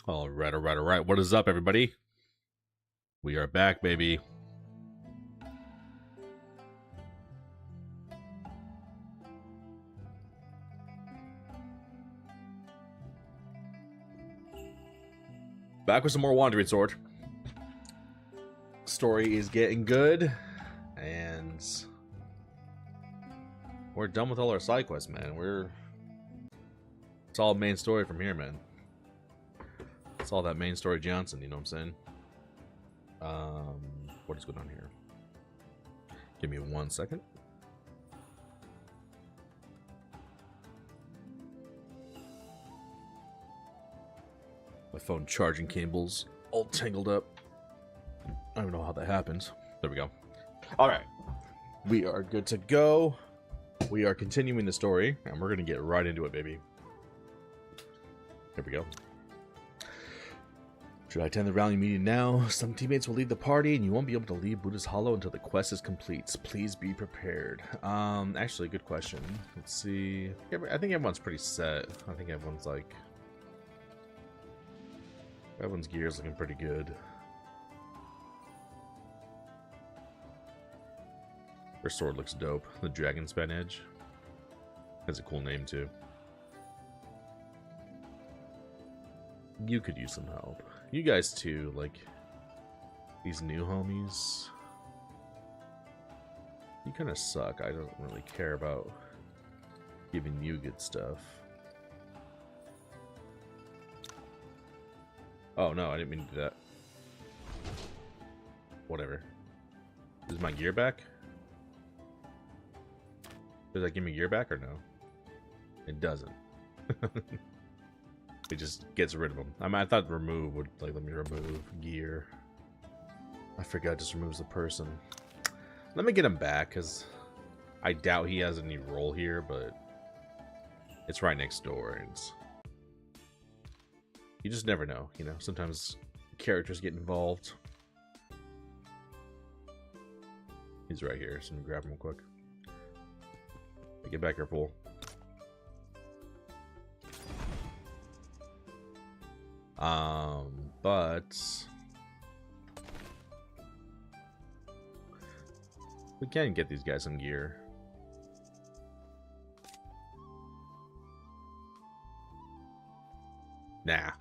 All right, all right, all right. What is up, everybody? We are back, baby. Back with some more Wandering Sword. Story is getting good, and we're done with all our side quests, man. It's all main story from here, man. It's all that main story Johnson, you know what I'm saying? What is going on here? Give me 1 second. My phone charging cables all tangled up. I don't know how that happens. There we go. All right. We are good to go. We are continuing the story, and we're going to get right into it, baby. Here we go. Should I attend the rally meeting now? Some teammates will leave the party, and you won't be able to leave Buddha's Hollow until the quest is complete. Please be prepared. Actually, good question. Let's see. I think everyone's pretty set. I think everyone's like... Everyone's gear is looking pretty good. Her sword looks dope. The Dragon Span Edge. Has a cool name, too. You could use some help. You guys too, like these new homies. You kind of suck. I don't really care about giving you good stuff. Oh no, I didn't mean to do that. Whatever. Is my gear back? Does that give me gear back or no? It doesn't. It just gets rid of them. I mean, I thought remove would like let me remove gear. I forgot it just removes the person. Let me get him back because I doubt he has any role here, but it's right next door, and you just never know. You know, sometimes characters get involved. He's right here, so let me grab him real quick. Get back here, fool. But we can get these guys some gear. Nah.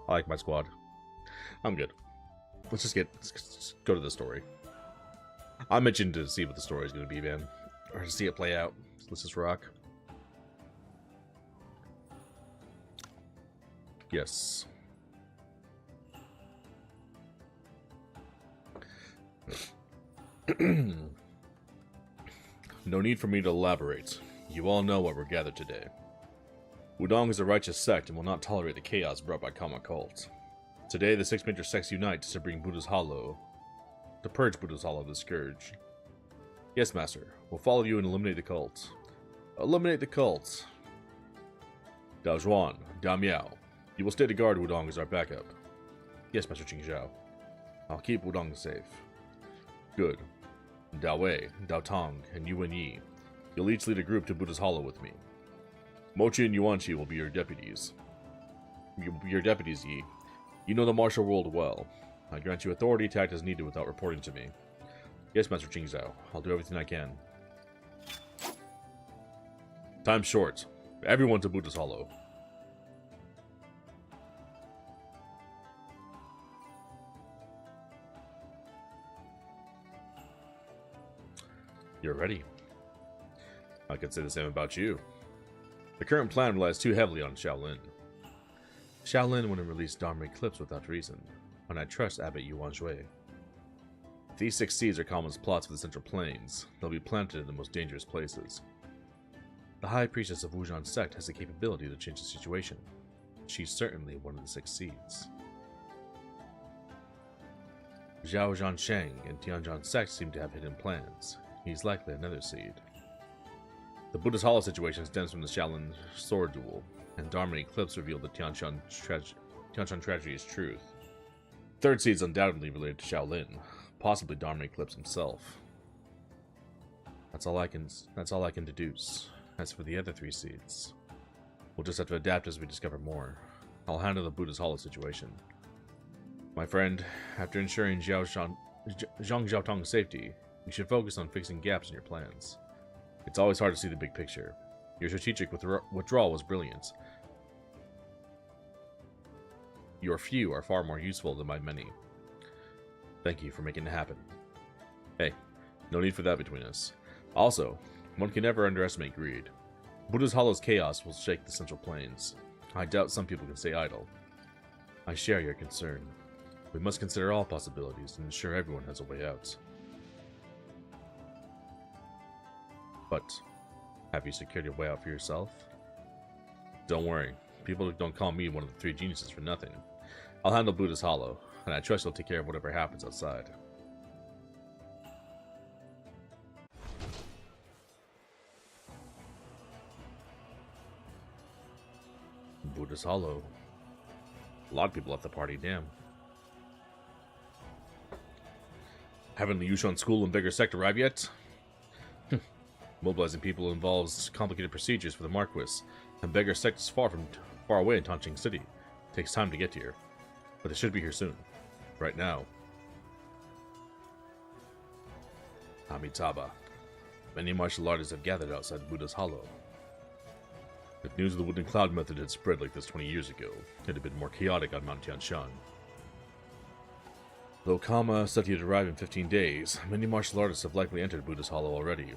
I like my squad. I'm good. Let's go to the story. I'm itching to see what the story is going to be, man. Or to see it play out. So let's just rock. Yes. No need for me to elaborate. You all know why we're gathered today. Wudong is a righteous sect and will not tolerate the chaos brought by Kama cult. Today, the 6 major sects unite to bring Buddha's Hollow, to purge Buddha's Hollow of the scourge. Yes, Master. We'll follow you and eliminate the cult. Eliminate the cult. Dao Zhuan, Dao Miao. You will stay to guard Wudong as our backup. Yes, Master Qingzhao. I'll keep Wudong safe. Good. Dao Wei, Dao Tong, and Yuan Yi. You'll each lead a group to Buddha's Hollow with me. Mochi and Yuanqi will be your deputies. Your deputies, Yi. You know the martial world well. I grant you authority to act as needed without reporting to me. Yes, Master Qingzhao. I'll do everything I can. Time's short. Everyone to Buddha's Hollow. You're ready. I could say the same about you. The current plan relies too heavily on Shaolin. Shaolin wouldn't release Dharma Eclipse without reason, and I trust Abbot Yuan Shui. If these 6 seeds are Kama's plots for the Central Plains, they'll be planted in the most dangerous places. The High Priestess of Wuzhan's sect has the capability to change the situation. She's certainly one of the 6 seeds. Zhao Zhansheng and Tianzhan's sect seem to have hidden plans. He's likely another seed. The Buddha's Hollow situation stems from the Shaolin sword duel, and Dharma Eclipse revealed the Tianshan tragedy's truth. Third seed is undoubtedly related to Shaolin, possibly Dharma Eclipse himself. That's all I can deduce. As for the other 3 seeds, we'll just have to adapt as we discover more. I'll handle the Buddha's Hollow situation. My friend, after ensuring Zhang Xiaotong's safety, you should focus on fixing gaps in your plans. It's always hard to see the big picture. Your strategic withdrawal was brilliant. Your few are far more useful than my many. Thank you for making it happen. Hey, no need for that between us. Also, one can never underestimate greed. Buddha's Hollow's chaos will shake the Central Plains. I doubt some people can stay idle. I share your concern. We must consider all possibilities and ensure everyone has a way out. But, have you secured your way out for yourself? Don't worry, people don't call me one of the three geniuses for nothing. I'll handle Buddha's Hollow, and I trust you'll take care of whatever happens outside. Buddha's Hollow. A lot of people left the party, damn. Haven't the Yushan School and Beggar Sect arrived yet? Mobilizing people involves complicated procedures for the Marquis, and Beggar Sect is far away in Tanqing City. It takes time to get here, but they should be here soon. Right now. Amitabha. Many martial artists have gathered outside Buddha's Hollow. If news of the Wooden Cloud method had spread like this 20 years ago, it had been more chaotic on Mount Tianshan. Though Kama said he'd arrive in 15 days, many martial artists have likely entered Buddha's Hollow already.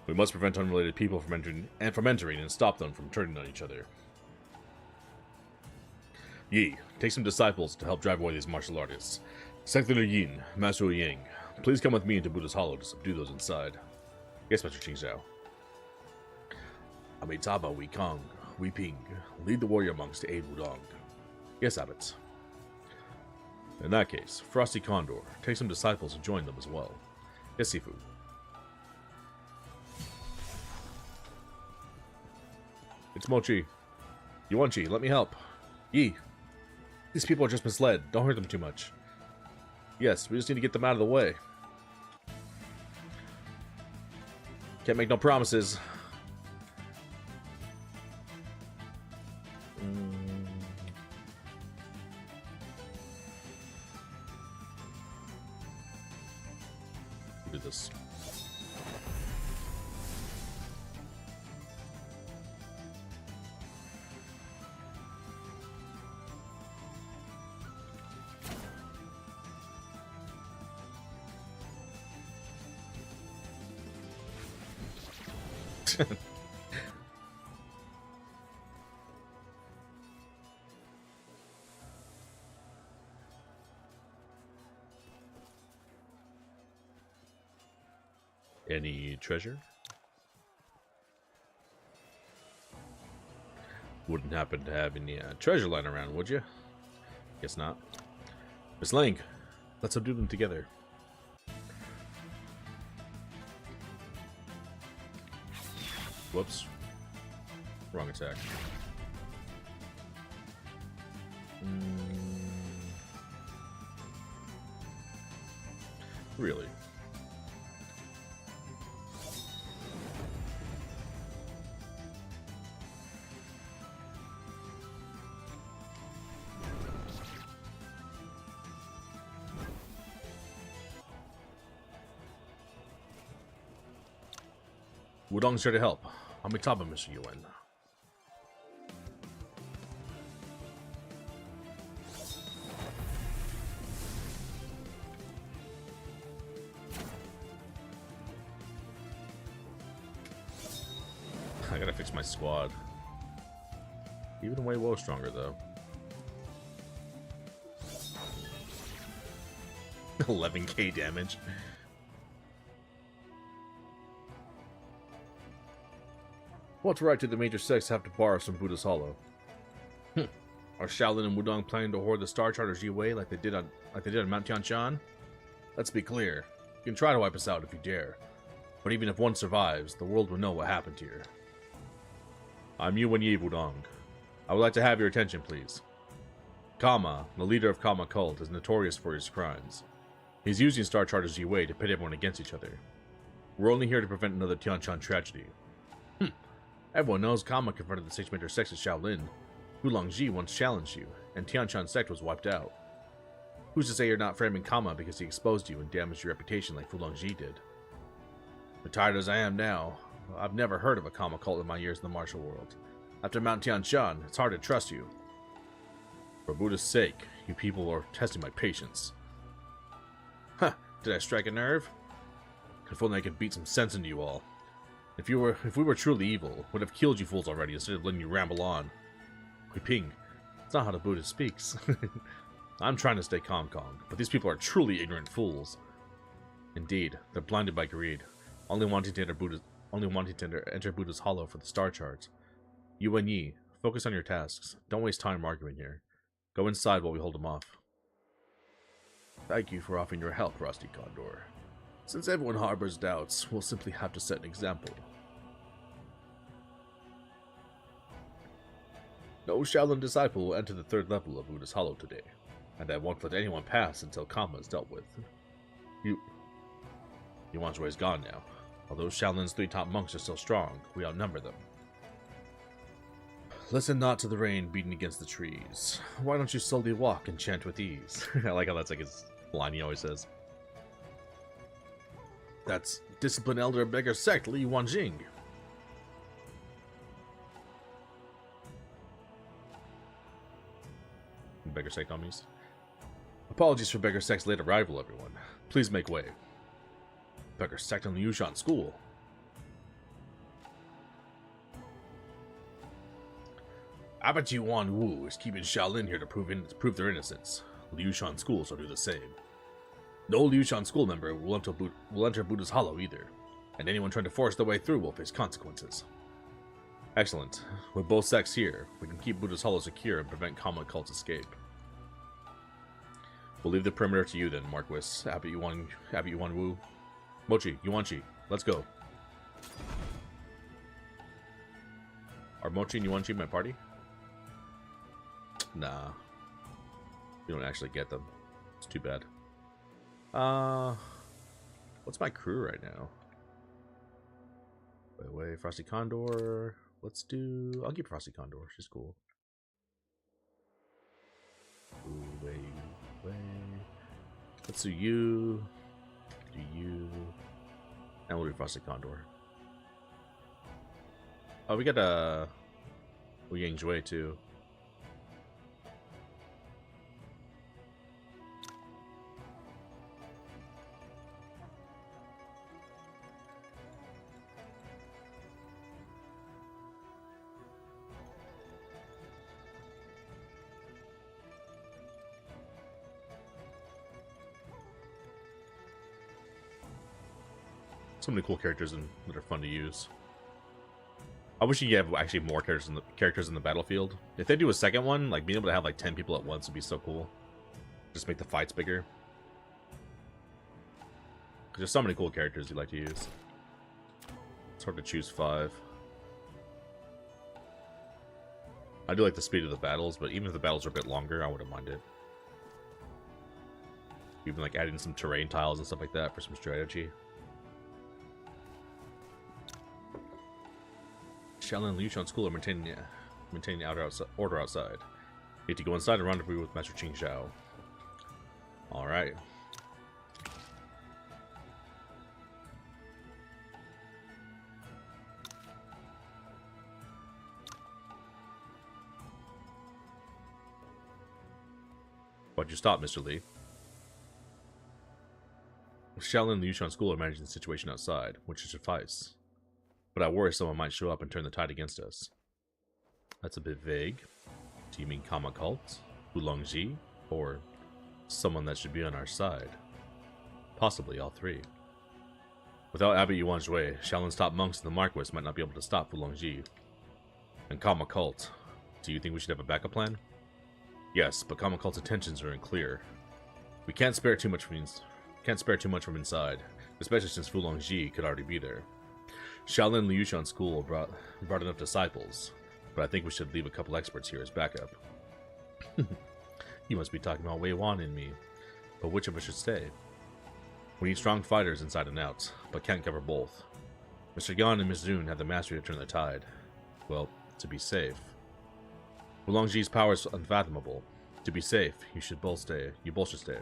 We must prevent unrelated people from entering and stop them from turning on each other. Yi, take some disciples to help drive away these martial artists. Secretary Yin, Master Yang, please come with me into Buddha's Hollow to subdue those inside. Yes, Master Qingxiao. Amitabha, Wei Kong, Wei Ping, lead the warrior monks to aid Wudong. Yes, Abbot. In that case, Frosty Condor, take some disciples and join them as well. Yes, Sifu. It's Mochi. Yuanchi, let me help. Yi. These people are just misled. Don't hurt them too much. Yes, we just need to get them out of the way. Can't make no promises. Do this. Any treasure? Wouldn't happen to have any treasure lying around, would you? Guess not. Miss Lang, let's subdue them together. Whoops. Wrong attack. Really? Wudong's here to help. Amitabha, Mr. Yuan. I gotta fix my squad. Even way well stronger though. 11k damage. What right do the major sects have to borrow some Buddha's Hollow? Are Shaolin and Wudong planning to hoard the Star Charter's Yi-Wei like they did on Mount Tianshan? Let's be clear. You can try to wipe us out if you dare. But even if one survives, the world will know what happened here. I'm Yuan Yi Wudong. I would like to have your attention, please. Kama, the leader of Kama cult, is notorious for his crimes. He's using Star Charter's Yi-Wei to pit everyone against each other. We're only here to prevent another Tianshan tragedy. Everyone knows Kama confronted the Six Major Sects at Shaolin. Oolong-ji once challenged you, and Tianshan sect was wiped out. Who's to say you're not framing Kama because he exposed you and damaged your reputation like Oolong-ji did? Retired as I am now, I've never heard of a Kama cult in my years in the martial world. After Mount Tianshan, it's hard to trust you. For Buddha's sake, you people are testing my patience. Huh, did I strike a nerve? If only I could beat some sense into you all. If we were truly evil, would have killed you fools already instead of letting you ramble on. Huiping, that's not how the Buddha speaks. I'm trying to stay calm, Kong, but these people are truly ignorant fools. Indeed, they're blinded by greed, only wanting to enter Buddha's hollow for the star charts. You and Yi, focus on your tasks. Don't waste time arguing here. Go inside while we hold them off. Thank you for offering your help, Rusty Condor. Since everyone harbors doubts, we'll simply have to set an example. No Shaolin disciple will enter the third level of Buddha's Hollow today, and I won't let anyone pass until Kama is dealt with. Yuan Shui is gone now. Although Shaolin's 3 top monks are still strong, we outnumber them. Listen not to the rain beating against the trees. Why don't you slowly walk and chant with ease? I like how that's like his line he always says. That's disciplined elder of beggar sect, Li Wanjing. Beggar sect homies. Apologies for beggar sect's late arrival, everyone. Please make way. Beggar sect in the Yushan school. Abbot Yuan Wu is keeping Shaolin here to prove their innocence. Liushan school shall do the same. No Liushan school member will enter Buddha's Hollow either, and anyone trying to force their way through will face consequences. Excellent. With both sects here, we can keep Buddha's Hollow secure and prevent Kama cult's escape. We'll leave the perimeter to you then, Marquis. Abbot Yuan Wu. Mochi, Yuanchi, let's go. Are Mochi and Yuanchi my party? Nah. You don't actually get them. It's too bad. What's my crew right now? Wait, Frosty Condor. I'll keep Frosty Condor. She's cool. Wait. Let's do you. And we'll do Frosty Condor. Oh, we got Wu Yang Jue too. So many cool characters that are fun to use. I wish you could have actually more characters in the battlefield. If they do a second one, like being able to have like 10 people at once would be so cool. Just make the fights bigger. Because there's so many cool characters you like to use. It's hard to choose 5. I do like the speed of the battles, but even if the battles are a bit longer, I wouldn't mind it. Even like adding some terrain tiles and stuff like that for some strategy. Shaolin and Liushan School are maintaining the order outside. You need to go inside and rendezvous with Master Qing Xiao. Alright. Why'd you stop, Mr. Li? Shaolin and Liushan School are managing the situation outside, which should suffice. But I worry someone might show up and turn the tide against us. That's a bit vague. Do you mean Kama cult, Oolong-ji, or someone that should be on our side? Possibly all 3. Without Abbot Yuan Shui, Shaolin's top monks and the Marquis might not be able to stop Oolong-ji. And Kama cult, do you think we should have a backup plan? Yes, but Kama cult's intentions are unclear. We can't spare too much from inside, especially since Oolong-ji could already be there. Shaolin and Liushan School brought enough disciples, but I think we should leave a couple experts here as backup. You must be talking about Wei Wan and me, but which of us should stay? We need strong fighters inside and out, but can't cover both. Mr. Yan and Miss Zun have the mastery to turn the tide. Well, to be safe. Wulongji's power is unfathomable. To be safe, you both should stay.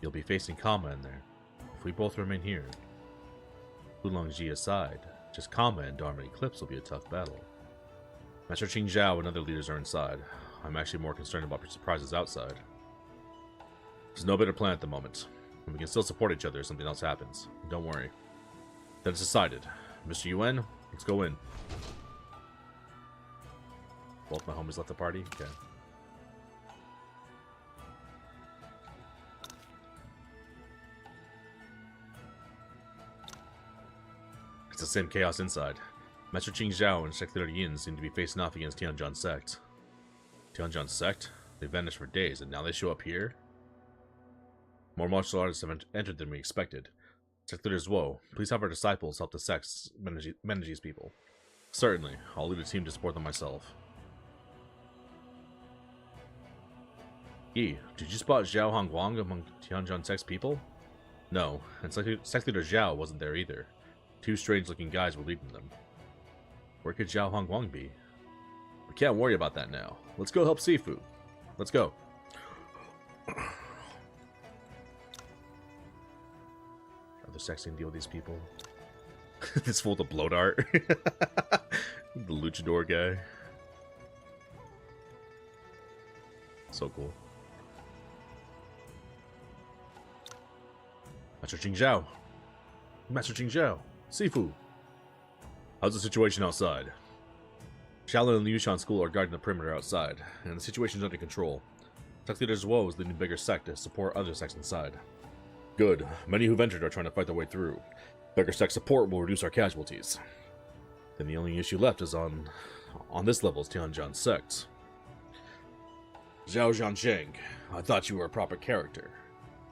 You'll be facing Kama in there. If we both remain here, Wulongji aside, just Kama and Dharma Eclipse will be a tough battle. Master Qing Zhao and other leaders are inside. I'm actually more concerned about surprises outside. There's no better plan at the moment. And we can still support each other if something else happens. Don't worry. Then it's decided. Mr. Yuan, let's go in. Both my homies left the party? Okay. It's the same chaos inside. Master Qing Zhao and Sect Leader Yin seem to be facing off against Tianzhan Sect. Tianzhan Sect? They vanished for days, and now they show up here? More martial artists have entered than we expected. Sect Leader Zhuo, please have our disciples help the sects manage these people. Certainly, I'll lead a team to support them myself. Yi, did you spot Zhao Hongguang among Tianzhan Sect's people? No, and Sect Leader Zhao wasn't there either. Two strange-looking guys were leading them. Where could Zhao Hongguang be? We can't worry about that now. Let's go help Sifu. Let's go. Other sects can deal with these people. This fool with the bloat art. The luchador guy. So cool. Master Qing Zhao. Master Qing Zhao. Sifu. How's the situation outside? Shaolin and the Yushan School are guarding the perimeter outside, and the situation's under control. Sect Leader Zhuo is leading bigger sect to support other sects inside. Good. Many who've entered are trying to fight their way through. Bigger sect support will reduce our casualties. Then the only issue left is on this level is Tianzhan Sect. Zhao Zhansheng, I thought you were a proper character.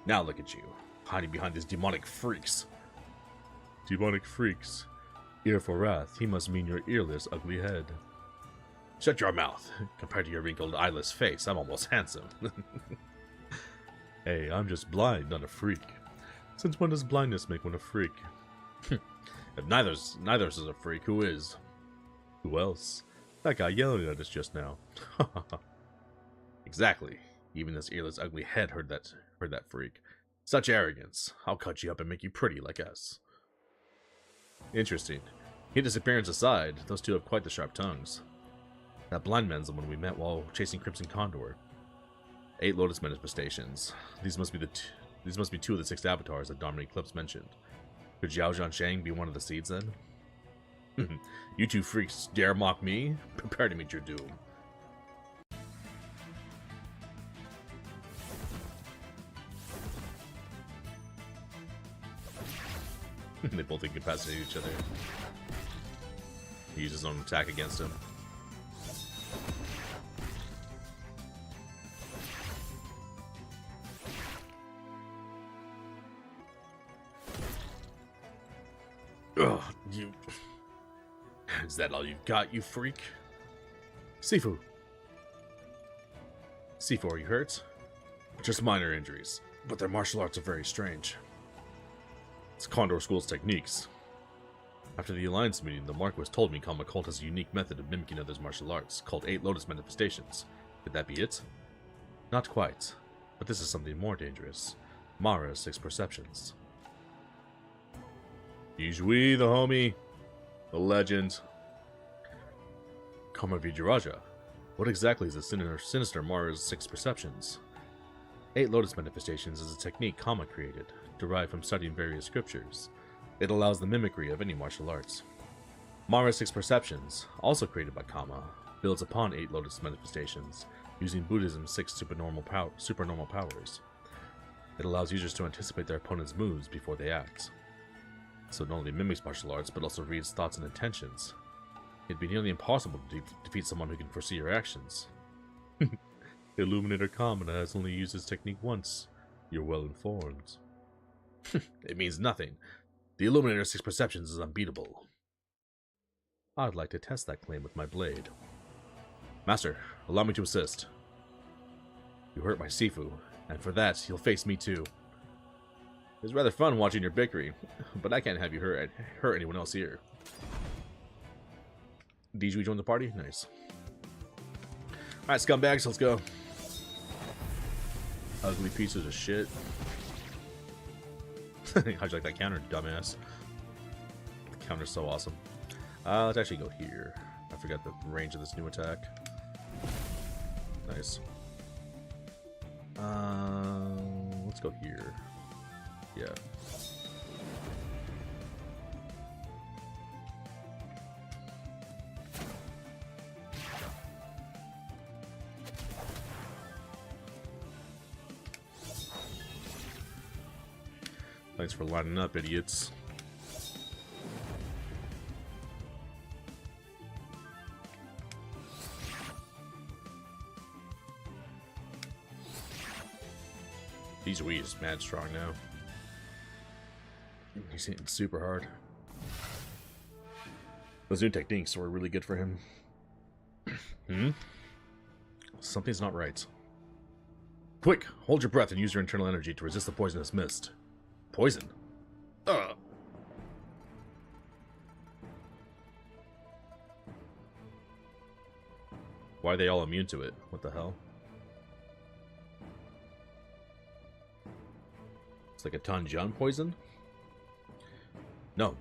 Now look at you, hiding behind these demonic freaks. Demonic freaks. Ear for wrath, he must mean your earless, ugly head. Shut your mouth. Compared to your wrinkled, eyeless face, I'm almost handsome. Hey, I'm just blind, not a freak. Since when does blindness make one a freak? If neither is a freak, who is? Who else? That guy yelling at us just now. Exactly. Even this earless, ugly head heard that freak. Such arrogance. I'll cut you up and make you pretty like us. Interesting. His disappearance aside, those two have quite the sharp tongues. That blind man's the one we met while chasing Crimson Condor. 8 Lotus manifestations. These must be 2 of the 6 avatars that Dharma Eclipse mentioned. Could Zhao Zhansheng be one of the seeds then? You two freaks dare mock me? Prepare to meet your doom. They both incapacitate each other. He uses his own attack against him. Ugh, you... Is that all you've got, you freak? Sifu! Sifu, are you hurt? Just minor injuries, but their martial arts are very strange. It's Condor School's techniques. After the Alliance meeting, the Marquis told me Kama Cult has a unique method of mimicking others' martial arts, called 8 Lotus Manifestations. Could that be it? Not quite, but this is something more dangerous. Mara's 6 Perceptions. Yizhui, the homie. The legend. Kama Vijayaraja. What exactly is the sinister Mara's 6 Perceptions? 8 Lotus Manifestations is a technique Kama created, derived from studying various scriptures. It allows the mimicry of any martial arts. Mara's 6 Perceptions, also created by Kama, builds upon 8 Lotus Manifestations, using Buddhism's 6 supernormal powers. It allows users to anticipate their opponent's moves before they act. So it not only mimics martial arts, but also reads thoughts and intentions. It'd be nearly impossible to defeat someone who can foresee your actions. Illuminator Kama has only used his technique once. You're well informed. It means nothing. The Illuminator's 6 Perceptions is unbeatable. I'd like to test that claim with my blade. Master, allow me to assist. You hurt my Sifu, and for that, you'll face me too. It's rather fun watching your bickering, but I can't have you hurt anyone else here. Dijui joined the party? Nice. Alright, scumbags, let's go. Ugly pieces of shit. How'd you like that counter, dumbass? The counter's so awesome. Let's actually go here. I forgot the range of this new attack. Nice. Let's go here. Yeah. Thanks for lining up, idiots. He's weak, he's mad strong now. He's hitting super hard. Those new techniques were really good for him. Something's not right. Quick, hold your breath and use your internal energy to resist the poisonous mist. Poison? Why are they all immune to it? What the hell? It's like a Tanjian poison? No.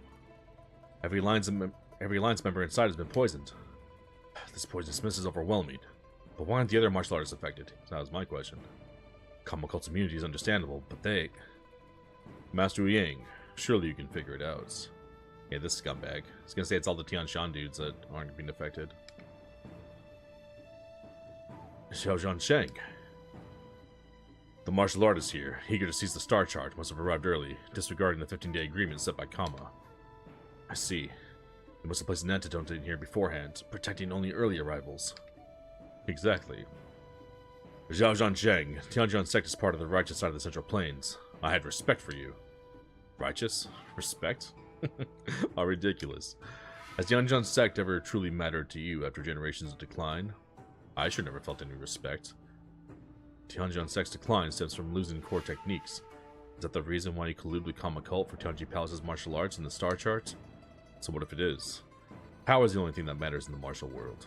Every Alliance member inside has been poisoned. This poisonous mist is overwhelming. But why aren't the other martial artists affected? That was my question. Common Cult's immunity is understandable, but they... Master Yang, surely you can figure it out. Yeah, this scumbag. I was gonna say it's all the Tian Shan dudes that aren't being affected. Xiaozhan Sheng. The martial artist here, eager to seize the star chart, must have arrived early, disregarding the 15-day agreement set by Kama. I see. They must have placed an antidote in here beforehand, protecting only early arrivals. Exactly. Xiaozhan Sheng, Tianjian sect is part of the righteous side of the Central Plains. I had respect for you. Righteous? Respect? How ridiculous. Has Tianjian sect ever truly mattered to you after generations of decline? I sure never felt any respect. Tianjian sect's decline stems from losing core techniques. Is that the reason why you collude with Kama Cult for Tianji Palace's martial arts in the star chart? So what if it is? Power is the only thing that matters in the martial world.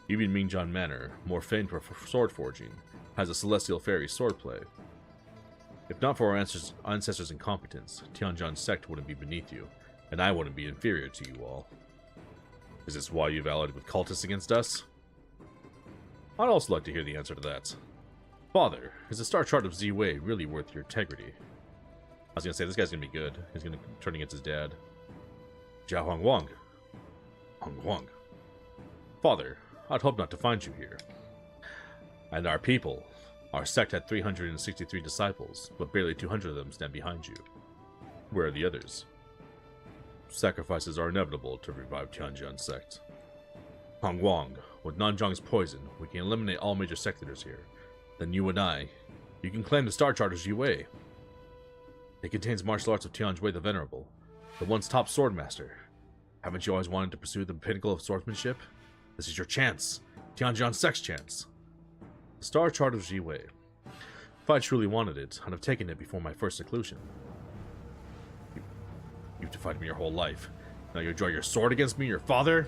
Even Mingjian Manor, more famed for sword forging, has a celestial fairy swordplay. If not for our ancestors' incompetence, Tianjian sect wouldn't be beneath you, and I wouldn't be inferior to you all. Is this why you've allied with cultists against us? I'd also like to hear the answer to that. Father, is the star chart of Ziwei really worth your integrity? I was gonna say, this guy's gonna be good. He's gonna turn against his dad. Zhao Hongwang. Hongwang. Father, I'd hope not to find you here. And our people. Our sect had 363 disciples, but barely 200 of them stand behind you. Where are the others? Sacrifices are inevitable to revive Tianjian sect. Hongwang, with Nanzhang's poison, we can eliminate all major sect leaders here. Then you and I, you can claim the star chart of Ziwei. It contains martial arts of Tianjui the Venerable, the once top swordmaster. Haven't you always wanted to pursue the pinnacle of swordsmanship? This is your chance. Tianjian sect's chance. The star chart of Ziwei. If I truly wanted it, I'd have taken it before my first seclusion. You've defied me your whole life. Now you draw your sword against me, your father?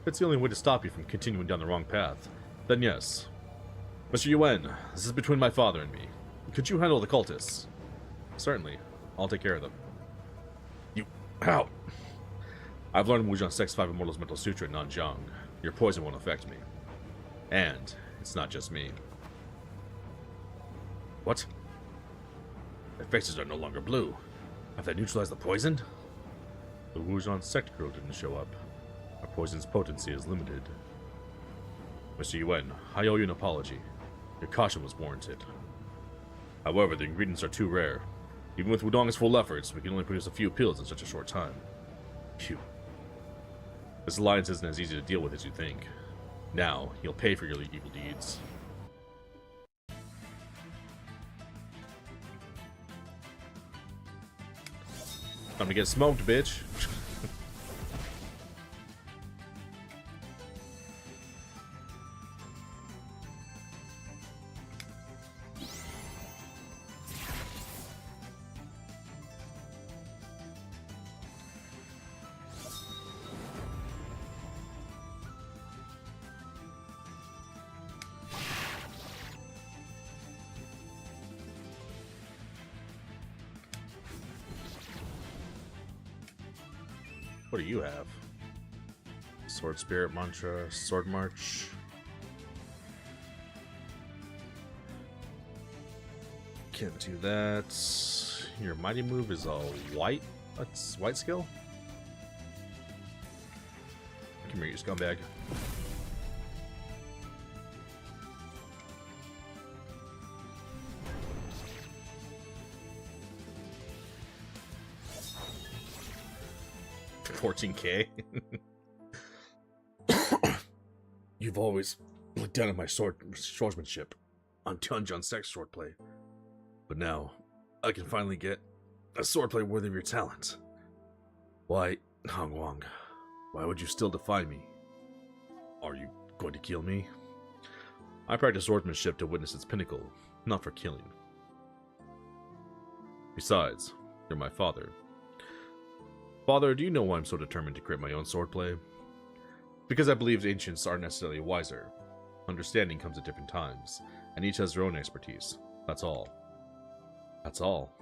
It's the only way to stop you from continuing down the wrong path. Then yes. Mr. Yuan, this is between my father and me. Could you handle the cultists? Certainly. I'll take care of them. You... Ow! I've learned Wujian Sect's 5 Immortals Mental Sutra in Nanzhang. Your poison won't affect me. And it's not just me. What? Their faces are no longer blue. Have they neutralized the poison? The Wujian Sect girl didn't show up. Our poison's potency is limited. Mr. Yuan, I owe you an apology. Your caution was warranted. However, the ingredients are too rare. Even with Wudong's full efforts, we can only produce a few pills in such a short time. Phew. This alliance isn't as easy to deal with as you think. Now, you'll pay for your evil deeds. Time to get smoked, bitch. What do you have? Sword Spirit Mantra, Sword March. Can't do that. Your mighty move is a white. That's white skill? Come here, you scumbag. $14K. You've always looked down at my swordsmanship on Tianjin Sect swordplay, but now I can finally get a swordplay worthy of your talent. Why, Hong Wang, why would you still defy me? Are you going to kill me? I practice swordsmanship to witness its pinnacle, not for killing. Besides, you're my father. Father, do you know why I'm so determined to create my own swordplay? Because I believe the ancients aren't necessarily wiser. Understanding comes at different times, and each has their own expertise. That's all. That's all.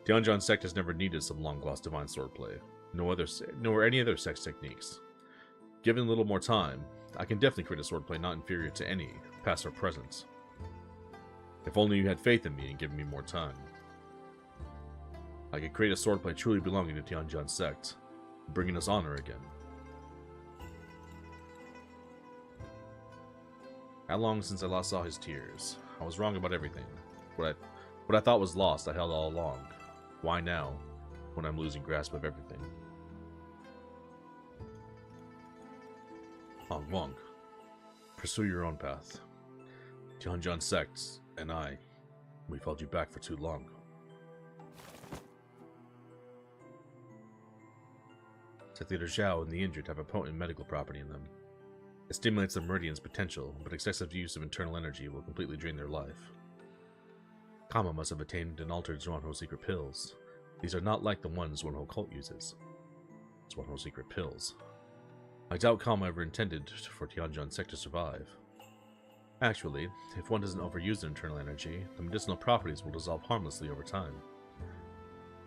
Tianjin Sect has never needed some long-lost divine swordplay, nor any other sect's techniques. Given a little more time, I can definitely create a swordplay not inferior to any, past or present. If only you had faith in me and given me more time. I could create a swordplay truly belonging to Tianjin Sect, bringing us honor again. How long since I last saw his tears? I was wrong about everything. What I thought was lost, I held all along. Why now, when I'm losing grasp of everything? Hong Wang, pursue your own path. Tianjin Sect and we've held you back for too long. Sect Leader Zhao and the injured have a potent medical property in them. It stimulates the Meridian's potential, but excessive use of internal energy will completely drain their life. Kama must have attained and altered Zhuangho secret pills. These are not like the ones Zhuangho cult uses. Zhuangho secret pills. I doubt Kama ever intended for Tianjin Sect to survive. Actually, if one doesn't overuse their internal energy, the medicinal properties will dissolve harmlessly over time.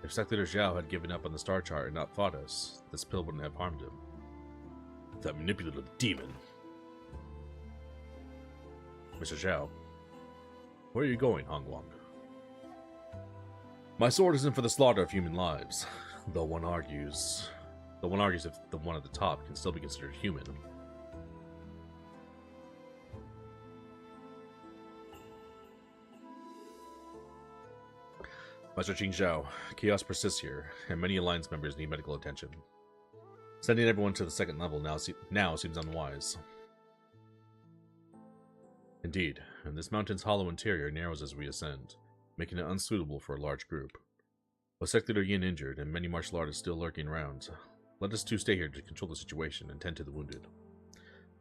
If Sect Leader Zhao had given up on the star chart and not fought us, this pill wouldn't have harmed him. That manipulative demon. Mr. Zhao, where are you going, Hong Wang? My sword isn't for the slaughter of human lives, though one argues if the one at the top can still be considered human. Master Qing Zhao, chaos persists here, and many Alliance members need medical attention. Sending everyone to the second level now seems unwise. Indeed, and this mountain's hollow interior narrows as we ascend, making it unsuitable for a large group. With Sect Leader Yin injured and many martial artists still lurking around, let us two stay here to control the situation and tend to the wounded.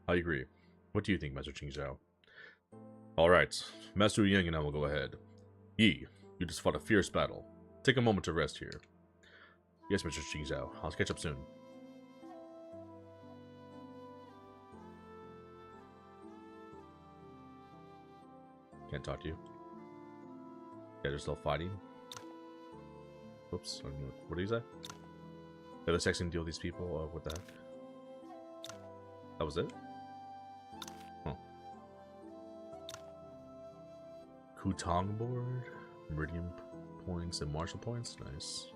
I agree. What do you think, Master Qing Zhao? Alright, Master Yang and I will go ahead. Yi, you just fought a fierce battle. Take a moment to rest here. Yes, Mr. Qing Zhao. I'll catch up soon. Can't talk to you. Yeah, they're still fighting. Whoops. What did he say? Yeah, the sex can deal with these people. What the heck? That was it? Oh. Kutong board? Meridian points and martial points? Nice.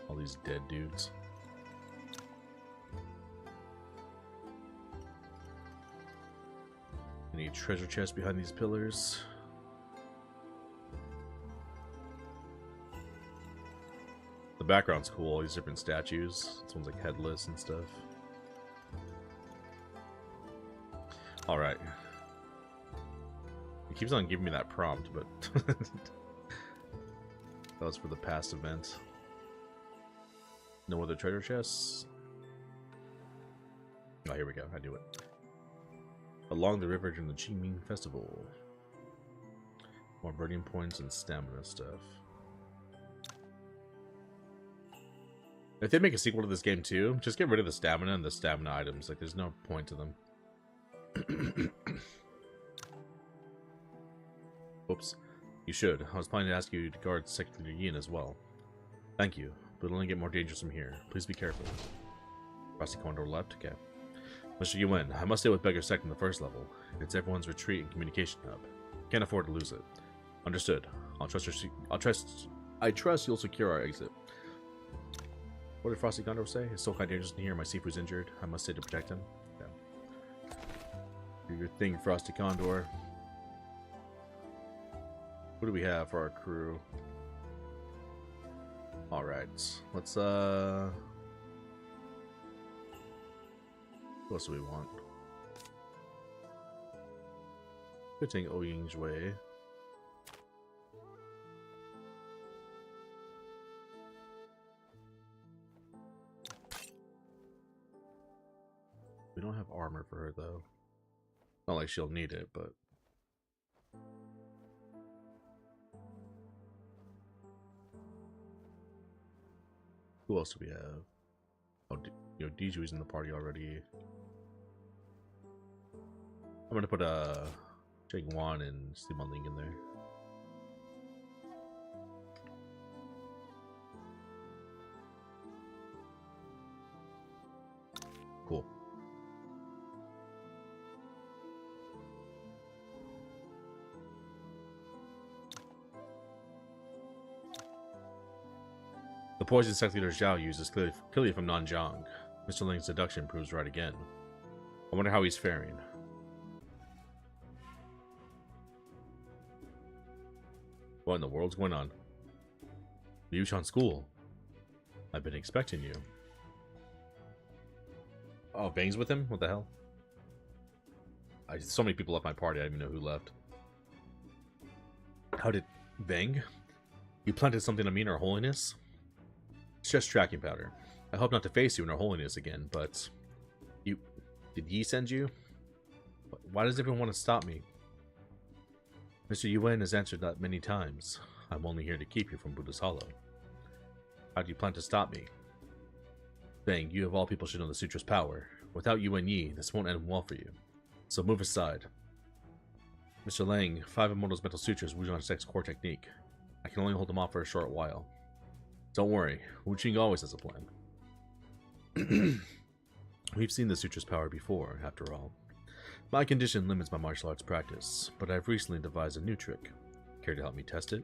All these dead dudes. Any treasure chests behind these pillars? The background's cool, all these different statues. This one's like headless and stuff. Alright. It keeps on giving me that prompt, but that was for the past event. No other treasure chests? Oh, here we go. I knew it. Along the river during the Qingming Festival. More burning points and stamina stuff. If they make a sequel to this game too, just get rid of the stamina and the stamina items. Like, there's no point to them. Oops. You should. I was planning to ask you to guard Secretary Yin as well. Thank you, but it'll only get more dangerous from here. Please be careful. Frosty Condor left? Okay. Mr. Yuan, I must stay with Beggar Sect in the first level. It's everyone's retreat and communication hub. Can't afford to lose it. Understood. I trust you'll secure our exit. What did Frosty Condor say? It's so kind of dangerous in here. My Sifu's injured. I must stay to protect him. Okay. Do your thing, Frosty Condor. What do we have for our crew? Alright. Let's, What else do we want? Could take Oying's way. We don't have armor for her, though. Not like she'll need it, but... Who else do we have? Oh, you know, Diju's in the party already. I'm gonna put Jake Wan and Simon Ling in there. Cool. The poison sect leader Zhao uses clearly from Nanjiang. Mr. Ling's deduction proves right again. I wonder how he's faring. What in the world's going on? Yushan School. I've been expecting you. Oh, Bang's with him? What the hell? So many people left my party, I didn't even know who left. How did... Bang? You planted something on me in Her Holiness? It's just tracking powder. I hope not to face you in Her Holiness again, but... You... Did Yi send you? Why does everyone want to stop me? Mr. Yuan has answered that many times. I'm only here to keep you from Buddha's Hollow. How do you plan to stop me? Bang, you of all people should know the Sutra's power. Without you and Yi, this won't end well for you. So move aside. Mr. Lang, 5 Immortals Mental Sutras Wujian Sect's core technique. I can only hold them off for a short while. Don't worry, Wu Qing always has a plan. We've seen the Sutra's power before, after all. My condition limits my martial arts practice, but I've recently devised a new trick. Care to help me test it?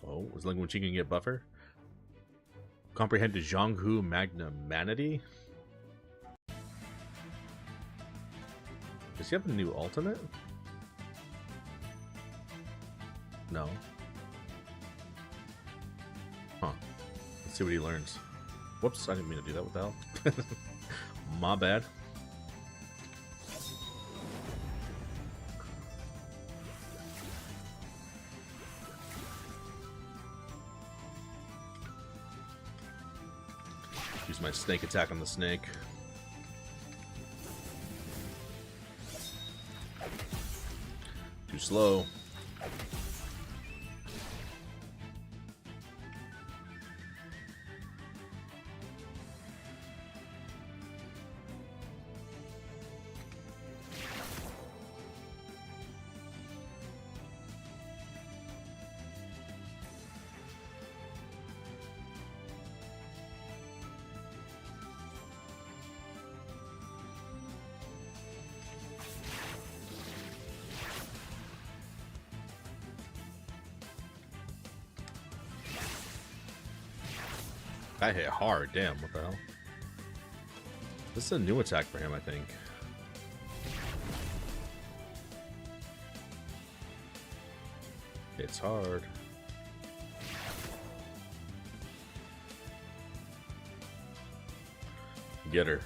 Oh, is Ling Wuqing gonna get buffer? Comprehended Zhonghu Magnanimity? Does he have a new ultimate? No. Huh. Let's see what he learns. Whoops, I didn't mean to do that. What the hell? My bad. Use my snake attack on the snake. Too slow. That hit hard, damn, what the hell? This is a new attack for him, I think. It's hard. Get her.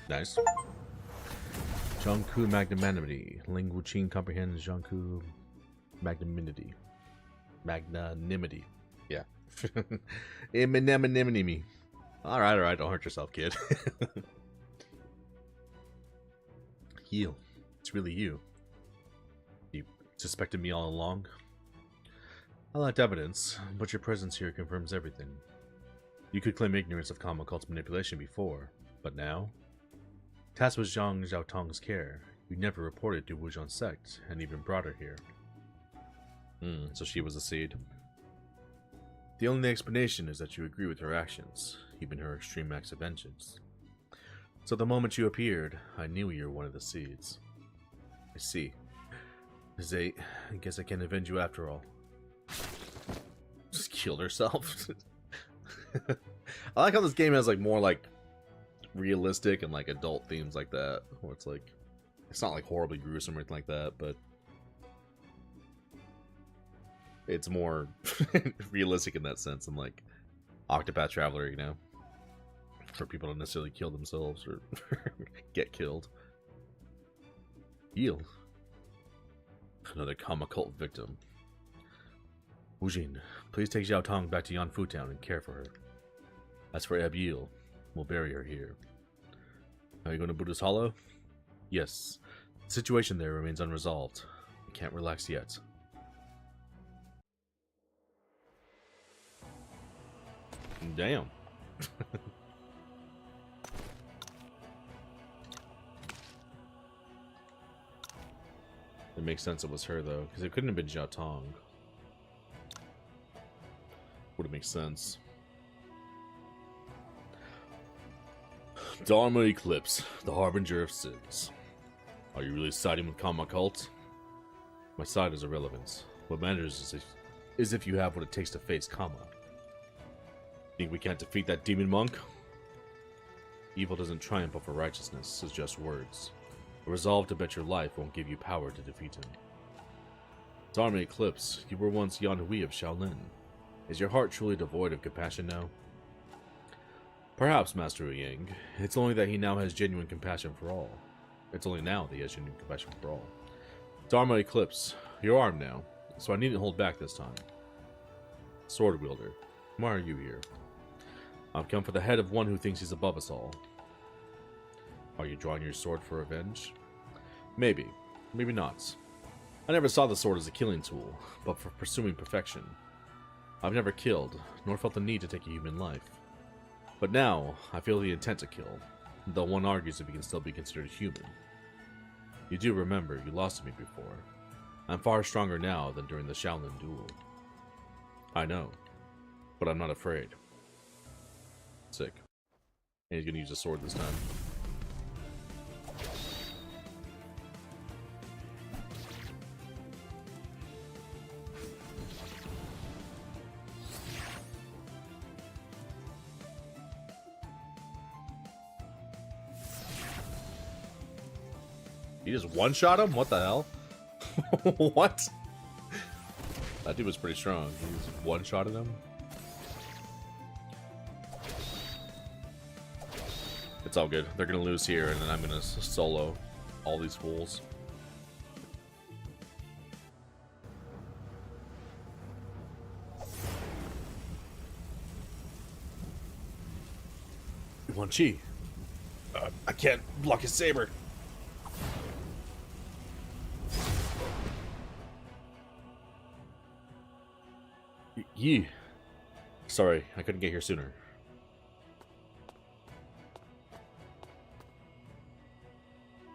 Nice. Zhongku Magnanimity. Ling Wuqing comprehends Zhongku Magnanimity. Magnanimity. Yeah. Magnanimity. Alright, don't hurt yourself, kid. Heal. It's really you. Suspected me all along? I lacked evidence, but your presence here confirms everything. You could claim ignorance of Kama cult's manipulation before, but now? Tasked with Zhang Xiaotong's care, you never reported to Wuzhong sect, and even brought her here. So she was a seed. The only explanation is that you agree with her actions, even her extreme acts of vengeance. So the moment you appeared, I knew you were one of the seeds. I see. Zate, I guess I can avenge you after all. Just killed herself. I like how this game has like more like realistic and like adult themes like that, where it's like it's not like horribly gruesome or anything like that, but it's more realistic in that sense than like Octopath Traveler, you know, for people to necessarily kill themselves or get killed. Heal. Another Kama cult victim. Wujin, please take Xiao Tong back to Yanfu Town and care for her. As for Abiel, we'll bury her here. Are you going to Buddha's Hollow? Yes. The situation there remains unresolved. We can't relax yet. Damn. It makes sense it was her, though, because it couldn't have been Xiao Tong. Would it make sense? Dharma Eclipse, the harbinger of sins. Are you really siding with Kama cult? My side is irrelevant. What matters is if you have what it takes to face Kama. Think we can't defeat that demon monk? Evil doesn't triumph over righteousness, it's just words. A resolve to bet your life won't give you power to defeat him. Dharma Eclipse, you were once Yan Hui of Shaolin. Is your heart truly devoid of compassion now? Perhaps, Master Yang. It's only that he now has genuine compassion for all. It's only now that he has genuine compassion for all. Dharma Eclipse, you're armed now, so I needn't hold back this time. Sword wielder, why are you here? I've come for the head of one who thinks he's above us all. Are you drawing your sword for revenge? Maybe. Maybe not. I never saw the sword as a killing tool, but for pursuing perfection. I've never killed, nor felt the need to take a human life. But now, I feel the intent to kill, though one argues if he can still be considered human. You do remember, you lost to me before. I'm far stronger now than during the Shaolin duel. I know, but I'm not afraid. Sick. And he's gonna use a sword this time. He just one-shot him? What the hell? What? That dude was pretty strong. He just one-shotted him? It's all good. They're gonna lose here, and then I'm gonna solo all these fools. Yuan Chi. I can't block his saber. Yi. Sorry, I couldn't get here sooner.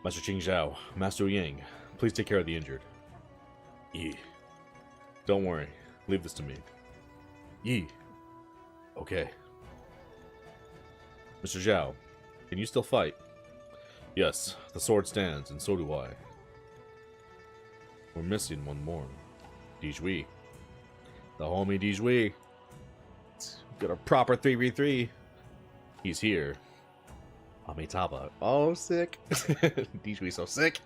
Master Qing Zhao, Master Yang, please take care of the injured. Yi. Don't worry, leave this to me. Yi. Okay. Mr. Zhao, can you still fight? Yes, the sword stands, and so do I. We're missing one more. Dijui. The homie Dijui. Got a proper 3v3. He's here. Amitabha. Oh, sick. Dijui's so sick.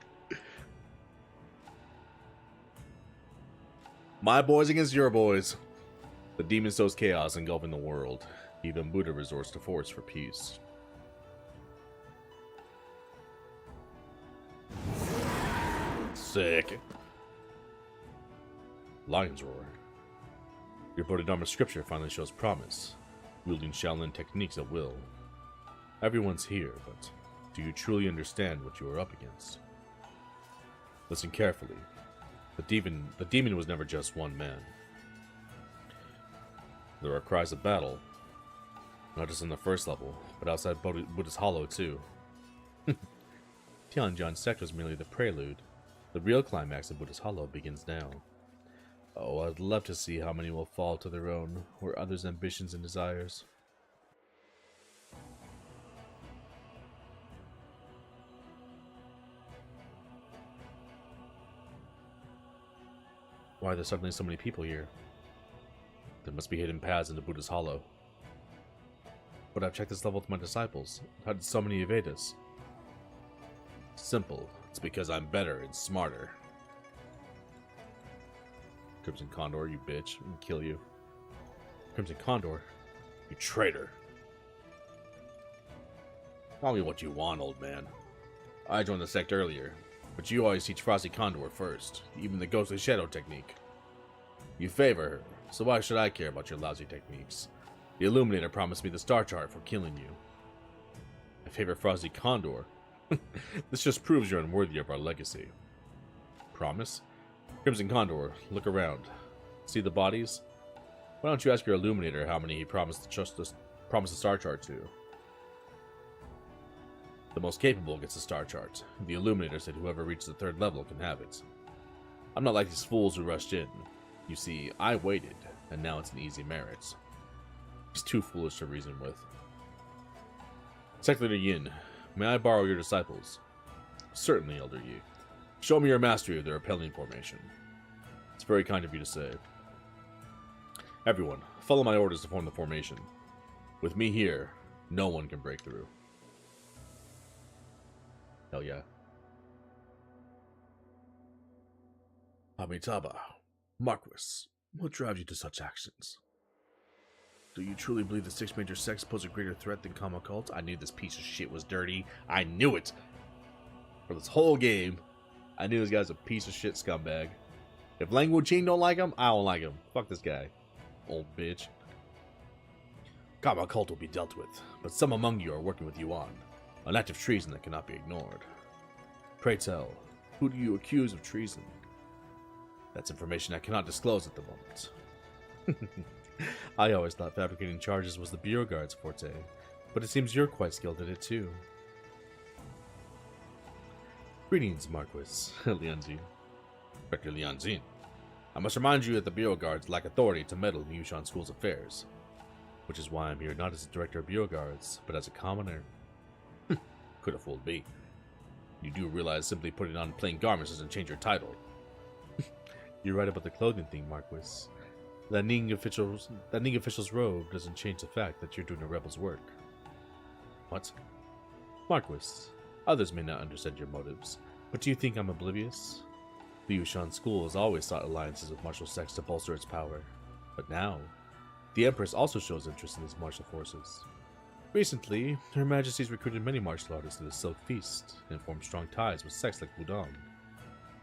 My boys against your boys. The demon sows chaos engulfing the world. Even Buddha resorts to force for peace. Sick. Lion's Roar. Your Bodhidharma scripture finally shows promise, wielding Shaolin techniques at will. Everyone's here, but do you truly understand what you are up against? Listen carefully. The demon was never just one man. There are cries of battle, not just in the first level, but outside Buddha's Hollow too. Tianjian sect was merely the prelude. The real climax of Buddha's Hollow begins now. Oh, I'd love to see how many will fall to their own, or others' ambitions and desires. Why are there suddenly so many people here? There must be hidden paths into Buddha's Hollow. But I've checked this level with my disciples. How did so many evade us? Simple. It's because I'm better and smarter. Crimson Condor, you bitch. I'm gonna kill you. Crimson Condor? You traitor. Call me what you want, old man. I joined the sect earlier, but you always teach Frosty Condor first, even the ghostly shadow technique. You favor her, so why should I care about your lousy techniques? The Illuminator promised me the star chart for killing you. I favor Frosty Condor? This just proves you're unworthy of our legacy. Promise? Crimson Condor, look around. See the bodies? Why don't you ask your Illuminator how many he promised the star chart to? The most capable gets the star chart. The Illuminator said whoever reaches the 3rd level can have it. I'm not like these fools who rushed in. You see, I waited, and now it's an easy merit. He's too foolish to reason with. Sect Leader Yin, may I borrow your disciples? Certainly, Elder Yi. Show me your mastery of the repelling formation. It's very kind of you to say. Everyone, follow my orders to form the formation. With me here, no one can break through. Hell yeah. Amitabha, Marquis, what drives you to such actions? Do you truly believe the 6 major sects pose a greater threat than Kama Cult? I knew this piece of shit was dirty. I knew it! For this whole game, I knew this guy's a piece of shit scumbag. If Lang Wuqing don't like him, I don't like him. Fuck this guy. Old bitch. Kama Cult will be dealt with, but some among you are working with Yuan. An act of treason that cannot be ignored. Pray tell, who do you accuse of treason? That's information I cannot disclose at the moment. I always thought fabricating charges was the Bureau Guard's forte, but it seems you're quite skilled at it too. Greetings, Marquis Lianzin. Inspector Lianzin. I must remind you that the Bureau Guards lack authority to meddle in Yushan School's affairs, which is why I'm here not as a director of Bureau Guards, but as a commoner. Could have fooled me. You do realize simply putting on plain garments doesn't change your title. You're right about the clothing thing, Marquis. That Ning official's robe doesn't change the fact that you're doing a rebel's work. What? Marquis, others may not understand your motives, but do you think I'm oblivious? The Yushan School has always sought alliances with martial sects to bolster its power, but now, the Empress also shows interest in these martial forces. Recently, Her Majesty's recruited many martial artists to the Silk Feast and formed strong ties with sects like Wudong.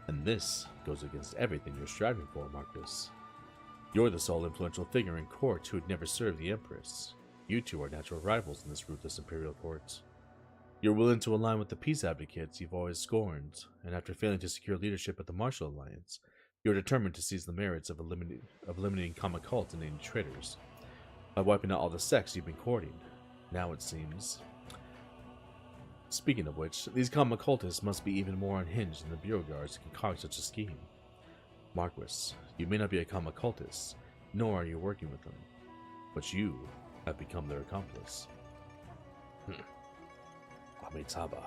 And this goes against everything you're striving for, Marquis. You're the sole influential figure in court who would never serve the Empress. You two are natural rivals in this ruthless imperial court. You're willing to align with the peace advocates you've always scorned, and after failing to secure leadership at the Martial Alliance, you're determined to seize the merits of eliminating Kama Cult and any traitors. By wiping out all the sects you've been courting, now it seems. Speaking of which, these Kama Cultists must be even more unhinged than the Bureau Guards to concoct such a scheme. Marquis, you may not be a Kama Cultist, nor are you working with them, but you have become their accomplice. Amitabha.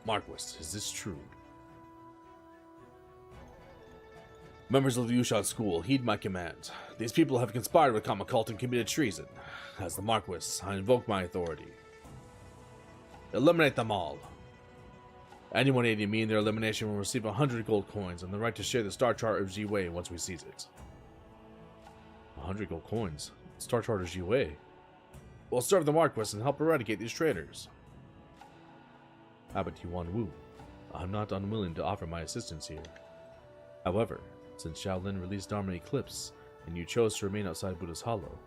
Marquis, is this true? Members of the Yushan School, heed my command. These people have conspired with Kama Cult and committed treason. As the Marquis, I invoke my authority. Eliminate them all. Anyone aiding me in their elimination will receive 100 gold coins and the right to share the star chart of Ji-Wei once we seize it. 100 gold coins? Star chart of Ji-Wei? We'll serve the Marquis and help eradicate these traitors. Abbot Yuan Wu, I'm not unwilling to offer my assistance here. However, since Shaolin released Dharma Eclipse, and you chose to remain outside Buddha's Hollow,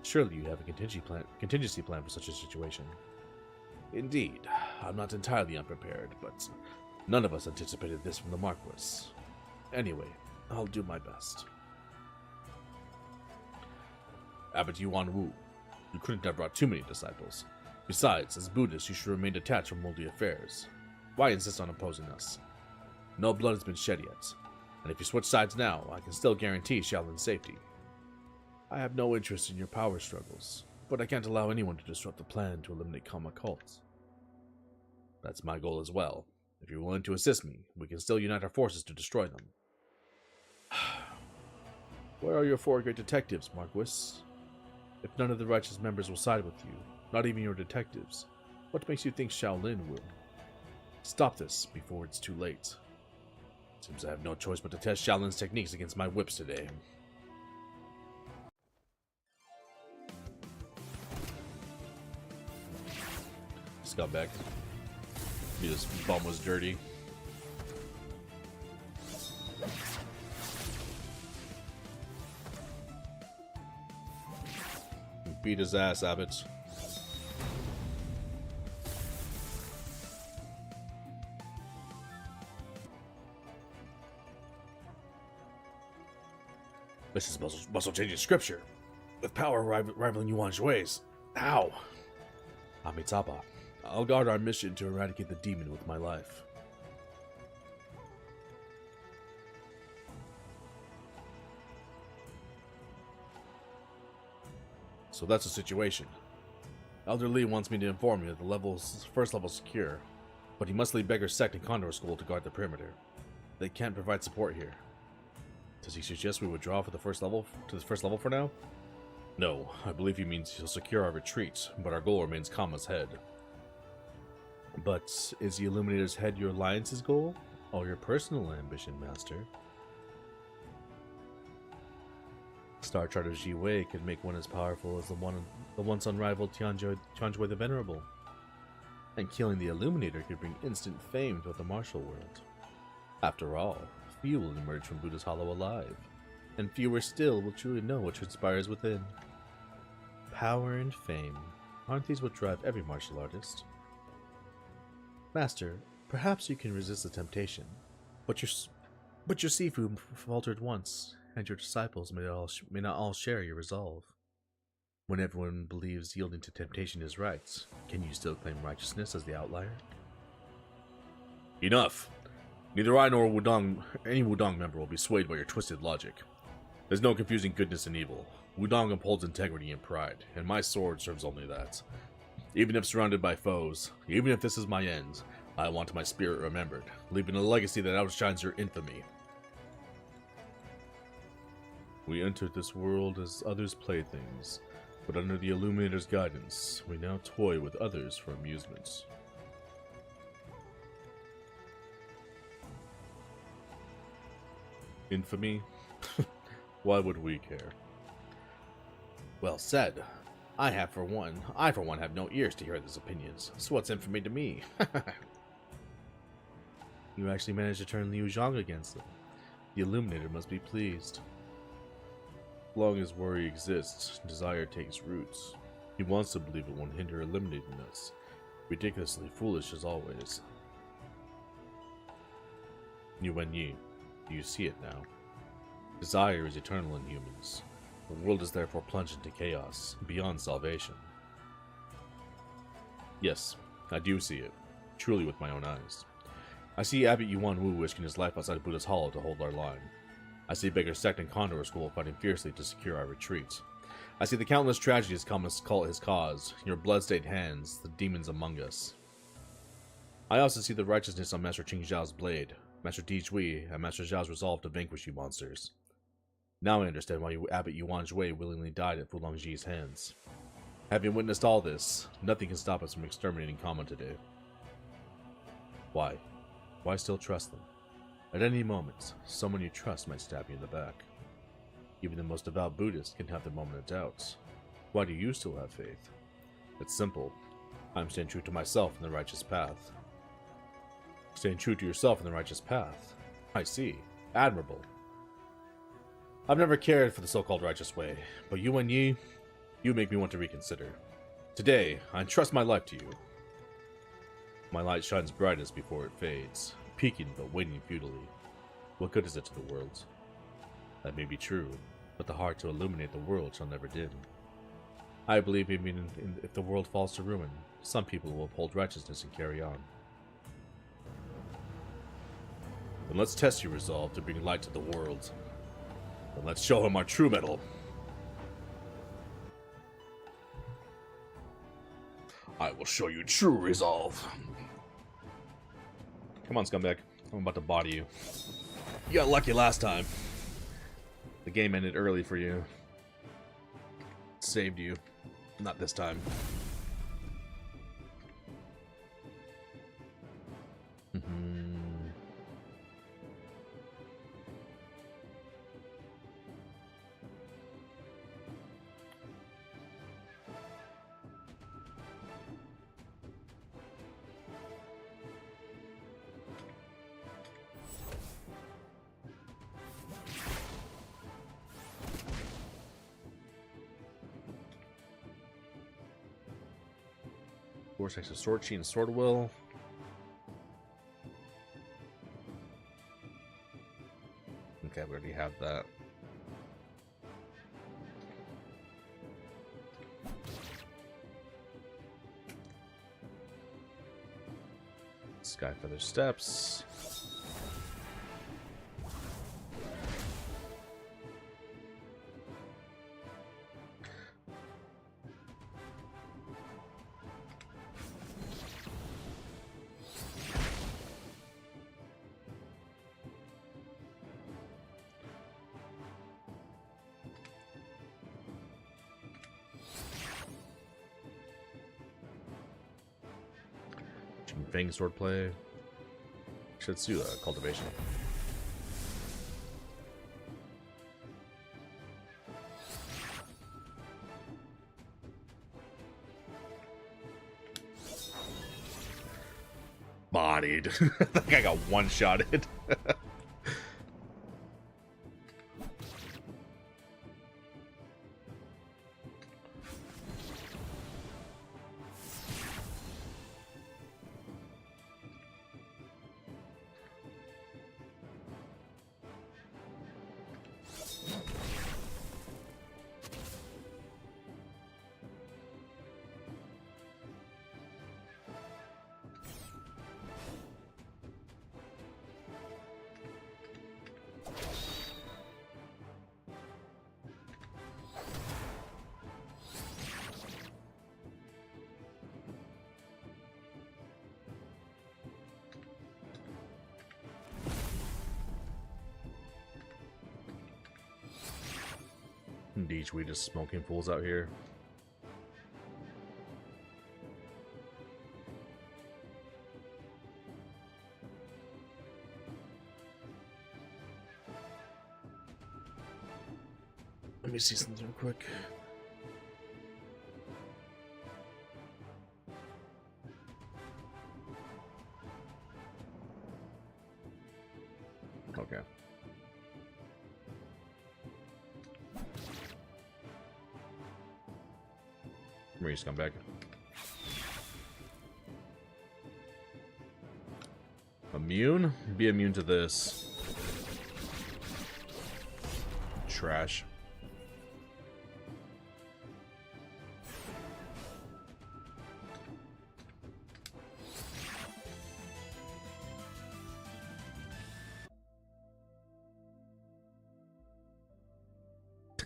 surely you have a contingency plan for such a situation. Indeed, I'm not entirely unprepared, but none of us anticipated this from the Marquis. Anyway, I'll do my best. Abbot Yuan Wu, you couldn't have brought too many disciples. Besides, as Buddhists, you should remain detached from worldly affairs. Why insist on opposing us? No blood has been shed yet, and if you switch sides now, I can still guarantee Shaolin's safety. I have no interest in your power struggles, but I can't allow anyone to disrupt the plan to eliminate Karma cults. That's my goal as well. If you're willing to assist me, we can still unite our forces to destroy them. Where are your 4 great detectives, Marquis? If none of the righteous members will side with you, not even your detectives, what makes you think Shaolin will? Stop this before it's too late. Seems I have no choice but to test Shaolin's techniques against my whips today. Scumbag. His bum was dirty. Beat his ass, Abbott. This is muscle changing scripture, with power rivaling Yuan Shui's. How? Amitabha, I'll guard our mission to eradicate the demon with my life. So that's the situation. Elder Lee wants me to inform you that the first level is secure, but he must leave Beggar's Sect and Condor School to guard the perimeter. They can't provide support here. Does he suggest we withdraw for the first level for now? No, I believe he means he'll secure our retreat, but our goal remains Kama's head. But is the Illuminator's head your alliance's goal, or your personal ambition, Master? Star Charter Ji Wei could make one as powerful as the once unrivaled Tianjue the Venerable. And killing the Illuminator could bring instant fame throughout the martial world. After all, few will emerge from Buddha's Hollow alive, and fewer still will truly know what transpires within. Power and fame, aren't these what drive every martial artist? Master, perhaps you can resist the temptation, but your Sifu faltered once, and your disciples may not all share your resolve. When everyone believes yielding to temptation is right, can you still claim righteousness as the outlier? Enough! Neither I nor any Wudong member will be swayed by your twisted logic. There's no confusing goodness and evil. Wudong upholds integrity and pride, and my sword serves only that. Even if surrounded by foes, even if this is my end, I want my spirit remembered, leaving a legacy that outshines your infamy. We entered this world as others' playthings, but under the Illuminator's guidance, we now toy with others for amusements. Infamy? Why would we care? Well said. I for one have no ears to hear these opinions, so what's infamy to me? You actually managed to turn Liu Zhang against them. The Illuminator must be pleased. As long as worry exists, desire takes roots. He wants to believe it won't hinder eliminating us. Ridiculously foolish as always. Yuan Yi, do you see it now? Desire is eternal in humans. The world is therefore plunged into chaos, beyond salvation. Yes, I do see it, truly with my own eyes. I see Abbot Yuan Wu risking his life outside Buddha's Hollow to hold our line. I see Beggar's Sect and Condor School fighting fiercely to secure our retreat. I see the countless tragedies Kama's cult has caused, your blood-stained hands, the demons among us. I also see the righteousness on Master Qing Zhao's blade, Master Di Chui, and Master Zhao's resolve to vanquish you monsters. Now I understand why Abbot Yuan Shui willingly died at Fulongji's hands. Having witnessed all this, nothing can stop us from exterminating Kama today. Why? Why still trust them? At any moment, someone you trust might stab you in the back. Even the most devout Buddhist can have their moment of doubt. Why do you still have faith? It's simple. I'm staying true to myself in the righteous path. Staying true to yourself in the righteous path. I see. Admirable. I've never cared for the so-called righteous way, but Yuan Yi, you make me want to reconsider. Today, I entrust my life to you. My light shines brightest before it fades, peaking but waning futilely. What good is it to the world? That may be true, but the heart to illuminate the world shall never dim. I believe even if the world falls to ruin, some people will uphold righteousness and carry on. Then let's test your resolve to bring light to the world. Then let's show him our true mettle. I will show you true resolve. Come on, scumbag. I'm about to body you. You got lucky last time. The game ended early for you. Saved you. Not this time. Vortex of Sword Chi and Sword Will. Okay, we already have that. Skyfeather Steps. Fang Swordplay. Shitsu Cultivation. Bodied. I think I got one-shotted. Indeed, we just smoking fools out here. Let me see something real quick. Okay. Maurice, come back. Immune? Be immune to this. Trash.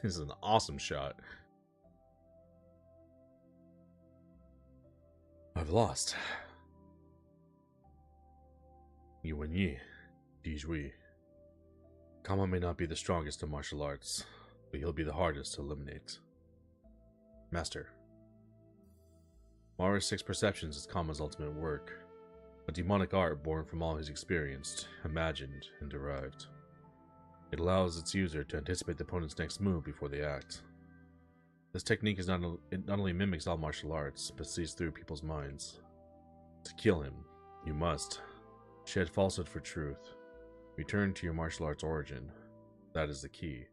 This is an awesome shot. I've lost. Yuan Yi, Dijui. Kama may not be the strongest in martial arts, but he'll be the hardest to eliminate. Master. Mara's six perceptions is Kama's ultimate work, a demonic art born from all he's experienced, imagined, and derived. It allows its user to anticipate the opponent's next move before they act. This technique is not only mimics all martial arts, but sees through people's minds. To kill him, you must shed falsehood for truth. Return to your martial arts origin. That is the key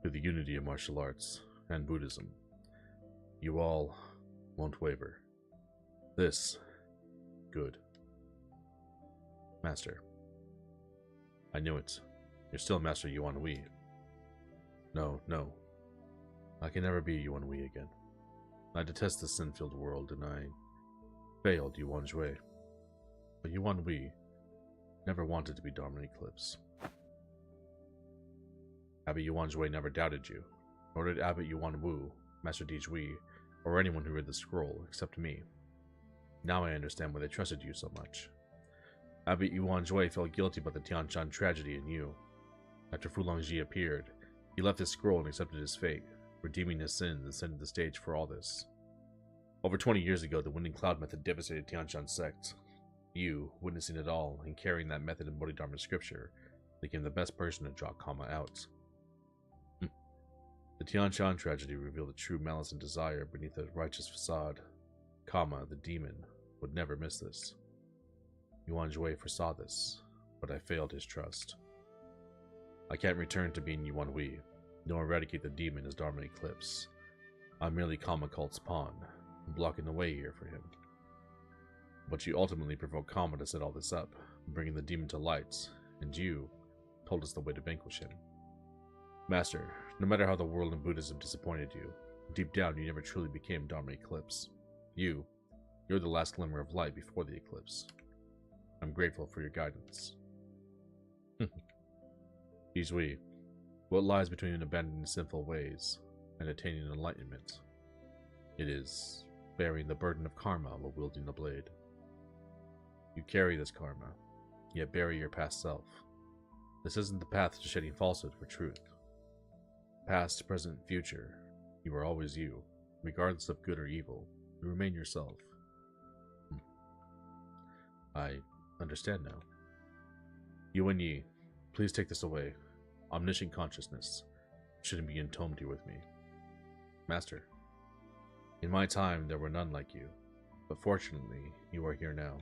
to the unity of martial arts and Buddhism. You all won't waver. This, good. Master. I knew it. You're still Master Yuan Wei. No, no. I can never be Yuan Wei again. I detest this sin-filled world, and I failed Yuan Shui. But Yuan Wei never wanted to be Dharma Eclipse. Abbot Yuan Shui never doubted you, nor did Abbot Yuan Wu, Master Di Zhui, or anyone who read the scroll, except me. Now I understand why they trusted you so much. Abbot Yuan Shui felt guilty about the Tianshan tragedy in you. After Fu Longji appeared, he left his scroll and accepted his fate, redeeming his sins and setting the stage for all this. Over 20 years ago, the Winding Cloud method devastated Tianshan sect. You, witnessing it all and carrying that method in Bodhidharma scripture, became the best person to draw Kama out. The Tianshan tragedy revealed the true malice and desire beneath a righteous facade. Kama, the demon, would never miss this. Yuan Shui foresaw this, but I failed his trust. I can't return to being Yuan Wei, nor eradicate the demon as Dharma Eclipse. I'm merely Kama Cult's pawn, blocking the way here for him. But you ultimately provoked Kama to set all this up, bringing the demon to light, and you told us the way to vanquish him. Master, no matter how the world and Buddhism disappointed you, deep down you never truly became Dharma Eclipse. You're the last glimmer of light before the eclipse. I'm grateful for your guidance. Di Zhui, what lies between abandoning sinful ways and attaining enlightenment? It is bearing the burden of karma while wielding the blade. You carry this karma, yet bury your past self. This isn't the path to shedding falsehood for truth. Past, present, future, you are always you, regardless of good or evil. You remain yourself. I understand now. Yuan Yi, please take this away. Omniscient consciousness shouldn't be entombed here with me. Master, in my time there were none like you, but fortunately you are here now.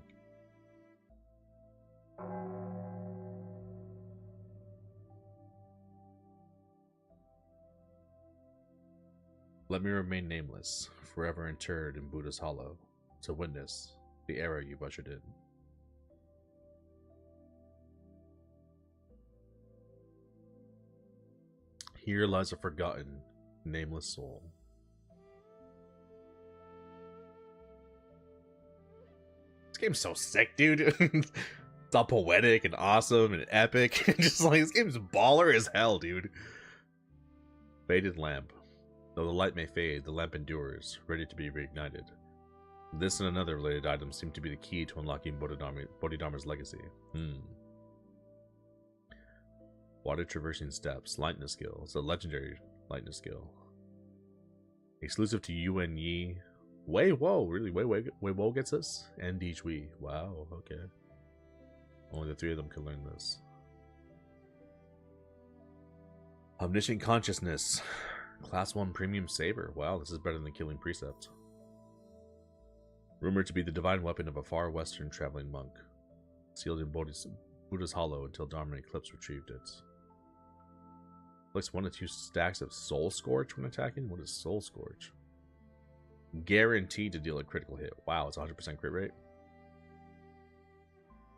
Let me remain nameless, forever interred in Buddha's hollow, to witness the era you've ushered in. Here lies a forgotten, nameless soul. This game's so sick, dude. It's all poetic and awesome and epic. Just like, this game's baller as hell, dude. Faded lamp. Though the light may fade, the lamp endures, ready to be reignited. This and another related items seem to be the key to unlocking Bodhidharma's legacy. Water traversing steps, lightness skill. It's a legendary lightness skill. Exclusive to Yuan Yi. Wei Wo, really? Wei Wo gets this? And Di Zhui. Wow, okay. Only the three of them can learn this. Omniscient Consciousness. Class 1 Premium Saber. Wow, this is better than Killing Precept. Rumored to be the divine weapon of a far western traveling monk. Sealed in Buddha's hollow until Dharma Eclipse retrieved it. Looks 1 to 2 stacks of Soul Scorch when attacking. What is Soul Scorch? Guaranteed to deal a critical hit. Wow, it's 100% crit rate.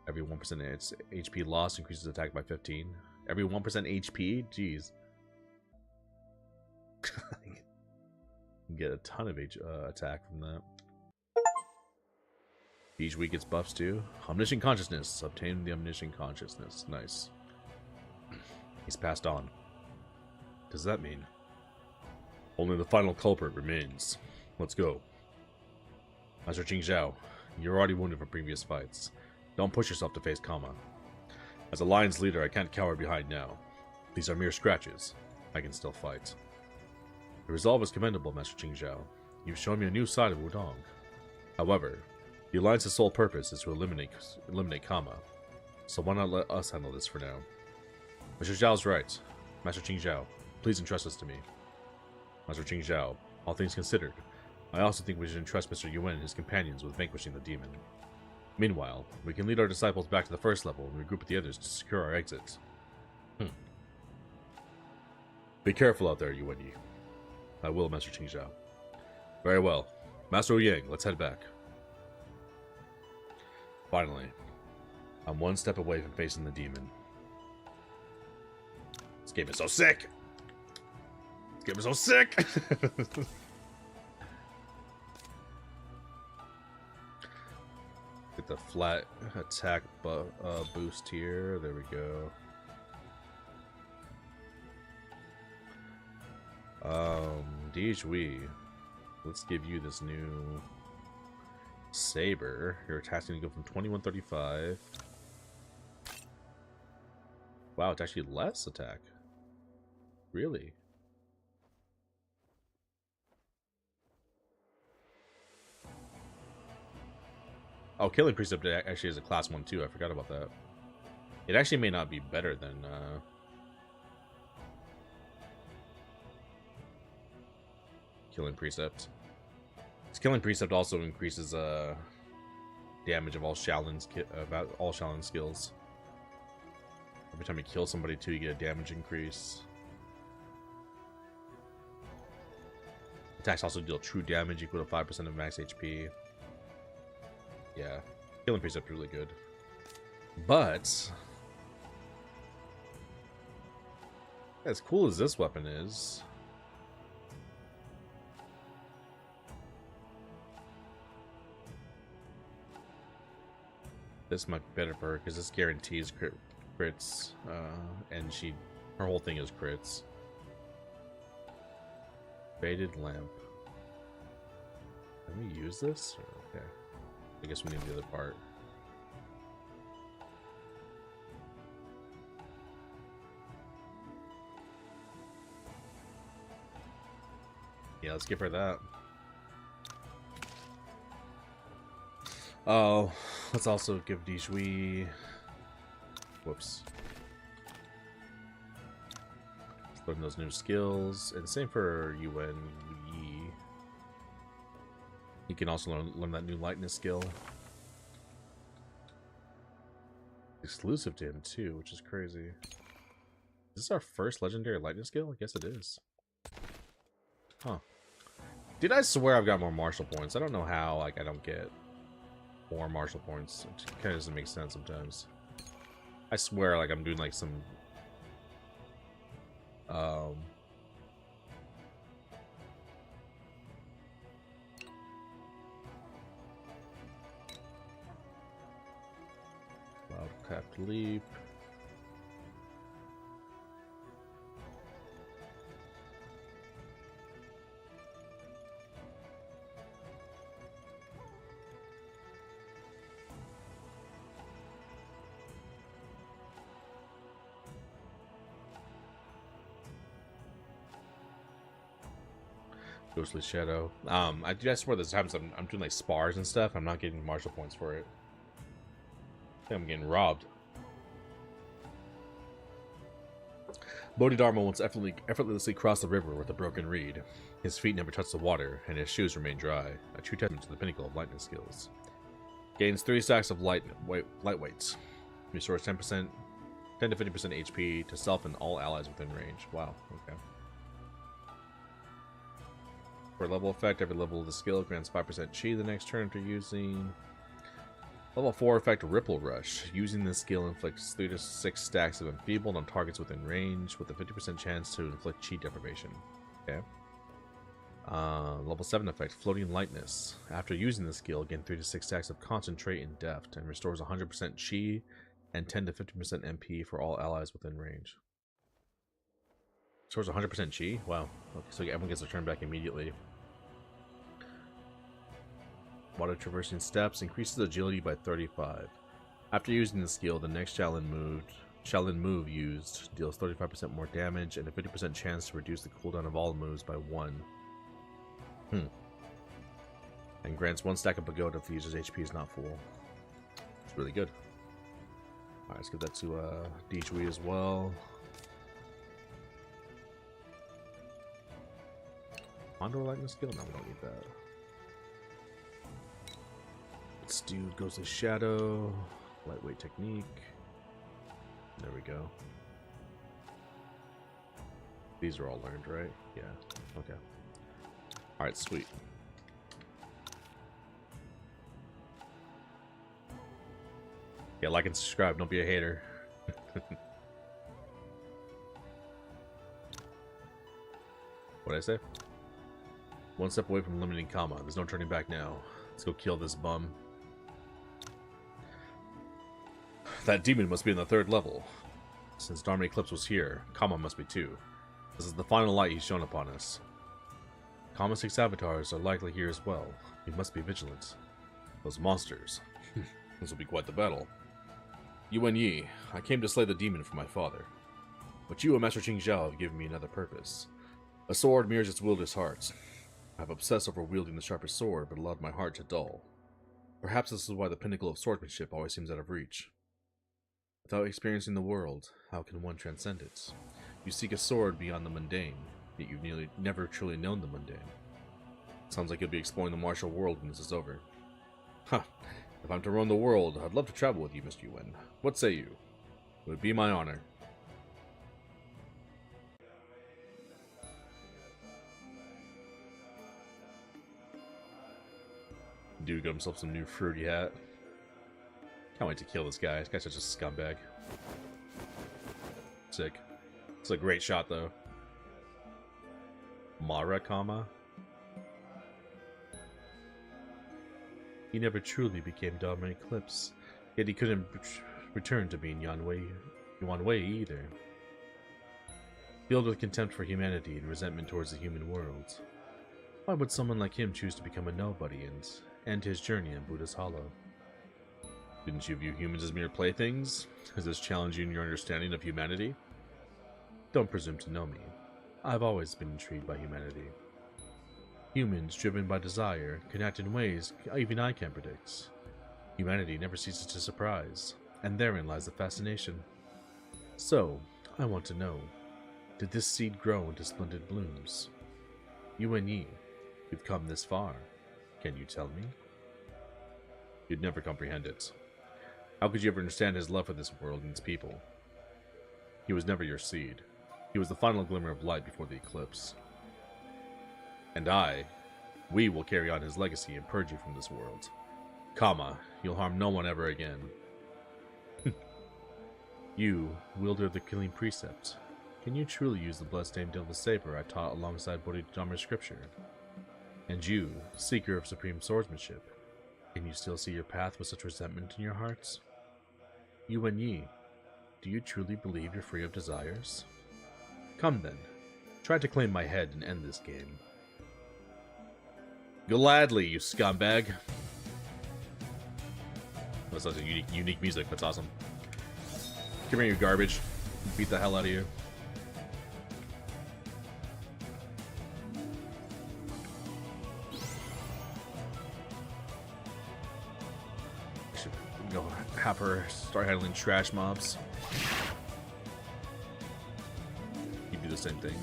Every 1% HP loss increases attack by 15. Every 1% HP? Jeez. Get a ton of attack from that. Each week gets buffs too. Omniscient Consciousness. Obtain the Omniscient Consciousness. Nice. He's passed on. What does that mean? Only the final culprit remains. Let's go. Master Qing Zhao, you're already wounded from previous fights. Don't push yourself to face Kama. As a lion's leader, I can't cower behind now. These are mere scratches. I can still fight. Your resolve is commendable, Master Qing Zhao. You've shown me a new side of Wudong. However, the Alliance's sole purpose is to eliminate Kama, so why not let us handle this for now? Mr. Zhao's right. Master Qing Zhao, please entrust this to me. Master Qing Zhao, all things considered, I also think we should entrust Mr. Yuan and his companions with vanquishing the demon. Meanwhile, we can lead our disciples back to the first level and regroup with the others to secure our exit. Be careful out there, Yuan Yi. I will, Master Qing Zhao. Very well. Master Yang, let's head back. Finally, I'm one step away from facing the demon. This game is so sick! Get me so sick! Get the flat attack boost here. There we go. Dijui. Let's give you this new saber. Your attack's gonna go from 2135. Wow, it's actually less attack. Really? Oh, Killing Precept actually is a class 1 too. I forgot about that. It actually may not be better than Killing Precept. Killing Precept also increases damage of all Shaolin skills. Every time you kill somebody too, you get a damage increase. Attacks also deal true damage equal to 5% of max HP. Yeah, Killing Precept is really good. But as cool as this weapon is, this might be better for her because this guarantees crits, and her whole thing is crits. Faded lamp. Can we use this? Okay. I guess we need the other part. Yeah, let's give her that. Oh, let's also give Dijui. Whoops. Let's learn those new skills, and same for Yuan Yi. He can also learn that new lightness skill. Exclusive to him too, which is crazy. Is this our first legendary lightning skill? I guess it is. Huh. Did I swear I've got more martial points? I don't know how, like, I don't get more martial points. It kind of doesn't make sense sometimes. I swear, like, I'm doing, like, some... Cloud Capped Leap. Ghostly Shadow. I swear there's times I'm doing like spars and stuff. I'm not getting martial points for it. I think I'm getting robbed. Bodhidharma once effortlessly crossed the river with a broken reed. His feet never touched the water, and his shoes remained dry. A true testament to the pinnacle of lightning skills. Gains 3 stacks of light weights. Restores 10 to 50% HP to self and all allies within range. Wow. Okay. For level effect, every level of the skill grants 5% chi the next turn after using. Level 4 effect, Ripple Rush. Using this skill inflicts 3 to 6 stacks of enfeebled on targets within range, with a 50% chance to inflict chi deprivation. Okay. Level 7 effect, Floating Lightness. After using this skill, gain 3 to 6 stacks of Concentrate and Deft, and restores 100% chi and 10 to 50% MP for all allies within range. Restores 100% chi? Wow. Okay, so everyone gets a turn back immediately. Water Traversing Steps increases agility by 35. After using the skill, the next Shaolin move used deals 35% more damage and a 50% chance to reduce the cooldown of all moves by 1. And grants 1 stack of Pagoda if the user's HP is not full. It's really good. Alright, let's give that to Dijui as well. Condor Lightning skill? No, we don't need that. Let's do Ghostly Shadow, Lightweight Technique. There we go. These are all learned, right? Yeah. Okay. Alright, sweet. Yeah, like and subscribe. Don't be a hater. What'd I say? One step away from eliminating Kama. There's no turning back now. Let's go kill this bum. That demon must be in the 3rd level. Since Dharma Eclipse was here, Kama must be too. This is the final light he's shown upon us. Kama's 6 avatars are likely here as well. We must be vigilant. Those monsters. This will be quite the battle. Yuan Yi, I came to slay the demon for my father. But you and Master Qing Zhao have given me another purpose. A sword mirrors its wielder's heart. I have obsessed over wielding the sharpest sword, but allowed my heart to dull. Perhaps this is why the pinnacle of swordsmanship always seems out of reach. Without experiencing the world, how can one transcend it? You seek a sword beyond the mundane, yet you've never truly known the mundane. Sounds like you'll be exploring the martial world when this is over. Huh. If I'm to roam the world, I'd love to travel with you, Mr. Yuan. What say you? It would be my honor. Dude got himself some new fruity hat. Can't wait to kill this guy. This guy's such a scumbag. Sick. It's a great shot, though. Mara, Kama. He never truly became Dharma Eclipse, yet he couldn't return to being Yuan Wei either. Filled with contempt for humanity and resentment towards the human world, why would someone like him choose to become a nobody and end his journey in Buddha's Hollow? Didn't you view humans as mere playthings? Is this challenging your understanding of humanity? Don't presume to know me. I've always been intrigued by humanity. Humans, driven by desire, can act in ways even I can't predict. Humanity never ceases to surprise, and therein lies the fascination. So, I want to know, did this seed grow into splendid blooms? Yuan Yi, you've come this far. Can you tell me? You'd never comprehend it. How could you ever understand his love for this world and its people? He was never your seed. He was the final glimmer of light before the eclipse. And we will carry on his legacy and purge you from this world. Kama, you'll harm no one ever again. You, wielder of the killing precept, can you truly use the bloodstained Devil Saber I taught alongside Bodhidharma scripture? And you, seeker of supreme swordsmanship, can you still see your path with such resentment in your hearts? Yuan Yi, do you truly believe you're free of desires? Come then, try to claim my head and end this game. Gladly, you scumbag. That's such a unique music. That's awesome. Come here, you garbage. Beat the hell out of you. Should go have her start handling trash mobs. You do the same thing.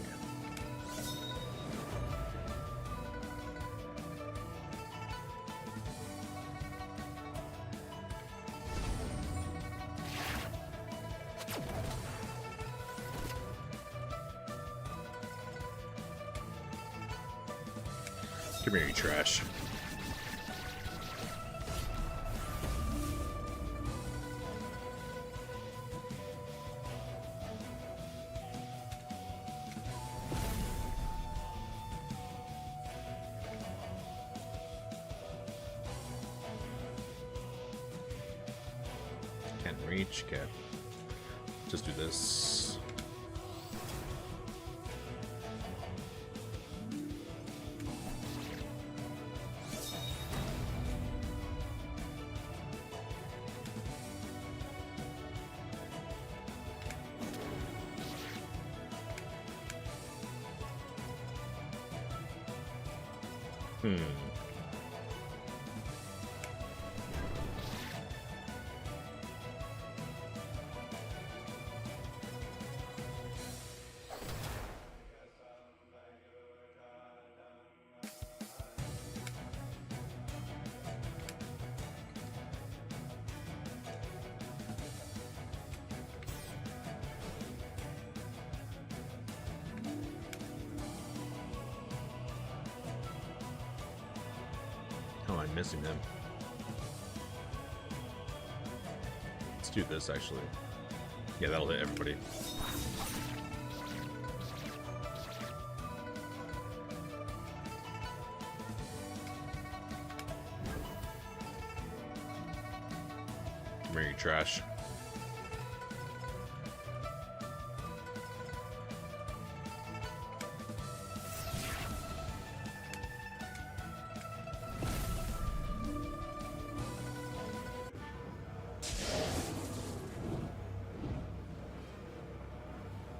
Come here, you trash. Can't reach, okay. Just do this. Oh, I'm missing him. Let's do this, actually. Yeah, that'll hit everybody. here, you trash.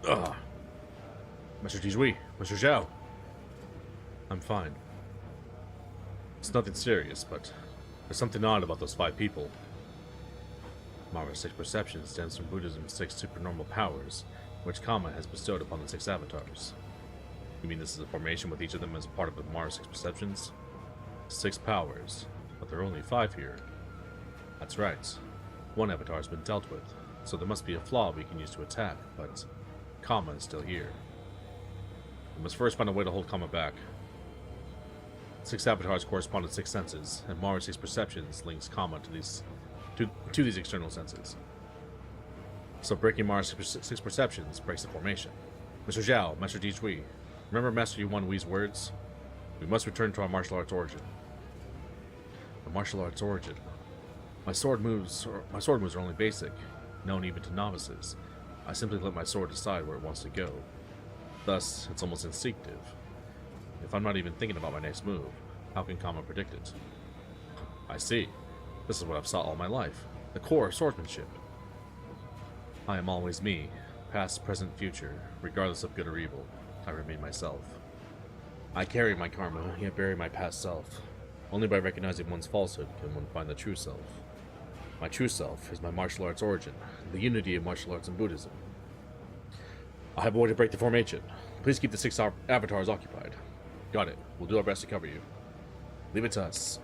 Ugh. Mr. Tijui, Mr. Zhao. I'm fine. It's nothing serious, but there's something odd about those 5 people. Mara's 6 perception stems from Buddhism's 6 supernormal powers, which Kama has bestowed upon the 6 avatars. You mean this is a formation with each of them as part of the Mara's 6 perceptions? 6 powers, but there are only 5 here. That's right. 1 avatar has been dealt with, so there must be a flaw we can use to attack, but Kama is still here. We must first find a way to hold Kama back. 6 avatars correspond to 6 senses, and Mara's 6 perceptions links Kama to these external senses. So breaking Mara's 6 perceptions breaks the formation. Mr. Zhao, Master Tijui, remember Master Yuan Wui's words? We must return to our martial arts origin. The martial arts origin. My sword moves are only basic, known even to novices. I simply let my sword decide where it wants to go. Thus, it's almost instinctive. If I'm not even thinking about my next move, how can Kama predict it? I see. This is what I've sought all my life. The core of swordsmanship. I am always me. Past, present, future. Regardless of good or evil, I remain myself. I carry my karma, yet bury my past self. Only by recognizing one's falsehood can one find the true self. My true self is my martial arts origin, the unity of martial arts and Buddhism. I have a way to break the formation. Please keep the 6 avatars occupied. Got it. We'll do our best to cover you. Leave it to us.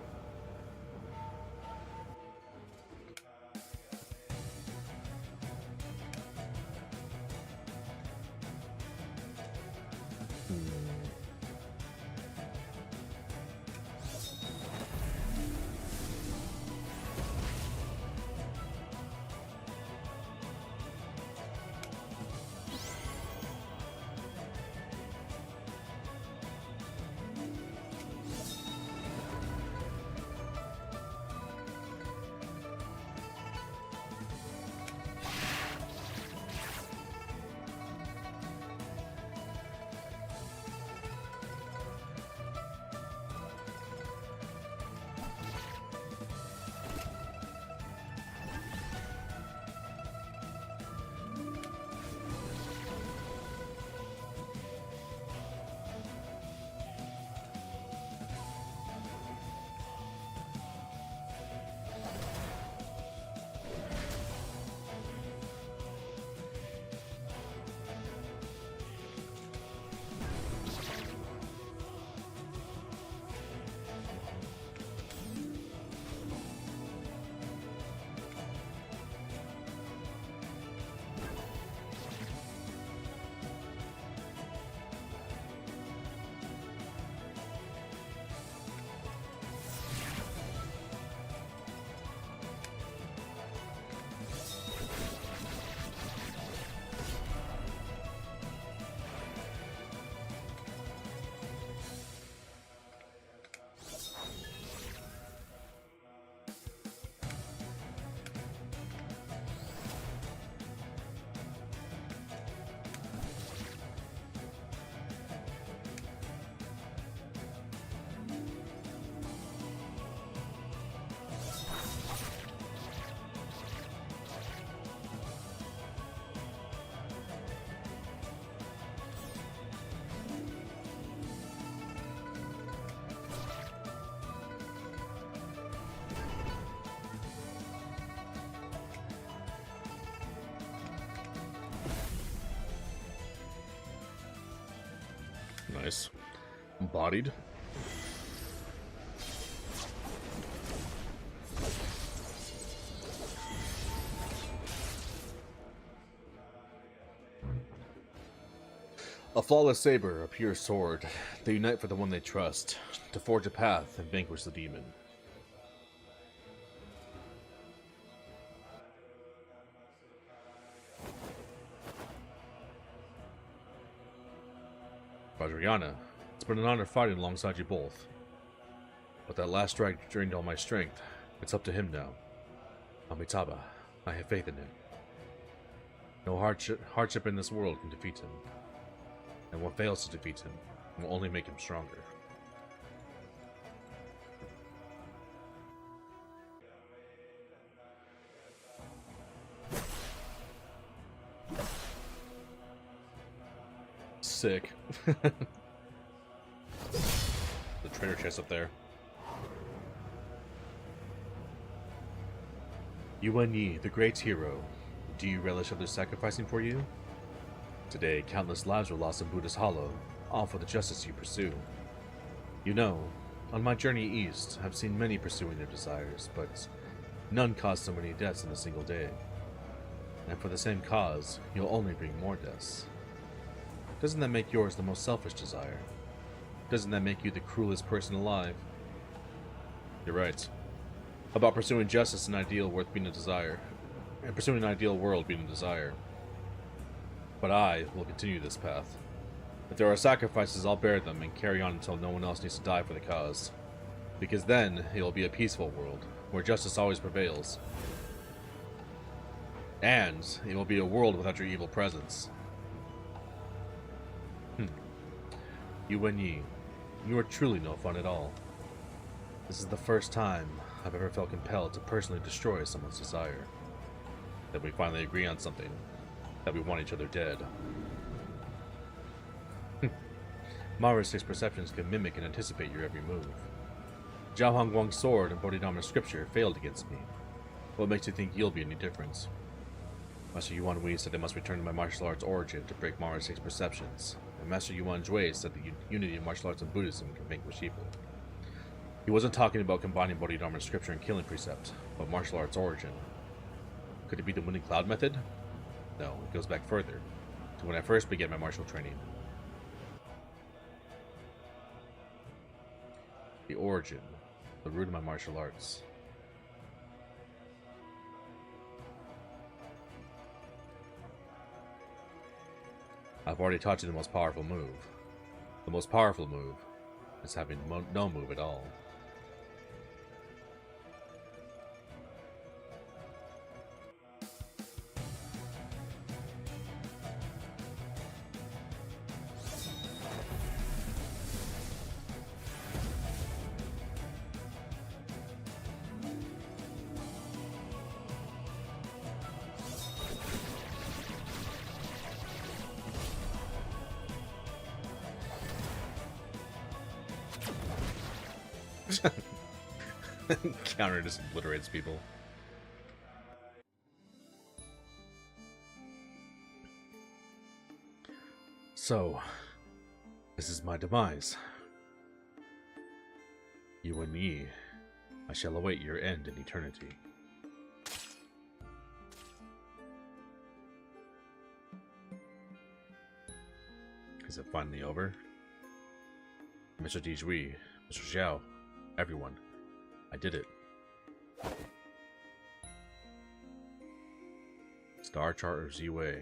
Nice. Embodied. A flawless saber, a pure sword. They unite for the one they trust, to forge a path and vanquish the demon. Vajrayana, it's been an honor fighting alongside you both. But that last strike drained all my strength. It's up to him now. Amitabha, I have faith in him. No hardship in this world can defeat him. And what fails to defeat him will only make him stronger. Sick. The treasure chest up there. Yuan Yi, the great hero, do you relish others sacrificing for you? Today, countless lives were lost in Buddha's Hollow, all for the justice you pursue. You know, on my journey east, I've seen many pursuing their desires, but none caused so many deaths in a single day. And for the same cause, you'll only bring more deaths. Doesn't that make yours the most selfish desire? Doesn't that make you the cruelest person alive? You're right. About pursuing justice and ideal worth being a desire, and pursuing an ideal world being a desire. But I will continue this path. If there are sacrifices, I'll bear them and carry on until no one else needs to die for the cause. Because then, it will be a peaceful world, where justice always prevails. And it will be a world without your evil presence. Yuan Yi, you are truly no fun at all. This is the first time I've ever felt compelled to personally destroy someone's desire. That we finally agree on something. That we want each other dead. Mara's 6 perceptions can mimic and anticipate your every move. Zhao Hongguang's sword and Bodhidharma's scripture failed against me. What makes you think you'll be any different? Master Yuan Wei said I must return to my martial arts origin to break Mara's 6 perceptions, and Master Yuan Jue said the unity of martial arts and Buddhism can vanquish evil. He wasn't talking about combining Bodhidharma's scripture and killing precept, but martial arts origin. Could it be the winning cloud method? No, it goes back further, to when I first began my martial training. The origin, the root of my martial arts. I've already taught you the most powerful move. The most powerful move is having no move at all. Counter just obliterates people. So, this is my demise. Yuan Yi, I shall await your end in eternity. Is it finally over? Mr. Dijui, Mr. Xiao, everyone, I did it. Star Chart of Ziwei.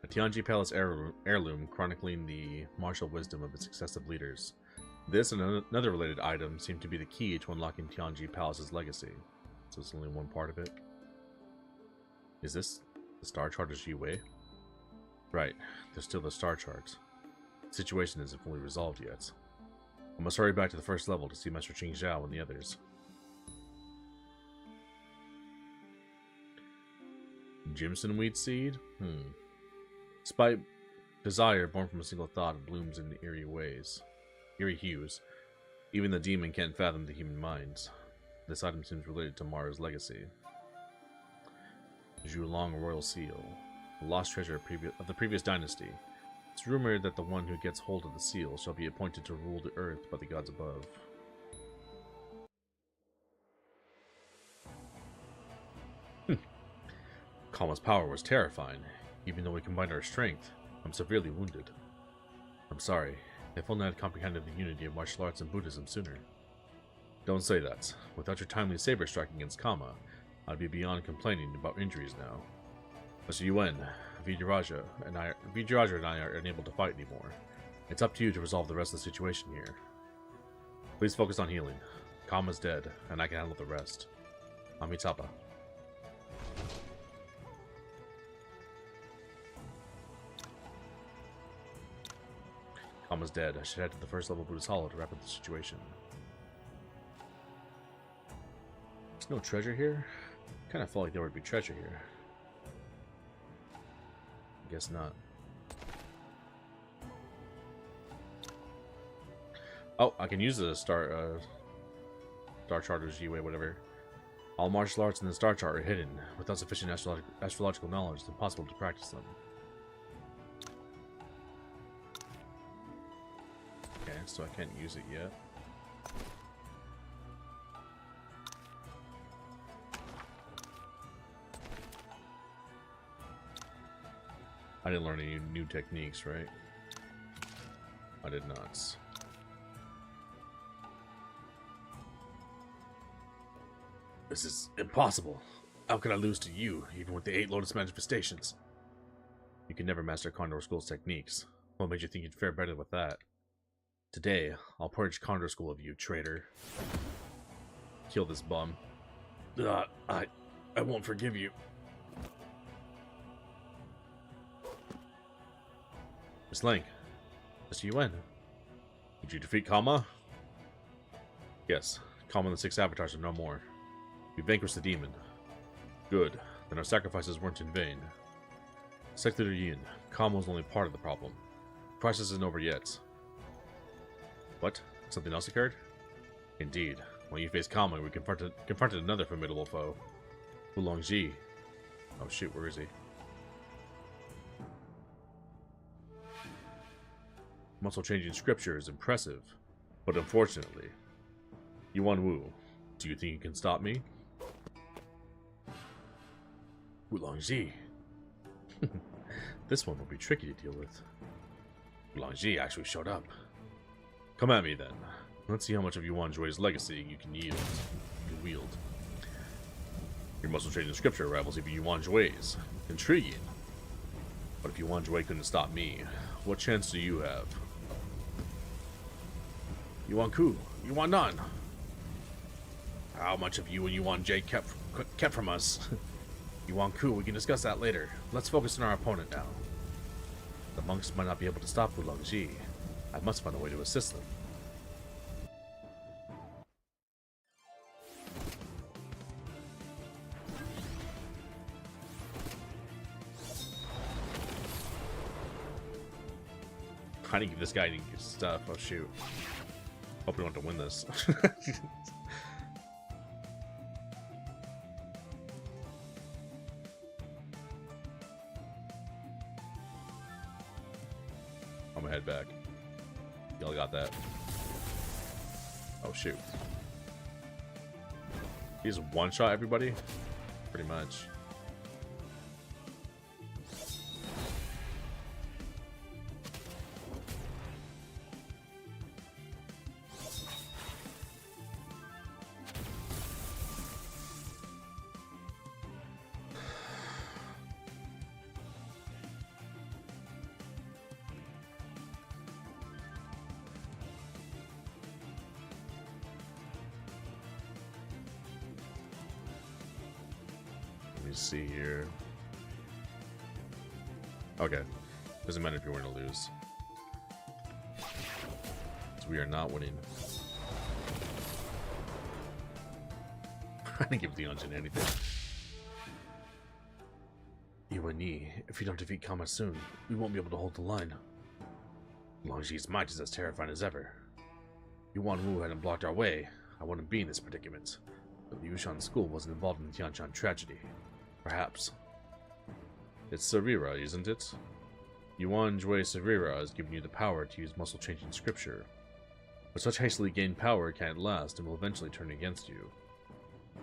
A Tianji Palace heirloom chronicling the martial wisdom of its successive leaders. This and another related item seem to be the key to unlocking Tianji Palace's legacy. So it's only one part of it. Is this the Star Chart of Ziwei? Right, there's still the Star Chart. The situation isn't fully resolved yet. I must hurry back to the first level to see Master Qing Zhao and the others. Jimson Wheat Seed? Despite desire born from a single thought, it blooms in eerie hues. Even the demon can't fathom the human mind. This item seems related to Mara's legacy. Zhulong Royal Seal. The lost treasure of the previous dynasty. It's rumored that the one who gets hold of the seal shall be appointed to rule the earth by the gods above. Kama's power was terrifying. Even though we combined our strength, I'm severely wounded. I'm sorry. If only I'd comprehended the unity of martial arts and Buddhism sooner. Don't say that. Without your timely saber strike against Kama, I'd be beyond complaining about injuries now. Mr. Yuan, Vijayaraja and I are unable to fight anymore. It's up to you to resolve the rest of the situation here. Please focus on healing. Kama's dead, and I can handle the rest. Amitabha. Kama's dead. I should head to the first level of Buddha's Hollow to wrap up the situation. There's no treasure here? Kind of felt like there would be treasure here. Guess not. Oh, I can use the Star Charter's G-Way, whatever. All martial arts in the Star Chart are hidden. Without sufficient astrological knowledge, it's impossible to practice them. Okay, so I can't use it yet. I didn't learn any new techniques, right? I did not. This is impossible. How can I lose to you, even with the 8 Lotus manifestations? You can never master Condor School's techniques. What made you think you'd fare better with that? Today, I'll purge Condor School of you, traitor. Kill this bum. I won't forgive you. Miss Link, Mr. Yuan, did you defeat Kama? Yes, Kama and the 6 avatars are no more. We vanquished the demon. Good, then our sacrifices weren't in vain. Sect Leader Yin, Kama was only part of the problem. The process isn't over yet. What? Something else occurred? Indeed. When you faced Kama, we confronted another formidable foe. Wulongji. Oh shoot, where is he? Muscle changing scripture is impressive, but unfortunately, Yuan Wu, do you think you can stop me? Wulongji. This one will be tricky to deal with. Wulongji actually showed up. Come at me then. Let's see how much of Yuan Jui's legacy you can wield. Your muscle changing scripture rivals even Yuan Jui's. Intriguing. But if Yuan Jui couldn't stop me, what chance do you have? Yuan Ku, Yuan Nan. How much of you and Yuan Jie kept from us? Yuan Ku, we can discuss that later. Let's focus on our opponent now. The monks might not be able to stop Wulongji. I must find a way to assist them. I didn't give this guy any good stuff. Oh shoot. Hope we want to win this. I'm gonna head back. Y'all got that. Oh shoot. He's one-shot everybody? Pretty much. See here. Okay. Doesn't matter if you win or lose. So we are not winning. I didn't give the engine anything. Yuan Yi, if you don't defeat Kama soon, we won't be able to hold the line. Longji's might is as terrifying as ever. Yuan Wu hadn't blocked our way, I wouldn't be in this predicament. But the Yushan school wasn't involved in the Tianshan tragedy. Perhaps. It's Sarira, isn't it? Yuan Jue Sarira has given you the power to use muscle-changing scripture. But such hastily gained power can't last and will eventually turn against you.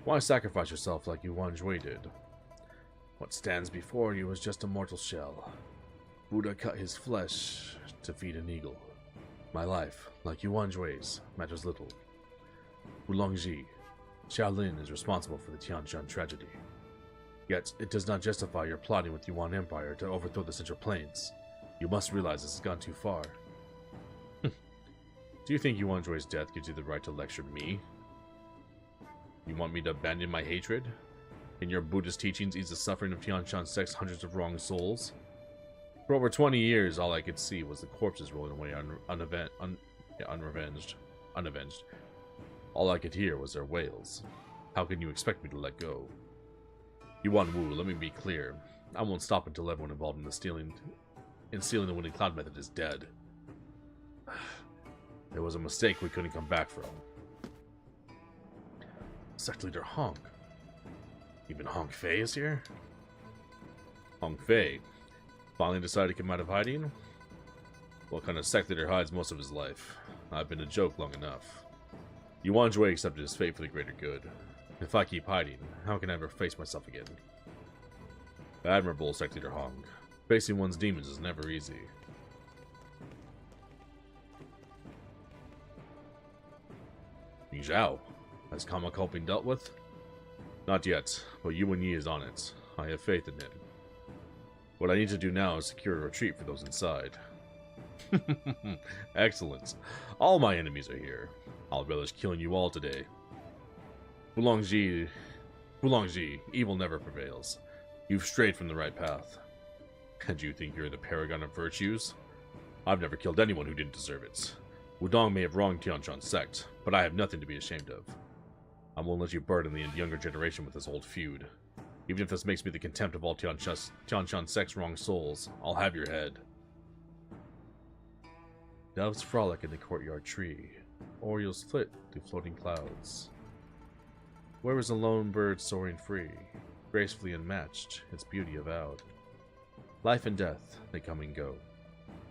Why sacrifice yourself like Yuan Jue did? What stands before you is just a mortal shell. Buddha cut his flesh to feed an eagle. My life, like Yuan Jue's, matters little. Wulongji, Shaolin is responsible for the Tianshan tragedy. Yet, it does not justify your plotting with Yuan Empire to overthrow the Central Plains. You must realize this has gone too far. Do you think Yuan Jue's death gives you the right to lecture me? You want me to abandon my hatred? Can your Buddhist teachings ease the suffering of Tianshan sect's hundreds of wronged souls? For over 20 years, all I could see was the corpses rolling away unavenged. All I could hear was their wails. How can you expect me to let go? Yuan Wu, let me be clear. I won't stop until everyone involved in stealing the Winning Cloud method is dead. There was a mistake we couldn't come back from. Sect Leader Honk. Even Honk Fei is here? Honk Fei finally decided to come out of hiding? What kind of sect leader hides most of his life? I've been a joke long enough. Yuan Jue accepted his fate for the greater good. If I keep hiding, how can I ever face myself again? Admirable, Sect Leader Hong. Facing one's demons is never easy. Ming Zhao. Has Kama Cult been dealt with? Not yet, but Yuan Yi is on it. I have faith in him. What I need to do now is secure a retreat for those inside. Excellent. All my enemies are here. I'll relish killing you all today. Fulongji, evil never prevails. You've strayed from the right path. And you think you're the paragon of virtues? I've never killed anyone who didn't deserve it. Wudong may have wronged Tianshan's sect, but I have nothing to be ashamed of. I won't let you burden the younger generation with this old feud. Even if this makes me the contempt of all Tianshan sect's wrong souls, I'll have your head. Doves frolic in the courtyard tree. Orioles flit through floating clouds. Where is a lone bird soaring free, gracefully unmatched, its beauty avowed? Life and death, they come and go.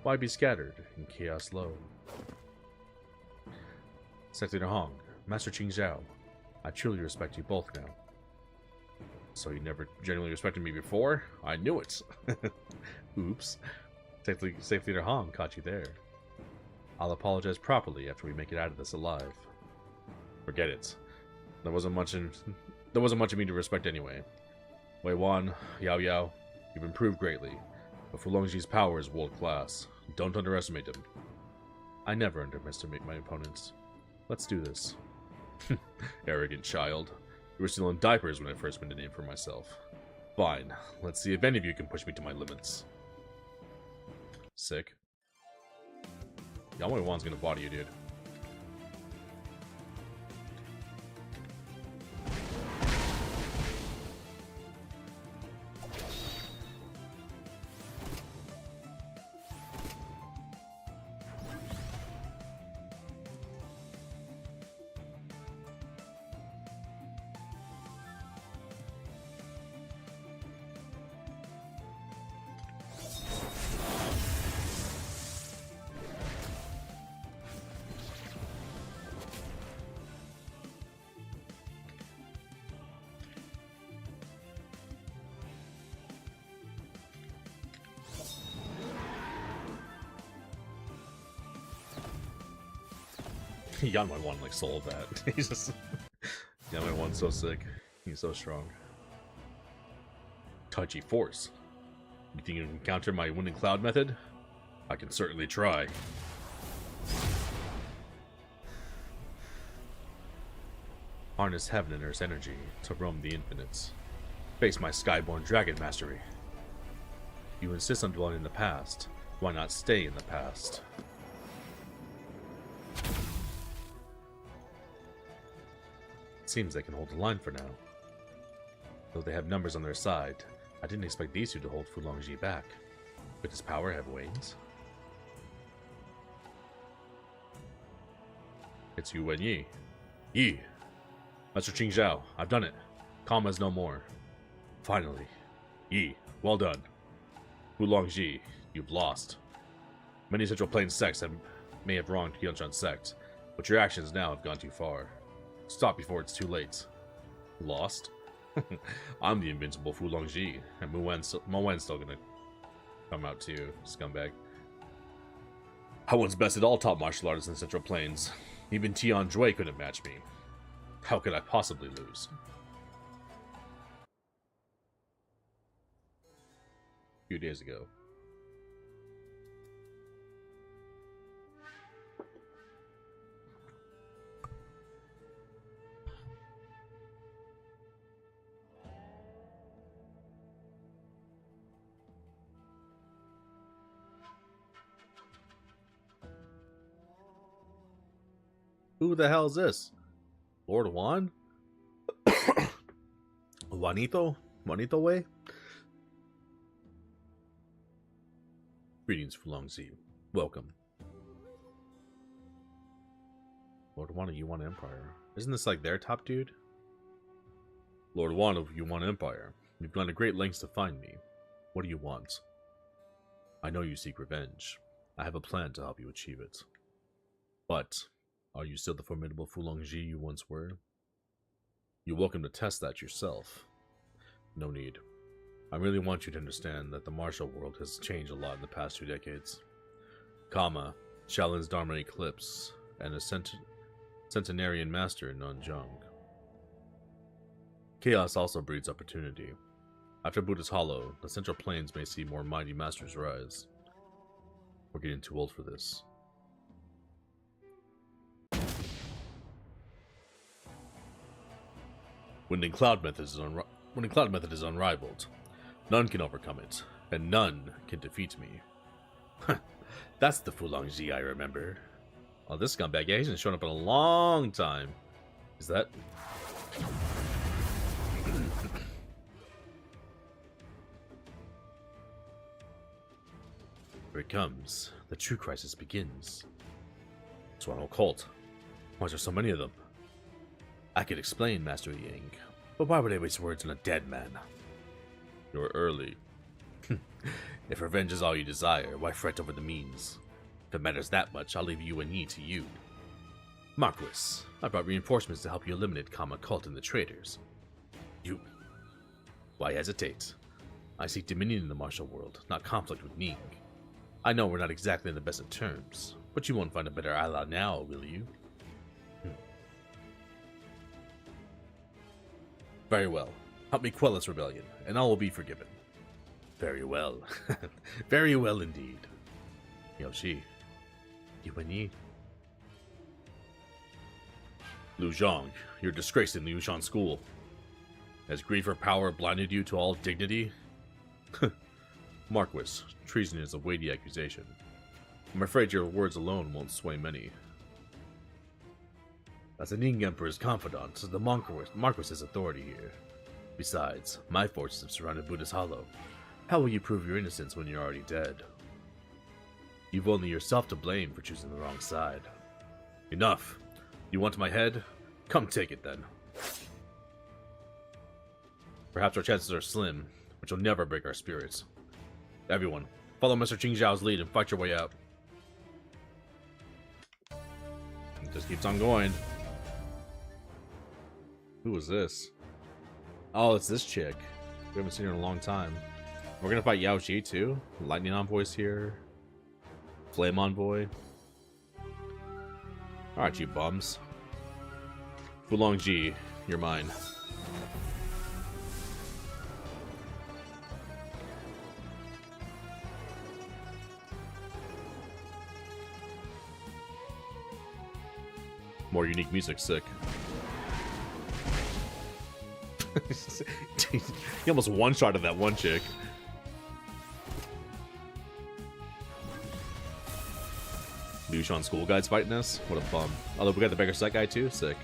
Why be scattered in chaos low? Sect Leader Hong, Master Qing Zhao, I truly respect you both now. So you never genuinely respected me before? I knew it. Oops. Sect Leader Hong caught you there. I'll apologize properly after we make it out of this alive. Forget it. There wasn't much in me to respect anyway. Wei Wan, Yao Yao, you've improved greatly, but Fulongji's power is world class. Don't underestimate him. I never underestimate my opponents. Let's do this. Arrogant child. You were still in diapers when I first made a name for myself. Fine. Let's see if any of you can push me to my limits. Sick. Yao Wei Wan's gonna body you, dude. Yan Wei Wan like sold that. He's just Yan Wei Wan's so sick. He's so strong. Touchy force. You think you can counter my Winning Cloud method? I can certainly try. Harness heaven and earth's energy to roam the infinites. Face my skyborn dragon mastery. You insist on dwelling in the past. Why not stay in the past? Seems they can hold the line for now. Though they have numbers on their side, I didn't expect these two to hold Fulongji back. Could his power have wings? It's Yuan Yi. Yi! Master Qing Zhao, I've done it. Kama is no more. Finally. Yi, well done. Fulongji, you've lost. Many Central Plains sects may have wronged Tianshan sect, but your actions now have gone too far. Stop before it's too late. Lost? I'm the invincible Fulongji, and Mo Wen's still gonna come out too, scumbag. I once bested all top martial artists in Central Plains. Even Tian Jue couldn't match me. How could I possibly lose? A few days ago. Who the hell is this? Lord Juan? Juanito? Juanito Way? Greetings, Fulongzi. Welcome. Lord Juan of Yuan Empire. Isn't this like their top dude? Lord Juan of Yuan Empire. You've gone to great lengths to find me. What do you want? I know you seek revenge. I have a plan to help you achieve it. But, are you still the formidable Fulongzi you once were? You're welcome to test that yourself. No need. I really want you to understand that the martial world has changed a lot in the past 2 decades. Kama, Shaolin's Dharma Eclipse, and a centenarian master in Nanzhang. Chaos also breeds opportunity. After Buddha's Hollow, the Central Plains may see more mighty masters rise. We're getting too old for this. Winding Cloud method is unrivaled. None can overcome it, and none can defeat me. That's the Fulongzi I remember. Oh, this scumbag, yeah, he's been showing up in a long time. Is that... Here it comes. The true crisis begins. Xuan cult. Why are there so many of them? I could explain, Master Yang, but why would I waste words on a dead man? You're early. If revenge is all you desire, why fret over the means? If it matters that much, I'll leave Yuan Yi to you. Marquis, I brought reinforcements to help you eliminate Kama Cult and the traitors. You... Why hesitate? I seek dominion in the martial world, not conflict with Ning. I know we're not exactly in the best of terms, but you won't find a better ally now, will you? Very well. Help me quell this rebellion, and all will be forgiven. Very well. Very well indeed. Yoshi. Yuan Yi. Lu Zhang, you're disgraced in the Yushan school. Has greed for power blinded you to all dignity? Marquis, treason is a weighty accusation. I'm afraid your words alone won't sway many. As the Ning Emperor's confidant, the Marquis is authority here. Besides, my forces have surrounded Buddha's Hollow. How will you prove your innocence when you're already dead? You've only yourself to blame for choosing the wrong side. Enough! You want my head? Come take it then. Perhaps our chances are slim, but you'll never break our spirits. Everyone, follow Mr. Qingzhao's lead and fight your way out. It just keeps on going. Who is this? Oh, it's this chick. We haven't seen her in a long time. We're gonna fight Yao Ji too. Lightning Envoy's here. Flame Envoy. Alright, you bums. Fulongzi, you're mine. More unique music, sick. He almost one-shotted that one chick. Yushan school guides fighting us? What a bum. Although we got the beggar set guy too? Sick.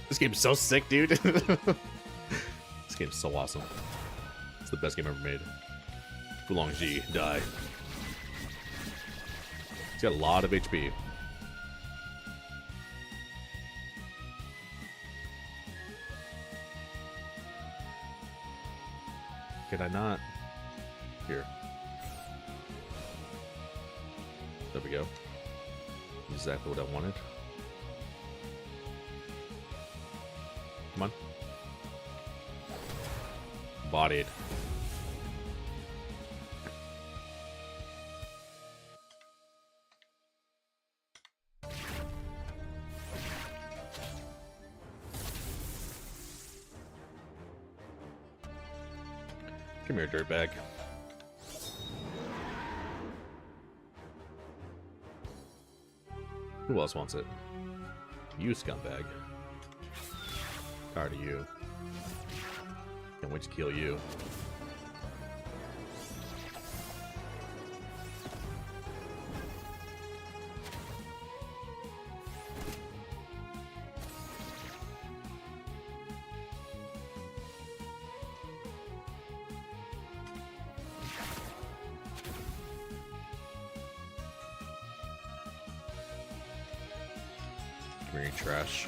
This game's so sick, dude. This game's so awesome. It's the best game ever made. Fulongzi, die. He's got a lot of HP. Could I not? Here. There we go. Exactly what I wanted. Come on. Bodied. Come here, dirtbag. Who else wants it? You, scumbag. Tired of you. Can't wait to kill you. Very trash.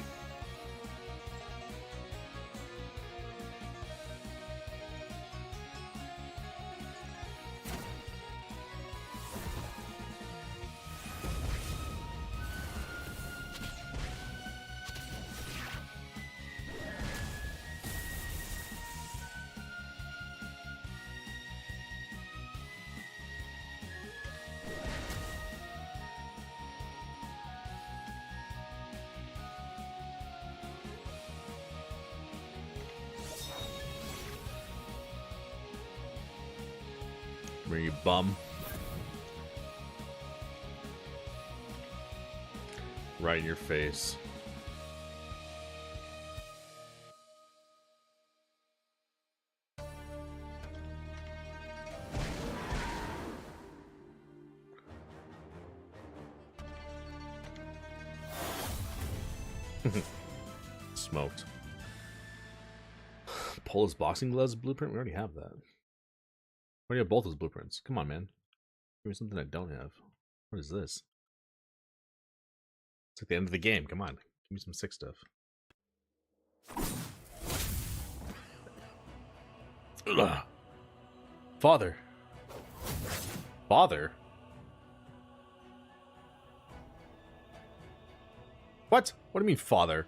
Where you bum? Right in your face. Smoked. Pull his boxing gloves blueprint? We already have that. We already have both those blueprints. Come on, man. Give me something I don't have. What is this? It's like the end of the game. Come on. Give me some sick stuff. Ugh. Father. Father? What? What do you mean, father?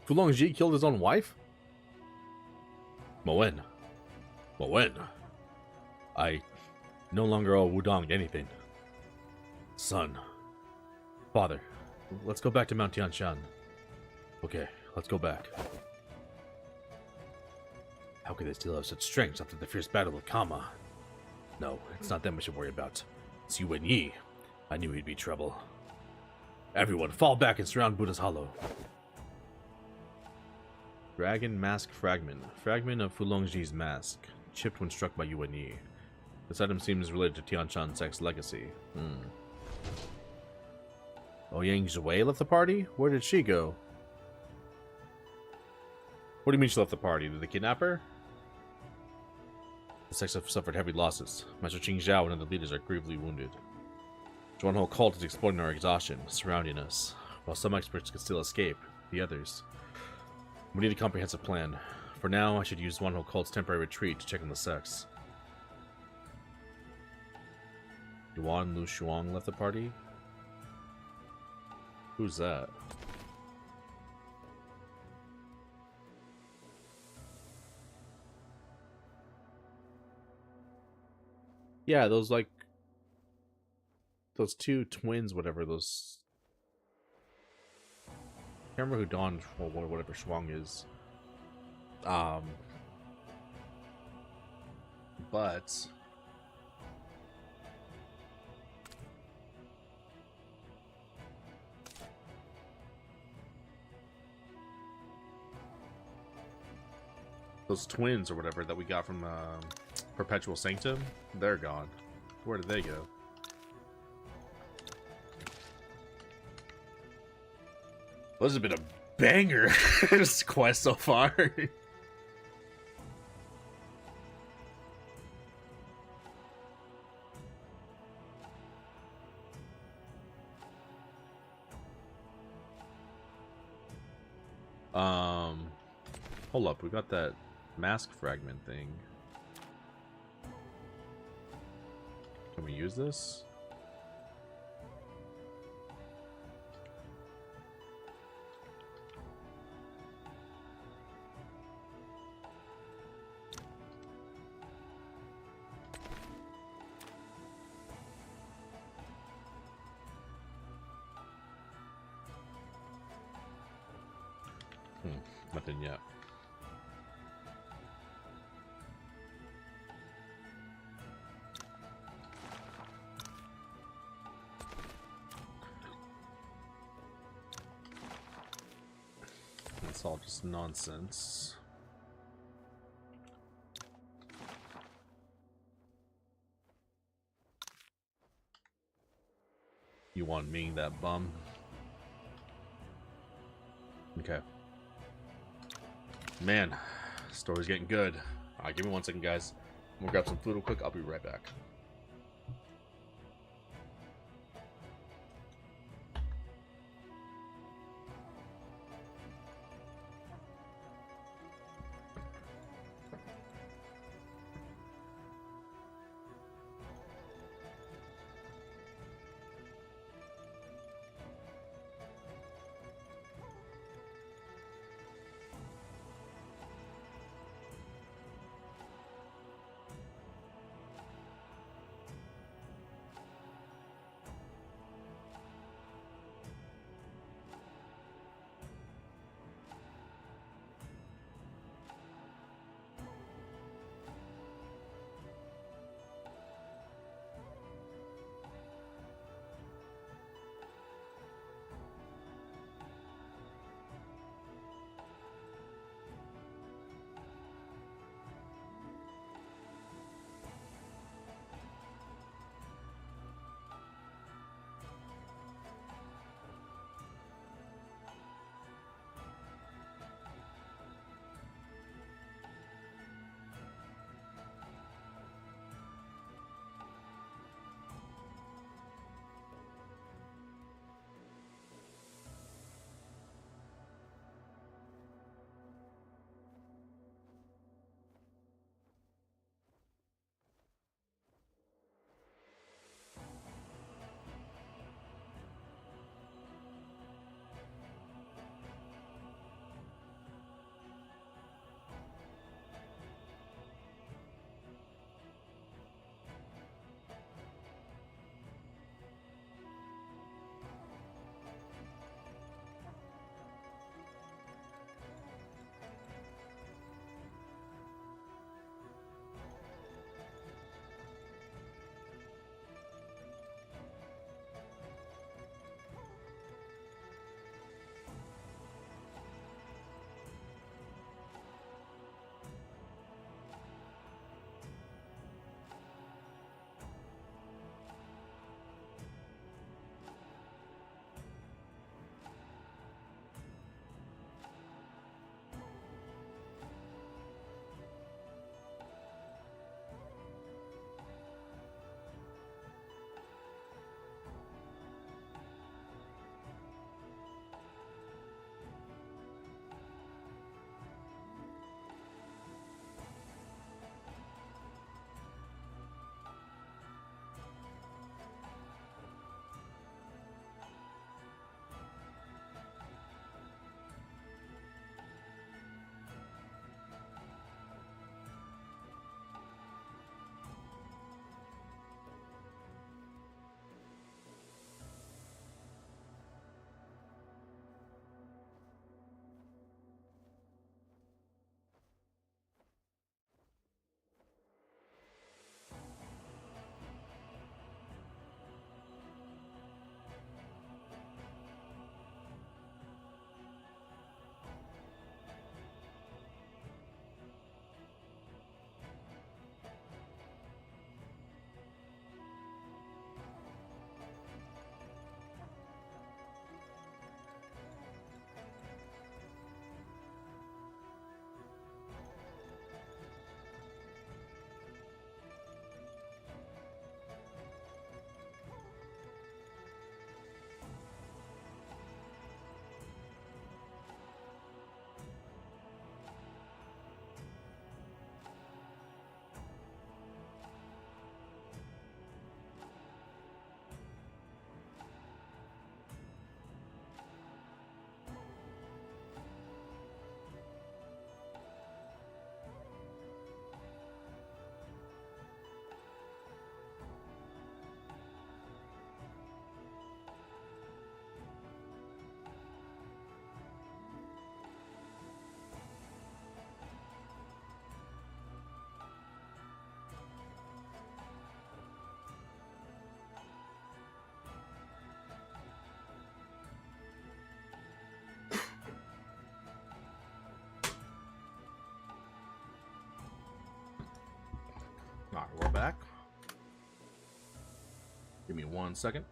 Fulong Ji killed his own wife? Moen. Moen. I no longer owe Wudong anything. Son. Father. Let's go back to Mount Tianshan. Okay, let's go back. How could they still have such strength after the fierce battle with Kama? No, it's not them we should worry about. It's Yuan Yi. I knew he'd be trouble. Everyone, fall back and surround Buddha's Hollow. Dragon Mask Fragment. Fragment of Fulongji's mask. Chipped when struck by Yuan Yi. This item seems related to Tianshan's ex-legacy. Ouyang Zhui left the party? Where did she go? What do you mean she left the party? Did they kidnap her? The sects have suffered heavy losses. Master Qing Zhao and other leaders are gravely wounded. Zhuanhou cult is exploiting our exhaustion, surrounding us. While some experts could still escape, the others... We need a comprehensive plan. For now, I should use Zhuanhou cult's temporary retreat to check on the sects. Yuan Lu Shuang left the party? Who's that? Yeah, those like those two twins, whatever those. I can't remember who Don or whatever Shuang is. But those twins or whatever that we got from Perpetual Sanctum, they're gone. Where did they go? Well, this has been a banger this quest so far. Hold up, we got that mask fragment thing. Can we use this? Nothing yet. It's all just nonsense. You want me, that bum? Okay. Man, story's getting good. Alright, give me 1 second, guys. I'm gonna grab some food real quick. I'll be right back. Alright, we're back. Give me 1 second.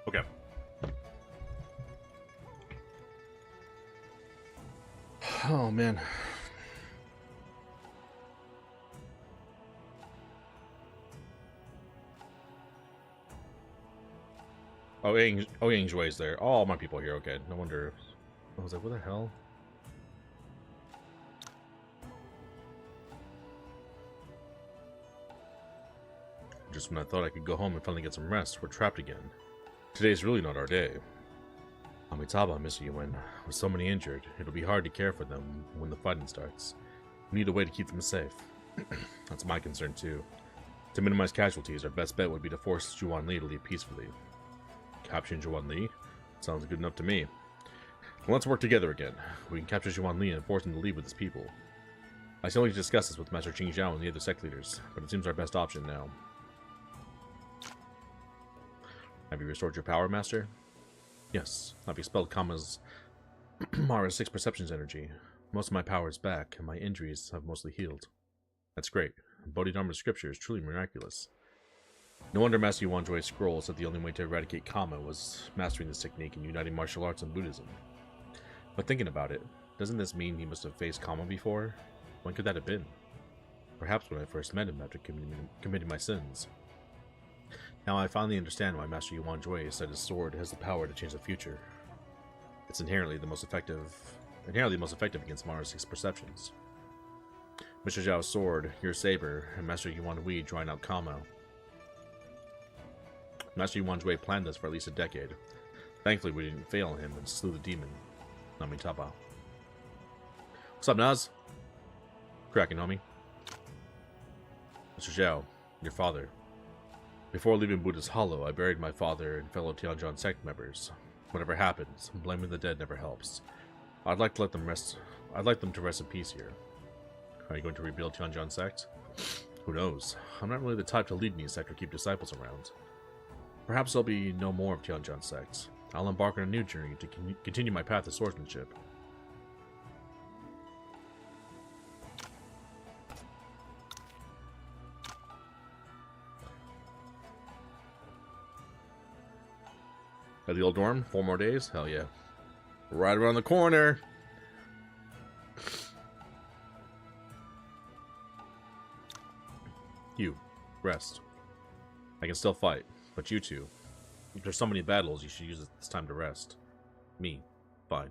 Okay. Oh, man. Oh, Ying's there. All my people here. Okay. No wonder. I was like, what the hell? Just when I thought I could go home and finally get some rest, we're trapped again. Today's really not our day. Amitabha, Mr. Yuan, with so many injured, it'll be hard to care for them when the fighting starts. We need a way to keep them safe. That's my concern too. To minimize casualties, our best bet would be to force Zhuan Li to leave peacefully. Capturing Zhuan Li? Sounds good enough to me. Well, let's work together again. We can capture Zhuan Li and force him to leave with his people. I still need to discuss this with Master Qing Zhao and the other sect leaders, but it seems our best option now. Have you restored your power, Master? Yes, I've expelled Mara's 6 perceptions energy. Most of my power is back, and my injuries have mostly healed. That's great. Bodhidharma's scripture is truly miraculous. No wonder Master Yuan Jue's scroll said the only way to eradicate Kama was mastering this technique and uniting martial arts and Buddhism. But thinking about it, doesn't this mean he must have faced Kama before? When could that have been? Perhaps when I first met him after committing my sins. Now I finally understand why Master Yuan Jue said his sword has the power to change the future. It's inherently the most effective against Mara's 6 perceptions. Mr. Zhao's sword, your saber, and Master Yuan Wei drawing out Kama. Master Yuan Jue planned this for at least a decade. Thankfully, we didn't fail him and slew the demon, Amitabha. What's up, Naz? Cracking, homie. Mr. Zhao, your father. Before leaving Buddha's Hollow, I buried my father and fellow Tianzhan sect members. Whatever happens, blaming the dead never helps. I'd like to let them rest. I'd like them to rest in peace here. Are you going to rebuild Tianzhan sect? Who knows? I'm not really the type to lead any sect or keep disciples around. Perhaps there'll be no more of Tianzhan sect. I'll embark on a new journey to continue my path of swordsmanship. At the old dorm? 4 more days? Hell yeah. Right around the corner. You, rest. I can still fight, but you two, if there's so many battles, you should use this time to rest. Me, fine.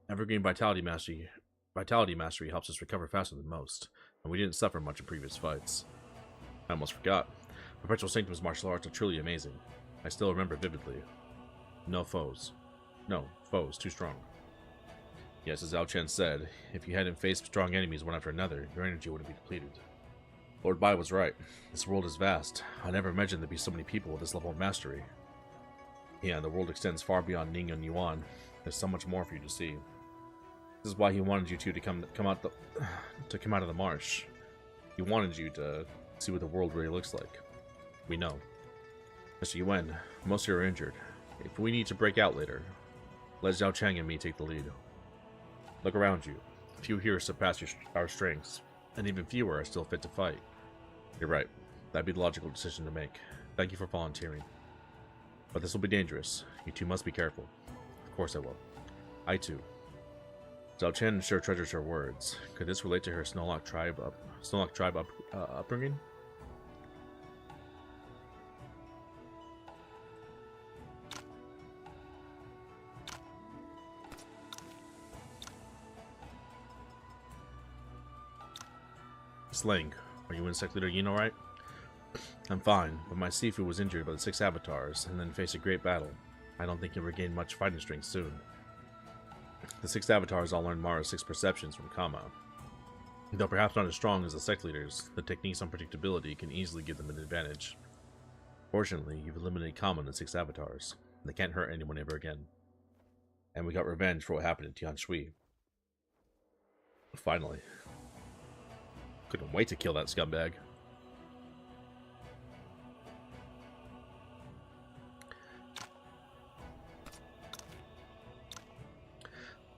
Evergreen Vitality Mastery helps us recover faster than most, and we didn't suffer much in previous fights. I almost forgot. Perpetual Sanctum's martial arts are truly amazing. I still remember vividly. No foes. No, foes, too strong. Yes, as Zhao Chen said, if you hadn't faced strong enemies one after another, your energy wouldn't be depleted. Lord Bai was right. This world is vast. I never imagined there'd be so many people with this level of mastery. Yeah, the world extends far beyond Ning and Yuan. There's so much more for you to see. This is why he wanted you two to come out of the marsh. He wanted you to see what the world really looks like. We know. Mr. Yuan, most of you are injured. If we need to break out later, let Zhao Chang and me take the lead. Look around you. Few here surpass our strengths, and even fewer are still fit to fight. You're right. That'd be the logical decision to make. Thank you for volunteering. But this will be dangerous. You two must be careful. Of course I will. I too. Zhao Chen sure treasures her words. Could this relate to her Snowlock tribe upbringing? Slang, are you Insect Leader Yin alright? I'm fine, but my Sifu was injured by the 6 avatars and then faced a great battle. I don't think he'll regain much fighting strength soon. The 6 avatars all learned Mara's 6 perceptions from Kama. Though perhaps not as strong as the sect leaders, the technique's unpredictability can easily give them an advantage. Fortunately, you've eliminated Kama and the 6 avatars. They can't hurt anyone ever again. And we got revenge for what happened in Tian Shui. Finally. Couldn't wait to kill that scumbag.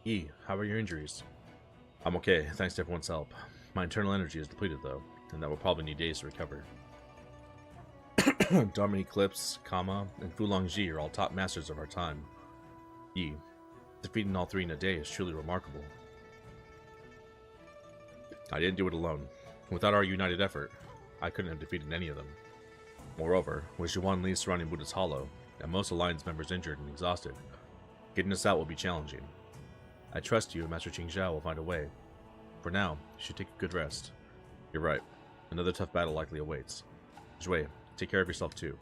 E, how are your injuries? I'm okay, thanks to everyone's help. My internal energy is depleted though, and that will probably need days to recover. Dharma Eclipse, Kama, and Fulongji are all top masters of our time. E, defeating all 3 in a day is truly remarkable. I didn't do it alone. Without our united effort, I couldn't have defeated any of them. Moreover, with Yuan Li surrounding Buddha's Hollow, and most Alliance members injured and exhausted, getting us out will be challenging. I trust you and Master Qing Zhao will find a way. For now, you should take a good rest. You're right. Another tough battle likely awaits. Zhui, take care of yourself too.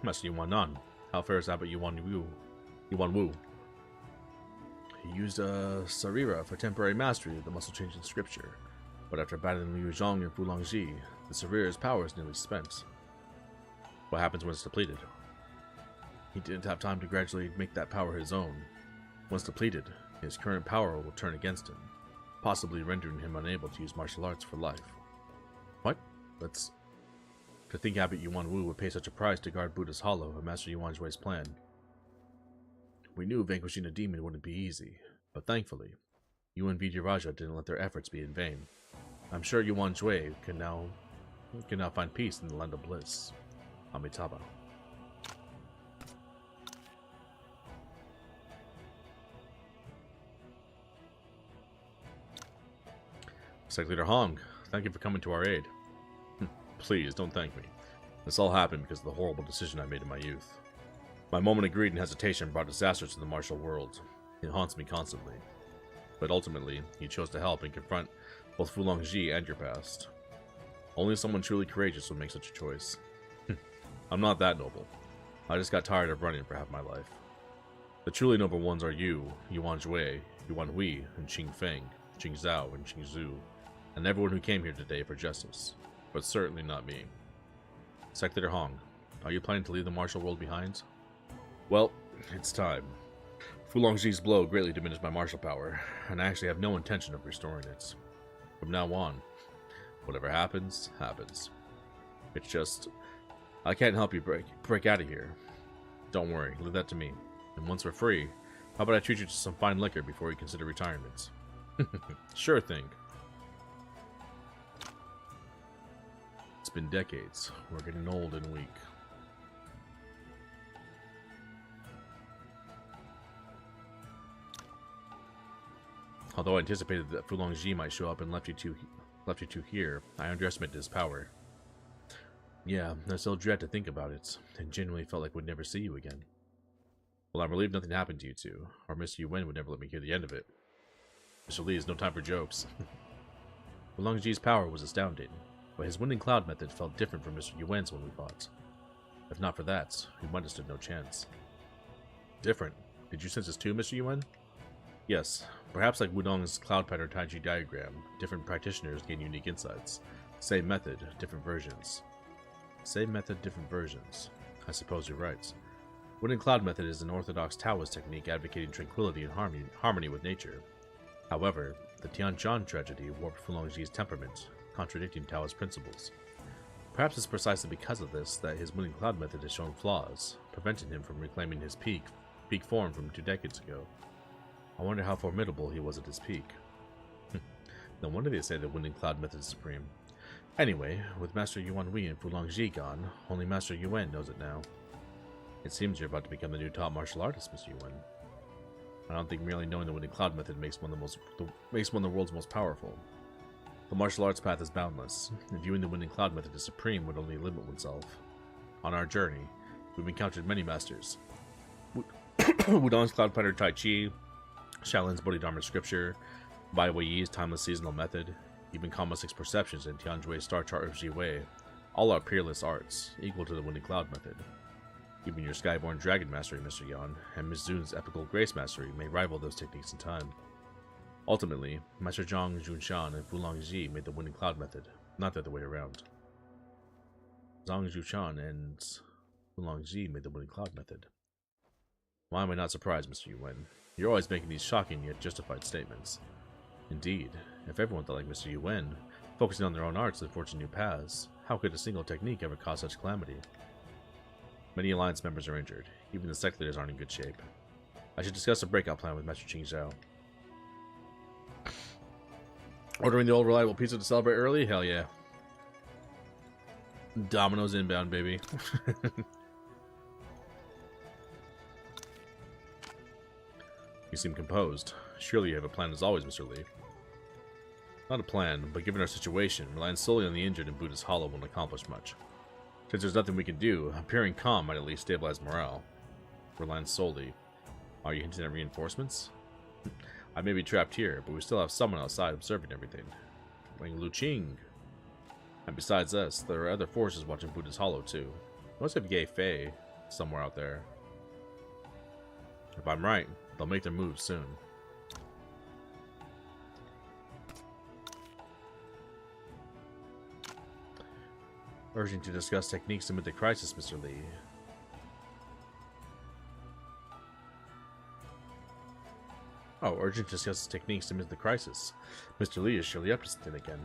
Master Yuan Nan, how fares Abbot Yuan Wu? He used Sarira for temporary mastery of the muscle changing scripture, but after battling Liu Zhong and Fulongji, the Sarira's power is nearly spent. What happens when it's depleted? He didn't have time to gradually make that power his own. Once depleted, his current power will turn against him, possibly rendering him unable to use martial arts for life. What? To think Abbot Yuan Wu would pay such a price to guard Buddha's Hollow and Master Yuan Zhui's plan. We knew vanquishing a demon wouldn't be easy, but thankfully, you and Vidyaraja didn't let their efforts be in vain. I'm sure Yuan Zhui can now find peace in the land of bliss. Amitabha. Sect Leader Hong, thank you for coming to our aid. Please, don't thank me. This all happened because of the horrible decision I made in my youth. My moment of greed and hesitation brought disaster to the martial world. It haunts me constantly. But ultimately, you chose to help and confront both Fulongji and your past. Only someone truly courageous would make such a choice. I'm not that noble. I just got tired of running for half my life. The truly noble ones are you, Yuan Zhui, Yuan Hui, and Qing Feng, Qing Zhao, and Qing Zhu, and everyone who came here today for justice. But certainly not me. Sect Leader Hong, are you planning to leave the martial world behind? Well, it's time. Fulongji's blow greatly diminished my martial power, and I actually have no intention of restoring it. From now on, whatever happens, happens. It's just, I can't help you break out of here. Don't worry, leave that to me. And once we're free, how about I treat you to some fine liquor before you consider retirement? Sure thing. It's been decades. We're getting old and weak. Although I anticipated that Fulongji might show up and left you two here, I underestimated his power. Yeah, I still dread to think about it, and genuinely felt like we'd never see you again. Well, I'm relieved nothing happened to you two, or Mr. Yuan would never let me hear the end of it. Mr. Lee has no time for jokes. Fulongji's power was astounding, but his winning cloud method felt different from Mr. Yuan's when we fought. If not for that, we might have stood no chance. Different? Did you sense this too, Mr. Yuan? Yes, perhaps like Wudong's cloud pattern Taiji diagram, different practitioners gain unique insights. Same method, different versions. Same method, different versions. I suppose you're right. Winning Cloud Method is an orthodox Taoist technique advocating tranquility and harmony with nature. However, the Tianzhan tragedy warped Fulongji's temperament, contradicting Taoist principles. Perhaps it's precisely because of this that his Winning Cloud Method has shown flaws, preventing him from reclaiming his peak form from 2 decades ago. I wonder how formidable he was at his peak. No wonder they say the Winning Cloud Method is supreme. Anyway, with Master Yuan Wei and Fulongji gone, only Master Yuan knows it now. It seems you're about to become the new top martial artist, Mr. Yuan. I don't think merely knowing the Winning Cloud Method makes one of the world's most powerful. The martial arts path is boundless, and viewing the Winning Cloud Method as supreme would only limit oneself. On our journey, we've encountered many masters. Wudong's Cloud Pattern Tai Chi, Shaolin's Bodhidharma Scripture, Bai Weiyi's Timeless Seasonal Method, even Kama 6 Perceptions and Tianjui's Star Chart of Ji Wei, all are peerless arts, equal to the Winning Cloud Method. Even your Skyborn Dragon Mastery, Mr. Yan, and Miss Zun's Epical Grace Mastery may rival those techniques in time. Ultimately, Master Zhang Junshan and Fulongji made the Winning Cloud Method, not the other way around. Zhang Junshan and Fulongji made the Winning Cloud Method. Why am I not surprised, Mr. Yuan? You're always making these shocking yet justified statements. Indeed, if everyone thought like Mr. Yuan, focusing on their own arts and forging new paths, how could a single technique ever cause such calamity? Many Alliance members are injured. Even the sect leaders aren't in good shape. I should discuss a breakout plan with Master Qing Zhao. Ordering the old reliable pizza to celebrate early? Hell yeah. Domino's inbound, baby. You seem composed. Surely you have a plan as always, Mr. Lee. Not a plan, but given our situation, relying solely on the injured in Buddha's Hollow won't accomplish much. Since there's nothing we can do, appearing calm might at least stabilize morale. Relying solely. Are you hinting at reinforcements? I may be trapped here, but we still have someone outside observing everything. Wang Luqing. And besides us, there are other forces watching Buddha's Hollow too. We must have Ye Fei somewhere out there. If I'm right, they'll make their moves soon. Urging to discuss techniques amid the crisis, Mr. Lee. Oh, urgent to discuss techniques amid the crisis. Mr. Lee is surely up to something again.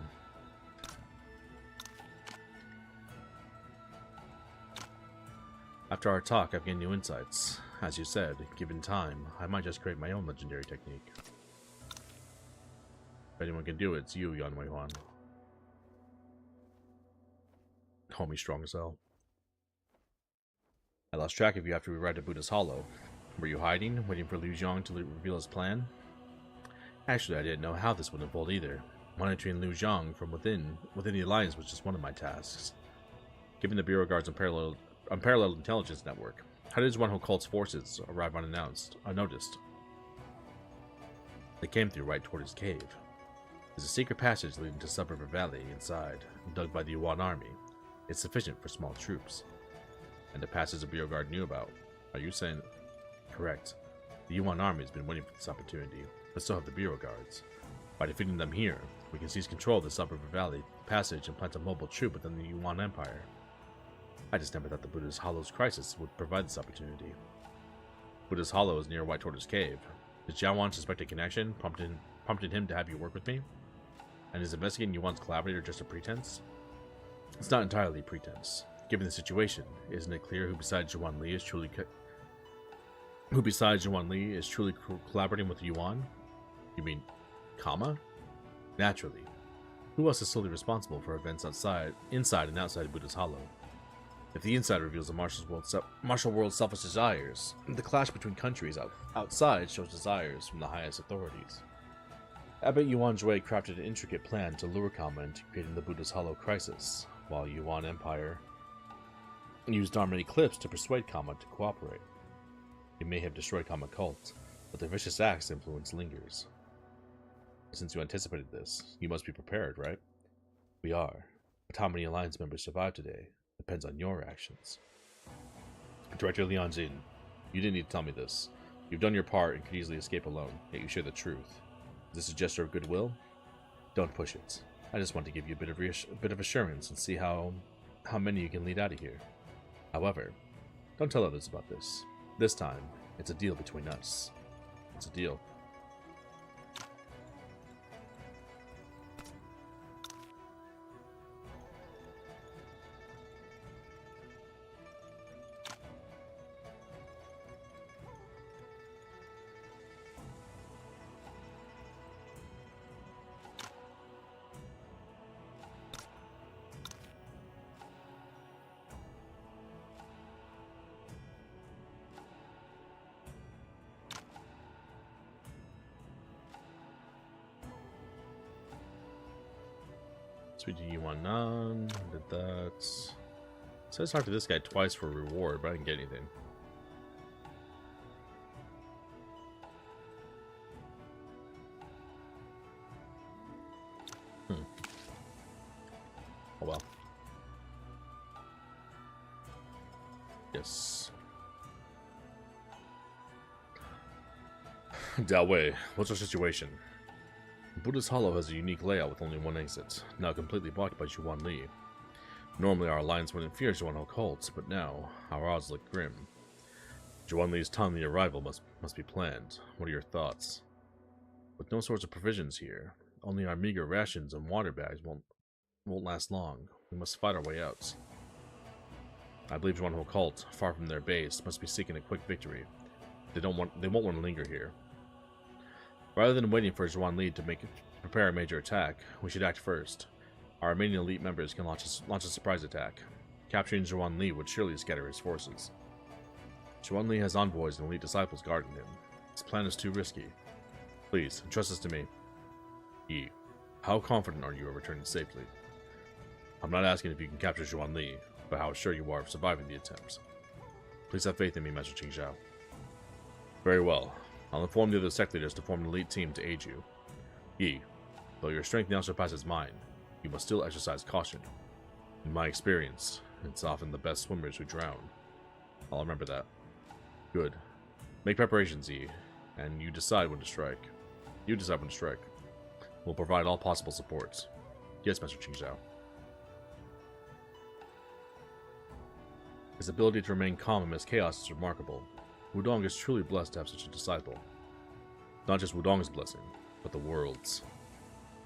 After our talk, I've gained new insights. As you said, given time, I might just create my own legendary technique. If anyone can do it, it's you, Yan Weihuan. Call me strong as hell. I lost track of you after we arrived at Buddha's Hollow. Were you hiding, waiting for Liu Zhang to reveal his plan? Actually, I didn't know how this would unfold either. Monitoring Liu Zhang from within the Alliance was just one of my tasks. Given the Bureau Guard's unparalleled intelligence network, how did Zhuan Cult's forces arrive unnoticed? They came through right toward his cave. There's a secret passage leading to Suburban Valley inside, dug by the Yuan army. It's sufficient for small troops. And the passage the Bureau Guard knew about. Are you saying... Correct. The Yuan army has been waiting for this opportunity, but so have the Bureau Guards. By defeating them here, we can seize control of the Suburban Valley passage and plant a mobile troop within the Yuan Empire. I just never thought the Buddha's Hollow's crisis would provide this opportunity. Buddha's Hollow is near White Tortoise Cave. Did Jiawan suspect a connection, prompted him to have you work with me? And is investigating Yuan's collaborator just a pretense? It's not entirely pretense. Given the situation, isn't it clear who besides Yuan Li is truly collaborating with Yuan? You mean Kama? Naturally. Who else is solely responsible for events inside and outside Buddha's Hollow? If the inside reveals the martial world's selfish desires, the clash between countries outside shows desires from the highest authorities. I bet Yuan Jue crafted an intricate plan to lure Kama into creating the Buddha's Hollow crisis, while Yuan Empire used Armed Eclipse to persuade Kama to cooperate. He may have destroyed Kama Cult, but the vicious axe influence lingers. Since you anticipated this, you must be prepared, right? We are, but how many Alliance members survive today depends on your actions. Director Lian Jin, you didn't need to tell me this. You've done your part and could easily escape alone, yet you share the truth. Is this a gesture of goodwill? Don't push it. I just want to give you a bit of assurance and see how many you can lead out of here. However, don't tell others about this. This time, it's a deal between us. It's a deal. Sweet Yuan Nan, did that. So I talked to this guy twice for a reward, but I didn't get anything. Oh well. Yes. Dao Wei, what's our situation? Buddha's Hollow has a unique layout with only one exit, now completely blocked by Zhuan Li. Normally our alliance wouldn't fear Zhuan cults, but now our odds look grim. Zhuan Li's timely arrival must be planned. What are your thoughts? With no source of provisions here, only our meager rations and water bags won't last long. We must fight our way out. I believe Zhuan cult, far from their base, must be seeking a quick victory. They won't want to linger here. Rather than waiting for Zhuan Li to prepare a major attack, we should act first. Our remaining elite members can launch a surprise attack. Capturing Zhuan Li would surely scatter his forces. Zhuan Li has envoys and elite disciples guarding him. His plan is too risky. Please, entrust this to me. Yi, how confident are you of returning safely? I'm not asking if you can capture Zhuan Li, but how sure you are of surviving the attempts. Please have faith in me, Master Qingzhao. Very well. I'll inform the other sect leaders to form an elite team to aid you. Yi, though your strength now surpasses mine, you must still exercise caution. In my experience, it's often the best swimmers who drown. I'll remember that. Good. Make preparations, Yi, and you decide when to strike. We'll provide all possible support. Yes, Master Qingzhao. His ability to remain calm amidst chaos is remarkable. Wudong is truly blessed to have such a disciple. Not just Wudong's blessing, but the world's.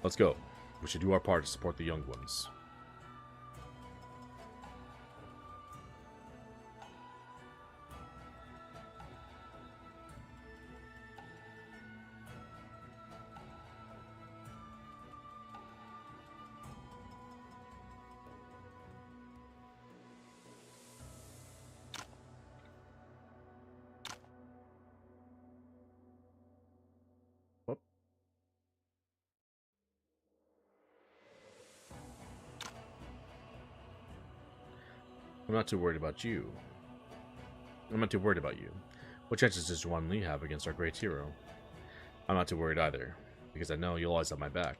Let's go. We should do our part to support the young ones. I'm not too worried about you. What chances does Zhuan Li have against our great hero? I'm not too worried either, because I know you'll always have my back.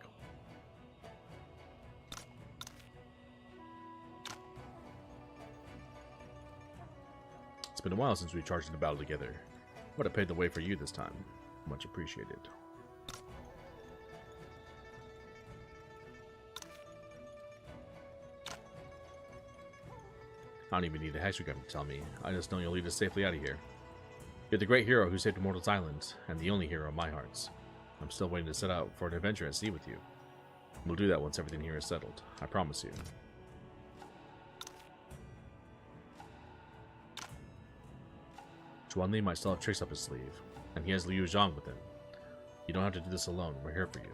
It's been a while since we charged into battle together, but I paved the way for you this time. Much appreciated. I don't even need a hexagram to tell me. I just know you'll lead us safely out of here. You're the great hero who saved Immortals Island, and the only hero of my hearts. I'm still waiting to set out for an adventure at sea with you. We'll do that once everything here is settled. I promise you. Zhuan Li might still have tricks up his sleeve, and he has Liu Zhang with him. You don't have to do this alone. We're here for you.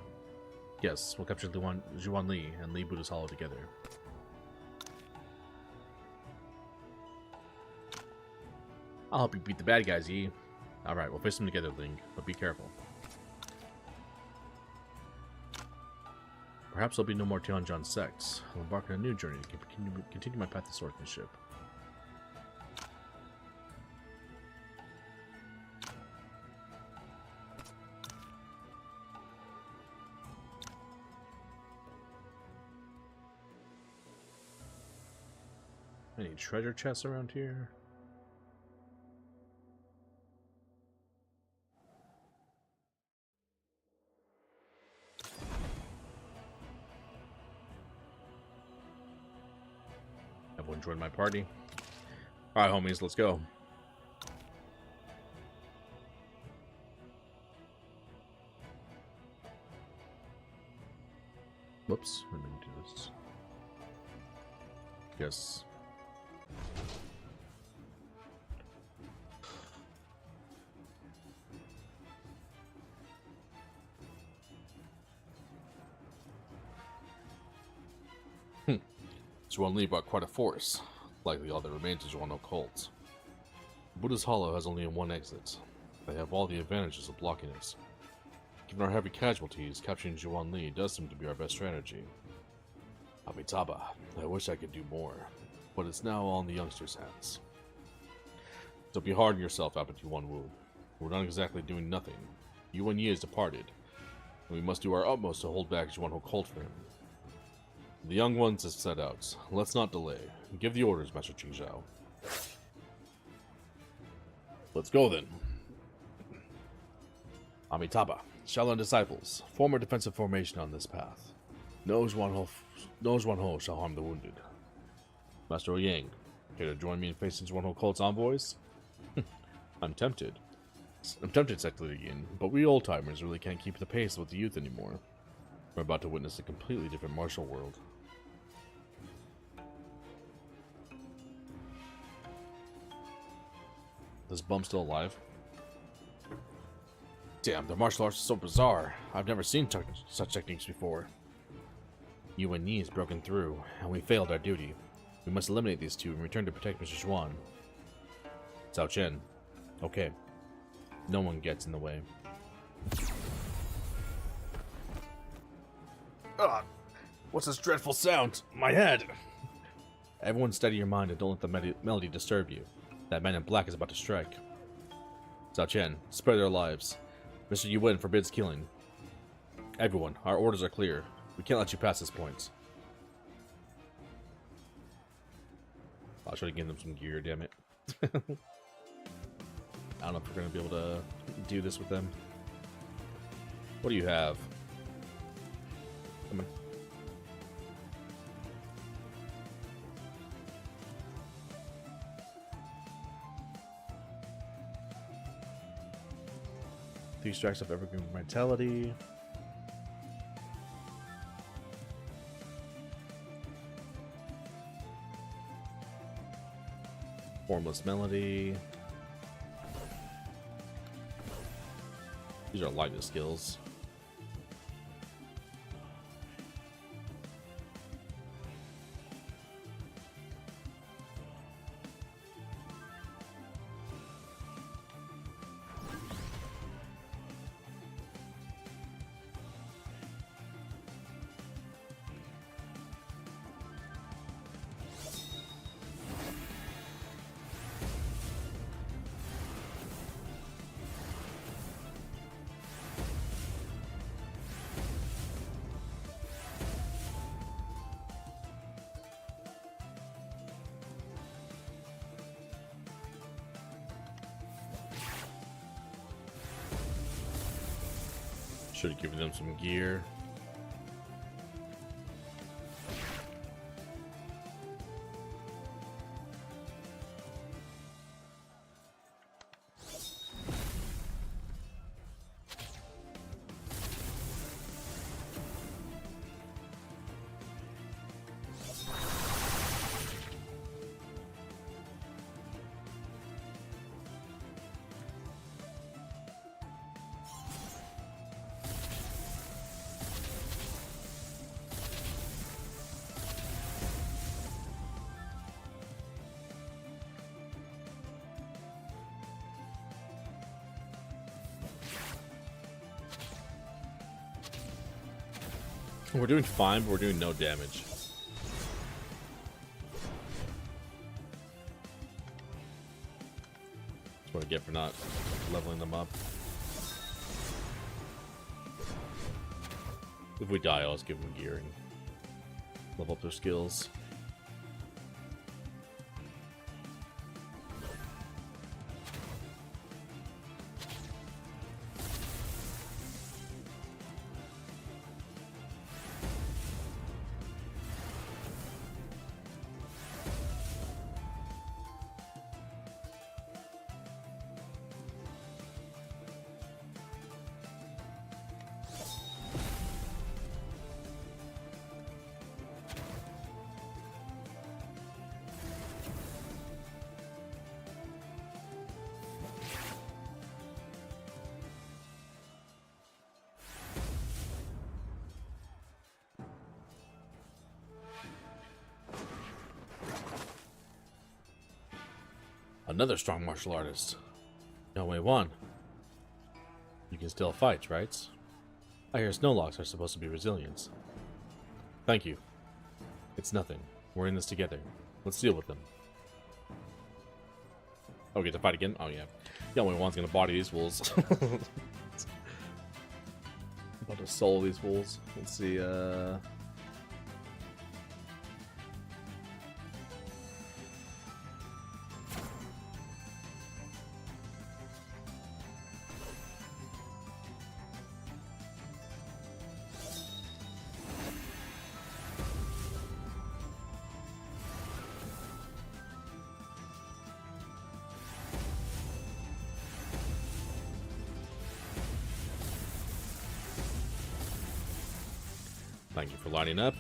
Yes, we'll capture Zhuan Li and lead Buddha's Hollow together. I'll help you beat the bad guys, Yi. Alright, we'll face them together, Ling, but be careful. Perhaps there'll be no more Tianjin sects. I'll embark on a new journey to continue my path to swordsmanship. Any treasure chests around here? Everyone join my party. Alright, homies, let's go. Whoops, I didn't do this. Yes. Zhuan Li brought quite a force, likely all that remains of Zhuan cult. Buddha's Hollow has only one exit. They have all the advantages of blocking us. Given our heavy casualties, capturing Zhuan Li does seem to be our best strategy. Amitabha, I wish I could do more, but it's now all in the youngsters' hands. Don't be hard on yourself, Abbot Yuanwu. We're not exactly doing nothing. Yuan Yi has departed, and we must do our utmost to hold back Zhuan cult for him. The young ones have set out. Let's not delay. Give the orders, Master Qingzhao. Let's go then. Amitabha, Shaolin disciples, form a defensive formation on this path. No Zhuan Ho shall harm the wounded. Master Yang, care to join me in facing Zhuan Ho cult's envoys? I'm tempted. Sector Yin, but we old-timers really can't keep the pace with the youth anymore. We're about to witness a completely different martial world. This bum still alive? Damn, the martial arts is so bizarre. I've never seen such techniques before. Yuan Yi has broken through, and we failed our duty. We must eliminate these two and return to protect Mr. Zhuan. Cao Chen. Okay. No one gets in the way. Ugh! What's this dreadful sound? My head! Everyone steady your mind and don't let the melody disturb you. That man in black is about to strike. Cao Chen, spare their lives. Mr. Yuan forbids killing. Everyone, our orders are clear. We can't let you pass this point. I'll try to give them some gear, damn it. I don't know if we're going to be able to do this with them. What do you have? Come on. Three strikes of evergreen vitality. Formless melody. These are lightning skills. Should have given them some gear. We're doing fine, but we're doing no damage. That's what I get for not leveling them up. If we die, I'll just give them gear and level up their skills. Another strong martial artist. No way, one. You can still fight, right? I hear snowlocks are supposed to be resilient. Thank you. It's nothing. We're in this together. Let's deal with them. Oh, we get to fight again? Oh, yeah. Yonwei Wan's gonna body these wolves. About to soul these wolves. Let's see, thank you for lining up.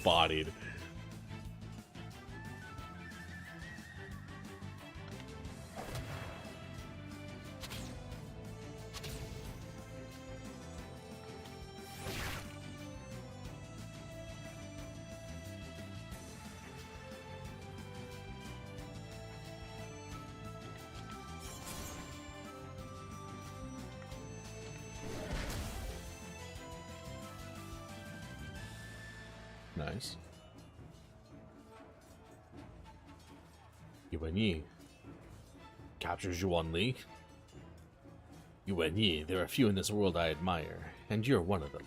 Bodied. Nice. Yuan Yi captures Yuan Li. Yuan Yi, there are few in this world I admire, and you're one of them.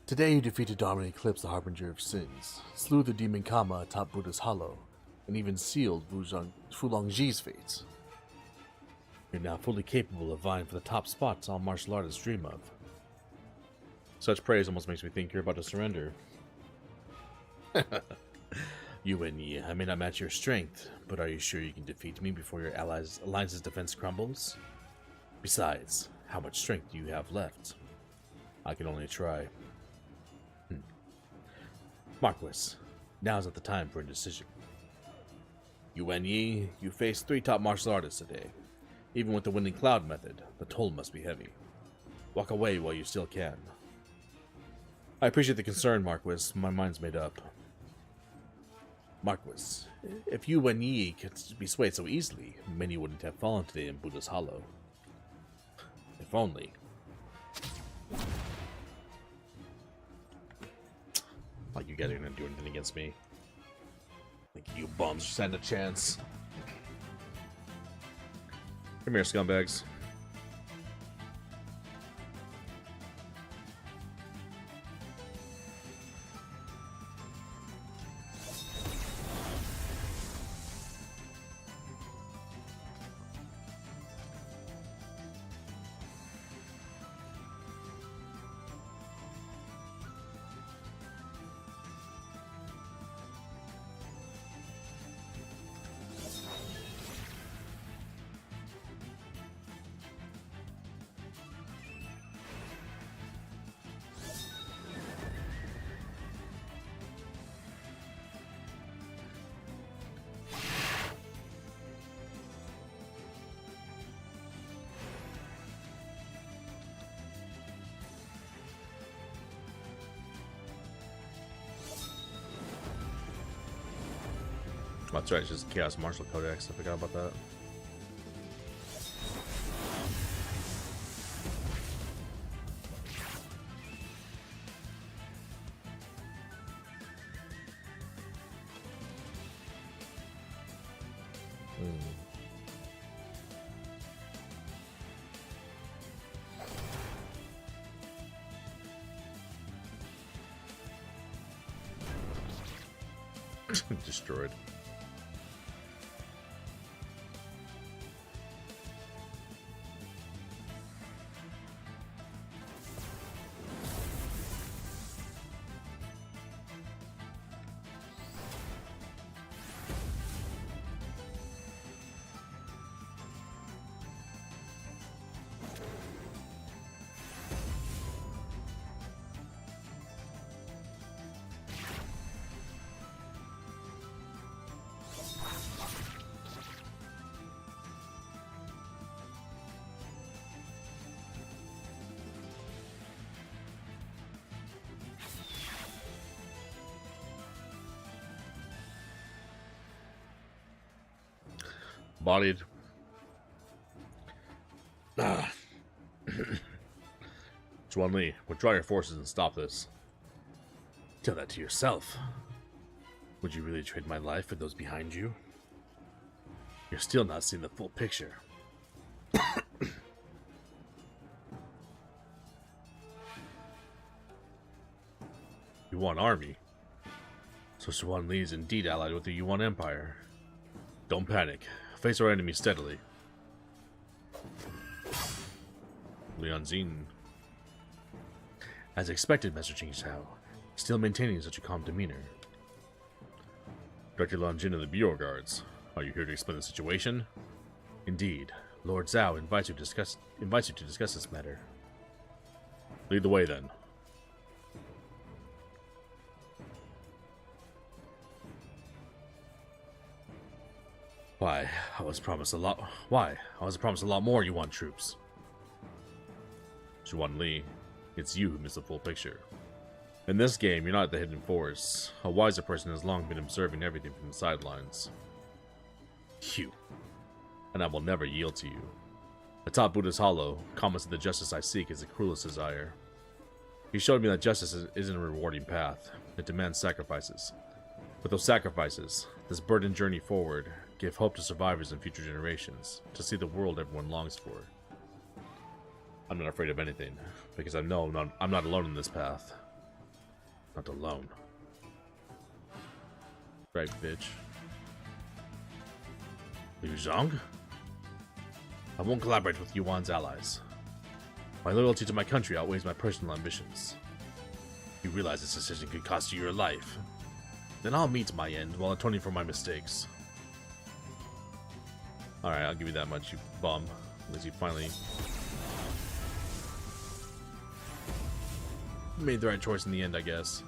Today you defeated Dominant Eclipse, the Harbinger of Sins, slew the demon Kama atop Buddha's Hollow, and even sealed Fulongji's fate. You're now fully capable of vying for the top spots all martial artists dream of. Such praise almost makes me think you're about to surrender. Yuan Yi, I may not match your strength, but are you sure you can defeat me before your alliance's defense crumbles? Besides, how much strength do you have left? I can only try. Marquis, now's not the time for a decision. Yuan Yi, you face 3 top martial artists today. Even with the winning cloud method, the toll must be heavy. Walk away while you still can. I appreciate the concern, Marquis. My mind's made up. Marquis, if you and Yi could be swayed so easily, many wouldn't have fallen today in Buddha's Hollow. If only. Like you guys are gonna do anything against me. Think you bums stand a chance. Come here, scumbags. That's right, it's just Chaos Martial Codex. I forgot about that. Destroyed. Bodied. Zhuan Li, withdraw your forces and stop this. Tell that to yourself. Would you really trade my life for those behind you? You're still not seeing the full picture. Yuan army. So Zhuan Li is indeed allied with the Yuan Empire. Don't panic. Face our enemy steadily. Lian Xin. As expected, Master Ching Shao, still maintaining such a calm demeanor. Director Lian Jin of the Bureau Guards, are you here to explain the situation? Indeed. Lord Zhao invites you to discuss this matter. Lead the way then. Why? I was promised a lot more Yuan troops. Zhuan Li, it's you who missed the full picture. In this game, you're not the hidden force. A wiser person has long been observing everything from the sidelines. You. And I will never yield to you. Atop Buddha's Hollow, comments that the justice I seek is the cruelest desire. He showed me that justice isn't a rewarding path. It demands sacrifices. With those sacrifices, this burdened journey forward, give hope to survivors and future generations, to see the world everyone longs for. I'm not afraid of anything, because I know I'm not alone in this path. Not alone. Right, bitch. Liu Zhang? I won't collaborate with Yuan's allies. My loyalty to my country outweighs my personal ambitions. You realize this decision could cost you your life. Then I'll meet my end while atoning for my mistakes. Alright, I'll give you that much, you bum. Because you finally made the right choice in the end, I guess.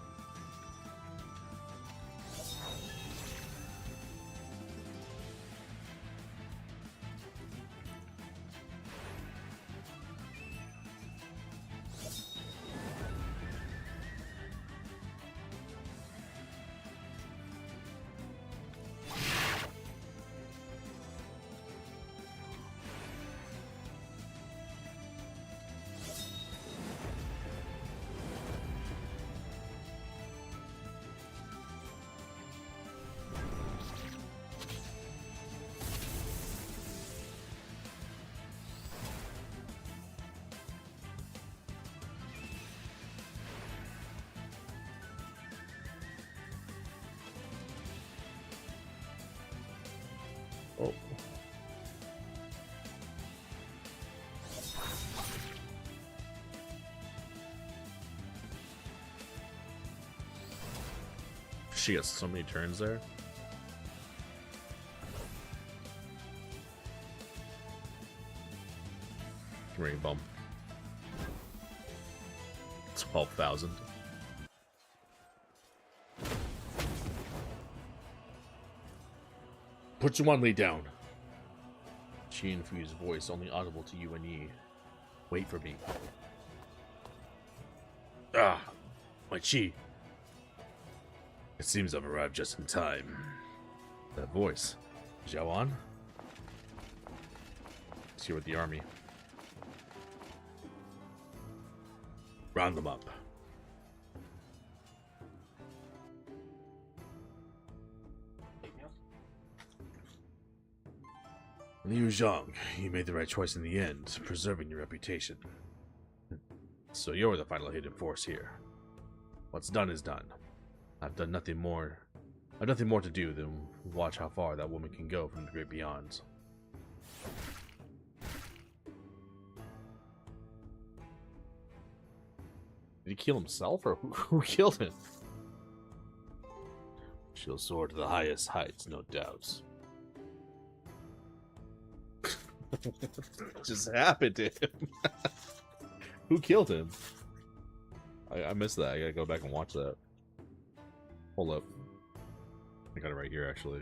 Oh. She has so many turns there. Ring bump. 12,000. Put Yuan Li down. Qi infused voice only audible to you and Yi. Wait for me. Ah, my Qi. It seems I've arrived just in time. That voice. Zhao An? He's here with the army. Round them up. Liu Zhang, you made the right choice in the end, preserving your reputation. So you're the final hidden force here. What's done is done. I've nothing more to do than watch how far that woman can go from the great beyond. Did he kill himself, or who killed him? She'll soar to the highest heights, no doubts. What just happened to him? Who killed him? I missed that. I gotta go back and watch that. Hold up. I got it right here, actually.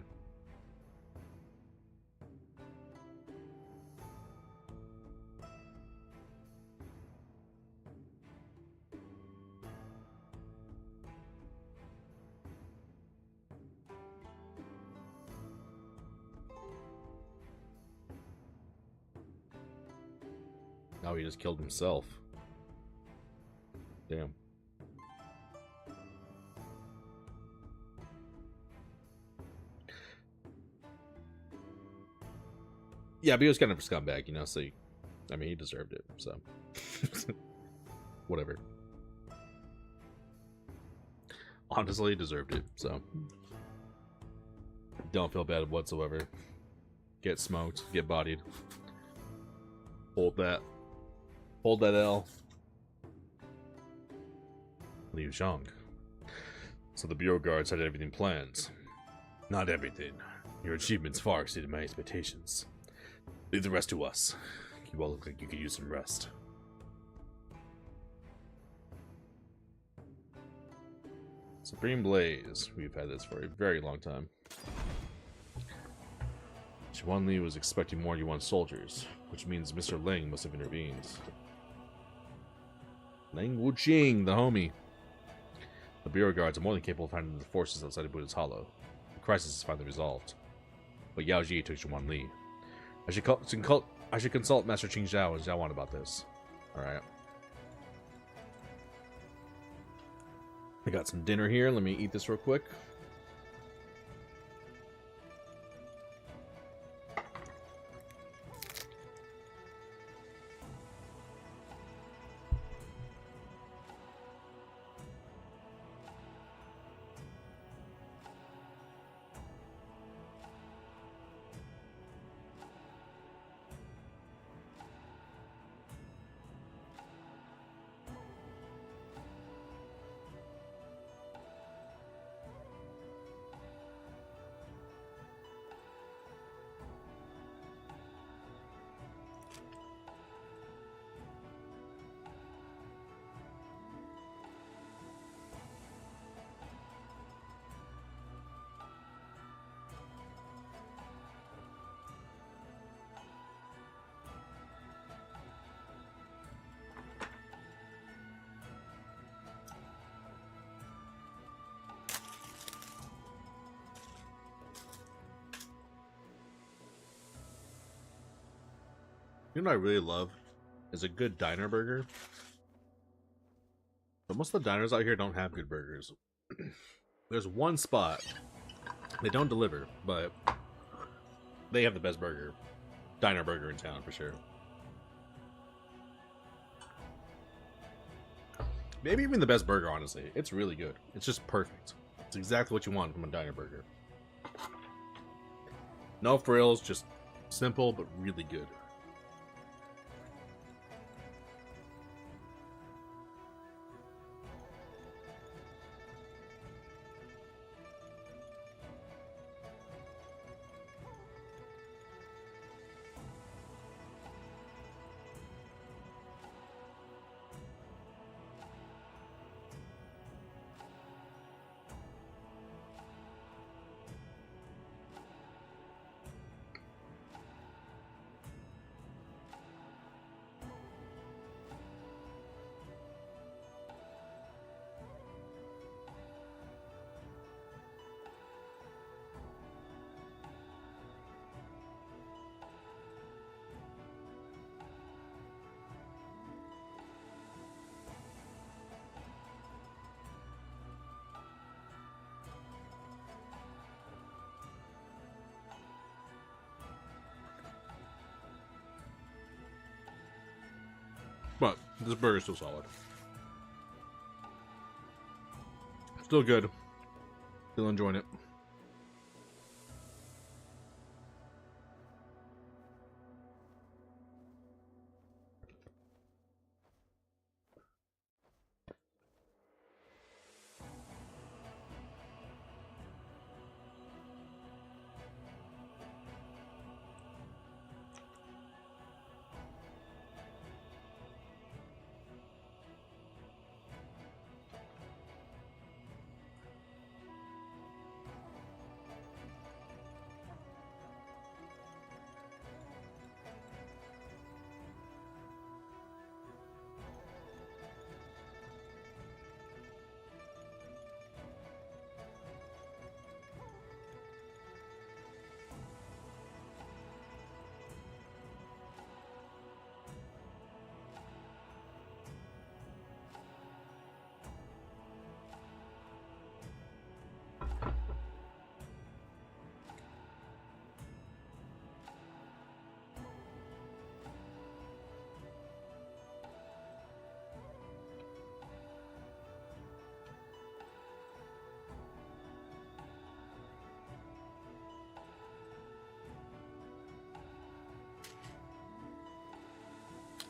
Now he just killed himself. Damn. Yeah, but he was kind of a scumbag, you know, so I mean, he deserved it, so. Whatever. Honestly, he deserved it, so. Don't feel bad whatsoever. Get smoked, get bodied. Hold that. Hold that L. Liu Zhang. So the Bureau Guards had everything planned. Not everything. Your achievements far exceeded my expectations. Leave the rest to us. You all look like you could use some rest. Supreme Blaze. We've had this for a very long time. Yuan Li was expecting more Yuan soldiers, which means Mr. Ling must have intervened. Ling Wuqing, the homie. The Bureau Guards are more than capable of finding the forces outside of Buddha's Hollow. The crisis is finally resolved. But Yao Ji took Yuan Li. I should consult Master Qing Zhao and Zhao An about this. Alright. I got some dinner here. Let me eat this real quick. You know what I really love is a good diner burger. But most of the diners out here don't have good burgers. There's one spot. They don't deliver, but they have the best burger. Diner burger in town for sure. Maybe even the best burger, honestly. It's really good. It's just perfect. It's exactly what you want from a diner burger. No frills, just simple but really good. But this burger's still solid. Still good. Still enjoying it.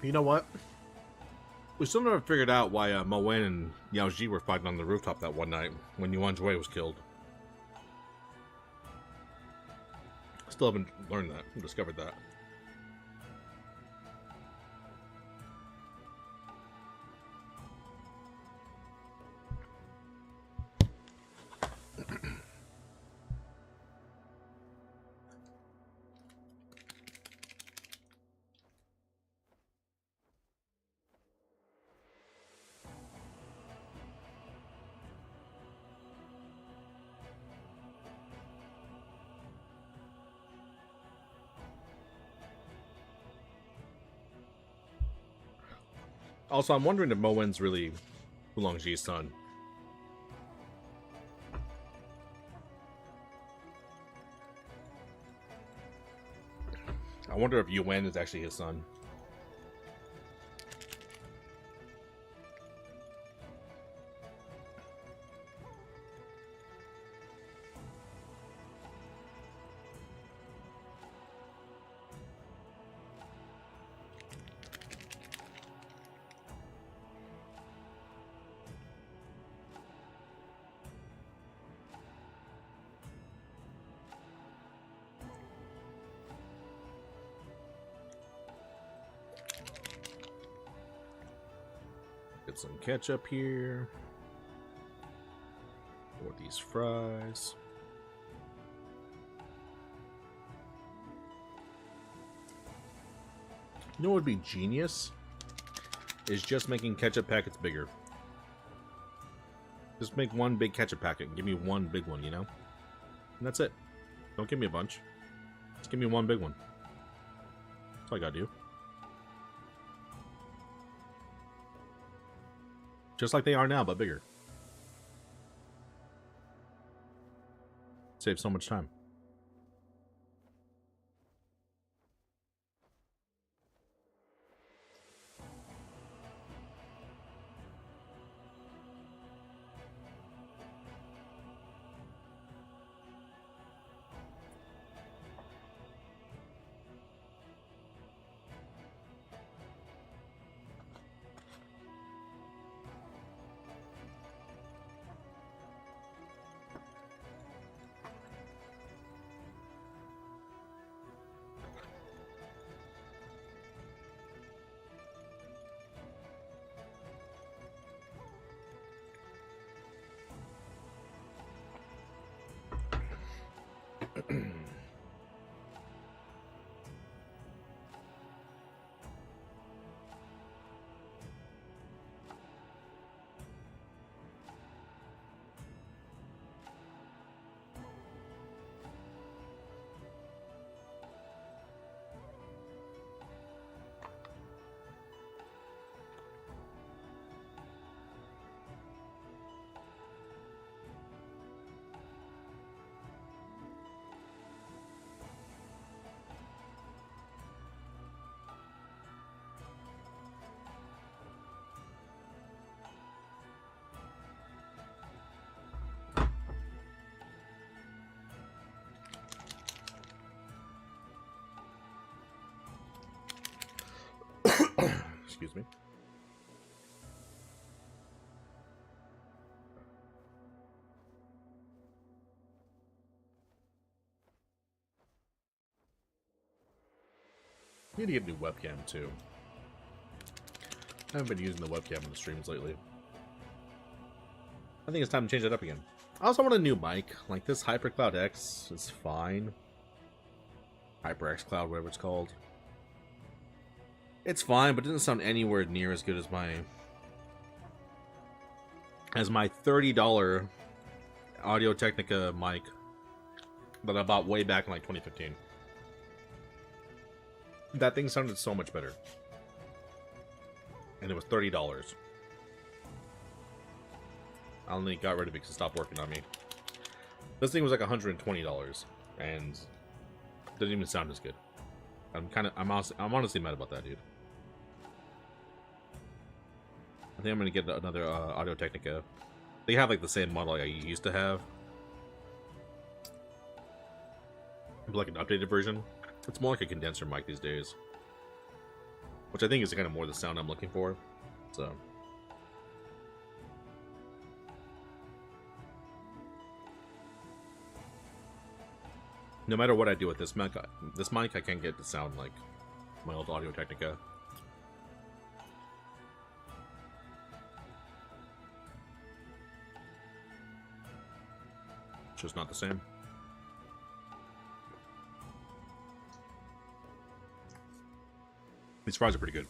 You know what? We still never figured out why Mo Wen and Yao Ji were fighting on the rooftop that one night when Yuan Jue was killed. Still haven't learned that, discovered that. Also, I'm wondering if Mo Wen's really Oolong-Ji's son. I wonder if Yuan is actually his son. Get some ketchup here. Or these fries. You know what would be genius? Is just making ketchup packets bigger. Just make one big ketchup packet and give me one big one, you know? And that's it. Don't give me a bunch. Just give me one big one. That's all I gotta do. Just like they are now, but bigger. Save so much time. Excuse me. Need to get a new webcam too. I haven't been using the webcam in the streams lately. I think it's time to change it up again. I also want a new mic. Like this HyperCloud X is fine. HyperX Cloud, whatever it's called. It's fine, but it doesn't sound anywhere near as good as my $30 Audio Technica mic that I bought way back in like 2015. That thing sounded so much better. And it was $30. I only got rid of it because it stopped working on me. This thing was like $120 and didn't even sound as good. I'm honestly mad about that, dude. I think I'm gonna get another Audio Technica. They have like the same model I used to have, but like an updated version. It's more like a condenser mic these days, which I think is kind of more the sound I'm looking for. So. No matter what I do with this mic I can't get to sound like my old Audio Technica. It's just not the same. These fries are pretty good.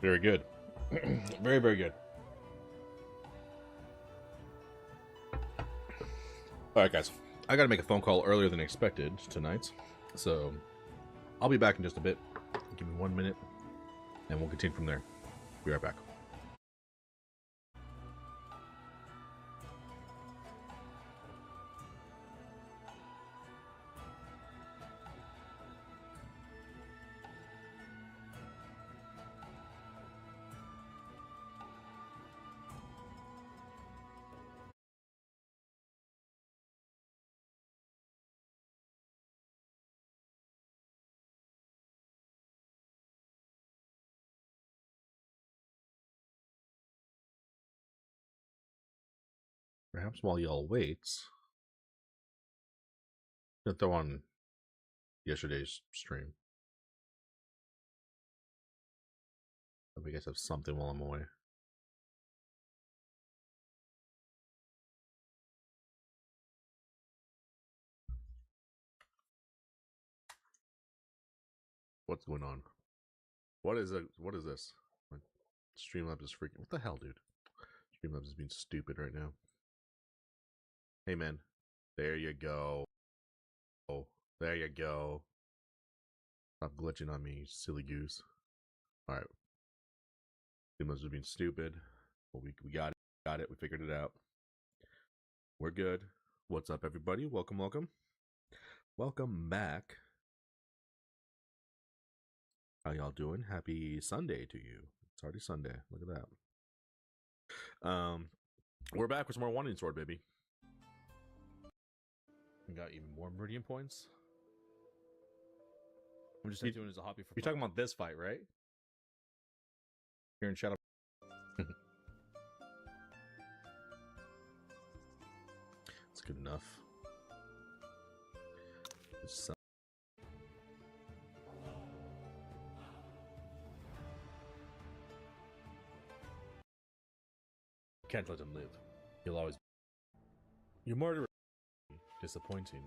Very good. Very, very good. Alright, guys. I gotta make a phone call earlier than expected tonight. So, I'll be back in just a bit. Give me 1 minute, and we'll continue from there. Be right back. Perhaps while y'all wait, I'm gonna throw on yesterday's stream. Hope you guys have something while I'm away. What's going on? What is it? What is this? My Streamlabs is freaking. What the hell, dude? Streamlabs is being stupid right now. Hey, man. There you go. Oh, there you go. Stop glitching on me, you silly goose. All right. Streamlabs is being stupid. Well, we got it. Got it. We figured it out. We're good. What's up, everybody? Welcome, welcome. Welcome back. How y'all doing? Happy Sunday to you. It's already Sunday. Look at that. We're back with some more Wandering Sword, baby. We got even more Meridian points. I'm just doing it as a hobby for fun. You're talking about this fight, right? Here in Shadow. It's good enough. Can't let him live. He'll always. Your murder. Disappointing.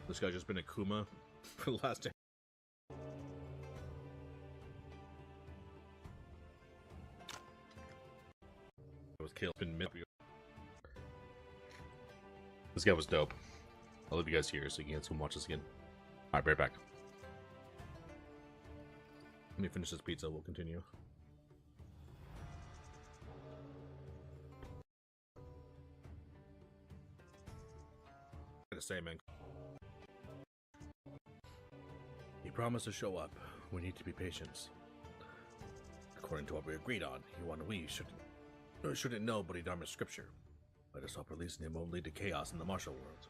This guy's just been a Kuma for the last. Was killed. This guy was dope. I'll leave you guys here so you can watch this again. Alright, be right back. Let me finish this pizza, we'll continue. I gotta say, man. He promised to show up. We need to be patient. According to what we agreed on, we shouldn't know Bodhidharma's scripture. Let us hope releasing him won't lead to chaos in the martial world.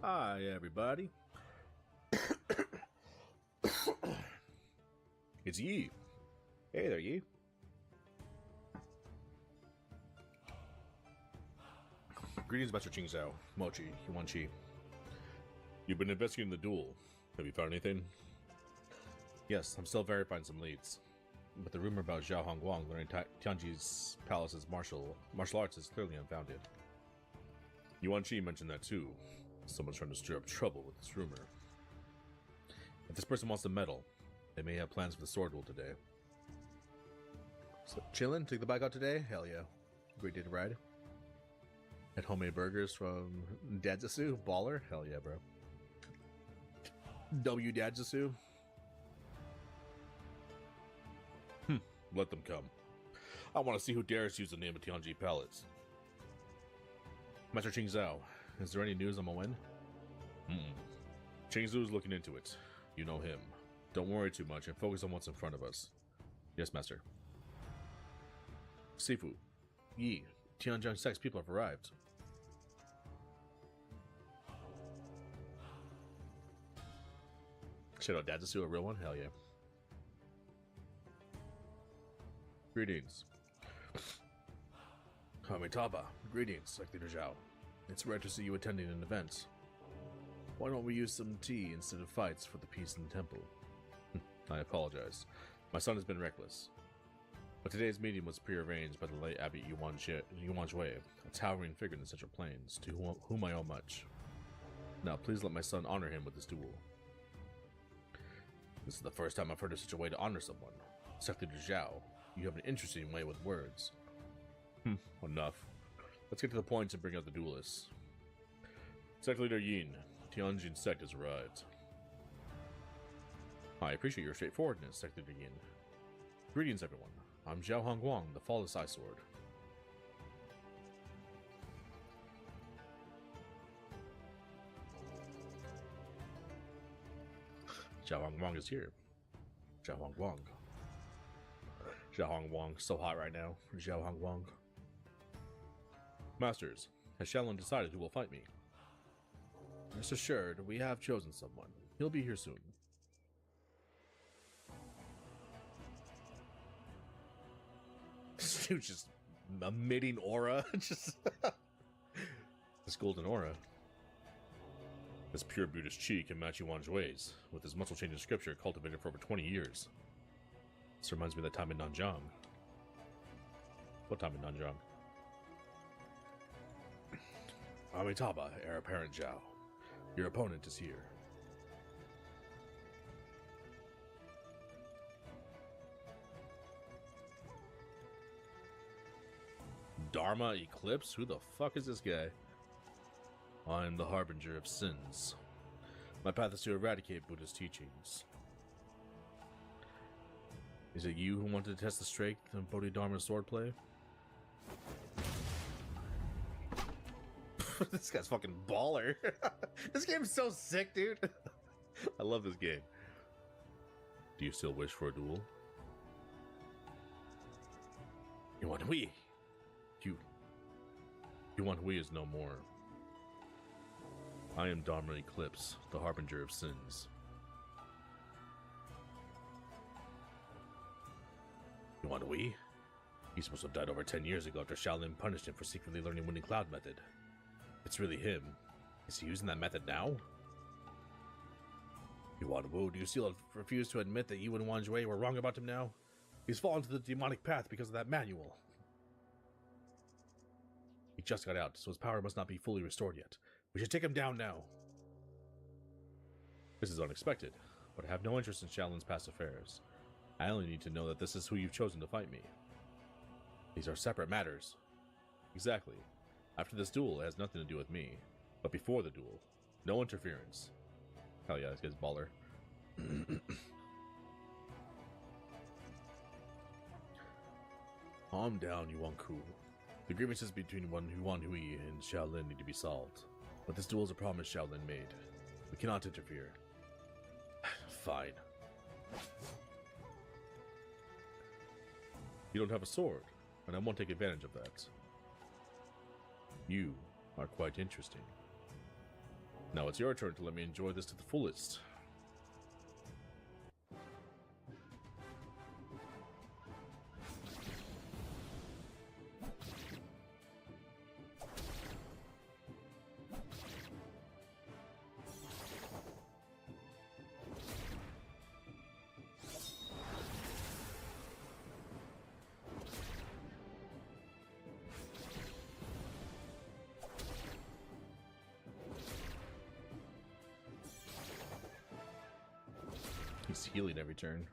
Hi, everybody. It's Yi. Hey there, Yi. Greetings, Master Qingzhao, Mochi, Yuan Qi. You've been investigating the duel. Have you found anything? Yes, I'm still verifying some leads. But the rumor about Zhao Hongguang learning Tianji's palace's martial arts is clearly unfounded. Yuan Qi mentioned that too. Someone's trying to stir up trouble with this rumor. If this person wants to meddle, they may have plans for the sword duel today. So, chillin'? Took the bike out today? Hell yeah. Great day to ride. Had homemade burgers from Dadzasu? Baller? Hell yeah, bro. W Dadzasu? Let them come. I want to see who dares use the name of Tianji Palace. Master Qingzhao, is there any news on my win? Qingzhou is looking into it. You know him. Don't worry too much and focus on what's in front of us. Yes, Master. Sifu, Yi, Tianjin Sect's people have arrived. Shadow Dadzasu, a real one? Hell yeah. Greetings. Amitabha, greetings, Secretary Zhao. It's rare to see you attending an event. Why don't we use some tea instead of fights for the peace in the temple? I apologize. My son has been reckless. But today's meeting was prearranged by the late Abbot Yuan Shui, a towering figure in the Central Plains, to whom I owe much. Now, please let my son honor him with this duel. This is the first time I've heard of such a way to honor someone. Secretary Zhao, you have an interesting way with words. Enough. Let's get to the point and bring out the duelists. Sect Leader Yin, Tianjin Sect has arrived. I appreciate your straightforwardness, Sect Leader Yin. Greetings, everyone. I'm Zhao Hongguang, the Flawless Eye Sword. Zhao Hongguang is here. Zhao Hongguang. Zhao Hongguang, so hot right now. Zhao Hongguang. Masters, has Shaolin decided who will fight me? Rest assured, we have chosen someone. He'll be here soon. This dude's just emitting aura. Just this golden aura. This pure Buddhist chi can match Yuan Shui's, with his muscle-changing scripture cultivated for over 20 years. This reminds me of that time in Nanjiang. What time in Nanjiang? Amitabha, heir apparent Zhao. Your opponent is here. Dharma Eclipse? Who the fuck is this guy? I am the harbinger of sins. My path is to eradicate Buddha's teachings. Is it you who wanted to test the strength of Bodhidharma's swordplay? This guy's fucking baller. This game's so sick, dude. I love this game. Do you still wish for a duel? Yuan Hui. Yuan Hui is no more. I am Dharma Eclipse, the harbinger of sins. Yuan Hui? He's supposed to have died over 10 years ago after Shaolin punished him for secretly learning Winning Cloud method. It's really him. Is he using that method now? Yuan Wu, do you still refuse to admit that you and Wang Jue were wrong about him now? He's fallen to the demonic path because of that manual. He just got out, so his power must not be fully restored yet. We should take him down now. This is unexpected, but I have no interest in Shaolin's past affairs. I only need to know that this is who you've chosen to fight me. These are separate matters. Exactly. After this duel, it has nothing to do with me. But before the duel, no interference. Hell yeah, this guy's baller. Calm down, Yuan Ku. The grievances between Yuan Hui and Shaolin need to be solved. But this duel is a promise Shaolin made. We cannot interfere. Fine. You don't have a sword, and I won't take advantage of that. You are quite interesting. Now it's your turn to let me enjoy this to the fullest. He's healing every turn.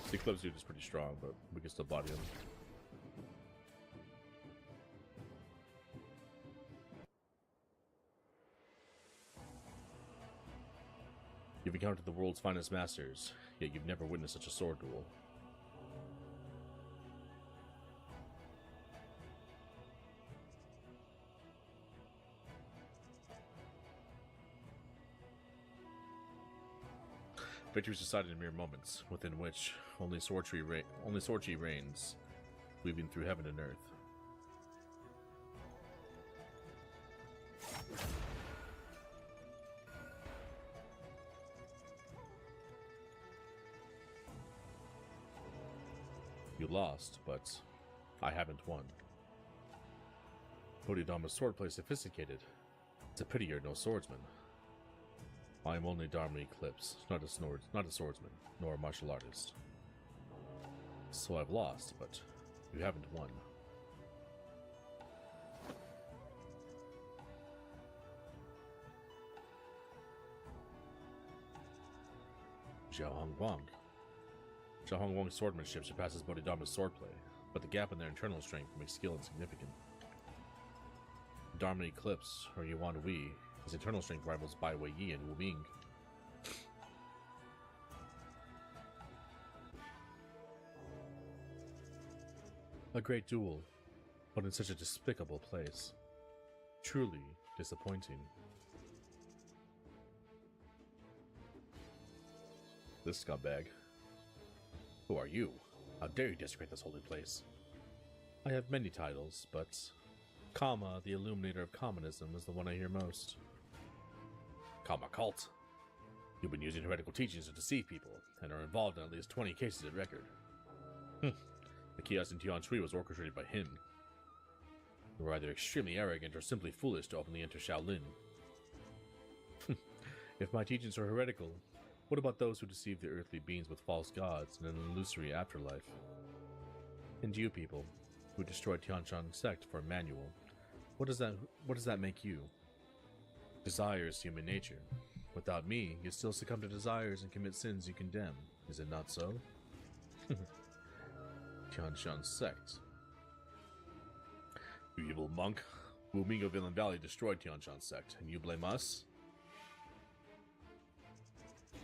The Eclipse dude is pretty strong, but we can still body him. You've encountered the world's finest masters, yet you've never witnessed such a sword duel. Victory is decided in mere moments, within which only Sorcery reigns, weaving through heaven and earth. You lost, but I haven't won. Bodhidharma's swordplay is sophisticated. It's a pity you're no swordsman. I am only Dharma Eclipse, not a swordsman, nor a martial artist. So I've lost, but you haven't won. Zhao Hongguang. Zhao Hongguang's swordsmanship surpasses Bodhidharma's swordplay, but the gap in their internal strength makes skill insignificant. Dharma Eclipse, or Yuan Hui, his internal strength rivals Bai Weiyi and Wu Ming. A great duel, but in such a despicable place. Truly disappointing. This scumbag. Who are you? How dare you desecrate this holy place? I have many titles, but Kama, the illuminator of communism, is the one I hear most. Kama cult? You've been using heretical teachings to deceive people, and are involved in at least 20 cases of record. The chaos in Tianshui was orchestrated by him. You were either extremely arrogant or simply foolish to openly enter Shaolin. If my teachings are heretical, what about those who deceive the earthly beings with false gods and an illusory afterlife? And you people, who destroyed Tianshan sect for a manual, what does that make you? Desire is human nature. Without me, you still succumb to desires and commit sins you condemn. Is it not so? Tianshan sect. You evil monk. Wu Ming of Villain Valley destroyed Tianshan sect, and you blame us?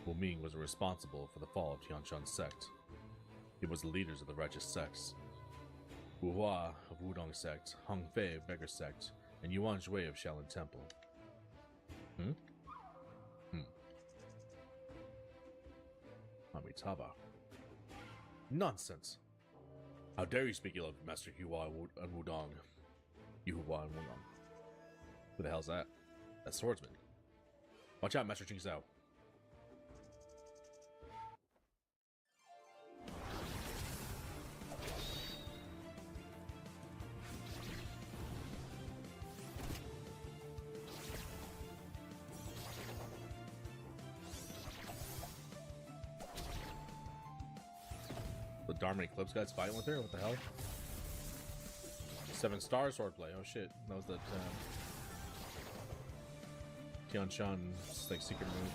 Wu Ming was responsible for the fall of Tianshan sect. He was the leaders of the righteous sects. Wu Hua of Wudong sect, Hong Fei of Beggar sect, and Yuan Jue of Shaolin Temple. Amitabha. Nonsense! How dare you speak ill of Master Hua and Wudong? Hua and Wudong. Who the hell's that? That swordsman. Watch out, Master Ching Zhao. Dharma Eclipse guys fighting with her? What the hell? 7-star swordplay. Oh shit. That was that Tian Shan's like secret move.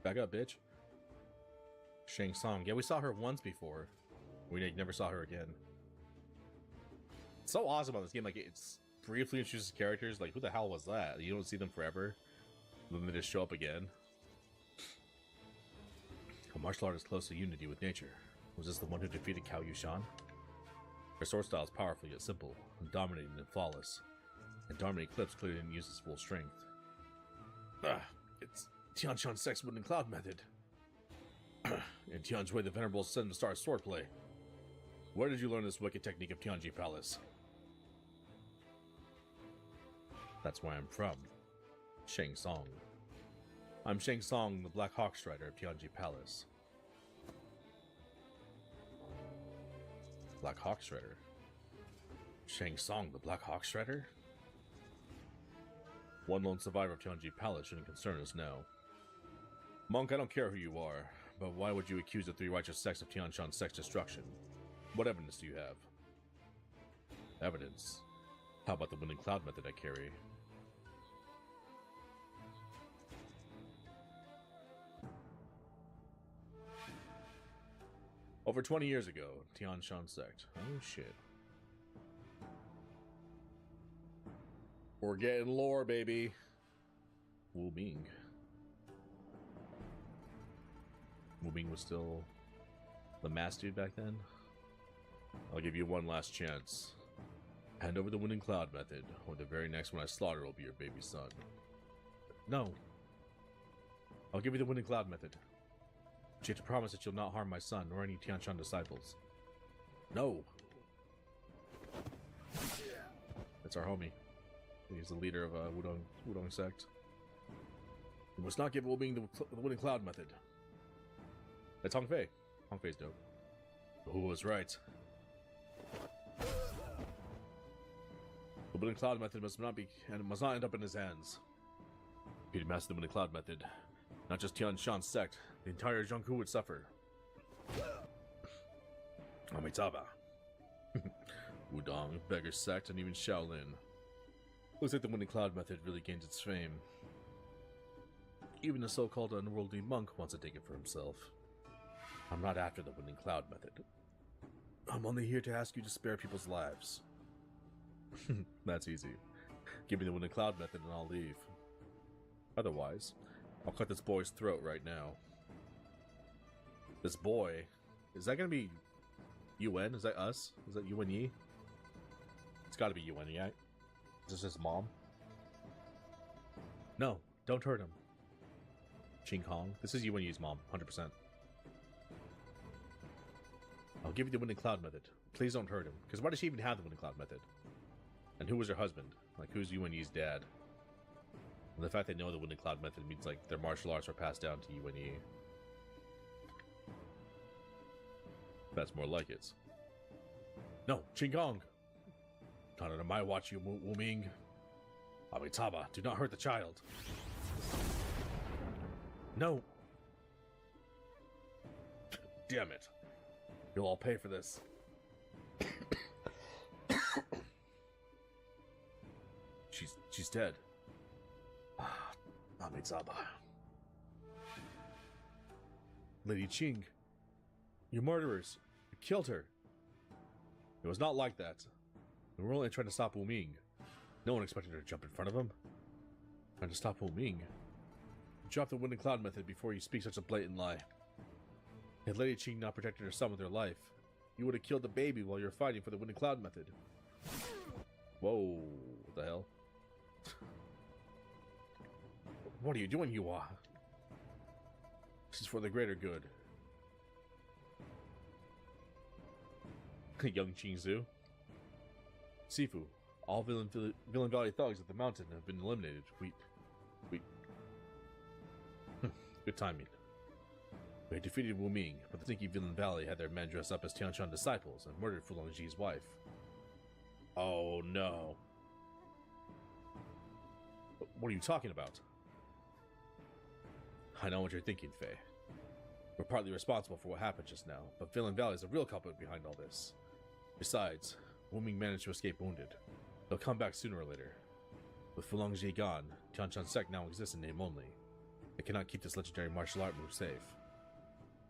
Back up, bitch. Shang Tsung. Yeah, we saw her once before. We never saw her again. It's so awesome about this game. Like, it's briefly introduces characters. Like, who the hell was that? You don't see them forever. Then they just show up again. A martial art is close to unity with nature. Was this the one who defeated Cao Yushan? Her sword style is powerful yet simple, dominating and flawless. And Dharma Eclipse clearly didn't use its full strength. It's Tian Shan's Sex Wind and Cloud method. And Tian's Way, the Venerable 7-star swordplay. Where did you learn this wicked technique of Tianji Palace? That's where I'm from. Shang Tsung. I'm Shang Tsung, the Black Hawk Strider of Tianji Palace. Black Hawk Strider? Shang Tsung, the Black Hawk Strider? One lone survivor of Tianji Palace shouldn't concern us now. Monk, I don't care who you are, but why would you accuse the three righteous sects of Tian Shan's sex destruction? What evidence do you have? Evidence? How about the Wind and Cloud method I carry? Over 20 years ago, Tian Shan sect. Oh shit. We're getting lore, baby. Wu Ming. Wu Ming was still the master dude back then. I'll give you one last chance. Hand over the Wind and Cloud method, or the very next one I slaughter will be your baby son. No. I'll give you the Wind and Cloud method. But you have to promise that you'll not harm my son or any Tian Shan disciples. No. That's our homie. He's the leader of Wudong sect. You must not give Wu Ming the Wind and Cloud method. That's Hong Fei. Hong Fei's dope. Who was right? The Wind and Cloud method must not end up in his hands. If he'd mastered the Wind and Cloud method, not just Tian Shan's sect, the entire Zhongku would suffer. Amitabha. Wudong, Beggar sect, and even Shaolin. Looks like the Wind and Cloud method really gained its fame. Even a so-called unworldly monk wants to take it for himself. I'm not after the Wind and Cloud method. I'm only here to ask you to spare people's lives. That's easy. Give me the Wind and Cloud method and I'll leave. Otherwise, I'll cut this boy's throat right now. This boy? Is that gonna be Yuan? Is that us? Is that Yuan Yi? It's gotta be Yuan Yi, right? Is this his mom? No, don't hurt him. Qing Kong. This is Yuan Yi's mom, 100%. I'll give you the Wind and Cloud method. Please don't hurt him. Because why does she even have the Wind and Cloud method? And who was her husband? Like, who's Yuan Yi's dad? And the fact they know the Wind and Cloud method means, like, their martial arts are passed down to Yuan Yi. That's more like it. No, Qing Kong! Not under my watch, you Wu Ming. Amitabha, do not hurt the child. No! Damn it. You'll all pay for this. She's dead. Amitabha. Lady Qing, you're murderers. You killed her. It was not like that. We were only trying to stop Wu Ming. No one expected her to jump in front of him. Trying to stop Wu Ming. Drop the Wind and Cloud method before you speak such a blatant lie. Had Lady Qing not protected her son with her life, you would have killed the baby while you were fighting for the Wind and Cloud method. Whoa, what the hell? What are you doing, Yuan? This is for the greater good. Young Qingzu. Sifu, all Villain Valley thugs at the mountain have been eliminated. We... Good timing. We had defeated Wu Ming, but the stinky Villain Valley had their men dress up as Tian Shan disciples and murdered Fu Longji's wife. Oh no. What are you talking about? I know what you're thinking, Faye. We're partly responsible for what happened just now, but Villain Valley is the real culprit behind all this. Besides, Wu Ming managed to escape wounded. He'll come back sooner or later. With Fulong Jie gone, Tianshan Sect now exists in name only. It cannot keep this legendary martial art move safe.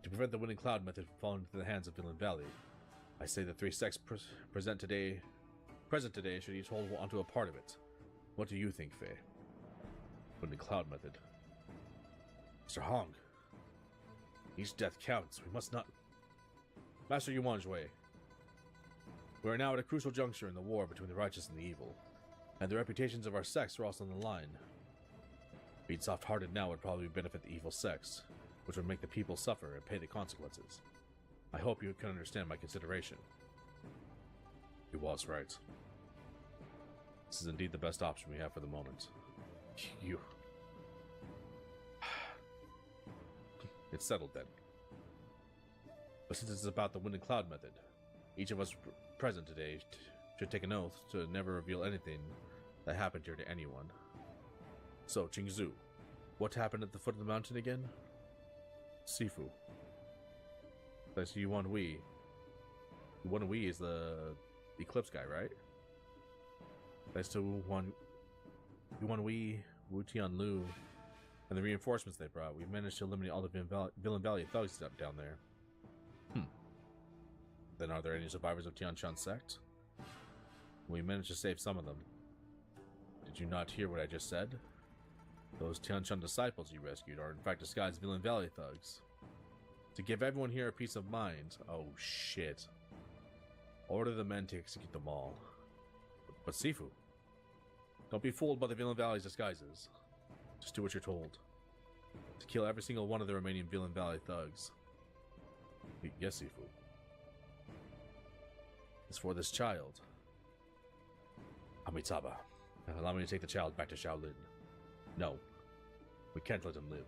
To prevent the Winning Cloud method from falling into the hands of Villain Valley, I say the three sects present today should each hold onto a part of it. What do you think, Faye? Winning Cloud method. Mr. Hong. Each death counts. We must not... Master Yuan Jue. We are now at a crucial juncture in the war between the righteous and the evil, and the reputations of our sects are also on the line. Being soft-hearted now would probably benefit the evil sects, which would make the people suffer and pay the consequences. I hope you can understand my consideration. He was right. This is indeed the best option we have for the moment. You... It's settled then. But since it's about the Winning Cloud method, each of us present today should take an oath to never reveal anything that happened here to anyone. So, Qingzu, what happened at the foot of the mountain again? Sifu. That's Yuan Wei. Yuan Wei is the Eclipse guy, right? That's to Yuan Wei, Wu Tianlu, and the reinforcements they brought. We managed to eliminate all the Villain Valley thugs down there. Then are there any survivors of Tianshan Sect? We managed to save some of them. Did you not hear what I just said? Those Tianshan disciples you rescued are in fact disguised Villain Valley thugs. To give everyone here a peace of mind. Oh shit. Order the men to execute them all. But Sifu, don't be fooled by the Villain Valley's disguises. Just do what you're told. To kill every single one of the remaining Villain Valley thugs. Yes, Sifu. It's for this child. Amitabha, allow me to take the child back to Shaolin. No, we can't let him live.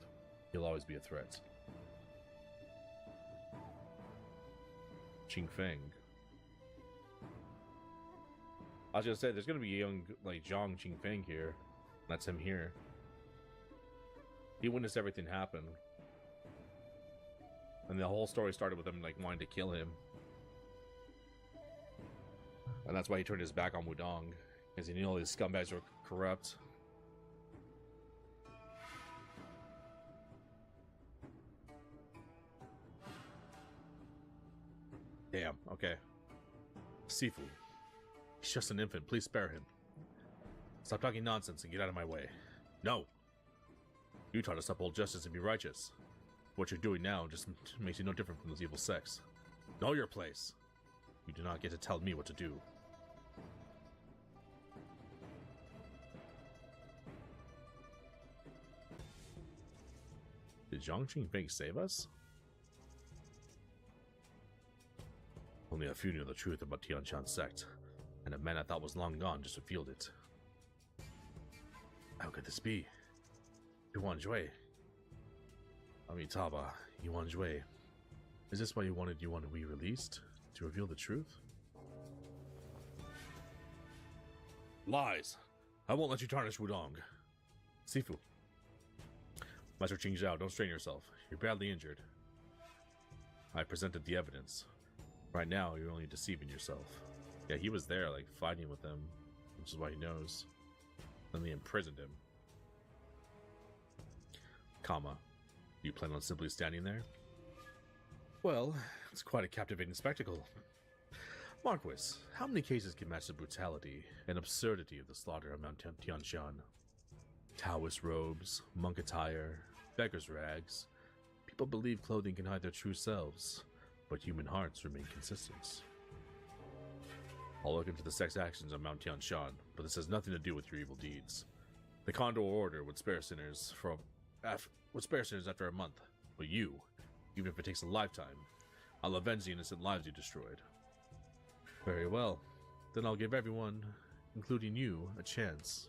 He'll always be a threat. Qing Feng. I was gonna say, there's gonna be a young, like, Zhang Qing Feng here. That's him here. He witnessed everything happen. And the whole story started with him, like, wanting to kill him. And that's why he turned his back on Wudong. Because he knew all these scumbags were corrupt. Damn, okay. Sifu. He's just an infant. Please spare him. Stop talking nonsense and get out of my way. No! You taught us to uphold justice and be righteous. What you're doing now just makes you no different from those evil sects. Know your place. You do not get to tell me what to do. Did Zhang Qingfeng save us? Only a few knew the truth about Tianshan Sect, and a man I thought was long gone just revealed it. How could this be? Yuan Jue. Amitabha, Yuan Jue. Is this why you wanted Yuan Wei released? To reveal the truth? Lies! I won't let you tarnish Wudong. Sifu. Master Qing Zhao, don't strain yourself. You're badly injured. I presented the evidence. Right now, you're only deceiving yourself. Yeah, he was there, like, fighting with them, which is why he knows. Then they imprisoned him. Comma. Do you plan on simply standing there? Well, it's quite a captivating spectacle. Marquis, how many cases can match the brutality and absurdity of the slaughter of Mount Tianshan? Taoist robes, monk attire, beggar's rags. People believe clothing can hide their true selves, but human hearts remain consistent. I'll look into the sect's actions on Mount Tianshan, but this has nothing to do with your evil deeds. The Condor Order would spare sinners after a month, but you, even if it takes a lifetime, I'll avenge the innocent lives you destroyed. Very well. Then I'll give everyone, including you, a chance.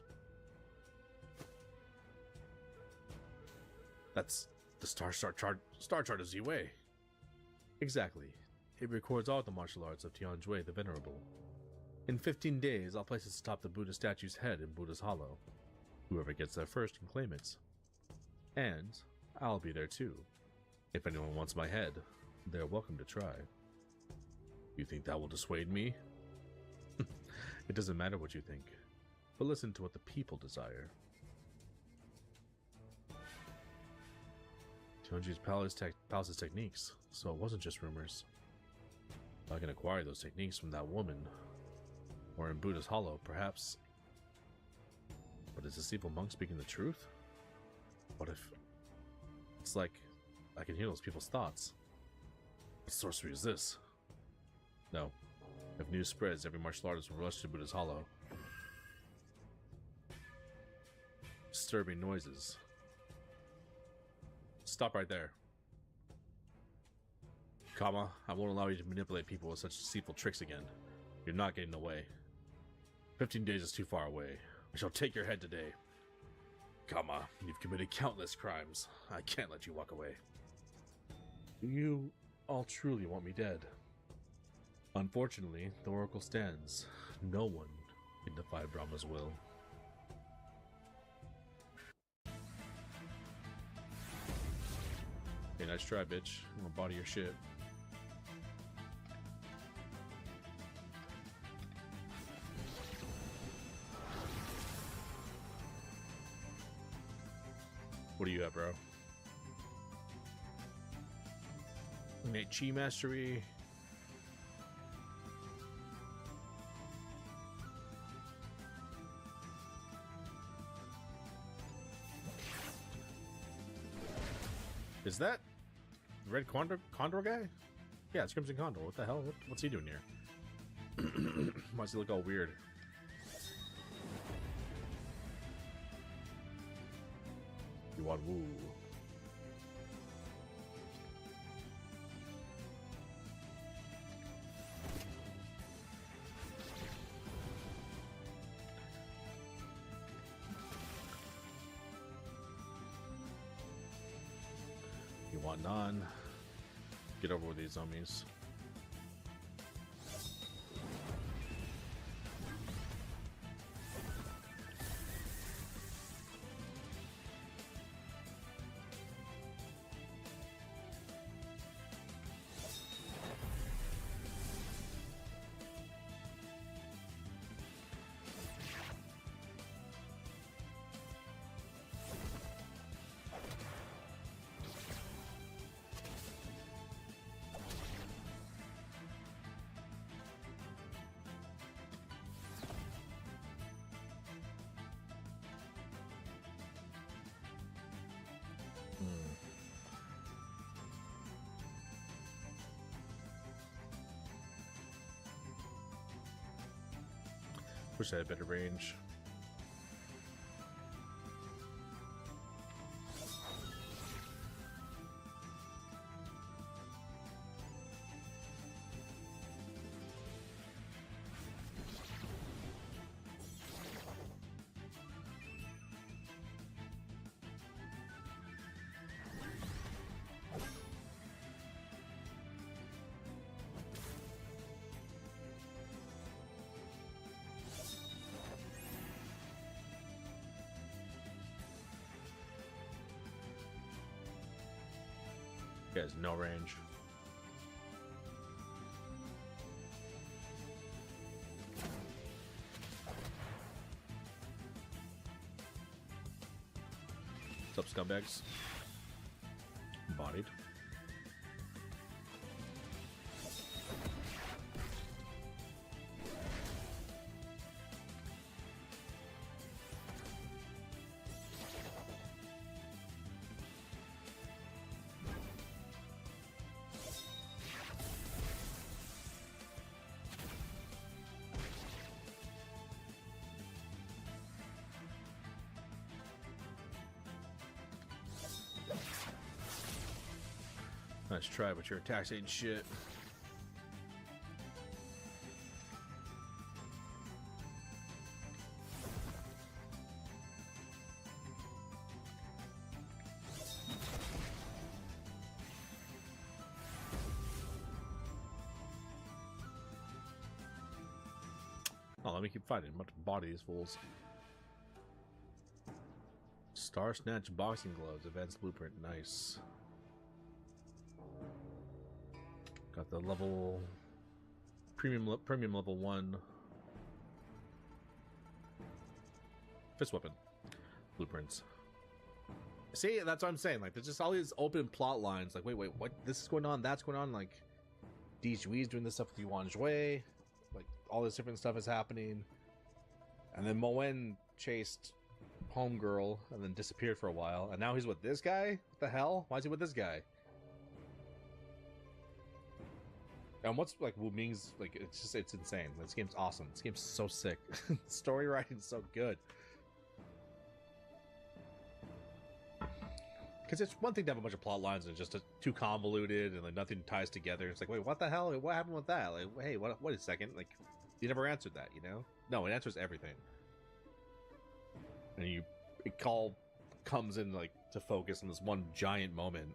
That's the star chart of Ziwei. Exactly. It records all the martial arts of Tianjue the Venerable. In 15 days, I'll place it atop the Buddha statue's head in Buddha's Hollow. Whoever gets there first can claim it. And I'll be there too. If anyone wants my head, they're welcome to try. You think that will dissuade me? It doesn't matter what you think, but listen to what the people desire. Chionji's palace's techniques, so it wasn't just rumors. I can acquire those techniques from that woman, or in Buddha's Hollow, perhaps. But is this evil monk speaking the truth? What if... It's like I can hear those people's thoughts. What sorcery is this? No. If news spreads, every martial artist will rush to Buddha's Hollow. Disturbing noises. Stop right there. Kama, I won't allow you to manipulate people with such deceitful tricks again. You're not getting away. 15 days is too far away. I shall take your head today. Kama, you've committed countless crimes. I can't let you walk away. Do you all truly want me dead? Unfortunately, the Oracle stands. No one can defy Brahma's will. Hey, nice try, bitch. I'm gonna body your shit. What are you at, bro? Innate Chi Mastery. Is that Red Condor guy? Yeah, it's Crimson Condor. What the hell? What's he doing here? Why does he look all weird? Yuan Wu. You want none? Get over with these zombies. Wish I had better range. He has no range. What's up, scumbags? Bodied. Nice try, but your attacks ain't shit. Oh, let me keep fighting. I'm about to body these fools. Star Snatch boxing gloves, advanced blueprint, nice. Got the level premium level 1 fist weapon blueprints. See, that's what I'm saying. Like, there's just all these open plot lines. Like, wait, what? This is going on. That's going on. Like, Di Jui's doing this stuff with Yuan Jue. Like, all this different stuff is happening. And then Moen chased Homegirl and then disappeared for a while. And now he's with this guy? What the hell? Why is he with this guy? And what's, like, Wu Ming's, like, it's insane. This game's awesome. This game's so sick. Story writing's so good. Because it's one thing to have a bunch of plot lines and just too convoluted and like nothing ties together. It's like, wait, what the hell? What happened with that? Like, hey, wait a second. Like, you never answered that, you know? No, it answers everything. And it all comes in like to focus in this one giant moment,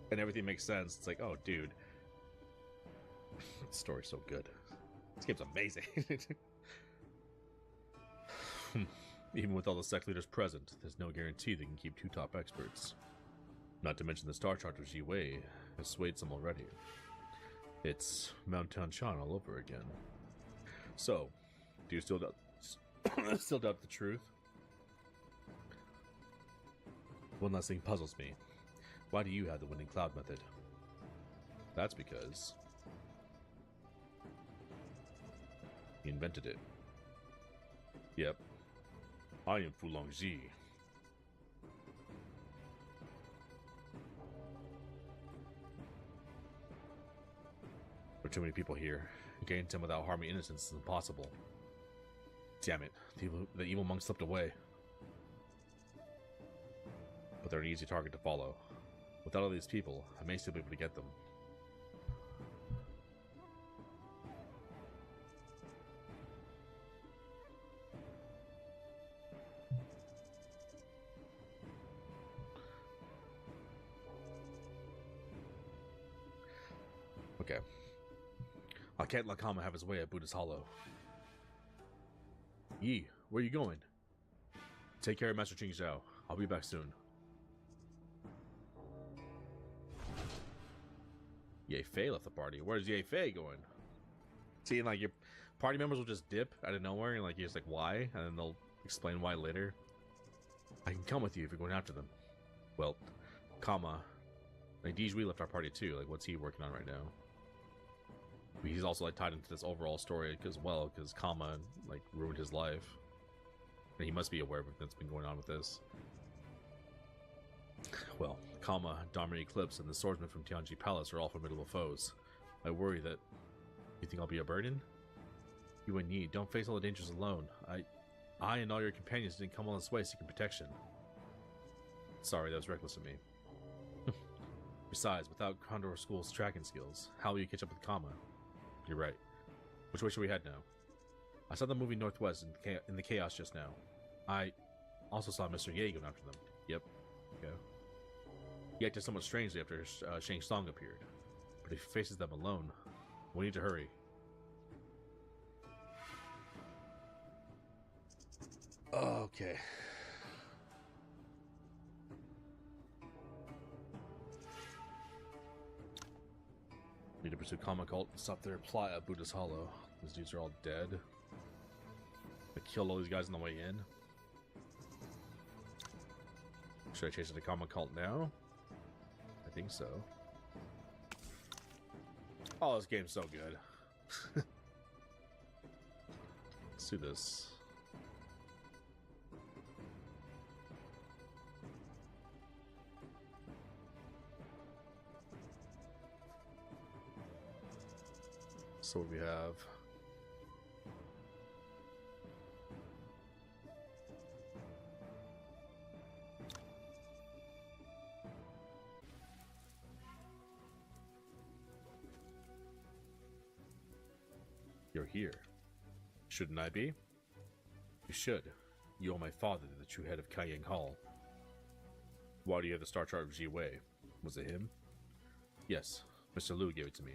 and everything makes sense. It's like, oh, dude, the story's so good. This game's amazing. Even with all the sect leaders present, there's no guarantee they can keep 2 top experts. Not to mention the Star Charter Ji Wei has swayed some already. It's Mount Tanshan all over again. So, do you still doubt, still doubt the truth? One last thing puzzles me. Why do you have the winning cloud method? That's because he invented it. Yep. I am Fulong Ji. There are too many people here. Getting to them without harming innocents is impossible. Damn it. The evil monk slipped away. But they're an easy target to follow. Without all these people, I may still be able to get them. Okay. I can't let Kama have his way at Buddha's Hollow. Yi, where are you going? Take care of Master Ching Zhao. I'll be back soon. Ye Fei left the party. Where's Ye Fei going? See, like, your party members will just dip out of nowhere, and like you're just like, why? And then they'll explain why later. I can come with you if you're going after them. Well, Kama, like, Di Jui left our party too. Like, what's he working on right now? He's also like tied into this overall story as well, because Kama like ruined his life, and he must be aware of everything that's been going on with this. Well, Kama, Dominant Eclipse, and the swordsman from Tianji Palace are all formidable foes. I worry that... You think I'll be a burden? You and Yi, don't face all the dangers alone. I and all your companions didn't come all this way seeking protection. Sorry, that was reckless of me. Besides, without Condor School's tracking skills, how will you catch up with Kama? You're right. Which way should we head now? I saw them moving northwest in the chaos just now. I also saw Mr. Ye going after them. Yep. Okay. He acted somewhat strangely after Shang Tsung appeared. But if he faces them alone, we need to hurry. Okay. Need to pursue Kama Cult and stop their plot at Buddha's Hollow. These dudes are all dead. I killed all these guys on the way in. Should I chase the Kama Cult now? I think so. Oh, this game's so good. Let's do this. So what we have... You're here. Shouldn't I be? You should. You owe my father the true head of Kaiying Hall. Why do you have the Star Chart of Ji Wei? Was it him? Yes, Mr. Liu gave it to me.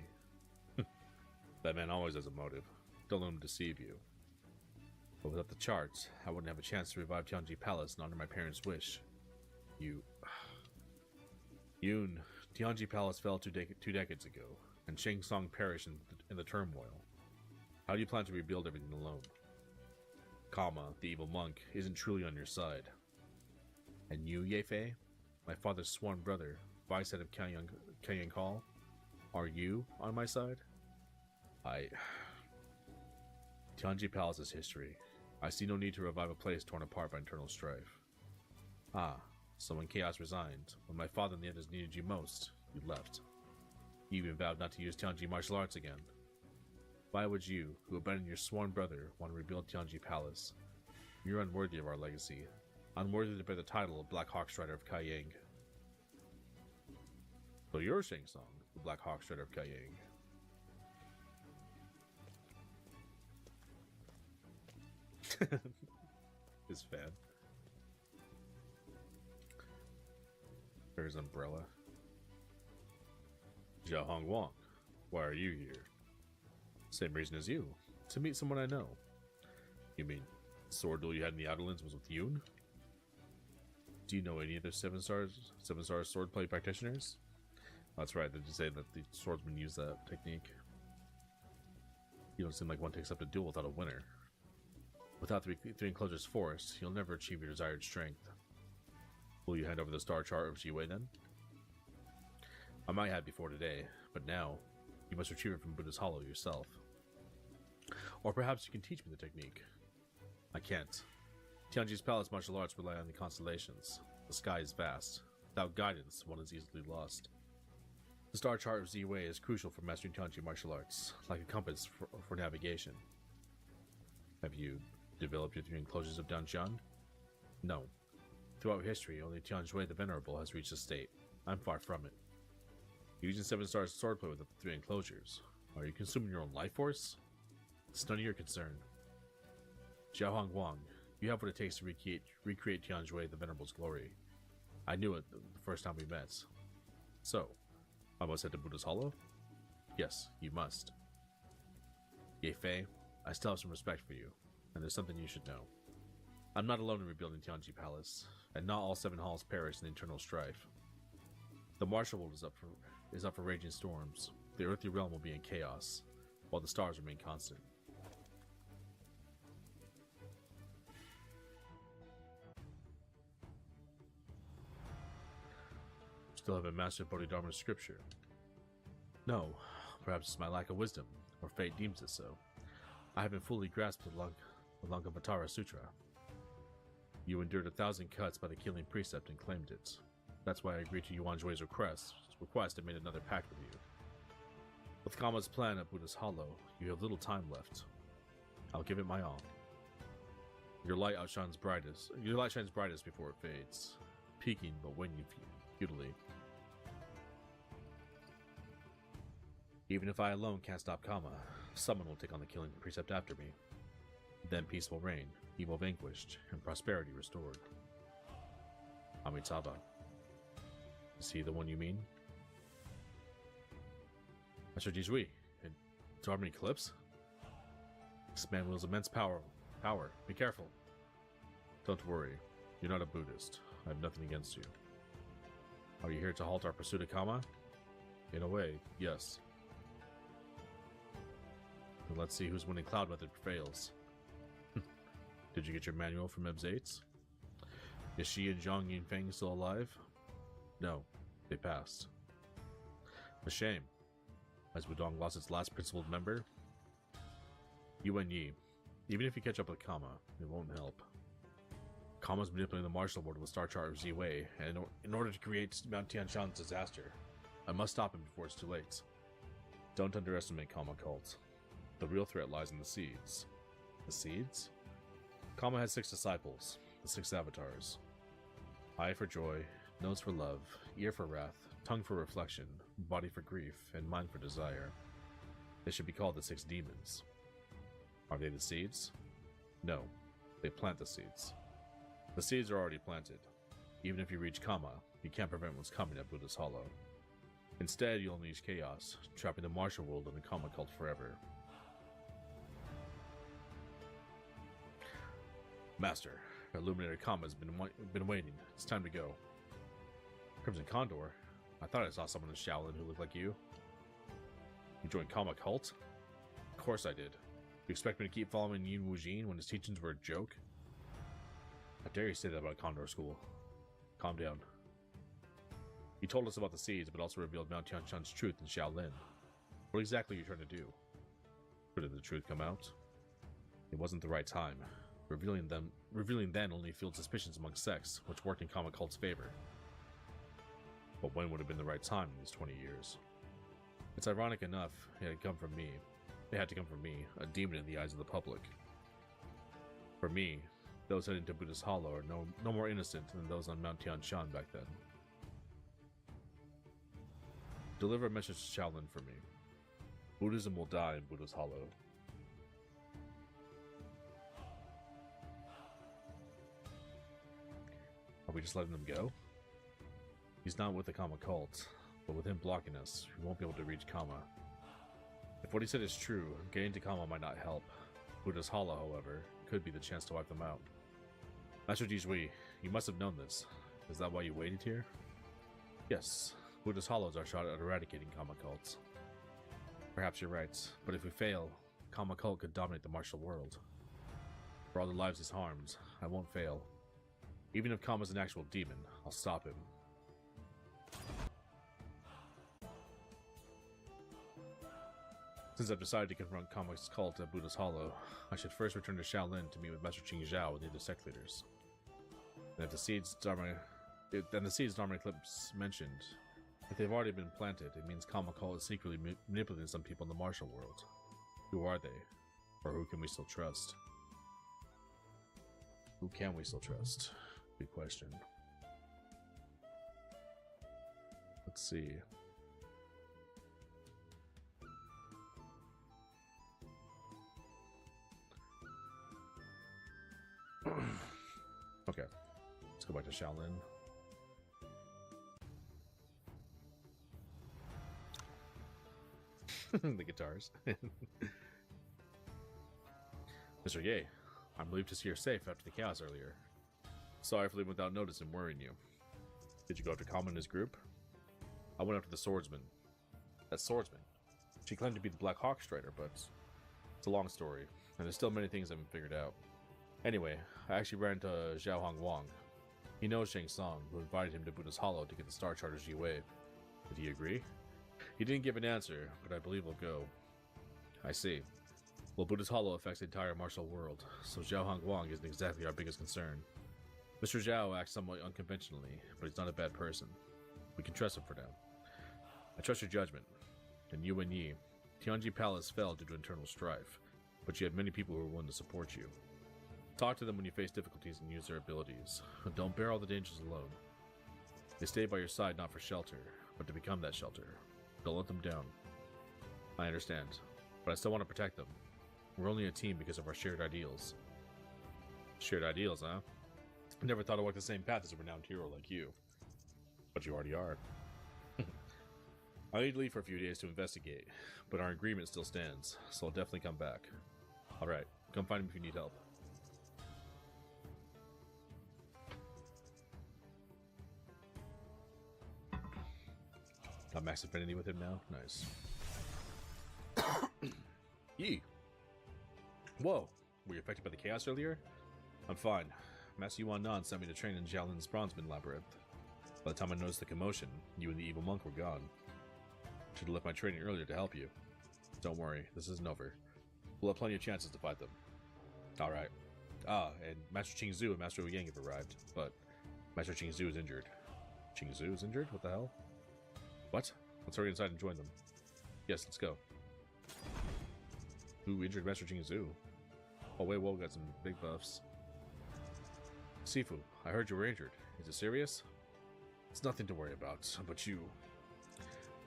That man always has a motive. Don't let him deceive you. But without the charts, I wouldn't have a chance to revive Tianji Palace and honor my parents' wish. Yoon, Tianji Palace fell 2 decades ago, and Shang Tsung perished in the turmoil. How do you plan to rebuild everything alone? Kama, the evil monk, isn't truly on your side. And you, Ye Fei, my father's sworn brother, vice head of Kanyang Hall, are you on my side? Tianji Palace is history. I see no need to revive a place torn apart by internal strife. So when Chaos resigned, when my father and the others needed you most, you left. You even vowed not to use Tianji martial arts again. Why would you, who abandoned your sworn brother, want to rebuild Tianji Palace? You're unworthy of our legacy, unworthy to bear the title of Black Hawk Strider of Kaiyang. So you're Shang Tsung, the Black Hawk Strider of Kaiyang. His fan. There's Umbrella. Zhao Hong Wang, why are you here? Same reason as you, to meet someone I know. You mean sword duel you had in the Outerlands was with Yoon? Do you know any other 7-star swordplay practitioners? That's right, they just say that the swordsmen use that technique. You don't seem like one takes up a duel without a winner. Without three enclosures forced, you'll never achieve your desired strength. Will you hand over the star chart of Jiwei then? I might have before today, but now you must retrieve it from Buddha's Hollow yourself. Or perhaps you can teach me the technique. I can't. Tianji's palace martial arts rely on the constellations. The sky is vast. Without guidance, one is easily lost. The star chart of Ziwei is crucial for mastering Tianji martial arts, like a compass for navigation. Have you developed your 3 enclosures of Danjian? No. Throughout history, only Tianjui the Venerable has reached this state. I'm far from it. You're using 7-star swordplay with the 3 enclosures. Are you consuming your own life force? It's none of your concern. Zhao Hong Wang, you have what it takes to recreate Tianjui the Venerable's glory. I knew it the first time we met. So, I must head to Buddha's Hollow? Yes, you must. Ye Fei, I still have some respect for you, and there's something you should know. I'm not alone in rebuilding Tianji Palace, and not all 7 halls perish in the internal strife. The martial world is up for raging storms. The earthly realm will be in chaos, while the stars remain constant. Still haven't mastered Bodhidharma's scripture. No, perhaps it's my lack of wisdom, or fate deems it so. I haven't fully grasped the Lankavatara Sutra. You endured 1,000 cuts by the killing precept and claimed it. That's why I agreed to Yuan Jui's request and made another pact with you. With Kama's plan at Buddha's Hollow, you have little time left. I'll give it my all. Your light shines brightest before it fades, peaking but waning futilely. Even if I alone can't stop Kama, someone will take on the killing precept after me. Then peace will reign, evil vanquished, and prosperity restored. Amitabha. Is he the one you mean? Master Jizui, and Dharma Eclipse? This man wields immense power. Be careful. Don't worry. You're not a Buddhist. I have nothing against you. Are you here to halt our pursuit of Kama? In a way, yes. Then let's see whose winning cloud method prevails. Did you get your manual from Ebs 8? Is she and Zhang Yinfeng still alive? No, they passed. A shame. Has Wudong lost its last principled member? Yuan Yi, even if you catch up with Kama, it won't help. Kama's manipulating the martial board with Star Chart of Ziwei, and in order to create Mount Tianshan's disaster, I must stop him before it's too late. Don't underestimate Kama Cult. The real threat lies in the seeds. The seeds? Kama has 6 disciples, the 6 avatars. Eye for joy, nose for love, ear for wrath, tongue for reflection, body for grief, and mind for desire. They should be called the 6 demons. Are they the seeds? No, they plant the seeds. The seeds are already planted. Even if you reach Kama, you can't prevent what's coming at Buddha's Hollow. Instead, you'll unleash chaos, trapping the martial world in the Kama Cult forever. Master, Illuminated Kama has been waiting. It's time to go. Crimson Condor? I thought I saw someone in Shaolin who looked like you. You joined Kama Cult? Of course I did. You expect me to keep following Yin Wujin when his teachings were a joke? How dare you say that about Condor School? Calm down. You told us about the seeds, but also revealed Mount Tianshan's truth in Shaolin. What exactly are you trying to do? Where did the truth come out? It wasn't the right time. Revealing then only fueled suspicions among sects, which worked in Kama Cult's favor. But when would have been the right time in these 20 years? It's ironic enough, it had to come from me, a demon in the eyes of the public. For me, those heading to Buddha's Hollow are no more innocent than those on Mount Tianshan back then. Deliver a message to Shaolin for me. Buddhism will die in Buddha's Hollow. Are we just letting them go? He's not with the Kama Cult, but with him blocking us, we won't be able to reach Kama. If what he said is true, getting to Kama might not help. Buddha's Hollow, however, could be the chance to wipe them out. Master Jizui, you must have known this. Is that why you waited here? Yes, Buddha's Hollow is our shot at eradicating Kama cults. Perhaps you're right, but if we fail, Kama cult could dominate the martial world. For all the lives he's harmed, I won't fail. Even if Kama's an actual demon, I'll stop him. Since I've decided to confront Kama's cult at Buddha's Hollow, I should first return to Shaolin to meet with Master Qing Zhao and the other sect leaders. And if the seeds Dharma Eclipse mentioned, if they've already been planted, it means Kama cult is secretly manipulating some people in the martial world. Who are they? Or who can we still trust? Who can we still trust? Good question. Let's see. Okay, let's go back to Shaolin. The guitars. Mr. Ye, I'm relieved to see you're safe after the chaos earlier. Sorry for leaving without notice and worrying you. Did you go after Kama and his group? I went after the swordsman. That swordsman? She claimed to be the Black Hawk Strider, but it's a long story, and there's still many things I haven't figured out. Anyway, I actually ran into Zhao Hong Wang. He knows Shang Tsung, who invited him to Buddha's Hollow to get the Star Charter's Yi-Wei. Did he agree? He didn't give an answer, but I believe he'll go. I see. Well, Buddha's Hollow affects the entire martial world, so Zhao Hong Wang isn't exactly our biggest concern. Mr. Zhao acts somewhat unconventionally, but he's not a bad person. We can trust him for now. I trust your judgment. And you and Yi, Tianji Palace fell due to internal strife, but you had many people who were willing to support you. Talk to them when you face difficulties and use their abilities. Don't bear all the dangers alone. They stay by your side not for shelter, but to become that shelter. Don't let them down. I understand, but I still want to protect them. We're only a team because of our shared ideals. Shared ideals, huh? I never thought I'd walk the same path as a renowned hero like you. But you already are. I need to leave for a few days to investigate, but our agreement still stands, so I'll definitely come back. Alright, come find me if you need help. Got max affinity with him now? Nice. Yi! Whoa! Were you affected by the chaos earlier? I'm fine. Master Yuan Nan sent me to train in Xiaolin's Bronzeman Labyrinth. By the time I noticed the commotion, you and the evil monk were gone. Should have left my training earlier to help you. Don't worry, this isn't over. We'll have plenty of chances to fight them. Alright. Ah, and Master Qing Zhu and Master Wu Yang have arrived, but Master Qing Zhu is injured. Qing Zhu is injured? What the hell? What? Let's hurry inside and join them. Yes, let's go. Who injured Master Qing Zhu? Oh wait, whoa, got some big buffs. Sifu, I heard you were injured. Is it serious? It's nothing to worry about, but you...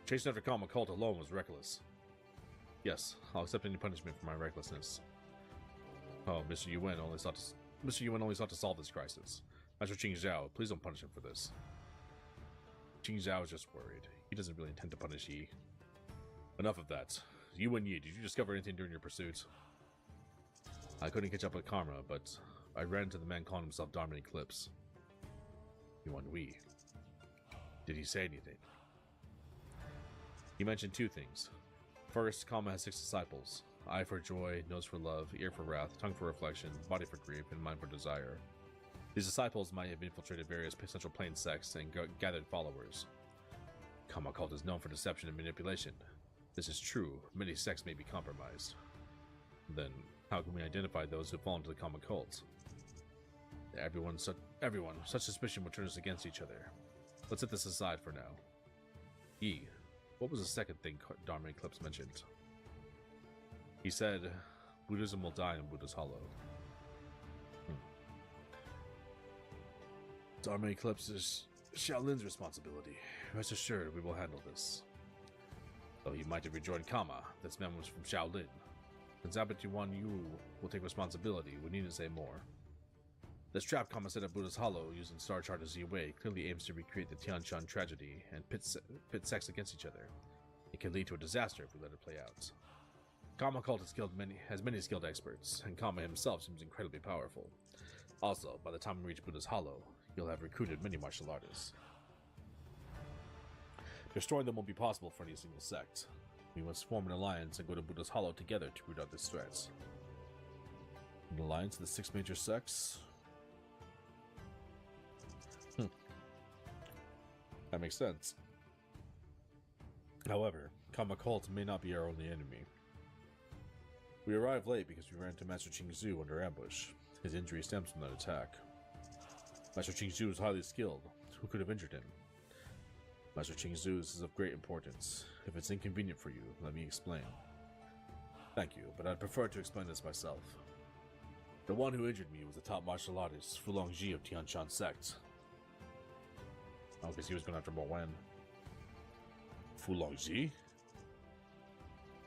Chasing after Kama cult alone was reckless. Yes, I'll accept any punishment for my recklessness. Oh, Mr. Yuan only sought to solve this crisis. Master Qing Zhao, please don't punish him for this. Qing Zhao is just worried. He doesn't really intend to punish Yi. Enough of that. You and Yi, did you discover anything during your pursuit? I couldn't catch up with Karma, but I ran into the man calling himself Darman Eclipse. Yuan Wei. Did he say anything? He mentioned two things. First, Kama has 6 disciples. Eye for joy, nose for love, ear for wrath, tongue for reflection, body for grief, and mind for desire. These disciples might have infiltrated various Central Plain sects and gathered followers. Kama cult is known for deception and manipulation. This is true. Many sects may be compromised. Then, how can we identify those who fall into the Kama cult? Everyone, such suspicion will turn us against each other. Let's set this aside for now. Yi, what was the second thing Darman Eclipse mentioned? He said, Buddhism will die in Buddha's Hollow. Darman Eclipse is Shaolin's responsibility. Rest assured, we will handle this. Though he might have rejoined Kama, this man was from Shaolin. Since Abbot Yuan Yu will take responsibility, we needn't say more. This trap Kama set at Buddha's Hollow using Star Charter Z-Way clearly aims to recreate the Tianshan tragedy and pit sects against each other. It can lead to a disaster if we let it play out. Kama cult has many skilled experts, and Kama himself seems incredibly powerful. Also, by the time we reach Buddha's Hollow, he'll have recruited many martial artists. Destroying them won't be possible for any single sect. We must form an alliance and go to Buddha's Hollow together to root out this threat. An alliance of the 6 major sects? That makes sense. However, Kama cult may not be our only enemy. We arrived late because we ran into Master Qingzu under ambush. His injury stems from that attack. Master Qingzu is highly skilled. Who could have injured him? Master Qingzu is of great importance. If it's inconvenient for you, let me explain. Thank you, but I'd prefer to explain this myself. The one who injured me was the top martial artist, Fulongji of Tianshan sect. Oh, because he was going after Mo Wen. Fulongji?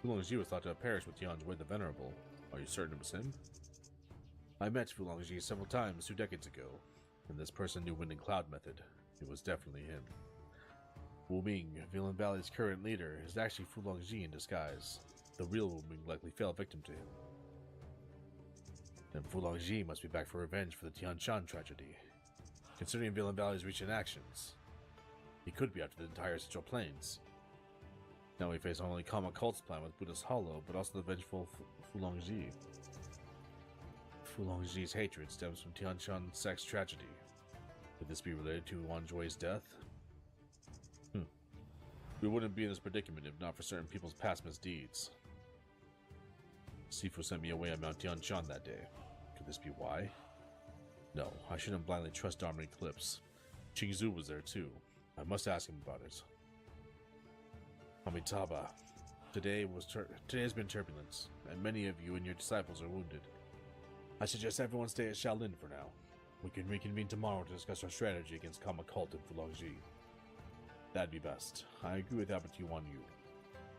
Fulongji was thought to have perished with Tianjui the Venerable. Are you certain it was him? I met Fulongji several times 2 decades ago, and this person knew Wind and Cloud method. It was definitely him. Wu Ming, Villain Valley's current leader, is actually Fulongji in disguise. The real Wu Ming likely fell victim to him. Then Fulongji must be back for revenge for the Tianshan tragedy. Considering Villain Valley's recent actions, he could be after the entire Central Plains. Now we face not only Kama cult's plan with Buddha's Hollow, but also the vengeful Fulongji. Fulongji's hatred stems from Tianshan sect's tragedy. Could this be related to Wanjui's death? We wouldn't be in this predicament if not for certain people's past misdeeds. Sifu sent me away on Mount Tianshan that day. Could this be why? No, I shouldn't blindly trust Darman Eclipse. Qingzu was there too. I must ask him about it. Amitabha, today has been turbulence, and many of you and your disciples are wounded. I suggest everyone stay at Shaolin for now. We can reconvene tomorrow to discuss our strategy against Kama cult and Fulongji. That'd be best. I agree with Abbot Yuan Yu.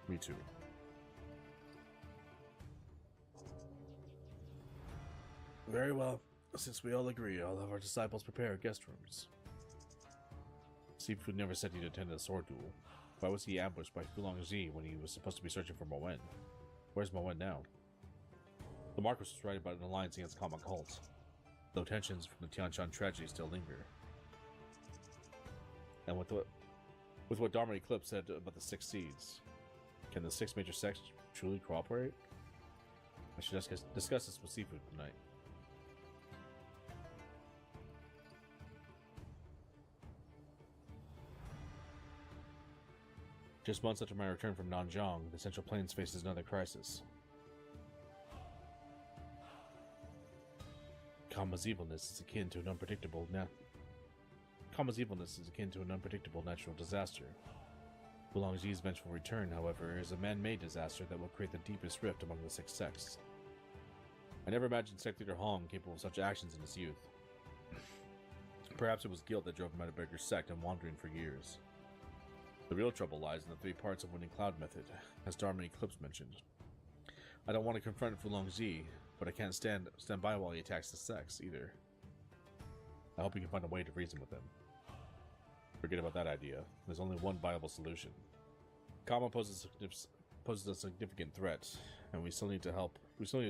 Me too. Very well. Since we all agree, I'll have our disciples prepare guest rooms. Sifu never said he'd attend a sword duel. Why was he ambushed by Fulongji when he was supposed to be searching for Mo Wen? Where's Mo Wen now? The Marquis was right about an alliance against Kama cult, though tensions from the Tianshan tragedy still linger. And with what Darman Eclipse said about the 6 seeds, can the 6 major sects truly cooperate? I should discuss this with Sifu tonight. Just months after my return from Nanjiang, the Central Plains faces another crisis. Kama's evilness is akin to an unpredictable natural disaster. Fulongji's vengeful return, however, is a man-made disaster that will create the deepest rift among the 6 sects. I never imagined sect leader Hong capable of such actions in his youth. Perhaps it was guilt that drove him out of Beggar's sect and wandering for years. The real trouble lies in the 3 parts of Wind and Cloud method, as Darman Eclipse mentioned. I don't want to confront Fulongji, but I can't stand by while he attacks the sects, either. I hope we can find a way to reason with him. Forget about that idea. There's only one viable solution. Kama poses a significant threat, and we still need to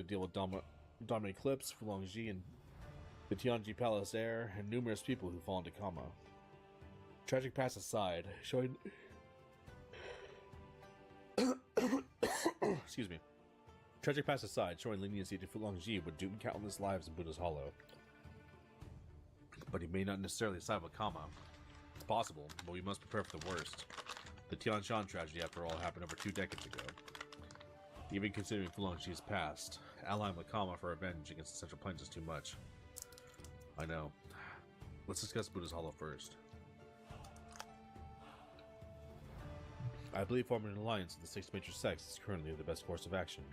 deal with Darman Eclipse, Fulongji, and the Tianji Palace heir, and numerous people who fall into coma. Tragic past aside, showing excuse me. Tragic past aside, showing leniency to Fulongji would doom countless lives in Buddha's Hollow. But he may not necessarily side with Kama. It's possible, but we must prepare for the worst. The Tianshan tragedy, after all, happened over 2 decades ago. Even considering Fulongji's past, allying with Kama for revenge against the Central Plains is too much. I know. Let's discuss Buddha's Hollow first. I believe forming an alliance with the 6 major sects is currently the best course of action.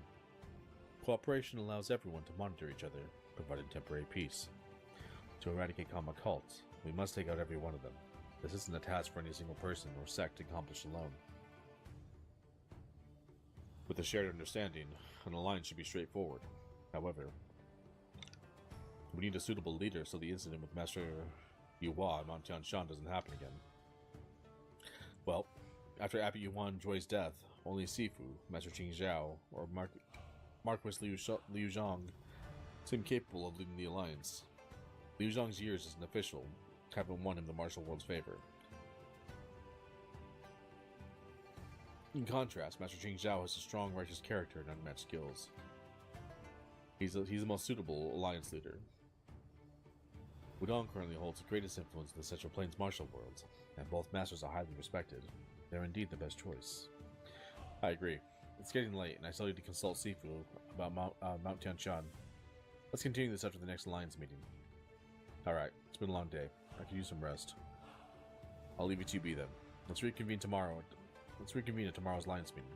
Cooperation allows everyone to monitor each other, providing temporary peace. To eradicate Kama cults, we must take out every one of them. This isn't a task for any single person or sect to accomplish alone. With a shared understanding, an alliance should be straightforward. However, we need a suitable leader so the incident with Master Yuhua and Mount Tianshan doesn't happen again. Well, after Abbot Yuan Joy's death, only Sifu, Master Qing Zhao, or Marquis Liu Zhang seem capable of leading the alliance. Liu Zhang's years as an official haven't won him the martial world's favor. In contrast, Master Qing Zhao has a strong, righteous character and unmatched skills. He's the most suitable alliance leader. Wudong currently holds the greatest influence in the Central Plains martial world, and both masters are highly respected. They're indeed the best choice. I agree. It's getting late, and I still need to consult Sifu about Mount Tianshan. Let's continue this after the next alliance meeting. Alright, it's been a long day. I could use some rest. I'll leave it to you be then. Let's reconvene tomorrow. Let's reconvene at tomorrow's alliance meeting.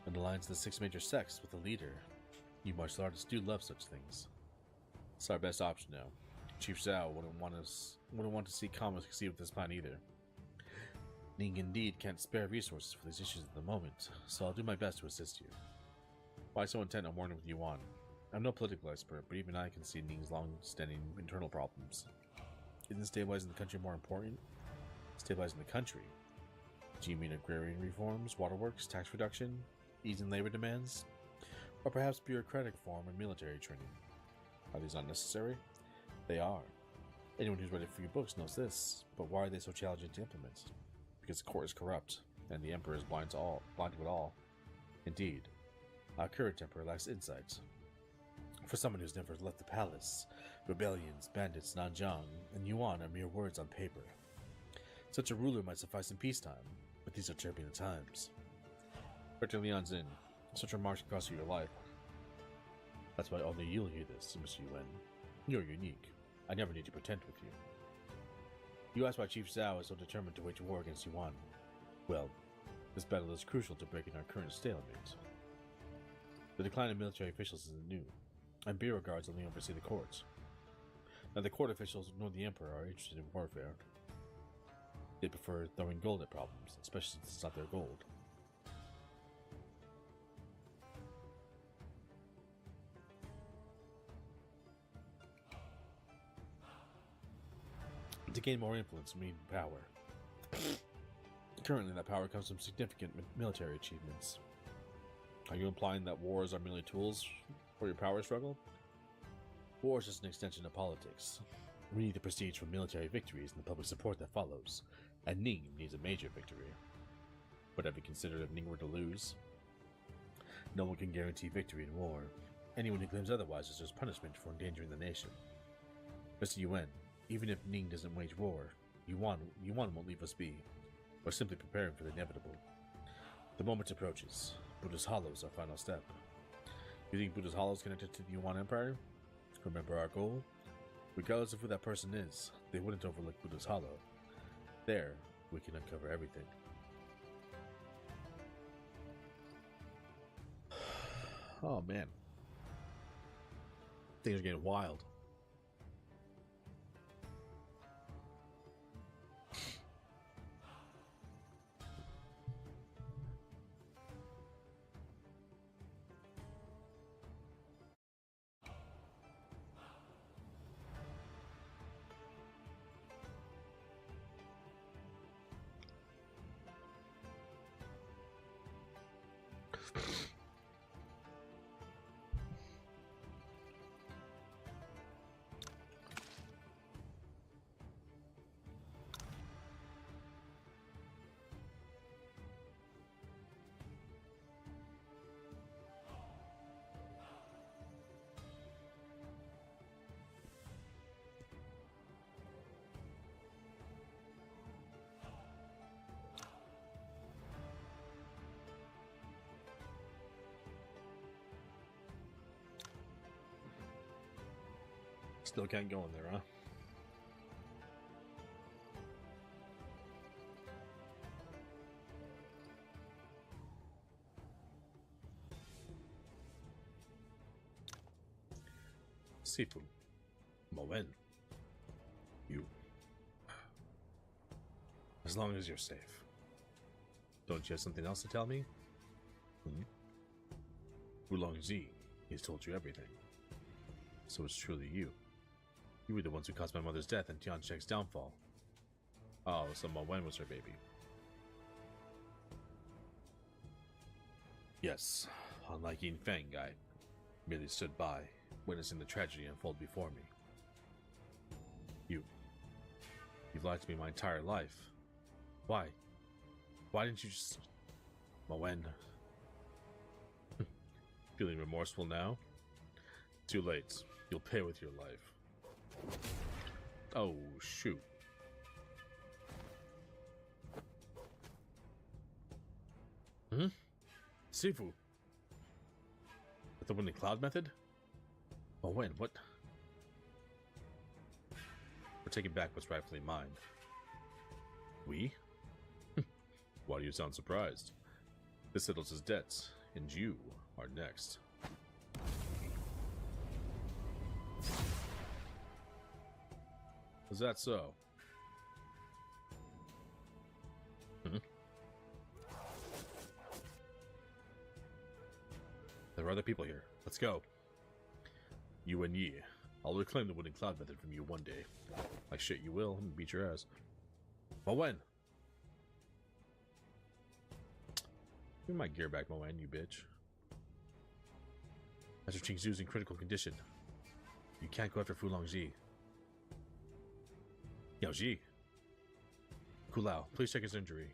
An alliance of the 6 major sects with a leader. You martial artists do love such things. It's our best option now. Chief Zhao wouldn't want to see Kama succeed with this plan either. Ning indeed can't spare resources for these issues at the moment, so I'll do my best to assist you. Why so intent on warning with Yuan? I'm no political expert, but even I can see Ning's long-standing internal problems. Isn't stabilizing the country more important? Stabilizing the country? Do you mean agrarian reforms, waterworks, tax reduction, easing labor demands? Or perhaps bureaucratic reform and military training? Are these unnecessary? They are. Anyone who's read a few books knows this, but why are they so challenging to implement? Because the court is corrupt, and the Emperor is blind to it all. Indeed, our current Emperor lacks insight. For someone who's never left the palace, rebellions, bandits, Nanjiang, and Yuan are mere words on paper. Such a ruler might suffice in peacetime, but these are turbulent times. Rector Lian's Inn, such remarks can cost you your life. That's why only you'll hear this, Mr. Yuan. You're unique. I never need to pretend with you. You asked why Chief Zhao is so determined to wage war against Yuan. Well, this battle is crucial to breaking our current stalemate. The decline of military officials isn't new, and bureau guards only oversee the courts. Neither the court officials nor the Emperor are interested in warfare. They prefer throwing gold at problems, especially since it's not their gold. To gain more influence, we need power. Currently, that power comes from significant military achievements. Are you implying that wars are merely tools for your power struggle? War is just an extension of politics. We need the prestige from military victories and the public support that follows, and Ning needs a major victory. But have you considered if Ning were to lose? No one can guarantee victory in war. Anyone who claims otherwise is just punishment for endangering the nation. Mr. Yuan, even if Ning doesn't wage war, Yuan won't leave us be. We're simply preparing for the inevitable. The moment approaches. Buddha's Hollow is our final step. You think Buddha's Hollow is connected to the Yuan Empire? Remember our goal? Regardless of who that person is, they wouldn't overlook Buddha's Hollow. There, we can uncover everything. Oh man. Things are getting wild. Still can't go in there, huh? Sifu. Moen. You. As long as you're safe. Don't you have something else to tell me? Wulongzi. He's told you everything. So it's truly you. You were the ones who caused my mother's death and Tiancheng's downfall. Oh, so Moen was her baby. Yes, unlike Yin Feng, I merely stood by, witnessing the tragedy unfold before me. You've lied to me my entire life. Why? Why didn't you just... Moen. Feeling remorseful now? Too late. You'll pay with your life. Oh, shoot. Sifu. With the winning cloud method? Oh, when? What? We're taking back what's rightfully mine. We? Why do you sound surprised? This settles his debts, and you are next. Is that so? There are other people here. Let's go. You and Yi. I'll reclaim the winning cloud method from you one day. Like shit you will, and beat your ass. But when? Give me my gear back, Moen, you bitch. Master Qingzu's in critical condition. You can't go after Fulongji. Yao Ji. Kulao, please check his injury.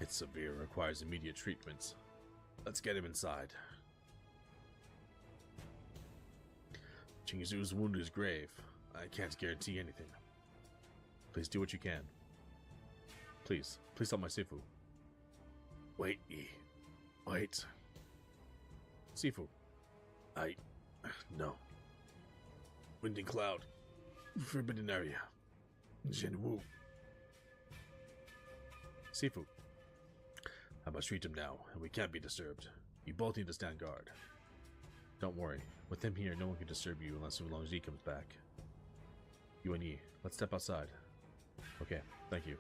It's severe, requires immediate treatment. Let's get him inside. Qingzu's wound is grave. I can't guarantee anything. Please do what you can. Please help my Sifu. Wait, Yi. Wait. Sifu. No. Winding Cloud. Forbidden area. Zhenwu. Sifu. I must treat him now, and we can't be disturbed. You both need to stand guard. Don't worry. With him here, no one can disturb you unless Wulongji comes back. You and Yi, let's step outside. Okay, thank you.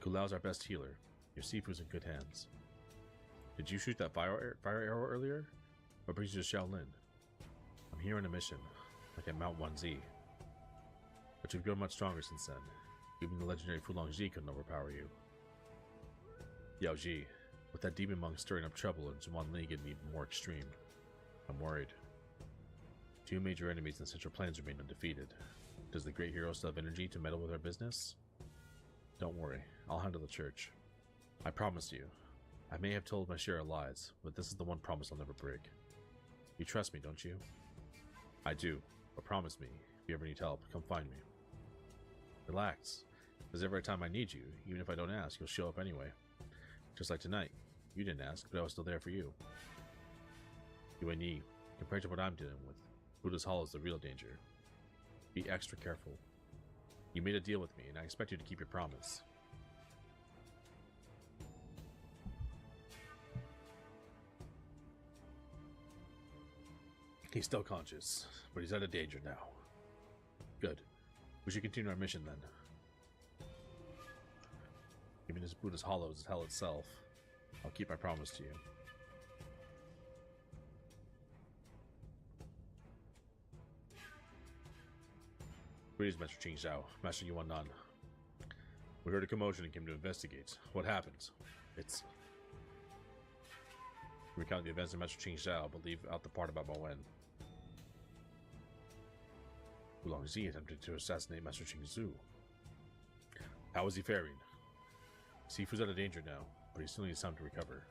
Kulao's our best healer. Your Sifu's in good hands. Did you shoot that fire arrow earlier? What brings you to Shaolin? I'm here on a mission, like at Mount 1Z. But you've grown much stronger since then. Even the legendary Fulongji couldn't overpower you. Yao Ji, with that demon monk stirring up trouble and Zhuan getting even more extreme, I'm worried. Two major enemies in the Central Plains remain undefeated. Does the great hero still have energy to meddle with our business? Don't worry, I'll handle the church. I promise you. I may have told my share of lies, but this is the one promise I'll never break. You trust me, don't you? I do, but promise me, if you ever need help, come find me. Relax. There's every time I need you, even if I don't ask, you'll show up anyway. Just like tonight. You didn't ask, but I was still there for you. You and Yi, compared to what I'm dealing with, Buddha's Hollow is the real danger. Be extra careful. You made a deal with me, and I expect you to keep your promise. He's still conscious, but he's out of danger now. Good. We should continue our mission then. Even as Buddha's Hollow is hell itself, I'll keep my promise to you. Greetings, Master Qing Zhao. Master Yuan Nan. We heard a commotion and came to investigate. What happened? It's... Recount the events of Master Qing Zhao, but leave out the part about Mo Wen. Wulong Zi attempted to assassinate Master Qing Zhu. How is he faring? Sifu's out of danger now, but he still needs time to recover.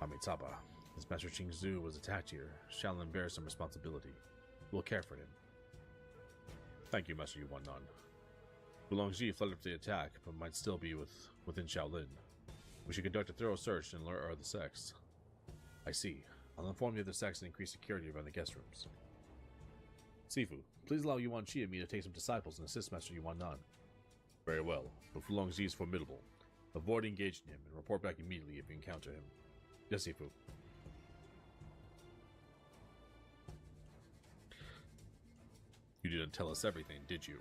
Ame-Taba, as Master Qing Zhu was attacked here, Shaolin bears some responsibility. We'll care for him. Thank you, Master Yuan Nan. Wulong Zi fled after the attack, but might still be within Shaolin. We should conduct a thorough search and alert our other sects. I see. I'll inform the other sects and increase security around the guest rooms. Sifu, please allow Yuan Qi and me to take some disciples and assist Master Yuan Nan. Very well, but Wulong Zi is formidable. Avoid engaging him and report back immediately if you encounter him. Yes, Sifu. You didn't tell us everything, did you?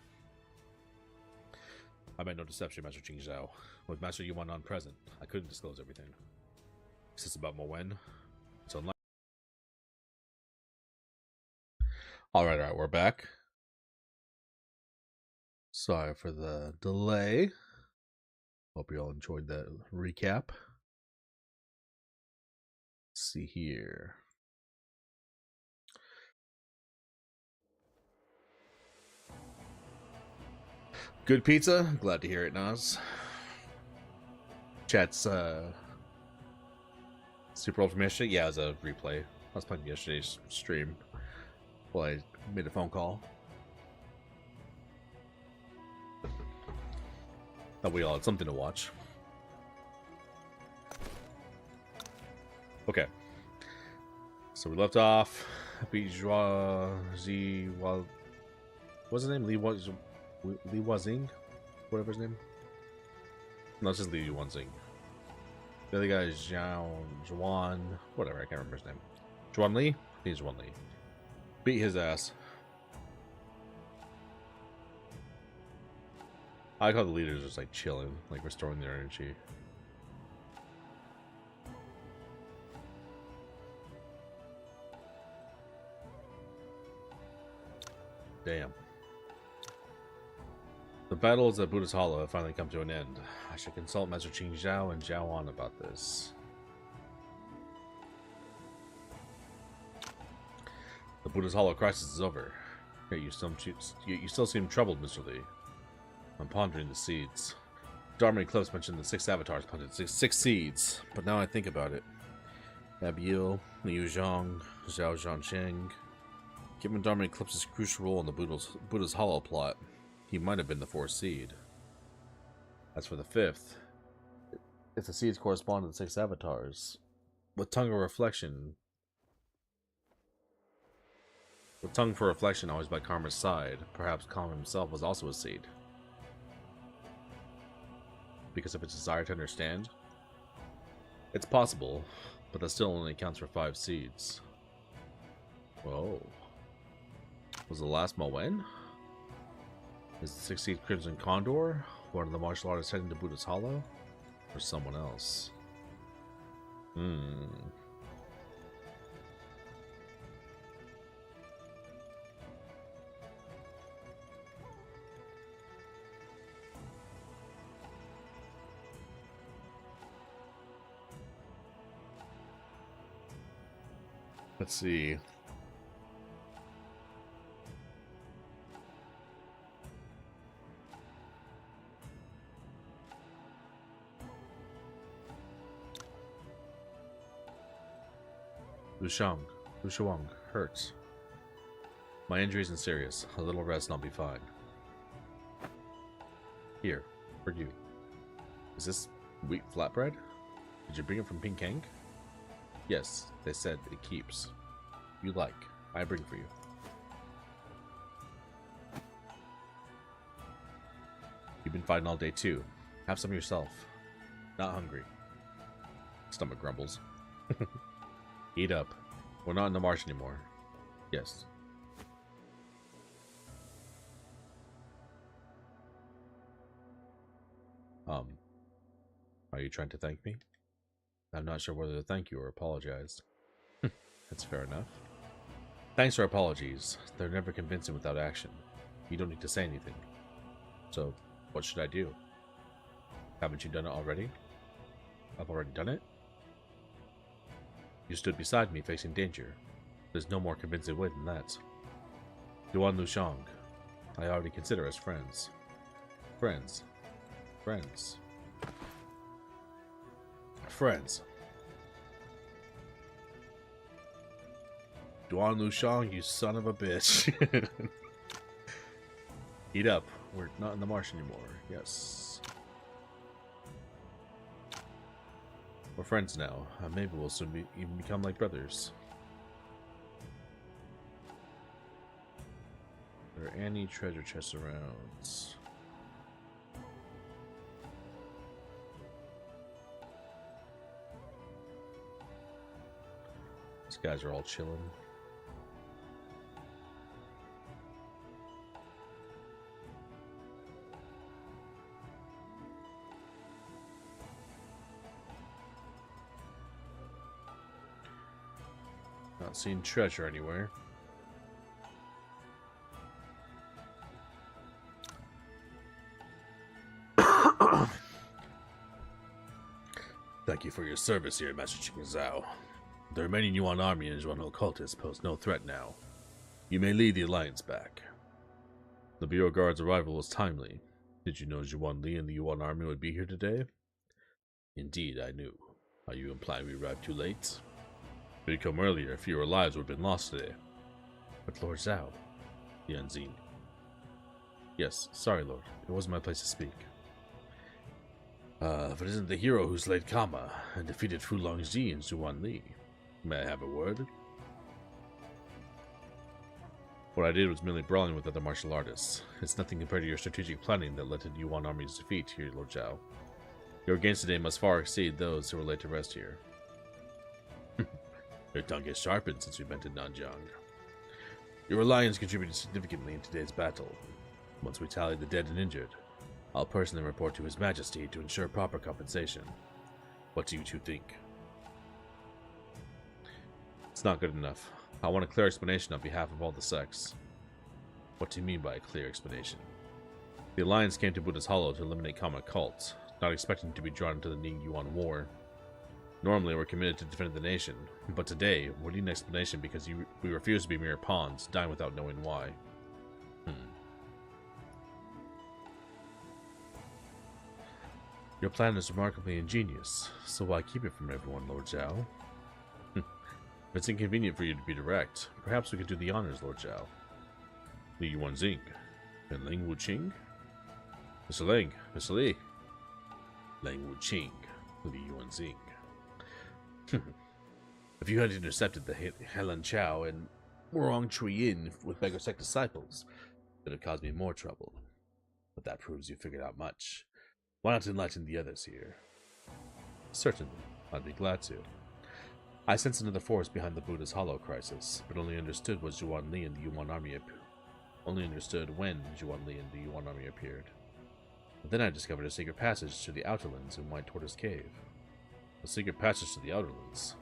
I made no deception, Master Qing Zhao. With Master Yuan Nan present, I couldn't disclose everything. Is this about Mo Wen? It's unlikely. Alright, we're back. Sorry for the delay. Hope you all enjoyed that recap. Let's see here. Good pizza? Glad to hear it, Nas. Chat's super old from yesterday? Yeah, it was a replay. I was playing yesterday's stream while I made a phone call. Thought we all had something to watch. Okay. So we left off. Bourgeoisie. What's his name? Li Wazing? Whatever his name. No, it's just Li Wazing. The other guy is Zhuan. Whatever, I can't remember his name. Zhuan Li? He's Zhuan Li. Beat his ass. I like how the leaders are just like chilling, like restoring their energy. Damn. The battles at Buddha's Hollow have finally come to an end. I should consult Master Qing Zhao and Zhao An about this. The Buddha's Hollow crisis is over. Yet you still seem troubled, Mr. Li. I'm pondering the seeds. Dharma Eclipse mentioned the 6 avatars planted six seeds, but now I think about it. Abiel, Liu Zhang, Zhao Zhansheng. Given Dharma Eclipse's crucial role in the Buddha's Hollow plot, he might have been the 4th seed. As for the 5th, if the seeds correspond to the 6 avatars, with Tongue for Reflection always by Karma's side, perhaps Karma himself was also a seed. Because of its desire to understand? It's possible, but that still only accounts for 5 seeds. Whoa. Was the last Mo Wen? Is the 6th seed Crimson Condor? One of the martial artists heading to Buddha's Hollow? Or someone else? Let's see. Lu Shuang hurts. My injury isn't serious. A little rest and I'll be fine. Here, for you. Is this wheat flatbread? Did you bring it from Pinkang? Yes, they said it keeps. You like. I bring for you. You've been fighting all day too. Have some yourself. Not hungry. Stomach grumbles. Eat up. We're not in the marsh anymore. Yes. Are you trying to thank me? I'm not sure whether to thank you or apologize. That's fair enough. Thanks or apologies. They're never convincing without action. You don't need to say anything. So, what should I do? Haven't you done it already? I've already done it? You stood beside me facing danger. There's no more convincing way than that. Yuan Lushang, I already consider us friends. Friends. Friends. Friends. Yuan Lushang, you son of a bitch. Eat up. We're not in the marsh anymore. Yes. We're friends now. Maybe we'll soon even become like brothers. Are there any treasure chests around? These guys are all chilling. Not seeing treasure anywhere. Thank you for your service here, Master Qing Zhao. The remaining Yuan army and Zhuan cultists pose no threat now. You may lead the alliance back. The Bureau Guard's arrival was timely. Did you know Zhuan Li and the Yuan army would be here today? Indeed, I knew. Are you implying we arrived too late? If we had come earlier, fewer lives would have been lost today. But Lord Zhao, Yanzin. Yes, sorry, Lord. It wasn't my place to speak. But isn't the hero who slayed Kama and defeated Fu Longji and Zhuan Li? May I have a word? What I did was merely brawling with other martial artists. It's nothing compared to your strategic planning that led to Yuan army's defeat here, Lord Zhao. Your gains today must far exceed those who were laid to rest here. Your tongue has sharpened since we met in Nanjiang. Your alliance contributed significantly in today's battle. Once we tally the dead and injured, I'll personally report to His Majesty to ensure proper compensation. What do you two think? It's not good enough. I want a clear explanation on behalf of all the sects. What do you mean by a clear explanation? The Alliance came to Buddha's Hollow to eliminate Kama cults, not expecting to be drawn into the Ning-Yuan war. Normally, we're committed to defend the nation, but today, we need an explanation because we refuse to be mere pawns, dying without knowing why. Your plan is remarkably ingenious, so why keep it from everyone, Lord Zhao? If it's inconvenient for you to be direct, perhaps we could do the honors, Lord Zhao. Li Yuanxing and Ling Wuqing? Mr. Ling, Mr. Li. Ling Wuqing, Li Yuanxing. If you had intercepted the Helen Chao and Wurong Chuyin with Beggar Sect disciples, it would have caused me more trouble. But that proves you figured out much. Why not enlighten the others here? Certainly, I'd be glad to. I sensed another force behind the Buddha's Hollow crisis, but only understood when Zhuan Li and the Yuan army appeared. But then I discovered a secret passage to the Outerlands in White Tortoise Cave. A secret passage to the Outerlands?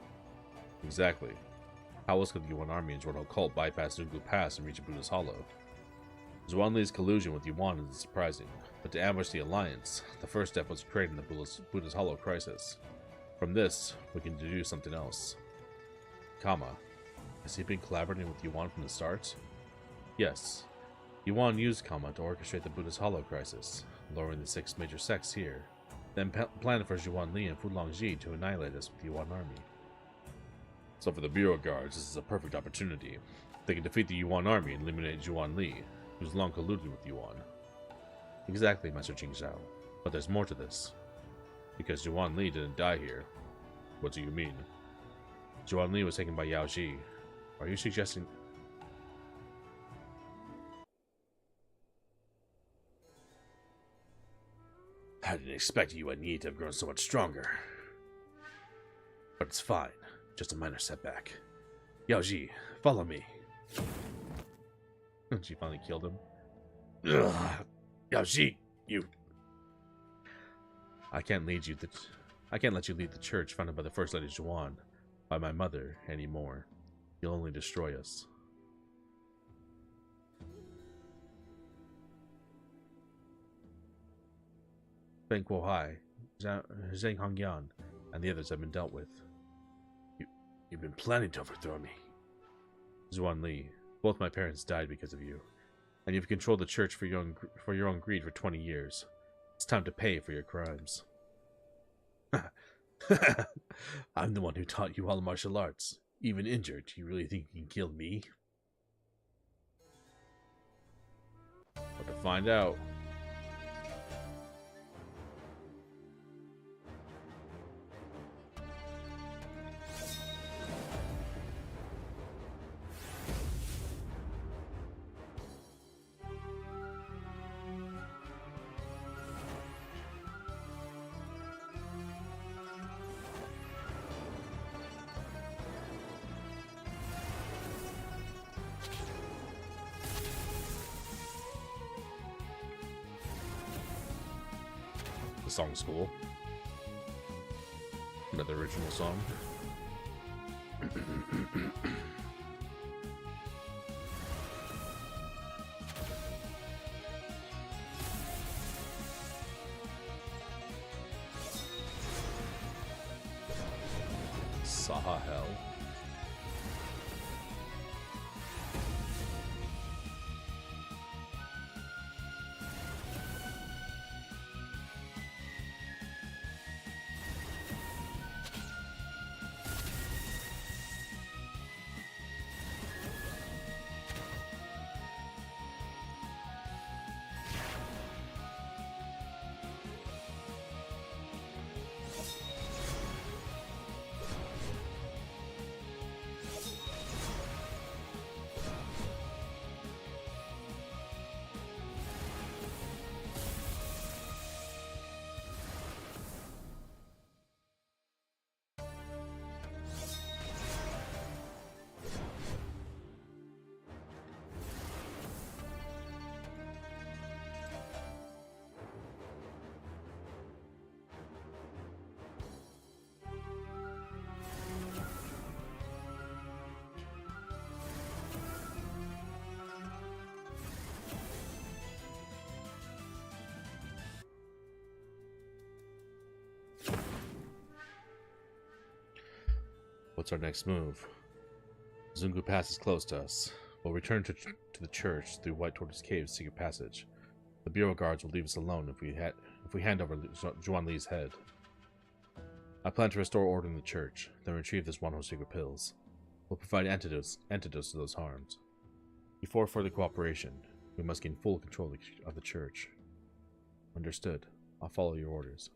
Exactly. How else could the Yuan army and Zhuan cult bypass Zhonglu Pass and reach Buddha's Hollow? Zhuan Li's collusion with Yuan isn't surprising, but to ambush the Alliance, the first step was creating the Buddha's Hollow crisis. From this, we can deduce something else. Kama. Has he been collaborating with Yuan from the start? Yes. Yuan used Kama to orchestrate the Buddha's Hollow crisis, lowering the 6 major sects here, then planned for Zhuan Li and Fu Longji to annihilate us with the Yuan army. So for the Bureau Guards, this is a perfect opportunity. They can defeat the Yuan army and eliminate Zhuan Li, who's long colluded with Yuan. Exactly, Master Qing Zhao. But there's more to this. Because Zhuan Li didn't die here. What do you mean? Zhuan Li was taken by Yao Ji. Are you suggesting... I didn't expect you and Yi to have grown so much stronger. But it's fine. Just a minor setback. Yao Ji, follow me. She finally killed him. Ugh. Yao Ji, you... I can't let you lead the church founded by the First Lady Zhuan, by my mother, anymore. You'll only destroy us. Feng Guohai, Zhang Hongyan, and the others have been dealt with. You've been planning to overthrow me. Zhuan Li, both my parents died because of you, and you've controlled the church for your own greed for 20 years. It's time to pay for your crimes. I'm the one who taught you all martial arts. Even injured, you really think you can kill me? But to find out. The song's cool. Another original song. Sahel. What's our next move? Zungu Pass is close to us. We'll return to the church through White Tortoise Cave's secret passage. The Bureau guards will leave us alone if we hand over Zhuan Li's head. I plan to restore order in the church, then retrieve this Wanho secret pills. We'll provide antidotes to those harmed. Before further cooperation, we must gain full control of the church. Understood. I'll follow your orders.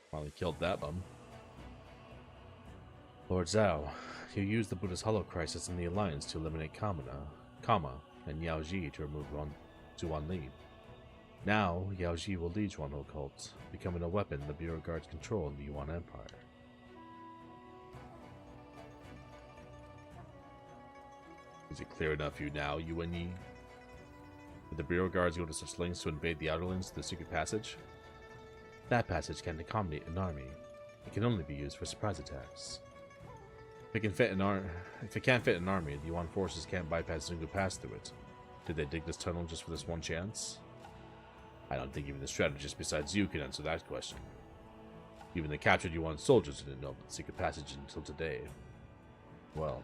Finally killed that bum. Lord Zhao, you used the Buddha's Hollow Crisis in the Alliance to eliminate Kama and Yao Ji to remove Zhuan Li. Now, Yao Ji will lead Zhuanho cult, becoming a weapon the Bureau guards control in the Yuan Empire. Is it clear enough for you now, Yuan Yi? Did the Bureau guards go to such lengths to invade the Outerlands through the secret passage? That passage can't accommodate an army. It can only be used for surprise attacks. If it can't fit an army, the Yuan forces can't bypass Zungu Pass through it. Did they dig this tunnel just for this one chance? I don't think even the strategist besides you can answer that question. Even the captured Yuan soldiers didn't know about the secret passage until today. Well,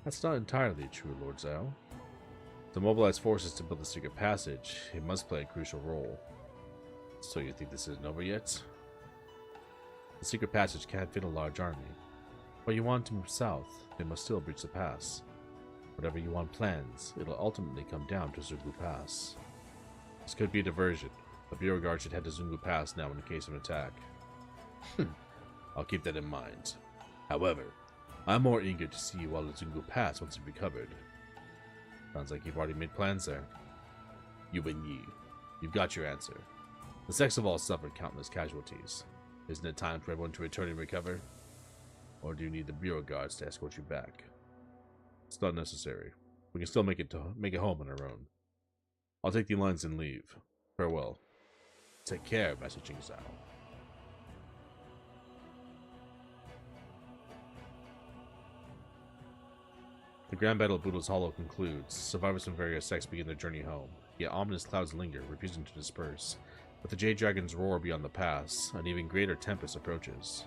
that's not entirely true, Lord Zhao. To mobilize forces to build the secret passage, it must play a crucial role. So you think this isn't over yet? The secret passage can't fit a large army. But Yuan to move south, they must still breach the pass. Whatever Yuan plans, it'll ultimately come down to Zungu Pass. This could be a diversion. The Bureau Guard should head to Zungu Pass now in case of an attack. I'll keep that in mind. However, I'm more eager to see you all at Zungu Pass once you've recovered. Sounds like you've already made plans there. Yuan Yi, you've got your answer. The sects have all suffered countless casualties. Isn't it time for everyone to return and recover? Or do you need the Bureau Guards to escort you back? It's not necessary. We can still make it home on our own. I'll take the lines and leave. Farewell. Take care, Master Jingzhao. The Grand Battle of Buddha's Hollow concludes. Survivors from various sects begin their journey home. Yet ominous clouds linger, refusing to disperse. With the Jade Dragon's roar beyond the pass, an even greater tempest approaches.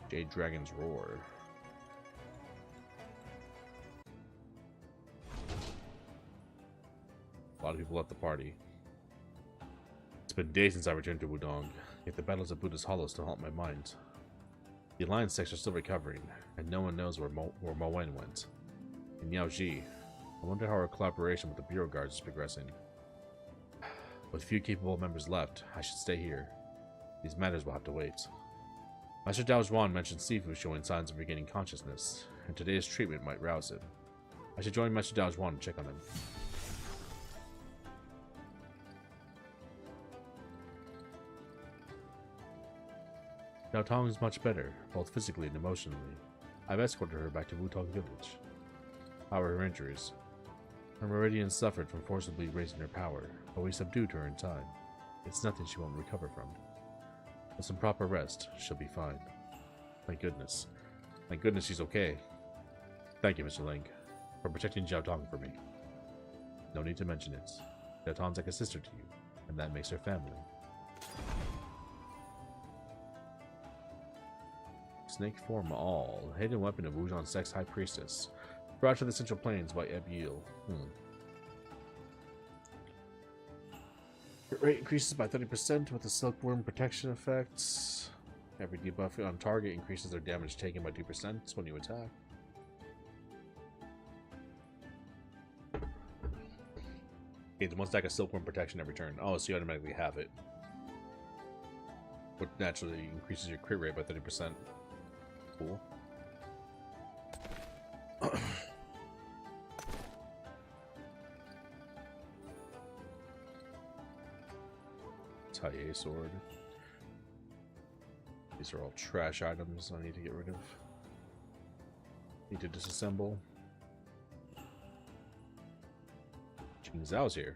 Jade Dragon's roar. A lot of people left the party. It's been days since I returned to Wudong, yet the battles at Buddha's Hollow still haunt my mind. The Alliance sects are still recovering, and no one knows where Moen went. In Yaoji, I wonder how our collaboration with the Bureau Guards is progressing. With few capable members left, I should stay here. These matters will have to wait. Master Dao Zhuan mentioned Sifu showing signs of regaining consciousness, and today's treatment might rouse him. I should join Master Dao Zhuan and check on him. Dao Tong is much better, both physically and emotionally. I've escorted her back to Wutong Village. How are her injuries? Her meridian suffered from forcibly raising her power, but we subdued her in time. It's nothing she won't recover from. With some proper rest, she'll be fine. Thank goodness. Thank goodness she's okay. Thank you, Mr. Ling, for protecting Jiao Tong for me. No need to mention it. Jiao Tong's like a sister to you, and that makes her family. Snake Form All, hidden weapon of Wujian Sect's High Priestess. Brought to the Central Plains by Eb Yil. Hit rate increases by 30% with the Silkworm protection effects. Every debuff on target increases their damage taken by 2% when you attack. Gains one stack of Silkworm protection every turn. Oh, so you automatically have it. Which naturally increases your crit rate by 30%. Cool. Taie sword. These are all trash items I need to get rid of. Need to disassemble. Jing Zhao's here.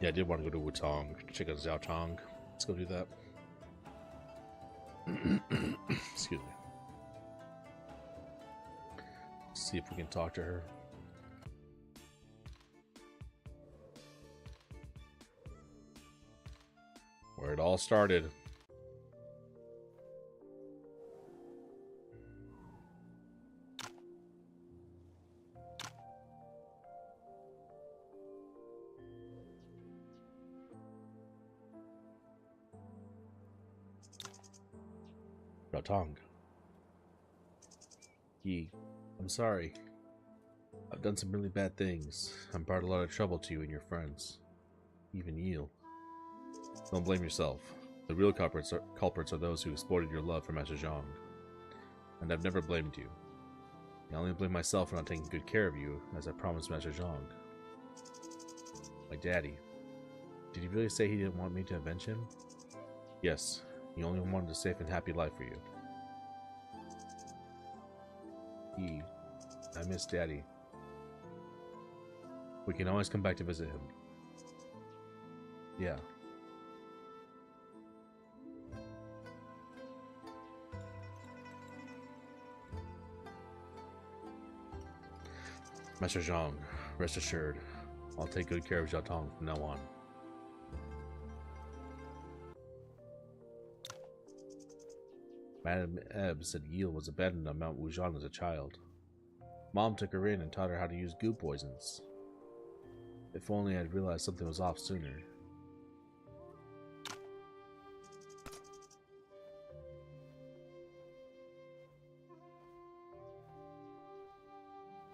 Yeah, I did want to go to Wutong, check out Jiao Tong. Let's go do that. Excuse me. See if we can talk to her. Where it all started. Jiao Tong. Yi, I'm sorry. I've done some really bad things. I've brought a lot of trouble to you and your friends. Even Yil. Don't blame yourself. The real culprits are those who exploited your love for Master Zhang. And I've never blamed you. I only blame myself for not taking good care of you, as I promised Master Zhang. My daddy. Did he really say he didn't want me to avenge him? Yes, he only wanted a safe and happy life for you. I miss Daddy. We can always come back to visit him. Yeah. Master Zhang, rest assured, I'll take good care of Jiao Tong from now on. Madame Ebb said Yil was abandoned on Mount Wujian as a child. Mom took her in and taught her how to use goo poisons. If only I'd realized something was off sooner.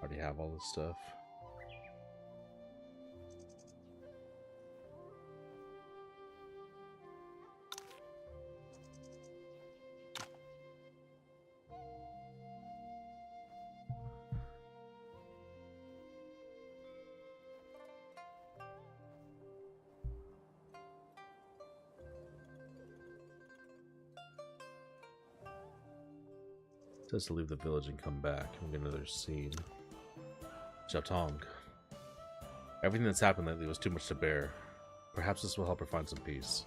Already have all this stuff. It says to leave the village and come back. We get another scene. Xiaotong. Everything that's happened lately was too much to bear. Perhaps this will help her find some peace.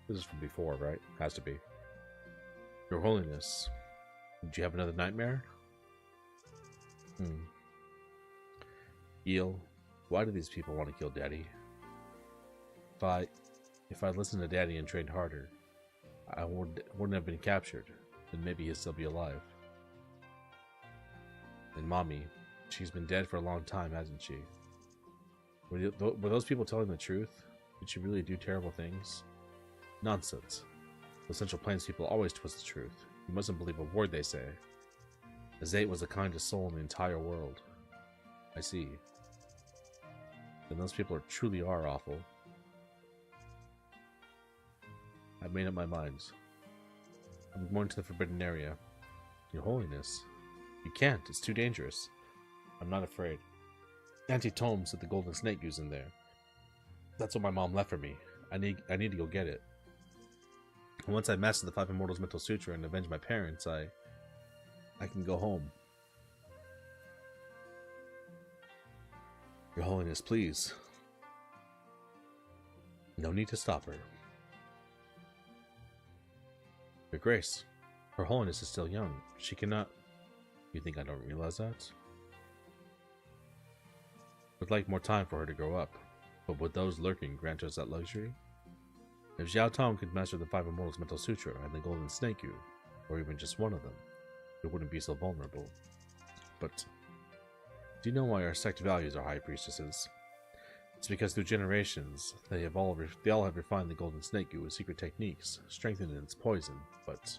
This is from before, right? Has to be. Your Holiness, did you have another nightmare? Eel, why do these people want to kill Daddy? If I'd listened to Daddy and trained harder, I wouldn't have been captured. Then maybe he'd still be alive. And Mommy, she's been dead for a long time, hasn't she? Were those people telling the truth? Did she really do terrible things? Nonsense. The Central Plains people always twist the truth. You mustn't believe a word they say. Azate was the kindest soul in the entire world. I see. Then those people truly are awful. I've made up my mind. I'm going to the Forbidden Area. Your Holiness. You can't. It's too dangerous. I'm not afraid. Auntie Tome said the Golden Snake goes in there. That's what my mom left for me. I need to go get it. And once I master the Five Immortals Mental Sutra and avenge my parents, I can go home. Your Holiness, please. No need to stop her. Your Grace, Her Holiness is still young. She cannot... You think I don't realize that? Would like more time for her to grow up, but would those lurking grant us that luxury? If Xiaotong could master the Five Immortals Mental Sutra and the Golden Snake, or even just one of them, it wouldn't be so vulnerable. But do you know why our sect values our high priestesses? It's because through generations, they all have refined the Golden Snake with secret techniques, strengthened its poison, but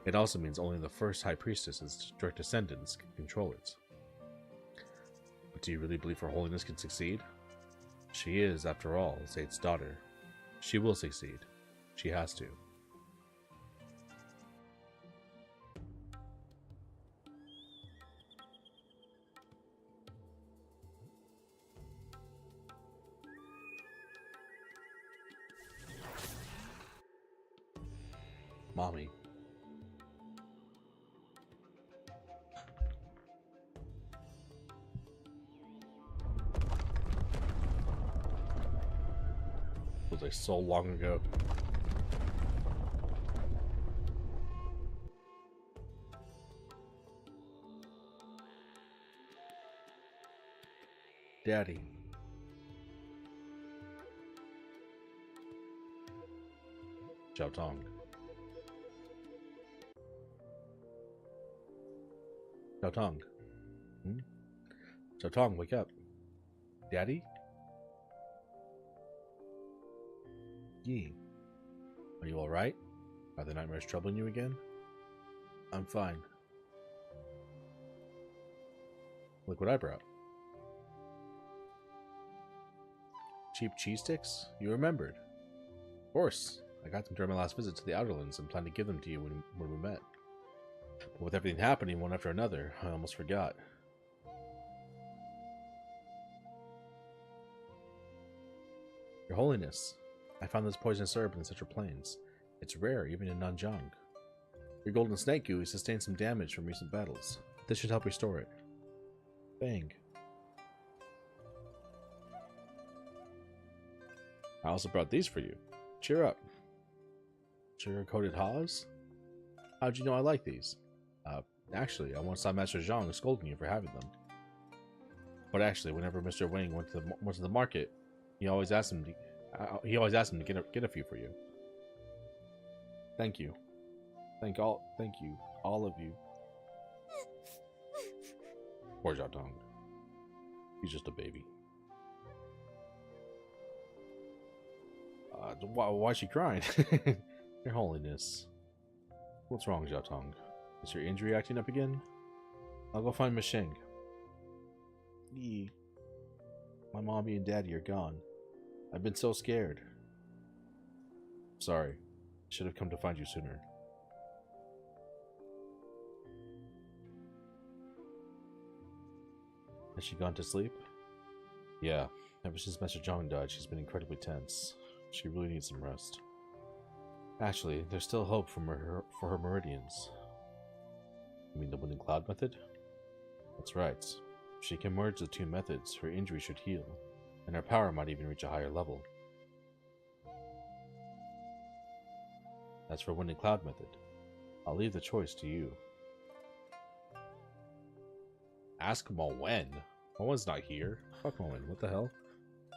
it also means only the first high priestess's direct descendants can control it. But do you really believe Her Holiness can succeed? She is, after all, Zate's daughter. She will succeed. She has to. Mommy. Was like so long ago. Daddy. Xiaotong. Xiaotong. Xiaotong, wake up. Daddy? Yi. Are you alright? Are the nightmares troubling you again? I'm fine. Look what I brought. Cheap cheese sticks? You remembered. Of course. I got them during my last visit to the Outerlands and planned to give them to you when we met. But with everything happening one after another, I almost forgot. Your Holiness, I found this poisonous herb in the Central Plains. It's rare, even in Nanjiang. Your Golden Snake Goo sustained some damage from recent battles. This should help restore it. Bang. I also brought these for you. Cheer up. Sugar-coated Haas? How'd you know I like these? Actually, I once saw Master Zhang scolding you for having them. But actually, whenever Mr. Wang went to the market, he always asked him to get a few for you. Thank you. Thank you, all of you. Poor Xiaotong. He's just a baby. Why is she crying? Your Holiness. What's wrong, Jiao Tong? Is your injury acting up again? I'll go find Misheng. My mommy and daddy are gone. I've been so scared. Sorry. Should have come to find you sooner. Has she gone to sleep? Yeah. Ever since Master Zhang died, she's been incredibly tense. She really needs some rest. Actually, there's still hope for her meridians. You mean the Wind and Cloud method? That's right. If she can merge the two methods, her injury should heal, and her power might even reach a higher level. As for Wind and Cloud method, I'll leave the choice to you. Ask Moen. Moen's not here. Fuck Moen. What the hell?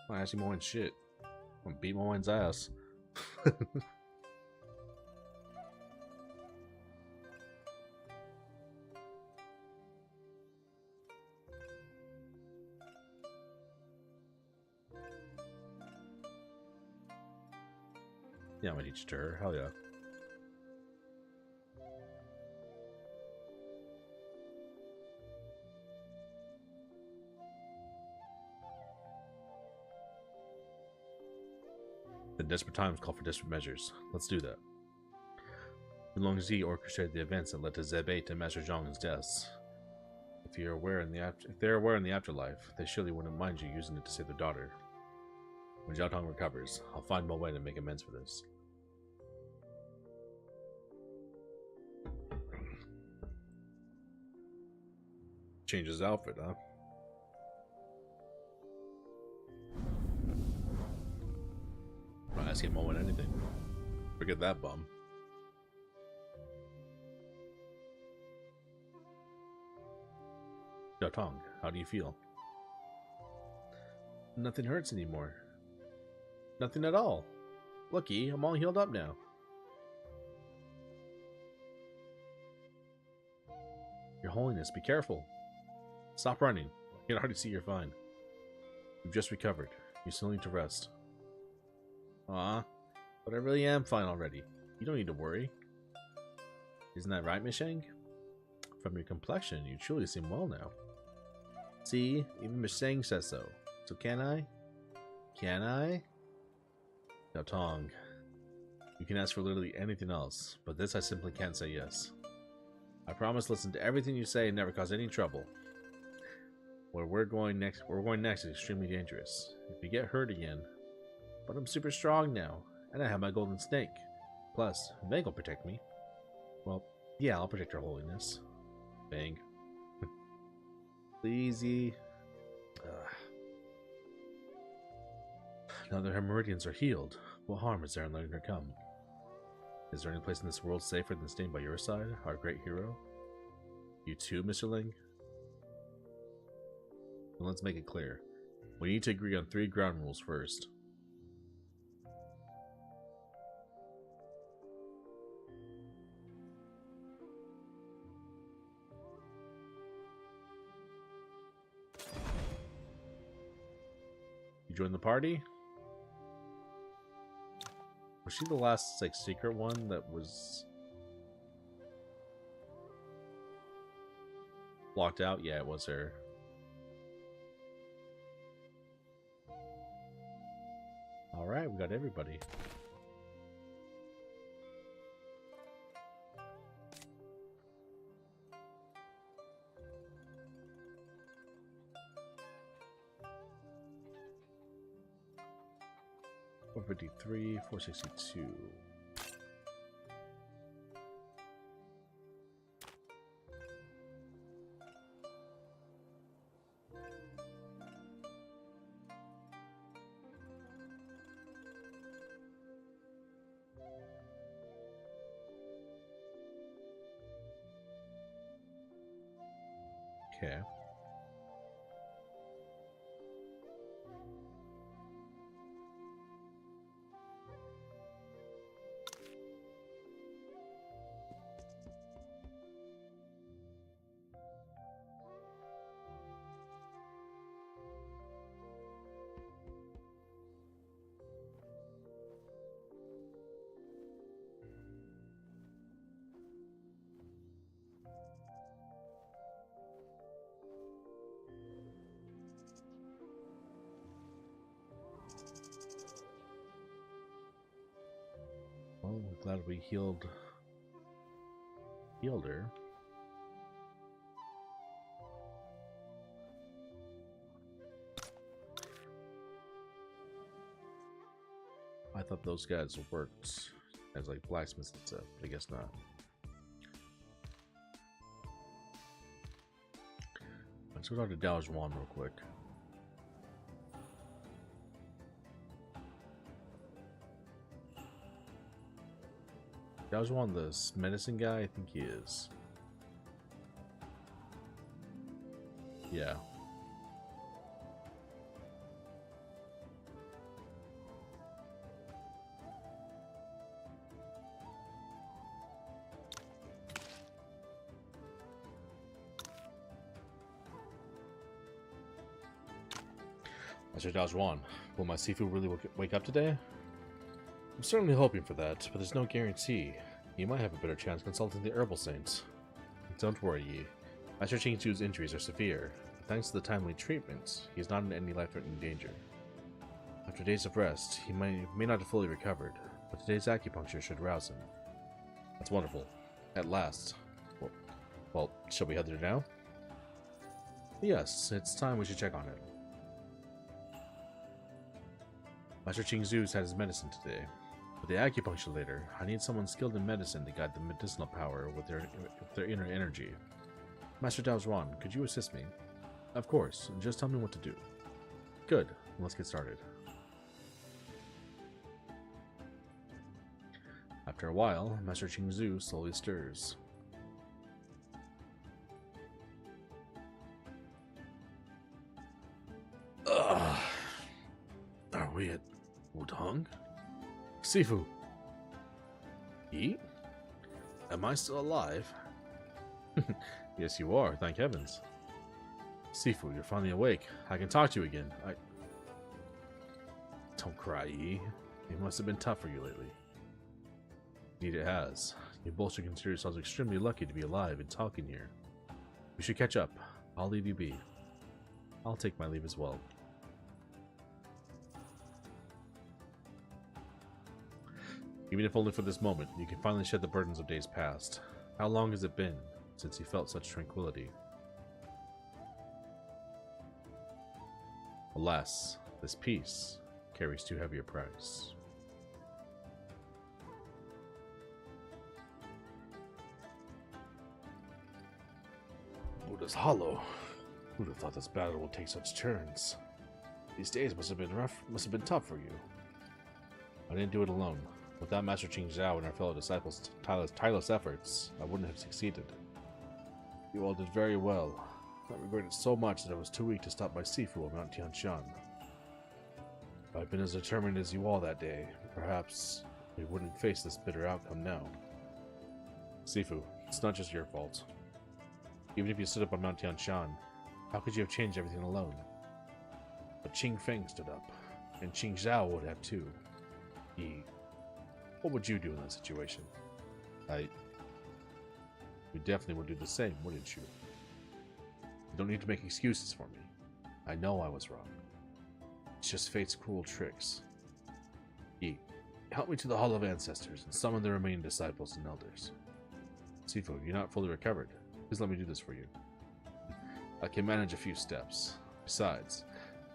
I'm not asking Moen shit. I'm gonna beat Moen's ass. Yeah, I'm gonna teach it to her. Hell yeah. The desperate times call for desperate measures. Let's do that. Long Zi orchestrated the events that led to Zebei and Master Zhang's deaths. If they're aware in the afterlife, they surely wouldn't mind you using it to save their daughter. When Jiao Tong recovers, I'll find Mo Wen and make amends for this. Change his outfit, huh? I'm not asking Mo Wen anything. Forget that bum. Jiao Tong, how do you feel? Nothing hurts anymore. Nothing at all. Looky, I'm all healed up now. Your Holiness, be careful. Stop running. I can already see you're fine. You've just recovered. You still need to rest. Aw, but I really am fine already. You don't need to worry. Isn't that right, Misheng? From your complexion, you truly seem well now. See, even Misheng says so. So can I? Can I? Jiao Tong, you can ask for literally anything else, but this I simply can't say yes. I promise to listen to everything you say and never cause any trouble. Where we're going next is extremely dangerous. If you get hurt again, but I'm super strong now, and I have my golden snake. Plus, Vang will protect me. Well, yeah, I'll protect your Holiness. Vang. Easy. Now that her meridians are healed, what harm is there in letting her come? Is there any place in this world safer than staying by your side, our great hero? You too, Mr. Ling? Well, let's make it clear. We need to agree on 3 ground rules first. You join the party? Was she the last, like, secret one that was blocked out? Yeah, it was her. Alright, we got everybody. $453, $462. Okay. glad we healed her. I thought those guys worked as like blacksmiths and stuff, but I guess not. Let's go talk to Dao Zhuan real quick. Dao Zhuan, the medicine guy? I think he is. Yeah. Master Dao Zhuan, will my Sifu really wake up today? I'm certainly hoping for that, but there's no guarantee. You might have a better chance consulting the herbal saints. Don't worry, Yi. Master Qingzu's injuries are severe. Thanks to the timely treatment, he is not in any life-threatening danger. After days of rest, he may not have fully recovered, but today's acupuncture should rouse him. That's wonderful. At last. Well, shall we head there now? Yes, it's time we should check on it. Master Qingzu's had his medicine today. For the acupuncture later, I need someone skilled in medicine to guide the medicinal power with their inner energy. Master Dao Zhuan, could you assist me? Of course, just tell me what to do. Good, let's get started. After a while, Master Qingzu slowly stirs. Ugh. Are we at Wudong? Sifu! Yi? Am I still alive? Yes, you are, thank heavens. Sifu, you're finally awake. I can talk to you again. Don't cry, Yi. It must have been tough for you lately. Indeed it has. You both should consider yourselves extremely lucky to be alive and talking here. We should catch up. I'll leave you be. I'll take my leave as well. Even if only for this moment, you can finally shed the burdens of days past. How long has it been since you felt such tranquility? Alas, this peace carries too heavy a price. Buddha's Hollow. Who'd have thought this battle would take such turns? These days must have been rough, must have been tough for you. I didn't do it alone. Without Master Qingzhao and our fellow disciples' tireless efforts, I wouldn't have succeeded. You all did very well. I regretted so much that I was too weak to stop my Sifu on Mount Tianshan. If I'd been as determined as you all that day, perhaps we wouldn't face this bitter outcome now. Sifu, it's not just your fault. Even if you stood up on Mount Tianshan, how could you have changed everything alone? But Qing Feng stood up, and Qingzhao would have too. Yi, what would you do in that situation? You definitely would do the same, wouldn't you? You don't need to make excuses for me. I know I was wrong. It's just fate's cruel tricks. Yi, help me to the Hall of Ancestors and summon the remaining disciples and elders. Sifu, you're not fully recovered. Please let me do this for you. I can manage a few steps. Besides,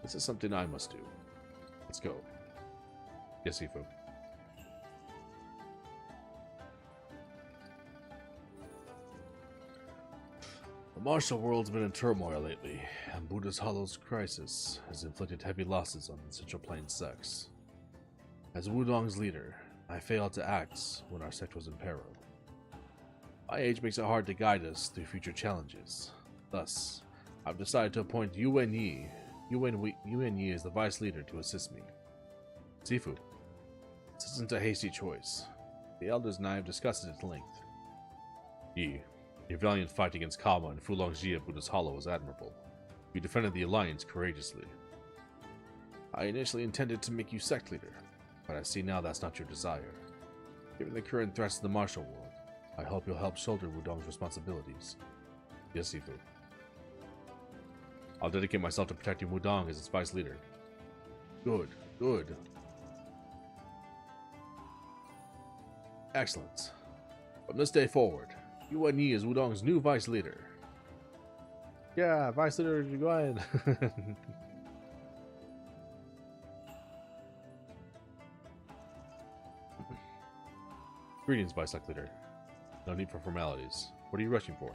this is something I must do. Let's go. Yes, Sifu. The martial world's been in turmoil lately, and Buddha's Hollow's crisis has inflicted heavy losses on the Central Plains sects. As Wudong's leader, I failed to act when our sect was in peril. My age makes it hard to guide us through future challenges. Thus, I've decided to appoint Yuan Yi as the vice leader to assist me. Sifu, this isn't a hasty choice. The elders and I have discussed it at length. Yi, your valiant fight against Kama and Fulongji at Buddha's Hollow was admirable. You defended the Alliance courageously. I initially intended to make you sect leader, but I see now that's not your desire. Given the current threats to the martial world, I hope you'll help shoulder Wudong's responsibilities. Yes, Sifu. I'll dedicate myself to protecting Wudong as its vice leader. Good, good. Excellent. From this day forward, Yuan Yi is Wudong's new vice leader. Yeah, vice leader Yuan. Greetings, vice leader. No need for formalities. What are you rushing for?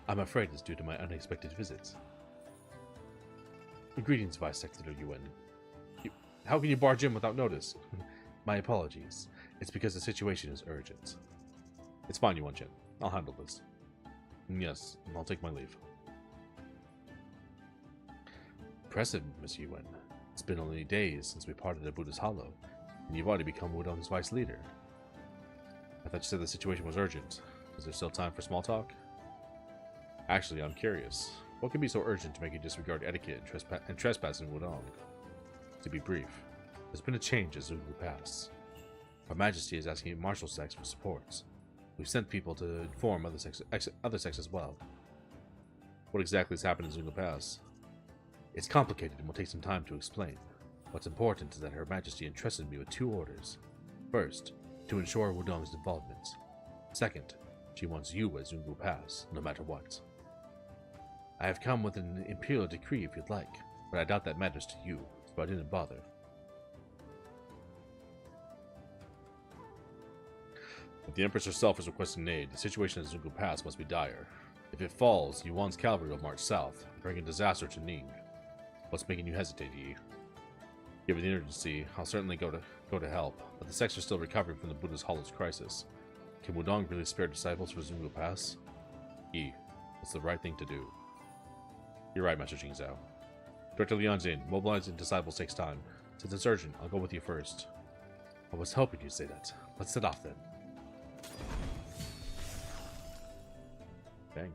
I'm afraid it's due to my unexpected visit. Greetings, vice leader Yuan. How can you barge in without notice? My apologies. It's because the situation is urgent. It's fine, Yuan Chen. I'll handle this. Yes, I'll take my leave. Impressive, Miss Yuan. It's been only days since we parted at Buddha's Hollow, and you've already become Wudong's vice leader. I thought you said the situation was urgent. Is there still time for small talk? Actually, I'm curious. What could be so urgent to make you disregard etiquette and trespass in Wudong? To be brief, there's been a change at Zungu Pass. Her Majesty is asking martial sects for support. We've sent people to inform other sects as well. What exactly has happened in Zungu Pass? It's complicated and will take some time to explain. What's important is that Her Majesty entrusted me with 2 orders. First, to ensure Wudong's involvement. Second, she wants you at Zungu Pass, no matter what. I have come with an imperial decree if you'd like, but I doubt that matters to you, so I didn't bother. If the Empress herself is requesting aid, the situation at Zungu Pass must be dire. If it falls, Yuan's cavalry will march south, bringing disaster to Ning. What's making you hesitate, Yi? Given the urgency, I'll certainly go to help, but the sects are still recovering from the Buddha's Hollow's crisis. Can Wudong really spare disciples for Zungu Pass? Yi, it's the right thing to do. You're right, Master Jingzhao. Director Lianjin, mobilizing disciples takes time. Since it's urgent, I'll go with you first. I was hoping you'd say that. Let's set off then. Bang.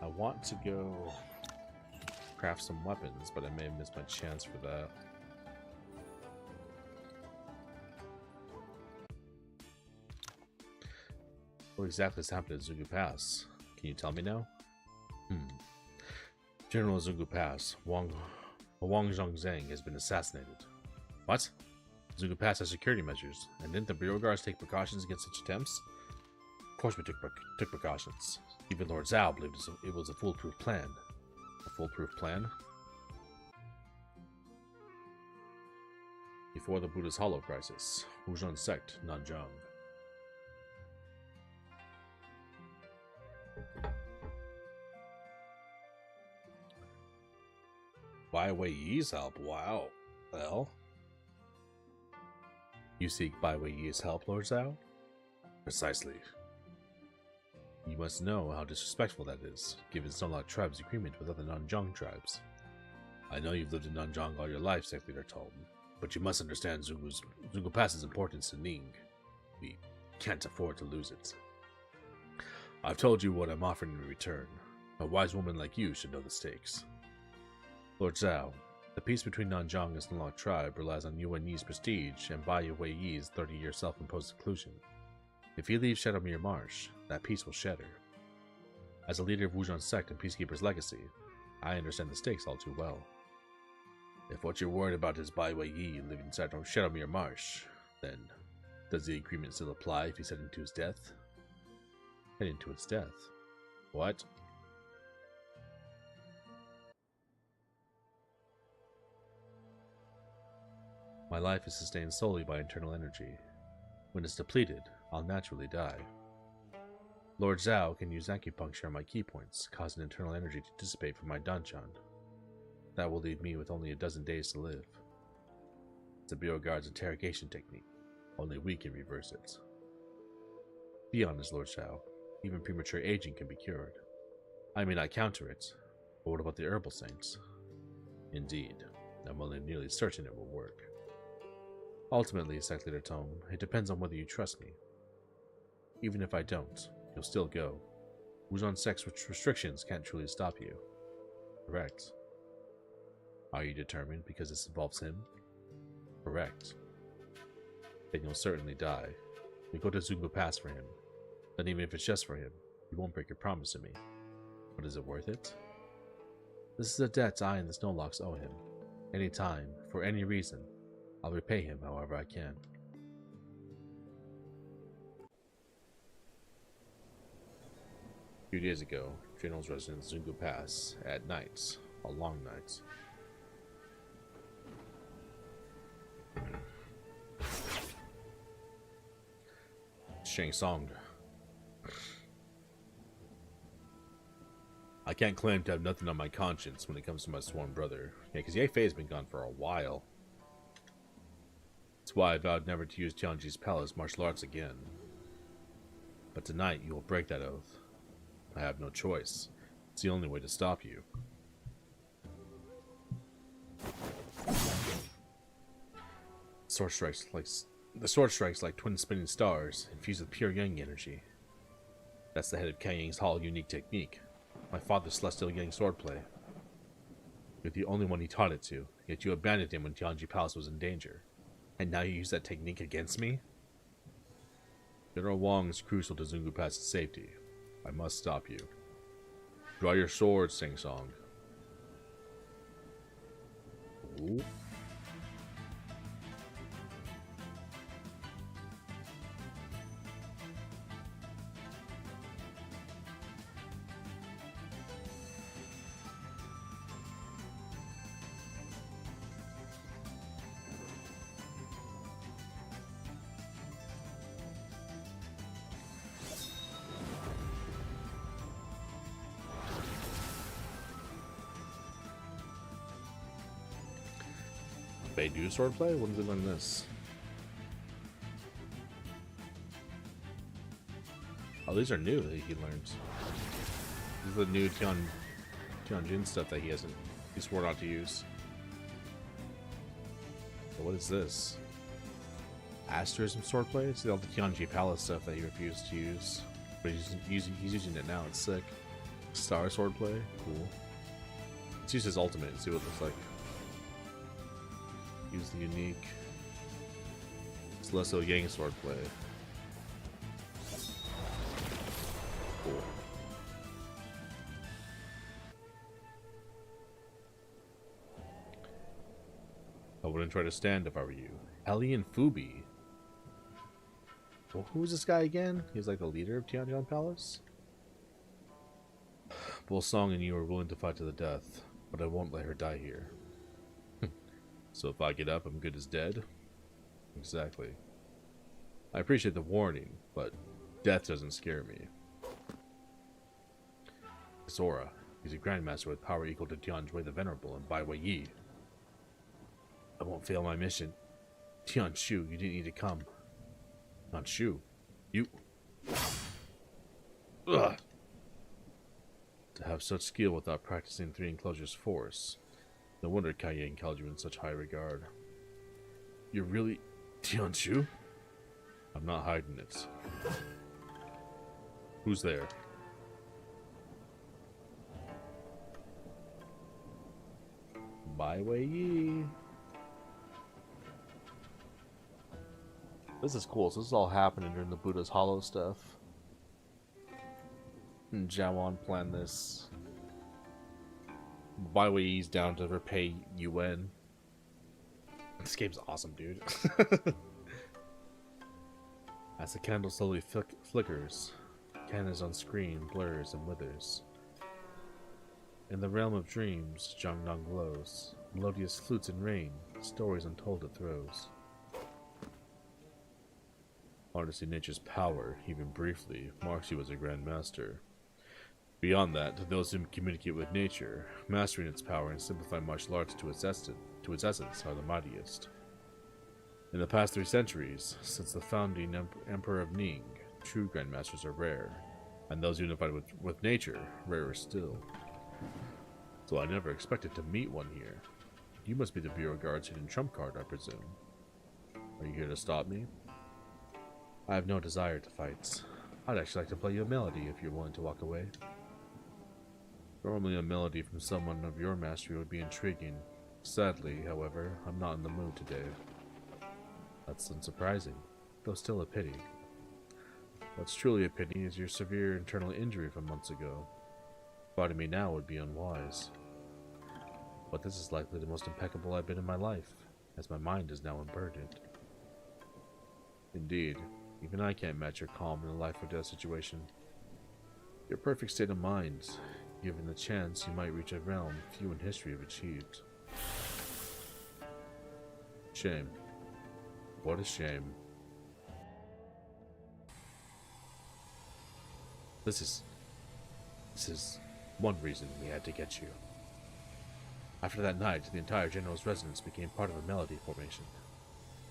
I want to go craft some weapons, but I may have missed my chance for that. What exactly has happened at Zungu Pass? Can you tell me now? General of Zungu Pass, Wang Zhongzheng, has been assassinated. What? Zungu Pass has security measures, and didn't the Bureau Guards take precautions against such attempts? Of course we took precautions. Even Lord Zhao believed it was a foolproof plan. A foolproof plan? Before the Buddha's Hollow crisis, Wuzhan sect, Nanzhang. Bai Weiyi's help, wow. Well? You seek Bai Weiyi's help, Lord Zhao? Precisely. You must know how disrespectful that is, given Sunlock Tribe's agreement with other Nanzhang tribes. I know you've lived in Nanzhang all your life, Sect Leader Tolm, but you must understand Zungu Pass's importance to Ning. We can't afford to lose it. I've told you what I'm offering in return. A wise woman like you should know the stakes. Lord Zhao, the peace between Nanzhang and Sunlock Tribe relies on Yuan Yi's prestige and Bai Weiyi's 30-year self-imposed seclusion. If he leaves Shadowmere Marsh, that peace will shatter. As a leader of Wuzhan sect and Peacekeeper's legacy, I understand the stakes all too well. If what you're worried about is Bai Weiyi living inside Shadowmere Marsh, then does the agreement still apply if he's heading to his death? Heading to its death? What? My life is sustained solely by internal energy. When it's depleted, I'll naturally die. Lord Zhao can use acupuncture on my key points, causing internal energy to dissipate from my danchan. That will leave me with only a dozen days to live. It's a Bureau Guard's interrogation technique. Only we can reverse it. Be honest, Lord Zhao. Even premature aging can be cured. I may not counter it, But what about the herbal saints? Indeed, I'm only nearly certain it will work. Ultimately, Sect Leader Tome, it depends on whether you trust me. Even if I don't, you'll still go. Wuzon Sect's restrictions can't truly stop you. Correct. Are you determined because this involves him? Correct. Then you'll certainly die. You go to Zungu Pass for him. Then even if it's just for him, you won't break your promise to me. But is it worth it? This is a debt I and the Snowlocks owe him. Any time, for any reason, I'll repay him however I can. A few days ago, Draenor was resident Zungu Pass at nights, a long night. Shang Tsung. I can't claim to have nothing on my conscience when it comes to my sworn brother. Yeah, because Ye Fei has been gone for a while. That's why I vowed never to use Tianji's palace martial arts again. But tonight you will break that oath. I have no choice. It's the only way to stop you. The sword strikes like twin spinning stars, infused with pure Yang energy. That's the head of Kang Ying's Hall unique technique. My father's celestial Yang swordplay. You're the only one he taught it to, yet you abandoned him when Tianji Palace was in danger. And now you use that technique against me? General Wong is crucial to Zungu Pass's safety. I must stop you. Draw your sword, Sing Song. Ooh. They do swordplay? When did they learn this? Oh, these are new that he learns. This is the new Tianjin stuff that he swore not to use. So what is this? Asterism swordplay? It's all the Tianji Palace stuff that he refused to use. But he's using it now, it's sick. Star swordplay? Cool. Let's use his ultimate and see what it looks like. Use the unique Celestial Yang swordplay. Cool. I wouldn't try to stand if I were you. Hellion Fubi. Well, who's this guy again? He's like the leader of Tianjin Palace? Bull Song and you are willing to fight to the death, but I won't let her die here. So if I get up, I'm good as dead? Exactly. I appreciate the warning, but death doesn't scare me. Sora. He's a grandmaster with power equal to Tianjui the Venerable and Bai Wei Yi. I won't fail my mission. Tian Shu, you didn't need to come. Not Shu. You... Ugh. To have such skill without practicing Three Enclosures Force. No wonder Kai Yang held you in such high regard. You're really Tian Shu? I'm not hiding it. Who's there? Bai Wei Yi. This is cool. So this is all happening during the Buddha's Hollow stuff. And Jawan planned this. Bai Wei Yi's down to repay Yuan. This game's awesome, dude. As the candle slowly flickers, candles on screen blurs and withers. In the realm of dreams, Jiangnan glows. Melodious flutes and rain, stories untold it throws. Harnessing nature's power, even briefly, marks you as a Grand Master. Beyond that, to those who communicate with nature, mastering its power and simplifying martial arts to its essence are the mightiest. In the past 3 centuries, since the founding Emperor of Ning, true Grandmasters are rare, and those unified with nature, rarer still. So I never expected to meet one here. You must be the Bureau Guard's hidden trump card, I presume. Are you here to stop me? I have no desire to fight. I'd actually like to play you a melody if you're willing to walk away. Normally a melody from someone of your mastery would be intriguing. Sadly, however, I'm not in the mood today. That's unsurprising, though still a pity. What's truly a pity is your severe internal injury from months ago. Fighting me now would be unwise. But this is likely the most impeccable I've been in my life, as my mind is now unburdened. Indeed, even I can't match your calm in a life or death situation. Your perfect state of mind, given the chance, you might reach a realm few in history have achieved. Shame. What a shame. This is one reason we had to get you. After that night, the entire general's residence became part of a melody formation.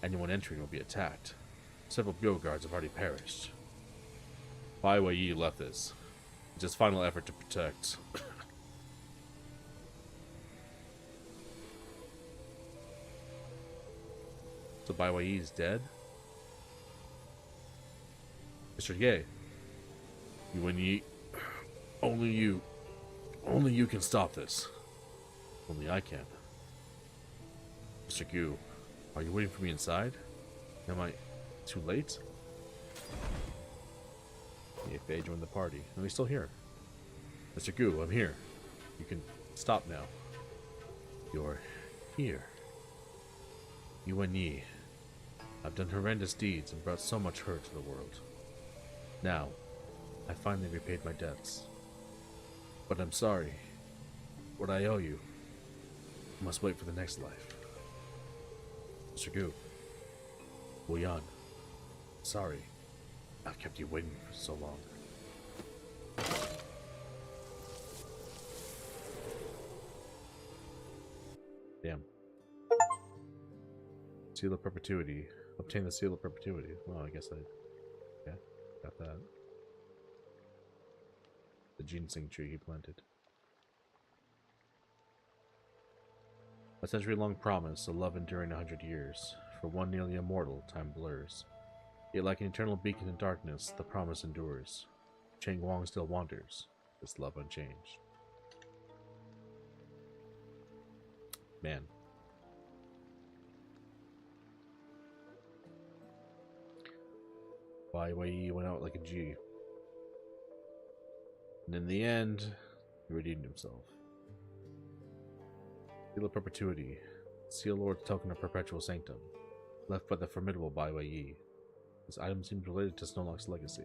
Anyone entering will be attacked. Several bureau guards have already perished. Bai Weiyi left this. It's his final effort to protect. So Bai Weiyi is dead? Mr. Ye. Yuan Yi. Only you can stop this. Only I can. Mr. Gu, are you waiting for me inside? Am I too late? Ye Fei joined the party. No, he's still here. Mr. Gu, I'm here. You can stop now. You're here. Yuan Yi. I've done horrendous deeds and brought so much hurt to the world. Now, I finally repaid my debts. But I'm sorry. What I owe you must wait for the next life. Mr. Gu. Wu Yan. Sorry. I've kept you waiting for so long. Damn. Seal of Perpetuity. Obtain the Seal of Perpetuity. Well, I guess yeah, got that. The ginseng tree he planted. A century-long promise, a love enduring 100 years. For one nearly immortal, time blurs. Yet like an eternal beacon in darkness, the promise endures. Cheng Wang still wanders, this love unchanged. Man. Bai Weiyi went out like a G. And in the end, he redeemed himself. Seal of Perpetuity. Seal Lord's token of perpetual sanctum. Left by the formidable Bai Weiyi. This item seems related to Snorlax's legacy.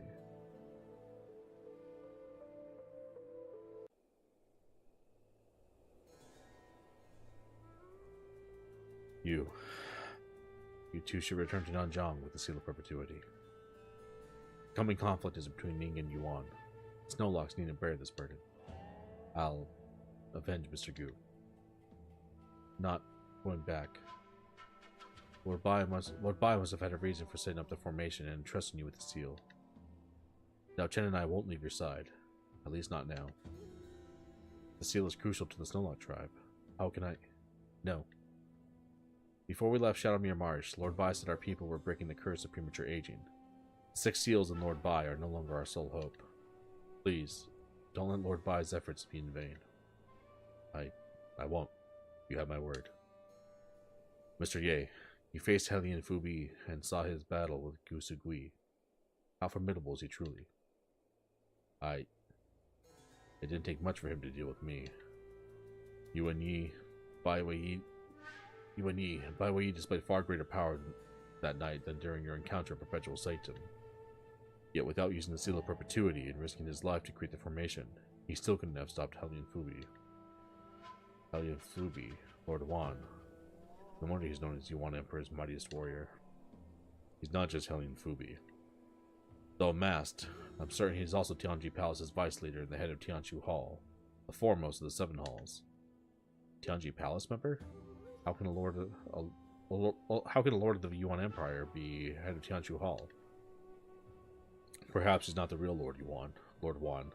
You too should return to Nanjiang with the Seal of Perpetuity. The coming conflict is between Ning and Yuan. Snorlax need to bear this burden. I'll avenge Mr. Gu. Not going back. Lord Bai must have had a reason for setting up the formation and entrusting you with the seal. Now Chen and I won't leave your side. At least not now. The seal is crucial to the Snorlax tribe. How can I... No. Before we left Shadowmere Marsh, Lord Bai said our people were breaking the curse of premature aging. The 6 seals and Lord Bai are no longer our sole hope. Please, don't let Lord Bai's efforts be in vain. I won't. You have my word. Mr. Ye, you faced Hellion Fubi and saw his battle with Gu Sugui. How formidable is he truly? It didn't take much for him to deal with me. Yuan Yi and Bai Weiyi displayed far greater power that night than during your encounter in Perpetual Sanctum. Yet without using the Seal of Perpetuity and risking his life to create the formation, he still couldn't have stopped Hellion Fubi. Hellion Fubi, Lord Wan. No wonder he's known as Yuan Emperor's mightiest warrior. He's not just Hellion Fubi. Though masked, I'm certain he's also Tianji Palace's vice leader and the head of Tianchu Hall, the foremost of the 7 halls. Tianji Palace member? How can a lord of the Yuan Empire be head of Tianchu Hall? Perhaps he's not the real Lord Wan,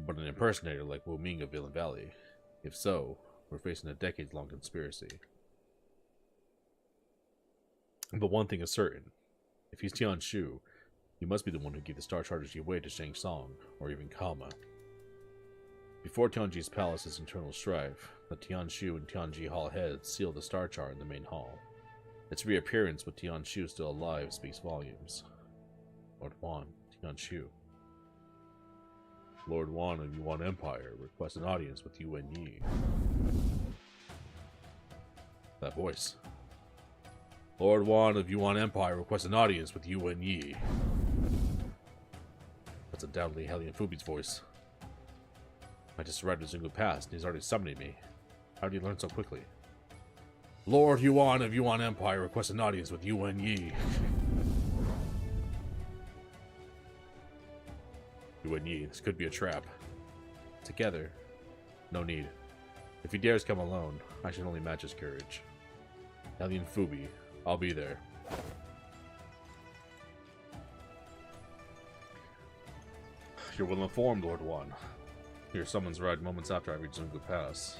but an impersonator like Wu Ming of Villain Valley. If so, we're facing a decades-long conspiracy. But one thing is certain. If he's Tian Shu, he must be the one who gave the Star Charters Yue to Shang Tsung, or even Kama. Before Tianji's palace's internal strife, the Tianshu and Tianji Hall heads sealed the Star Chart in the main hall. Its reappearance with Tianshu still alive speaks volumes. Lord Wan, Tianshu. Lord Wan of Yuan Empire requests an audience with Yuan Yi. That voice. Lord Wan of Yuan Empire requests an audience with Yuan Yi. That's undoubtedly Hellion Fubi's voice. I just arrived at Zungu Pass and he's already summoning me. How did he learn so quickly? Lord Yuan of Yuan Empire requests an audience with Yuan Yi. Yuan Yi, this could be a trap. Together, no need. If he dares come alone, I should only match his courage. Hellion Fubi, I'll be there. You're well informed, Lord Wan. Your summons arrived moments after I reached Zungu Pass.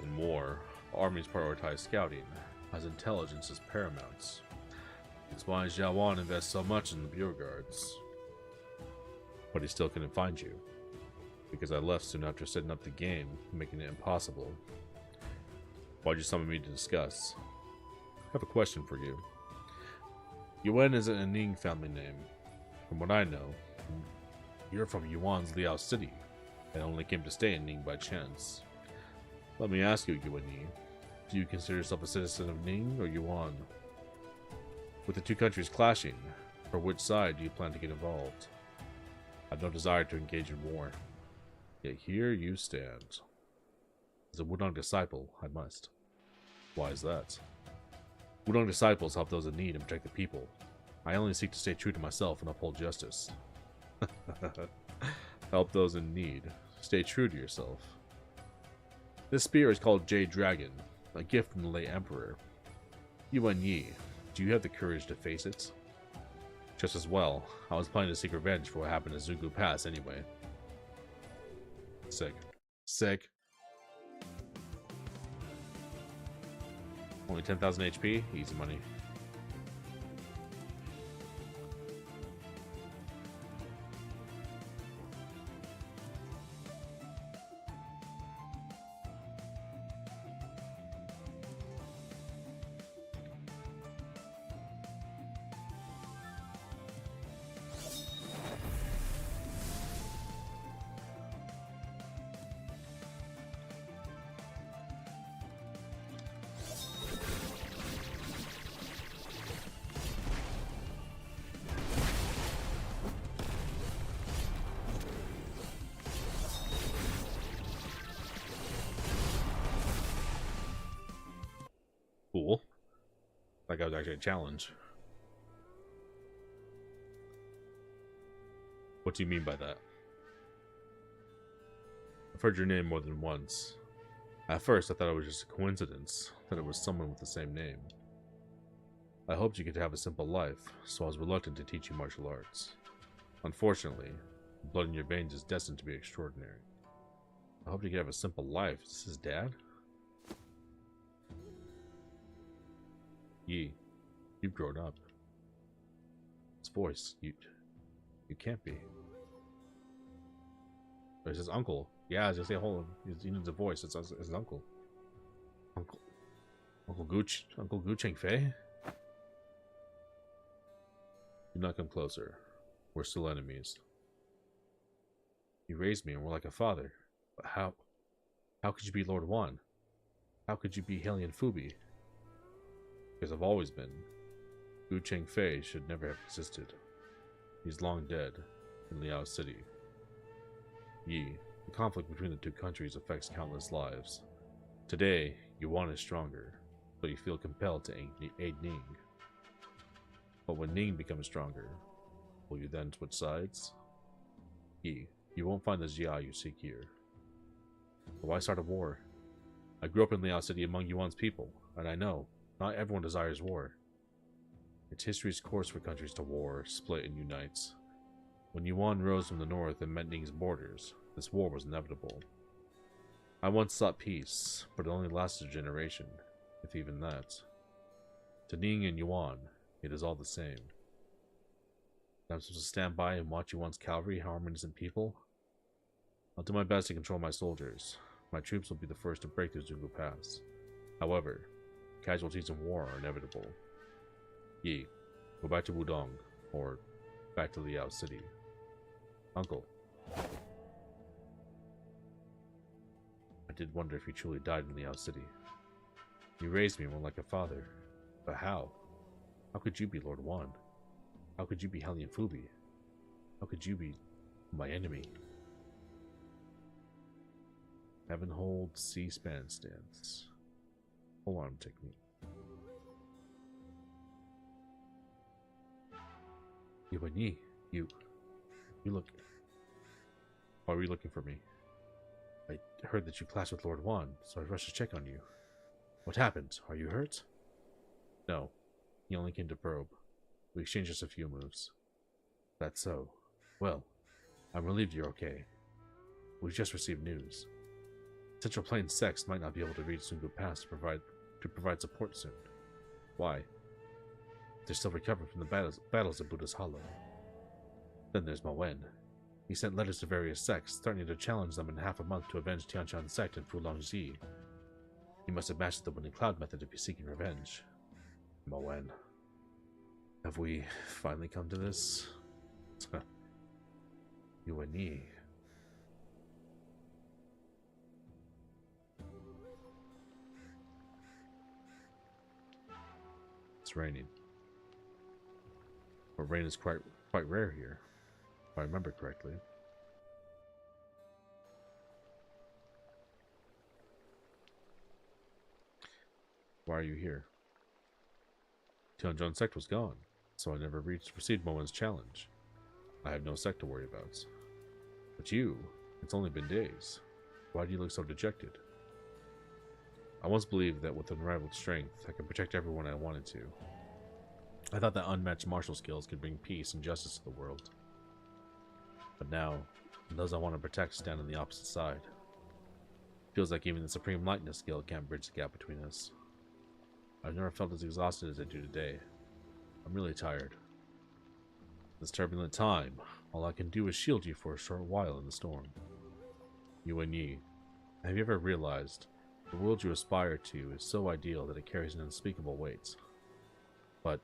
In war, armies prioritize scouting, as intelligence is paramount. It's why Xiao Wan invests so much in the Bureau Guards. But he still couldn't find you, because I left soon after setting up the game, making it impossible. Why'd you summon me to discuss? I have a question for you. Yuan isn't a Ning family name. From what I know, you're from Yuan's Liao City, and only came to stay in Ning by chance. Let me ask you, Yuan Yi, do you consider yourself a citizen of Ning or Yuan? With the two countries clashing, for which side do you plan to get involved? I have no desire to engage in war, yet here you stand. As a Wudong disciple, I must. Why is that? Wudong disciples help those in need and protect the people. I only seek to stay true to myself and uphold justice. Help those in need. Stay true to yourself. This spear is called Jade Dragon, a gift from the late Emperor. Yuan Yi, do you have the courage to face it? Just as well, I was planning to seek revenge for what happened at Zungu Pass anyway. Sick. Sick. Only 10,000 HP? Easy money. Cool. That guy was actually a challenge. What do you mean by that? I've heard your name more than once. At first, I thought it was just a coincidence, that it was someone with the same name. I hoped you could have a simple life, so I was reluctant to teach you martial arts. Unfortunately, the blood in your veins is destined to be extraordinary. I hoped you could have a simple life. Is this his dad? Yi, you've grown up. His voice, you can't be. But it's his uncle. Yeah, I was just say, hold on. He needs a voice. It's his uncle. Uncle Gu Chengfei? Do not come closer. We're still enemies. You raised me and were like a father. But how could you be Lord Wan? How could you be Hellion Fubi? Because I've always been. Gu Chengfei should never have existed. He's long dead in Liao City. Yi, the conflict between the two countries affects countless lives. Today, Yuan is stronger, so you feel compelled to aid Ning. But when Ning becomes stronger, will you then switch sides? Yi, you won't find the Jia you seek here. But why start a war? I grew up in Liao City among Yuan's people, and I know, not everyone desires war. It's history's course for countries to war, split, and unite. When Yuan rose from the north and met Ning's borders, this war was inevitable. I once sought peace, but it only lasted a generation, if even that. To Ning and Yuan, it is all the same. I'm supposed to stand by and watch Yuan's cavalry harm innocent people? I'll do my best to control my soldiers. My troops will be the first to break through Zungu Pass. However, casualties in war are inevitable. Yi, go back to Wudong, or back to Liao City. Uncle. I did wonder if you truly died in Liao City. You raised me more like a father. But how? How could you be Lord Wan? How could you be Hellion Fubi? How could you be my enemy? Heaven hold C-span stance. Full arm technique. Yuan Yi, you look. Why were you looking for me? I heard that you clashed with Lord Wan, so I rushed to check on you. What happened? Are you hurt? No, he only came to probe. We exchanged just a few moves. That's so. Well, I'm relieved you're okay. We've just received news. Central Plains Sex might not be able to reach Zungu Pass to provide support soon. Why? They're still recovering from the battles of Buddha's Hollow. Then there's Ma Wen. He sent letters to various sects, threatening to challenge them in half a month to avenge Tianshan sect and Fulongji. He must have mastered the Winning Cloud method if he's seeking revenge. Ma Wen. Have we finally come to this? Yuan Yi. It's raining. But rain is quite rare here, if I remember correctly. Why are you here? Tianzhong sect was gone, so I never received Ma Wen's challenge. I have no sect to worry about. But you, it's only been days. Why do you look so dejected? I once believed that with unrivaled strength, I could protect everyone I wanted to. I thought that unmatched martial skills could bring peace and justice to the world. But now, those I want to protect stand on the opposite side. Feels like even the Supreme Lightness skill can't bridge the gap between us. I've never felt as exhausted as I do today. I'm really tired. This turbulent time, all I can do is shield you for a short while in the storm. Yuan Yi, have you ever realized the world you aspire to is so ideal that it carries an unspeakable weight? But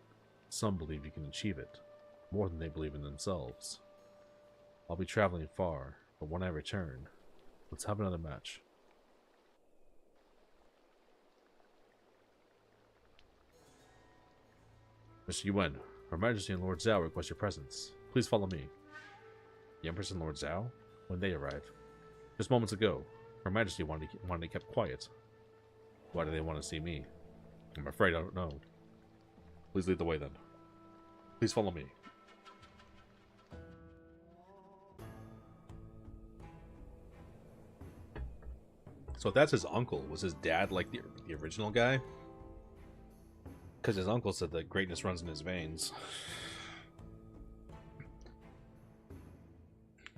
some believe you can achieve it, more than they believe in themselves. I'll be traveling far, but when I return, let's have another match. Mr. Yuan, Her Majesty and Lord Zhao request your presence. Please follow me. The Empress and Lord Zhao? When they arrive? Just moments ago, Her Majesty wanted it kept quiet. Why do they want to see me? I'm afraid I don't know. Please lead the way then. Please follow me. So if that's his uncle, was his dad like the original guy? Because his uncle said that greatness runs in his veins.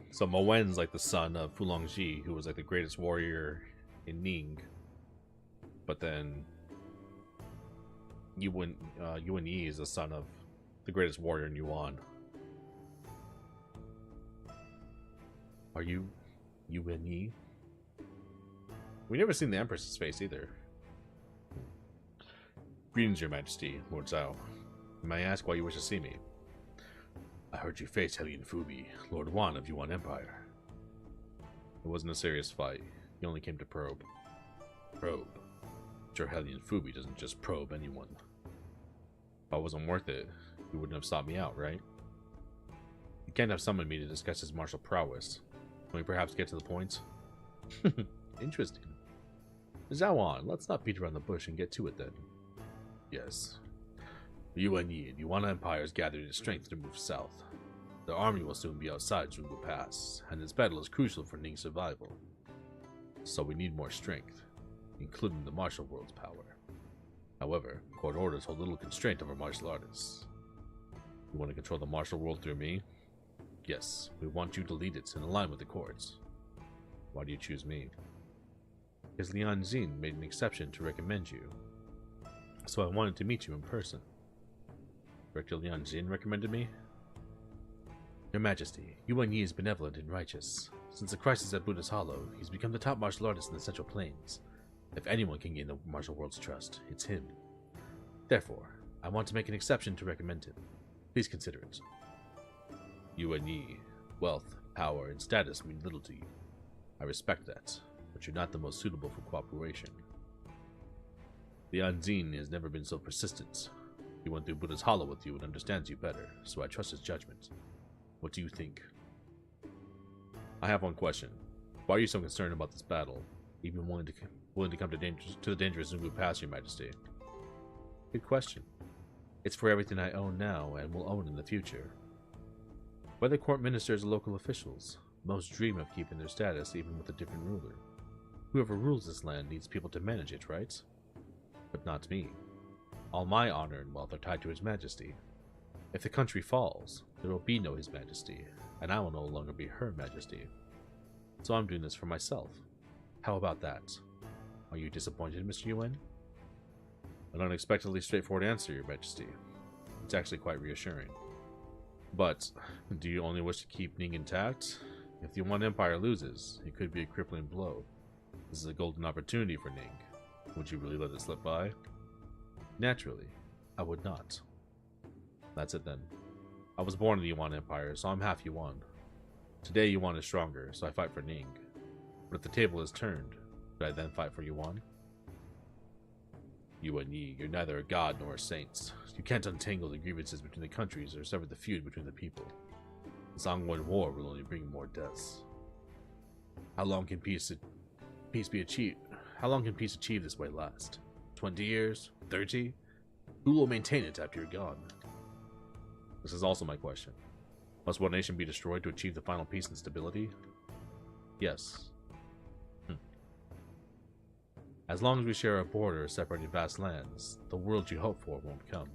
So Ma Wen's like the son of Fulongji, who was like the greatest warrior in Ning. But then Yuan Yi is the son of the greatest warrior in Yuan. Are you Yuan Yi? We never seen the Empress's face either. Greetings, Your Majesty, Lord Zhao. May I ask why you wish to see me? I heard you face Hellion Fubi, Lord Wan of Yuan Empire. It wasn't a serious fight. He only came to probe. Probe? Sure, Hellion Fubi doesn't just probe anyone. If I wasn't worth it, you wouldn't have sought me out, right? You can't have summoned me to discuss his martial prowess. Can we perhaps get to the point? Interesting. Zhao on, let's not beat around the bush and get to it then. Yes. Yuan Yi and Yuan Empire is gathering its strength to move south. Their army will soon be outside Zungu Pass, and this battle is crucial for Ning's survival. So we need more strength, including the martial world's power. However, court orders hold little constraint over martial artists. You want to control the martial world through me? Yes, we want you to lead it in line with the courts. Why do you choose me? because Lian Xin made an exception to recommend you. So I wanted to meet you in person. Director Lian Xin recommended me? Your Majesty, Yuan Yi is benevolent and righteous. Since the crisis at Buddha's Hollow, he's become the top martial artist in the Central Plains. If anyone can gain the martial world's trust, it's him. Therefore, I want to make an exception to recommend him. Please consider it. Yuan Yi, wealth, power, and status mean little to you. I respect that, but you're not the most suitable for cooperation. Lian Xin has never been so persistent. He went through Buddha's Hollow with you and understands you better, so I trust his judgment. What do you think? I have one question. Why are you so concerned about this battle, even willing to come to the dangerous Zungu Pass, Your Majesty? Good question. It's for everything I own now and will own in the future. Whether court ministers or local officials, most dream of keeping their status even with a different ruler. Whoever rules this land needs people to manage it, right? But not me. All my honor and wealth are tied to His Majesty. If the country falls, there will be no His Majesty, and I will no longer be Her Majesty. So I'm doing this for myself. How about that? Are you disappointed, Mr. Yuan? An unexpectedly straightforward answer, Your Majesty. It's actually quite reassuring. But, do you only wish to keep Ning intact? If the Yuan Empire loses, it could be a crippling blow. This is a golden opportunity for Ning. Would you really let it slip by? Naturally, I would not. That's it then. I was born in the Yuan Empire, so I'm half Yuan. Today Yuan is stronger, so I fight for Ning. But if the table is turned, should I then fight for Yuan? Yuan Yi, you're neither a god nor a saint. You can't untangle the grievances between the countries or sever the feud between the people. This ongoing war will only bring more deaths. How long can peace be achieved? How long can peace achieved this way last? 20 years? 30? Who will maintain it after you're gone? This is also my question. Must one nation be destroyed to achieve the final peace and stability? Yes. As long as we share a border separating vast lands, the world you hope for won't come.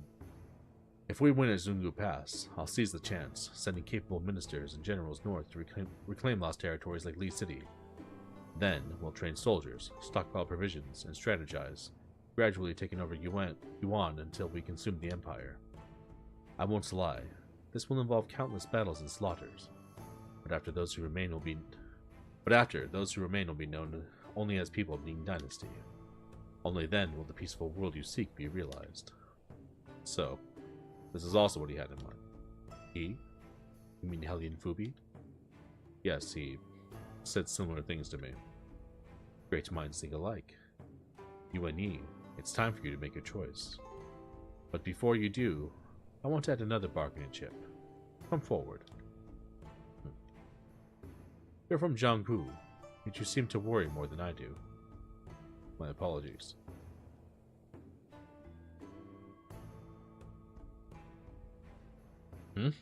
If we win at Zungu Pass, I'll seize the chance, sending capable ministers and generals north to reclaim lost territories like Lee City. Then, we'll train soldiers, stockpile provisions, and strategize, gradually taking over Yuan until we consume the empire. I won't lie, this will involve countless battles and slaughters, but after those who remain will be known only as people of Ning Dynasty. Only then will the peaceful world you seek be realized. So, this is also what he had in mind. He? You mean Hellion Fubi? Yes, he said similar things to me. Great minds think alike. Yuan Yi, it's time for you to make your choice. But before you do, I want to add another bargaining chip. Come forward. You're from Jianghu, yet you seem to worry more than I do. My apologies. The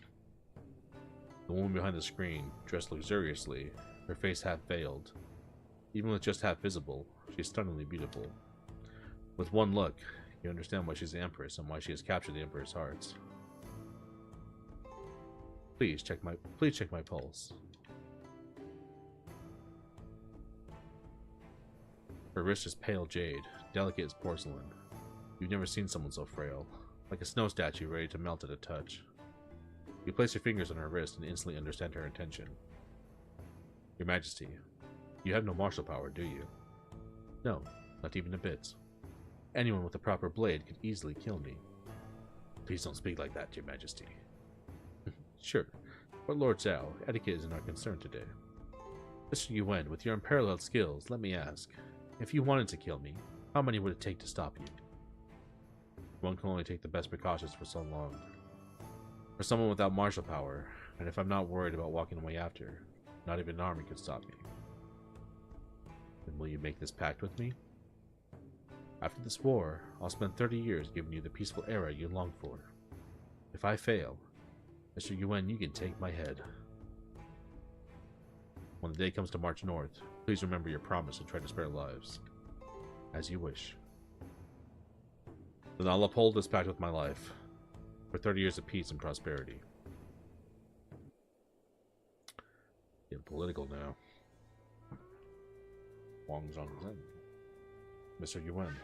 woman behind the screen, dressed luxuriously, her face half veiled. Even with just half visible, she's stunningly beautiful. With one look, you understand why she's the Empress and why she has captured the Emperor's hearts. Please check my pulse. Her wrist is pale jade, delicate as porcelain. You've never seen someone so frail, like a snow statue ready to melt at a touch. You place your fingers on her wrist and instantly understand her intention. Your Majesty, you have no martial power, do you? No, not even a bit. Anyone with a proper blade could easily kill me. Please don't speak like that, Your Majesty. Sure, but Lord Zhao, etiquette isn't our concern today. Mr. Yuan, with your unparalleled skills, let me ask, if you wanted to kill me, how many would it take to stop you? One can only take the best precautions for so long. For someone without martial power, and if I'm not worried about walking away after, not even an army could stop me. Then will you make this pact with me? After this war, I'll spend 30 years giving you the peaceful era you long for. If I fail, Mr. Yuan, you can take my head. When the day comes to march north, please remember your promise and try to spare lives. As you wish. Then I'll uphold this pact with my life, for 30 years of peace and prosperity. Getting political now. Wang Zhongzhen. Mr. Yuan.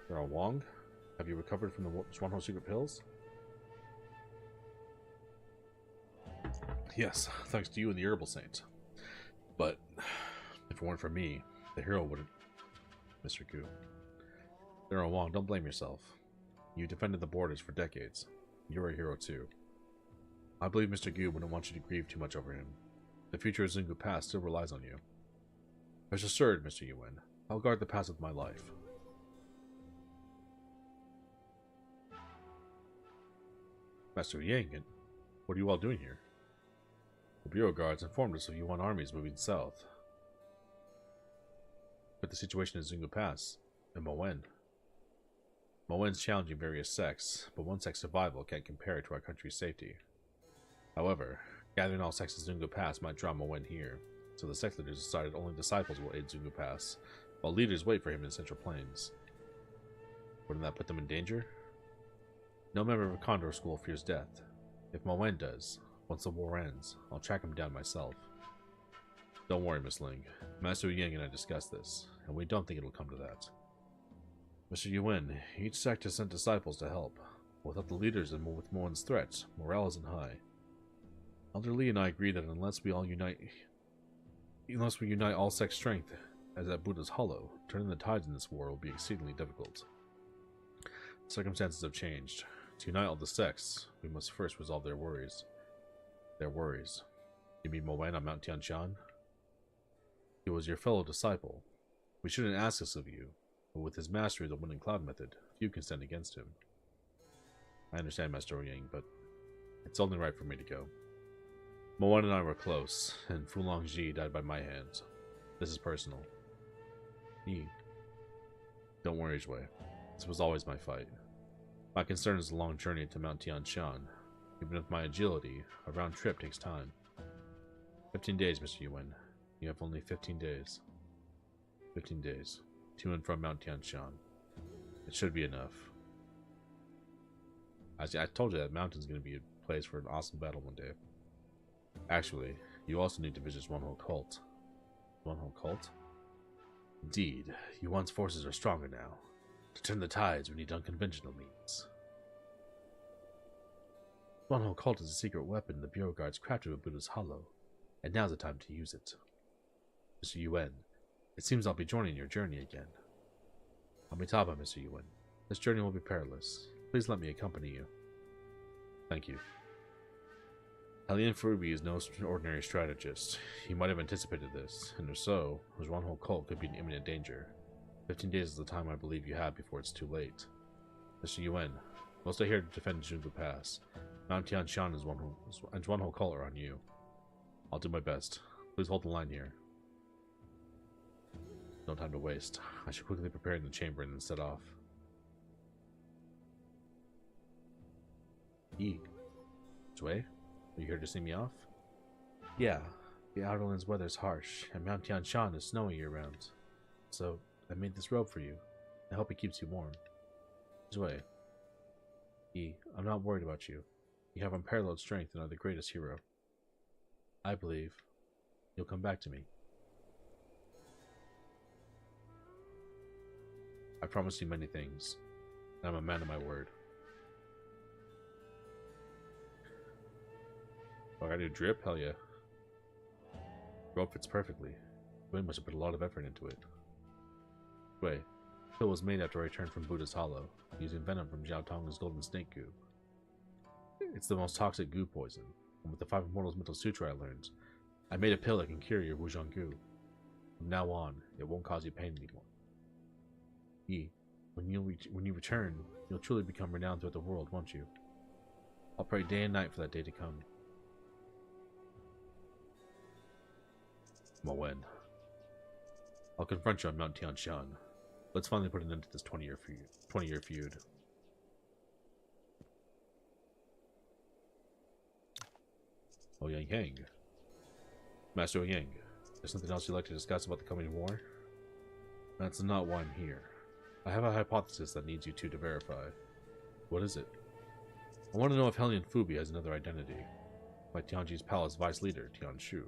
General Wong, have you recovered from the Zhuanhou secret pills? Yes, thanks to you and the Herbal Saint. But if it weren't for me, the hero wouldn't. Mr. Gu. General Wong, don't blame yourself. You defended the borders for decades. You're a hero too. I believe Mr. Gu wouldn't want you to grieve too much over him. The future of Xingu Pass still relies on you. Rest assured, Mr. Yuan, I'll guard the pass with my life. Master Yang, what are you all doing here? The Bureau guards informed us of Yuan armies moving south. But the situation in Xingu Pass, and Mowen. Mowen's challenging various sects, but one sect's survival can't compare to our country's safety. However, gathering all sects in Xingu Pass might draw Mowen here, so the sect leaders decided only disciples will aid Xingu Pass, while leaders wait for him in Central Plains. Wouldn't that put them in danger? No member of Condor School fears death. If Mowen does, once the war ends, I'll track him down myself. Don't worry, Miss Ling. Master Yang and I discussed this, and we don't think it'll come to that. Mr. Yuan, each sect has sent disciples to help. Without the leaders and with Mowen's threats, morale isn't high. Elder Li and I agree that unless we unite all sect strength, as at Buddha's Hollow, turning the tides in this war will be exceedingly difficult. Circumstances have changed. To unite all the sects, we must first resolve their worries. Their worries. You mean Mowen on Mount Tianshan? He was your fellow disciple. We shouldn't ask this of you, but with his mastery of the Wind and Cloud method, few can stand against him. I understand, Master Yang, but it's only right for me to go. Mowen and I were close, and Fulong Ji died by my hands. This is personal. Don't worry, Zhui. This was always my fight. My concern is the long journey to Mount Tianshan. Even with my agility, a round trip takes time. 15 days, Mr. Yuan. You have only 15 days. 15 days. To and from Mount Tianshan. It should be enough. I told you that mountain's going to be a place for an awesome battle one day. Actually, you also need to visit Zhuanhou Cult. Zhuanhou Cult? Indeed, Yuan's forces are stronger now. To turn the tides, we need unconventional means. Zhuanhou Cult is a secret weapon the Bureau guards crafted with Buddha's Hollow, and now's the time to use it. Mr. Yuan, it seems I'll be joining your journey again. Amitabha, Mr. Yuan. This journey will be perilous. Please let me accompany you. Thank you. Hellion Furubi is no ordinary strategist. He might have anticipated this, and if so, the Zhuanhou Cult could be in imminent danger. 15 days is the time I believe you have before it's too late. Mr. Yuan, we'll stay here to defend Xingu Pass. Mount Tianshan and Zhuanhou Cult are on you. I'll do my best. Please hold the line here. No time to waste. I should quickly prepare in the chamber and then set off. Zhui, are you here to see me off? Yeah, the Outerlands weather's harsh, and Mount Tianshan is snowy year-round. So, I made this robe for you. I hope it keeps you warm. Zhui. I'm not worried about you. You have unparalleled strength and are the greatest hero. I believe you'll come back to me. I promised you many things, and I'm a man of my word. Oh, I got a new drip? Hell yeah. Rope fits perfectly. Wind must have put a lot of effort into it. Wait, the pill was made after I returned from Buddha's Hollow, using venom from Zhao Tong's golden snake goo. It's the most toxic goo poison, and with the Five Immortals Mental Sutra I learned, I made a pill that can cure your Wuzhong goo. From now on, it won't cause you pain anymore. When you return, you'll truly become renowned throughout the world, won't you? I'll pray day and night for that day to come. Mowen. I'll confront you on Mount Tianshan. Let's finally put an end to this 20-year feud. Yang Yang. Master Yang, there's something else you'd like to discuss about the coming war? That's not why I'm here. I have a hypothesis that needs you two to verify. What is it? I want to know if Hellion Fubi has another identity, like Tianji's palace vice leader, Tian Shu.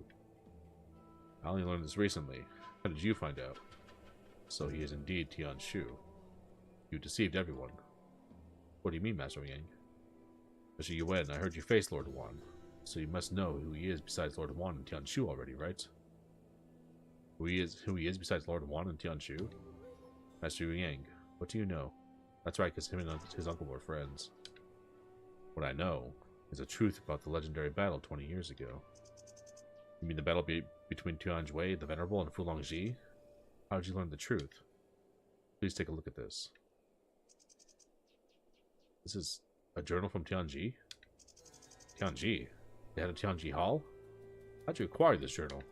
I only learned this recently. How did you find out? So he is indeed Tian Shu. You deceived everyone. What do you mean, Master Yang? Mr. Yuan, I heard you face Lord Wan, so you must know who he is besides Lord Wan and Tian Shu already, right? Who he is besides Lord Wan and Tian Shu? Master Yang, what do you know? That's right, because him and his uncle were friends. What I know is the truth about the legendary battle 20 years ago. You mean the battle between Tianjui, the Venerable, and Fu Longji? How did you learn the truth? Please take a look at this. This is a journal from Tianji? Tianji? The head of Tianji Hall? How'd you acquire this journal?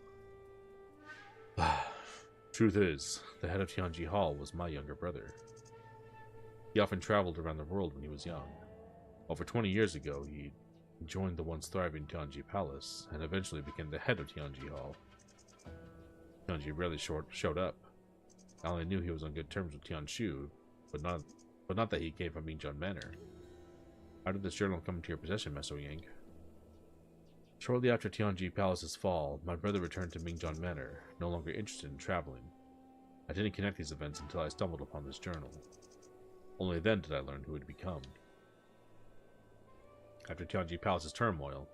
Truth is, the head of Tianji Hall was my younger brother. He often traveled around the world when he was young. Over 20 years ago, he joined the once thriving Tianji Palace, and eventually became the head of Tianji Hall. Tianji rarely showed up. I only knew he was on good terms with Tian Shu, but not that he came from Mingjian Manor. How did this journal come into your possession, Master Yang? Shortly after Tianji Palace's fall, my brother returned to Mingjian Manor, no longer interested in traveling. I didn't connect these events until I stumbled upon this journal. Only then did I learn who it had become. After Tianji Palace's turmoil,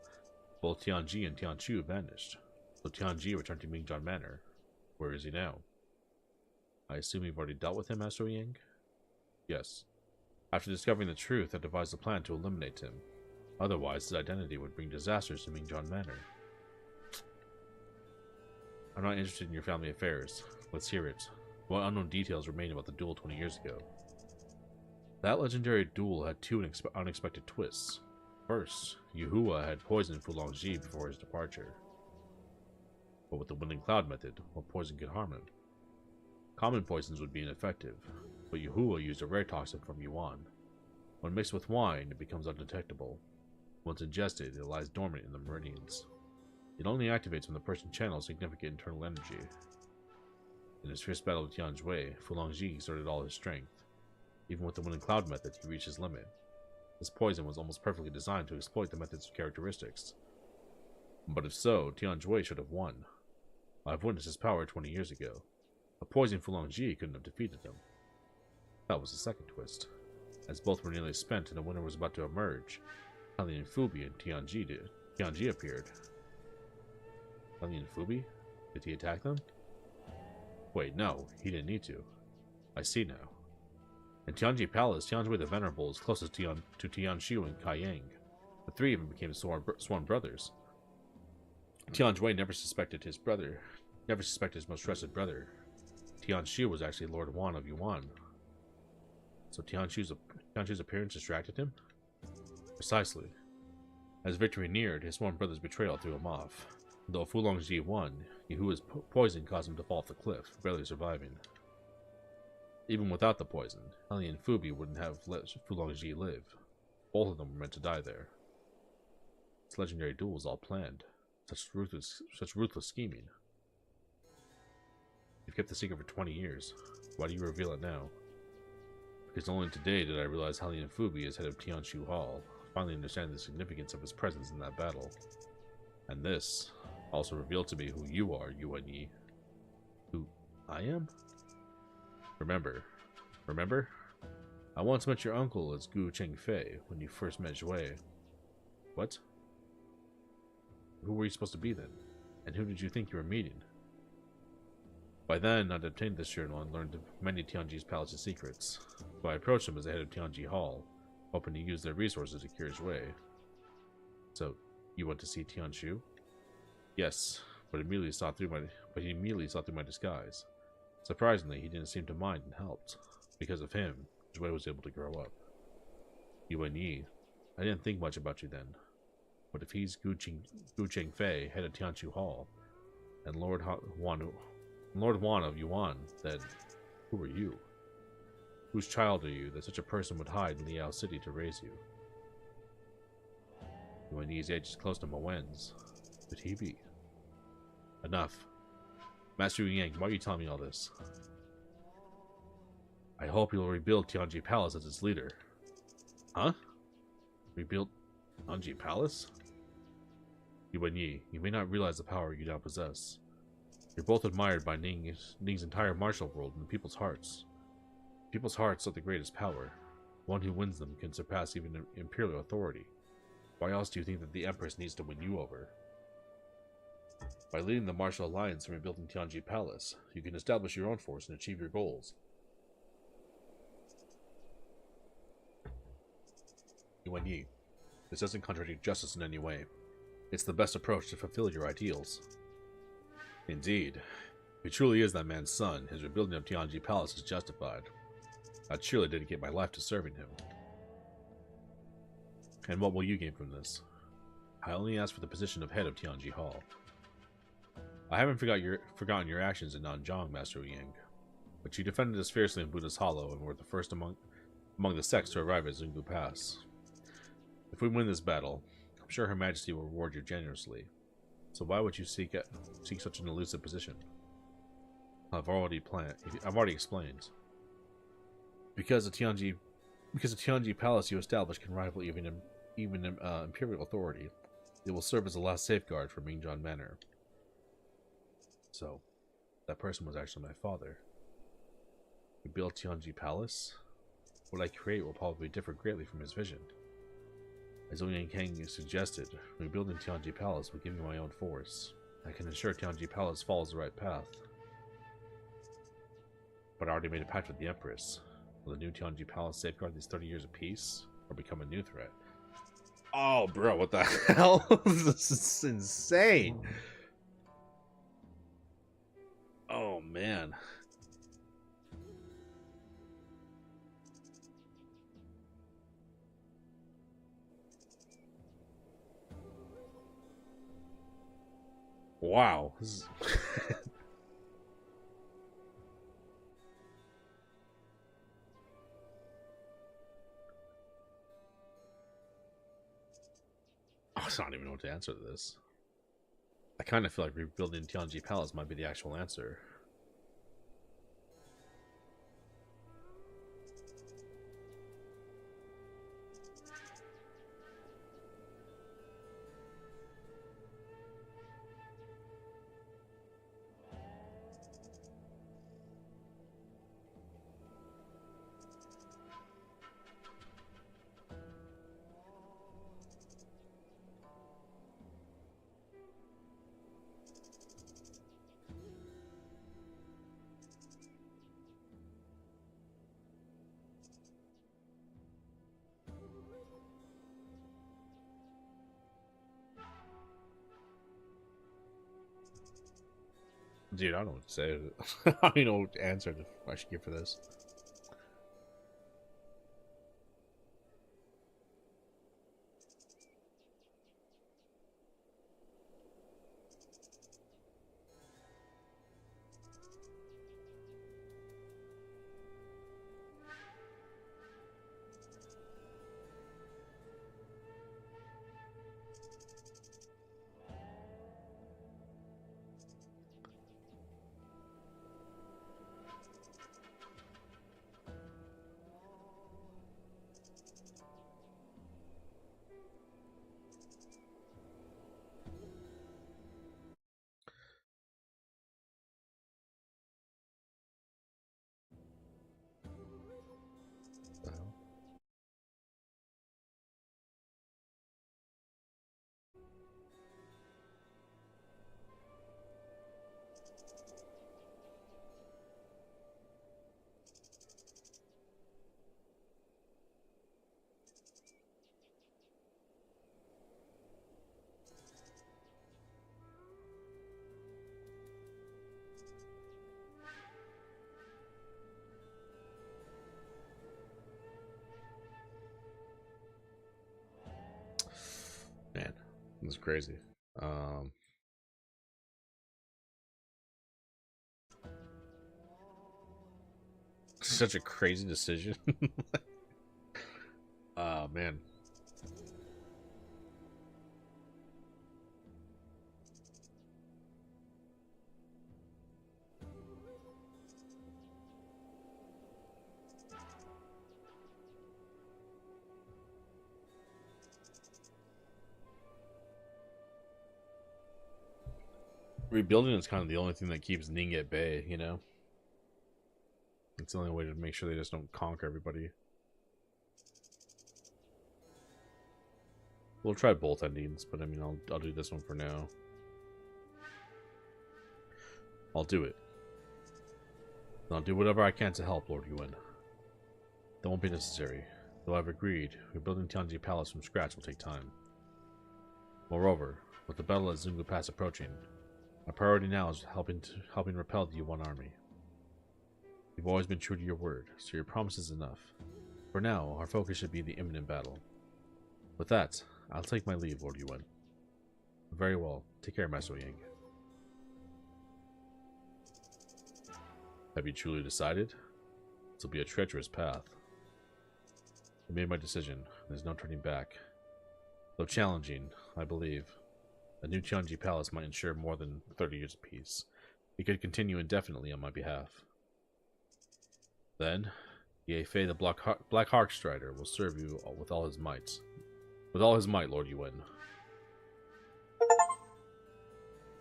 both Tianji and Tian Shu vanished, so Tianji returned to Mingjian Manor. Where is he now? I assume you've already dealt with him, Master Yang? Yes. After discovering the truth, I devised a plan to eliminate him. Otherwise, his identity would bring disasters to Mingjian Manor. I'm not interested in your family affairs. Let's hear it. What unknown details remain about the duel 20 years ago? That legendary duel had two unexpected twists. First, Yuhua had poisoned Fu Longji before his departure. But with the Winning Cloud method, what poison could harm him? Common poisons would be ineffective, but Yuhua used a rare toxin from Yuan. When mixed with wine, it becomes undetectable. Once ingested, it lies dormant in the meridians. It only activates when the person channels significant internal energy. In his first battle with Tianjui, Fu Longji exerted all his strength. Even with the Winning Cloud method, he reached his limit. This poison was almost perfectly designed to exploit the method's characteristics. But if so, Tianjui should have won. I've witnessed his power 20 years ago. A poisoned Fu Longji couldn't have defeated him. That was the second twist. As both were nearly spent and a winner was about to emerge, Lian Fubi and Tianji appeared. Lian Fubi? Did he attack them? Wait, no, he didn't need to. I see now. In Tianji Palace, Tianjui the Venerable is closest to Tian Shu and Kai Yang. The three of them became sworn brothers. Tianjui never suspected his most trusted brother. Tian Shu was actually Lord Wan of Yuan. So Tian Shu's appearance distracted him? Precisely. As victory neared, his sworn brother's betrayal threw him off. Though Fu Longji won, Yuhua's poison caused him to fall off the cliff, barely surviving. Even without the poison, Lian Fubi wouldn't have let Fu Longji live. Both of them were meant to die there. This legendary duel was all planned. Such ruthless scheming. You've kept the secret for 20 years. Why do you reveal it now? Because only today did I realize Lian Fubi is head of Tianshu Hall, finally understanding the significance of his presence in that battle. And this also revealed to me who you are, Yuan Yi. Who I am? Remember? I once met your uncle as Gu Chengfei when you first met Zhui. What? Who were you supposed to be then? And who did you think you were meeting? By then, I'd obtained this journal and learned of many Tianji's palace's secrets, so I approached him as the head of Tianji Hall, hoping to use their resources to cure Zhui. So, you went to see Tian Shu? Yes, but he immediately saw through my disguise. Surprisingly, he didn't seem to mind and helped. Because of him, Zhui was able to grow up. Yuan Yi, I didn't think much about you then. But if he's Gu Chengfei, head of Tianshu Hall, and Lord Wan of Yuan, then who are you? Whose child are you that such a person would hide in Liao City to raise you? Yuan Yi's age is close to Mo Wen's. Could he be? Enough. Master Yang, why are you telling me all this? I hope you'll rebuild Tianji Palace as its leader. Huh? Rebuild Tianji Palace? Yuan Yi, you may not realize the power you now possess. You're both admired by Ning's entire martial world and people's hearts. People's hearts are the greatest power. One who wins them can surpass even imperial authority. Why else do you think that the Empress needs to win you over? By leading the Martial Alliance and rebuilding Tianji Palace, you can establish your own force and achieve your goals. Yuan Yi, this doesn't contradict justice in any way. It's the best approach to fulfill your ideals. Indeed. If he truly is that man's son, his rebuilding of Tianji Palace is justified. I'd surely dedicate my life to serving him. And what will you gain from this? I only ask for the position of head of Tianji Hall. I haven't forgotten your actions in Nanzhang, Master Yang, but you defended us fiercely in Buddha's Hollow and were the first among the sects to arrive at Zungu Pass. If we win this battle, I'm sure Her Majesty will reward you generously. So why would you seek such an elusive position? I've already explained. Because the Tianji Palace you established can rival even imperial authority, it will serve as the last safeguard for Mingzhan Manor. So, that person was actually my father. We built Tianji Palace. What I create will probably differ greatly from his vision. As Ouyang Kang suggested, rebuilding Tianji Palace will give me my own force. I can ensure Tianji Palace follows the right path. But I already made a pact with the Empress. Will the new Tianji Palace safeguard these 30 years of peace, or become a new threat? Oh, bro, what the hell? This is insane. Oh, man. Wow. This is I don't even know what to answer to this. I kind of feel like rebuilding Tianji Palace might be the actual answer. Dude, I don't know what to say. I don't even know what answer I should give for this. Man, this is crazy. Such a crazy decision. Oh, man. Rebuilding is kind of the only thing that keeps Ning at bay, you know? It's the only way to make sure they just don't conquer everybody. We'll try both endings, but I mean, I'll do this one for now. I'll do it. And I'll do whatever I can to help, Lord Yuan. That won't be necessary. Though I've agreed, rebuilding Tianji Palace from scratch will take time. Moreover, with the battle at Zungu Pass approaching, my priority now is helping repel the Yuan army. You've always been true to your word, so your promise is enough. For now, our focus should be the imminent battle. With that, I'll take my leave, Lord Yuan. Very well. Take care, Master Yang. Have you truly decided? This will be a treacherous path. I made my decision. There's no turning back. Though challenging, I believe, a new Tianji Palace might ensure more than 30 years of peace. It could continue indefinitely on my behalf. Then, Ye Fei the Black Hawk Strider will serve you with all his might. With all his might, Lord Yuan.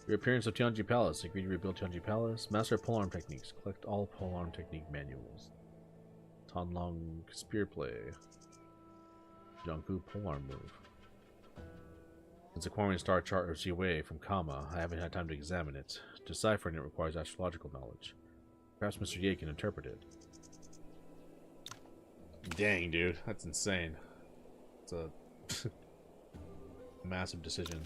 Reappearance of Tianji Palace. Agree to rebuild Tianji Palace. Master polearm techniques. Collect all polearm technique manuals. Tanlong Spear Play. Jianggu polearm move. Since acquiring Star Chart of Jiwei from Kama, I haven't had time to examine it. Deciphering it requires astrological knowledge. Perhaps Mr. Ye can interpret it. Dang, dude. That's insane. It's a massive decision.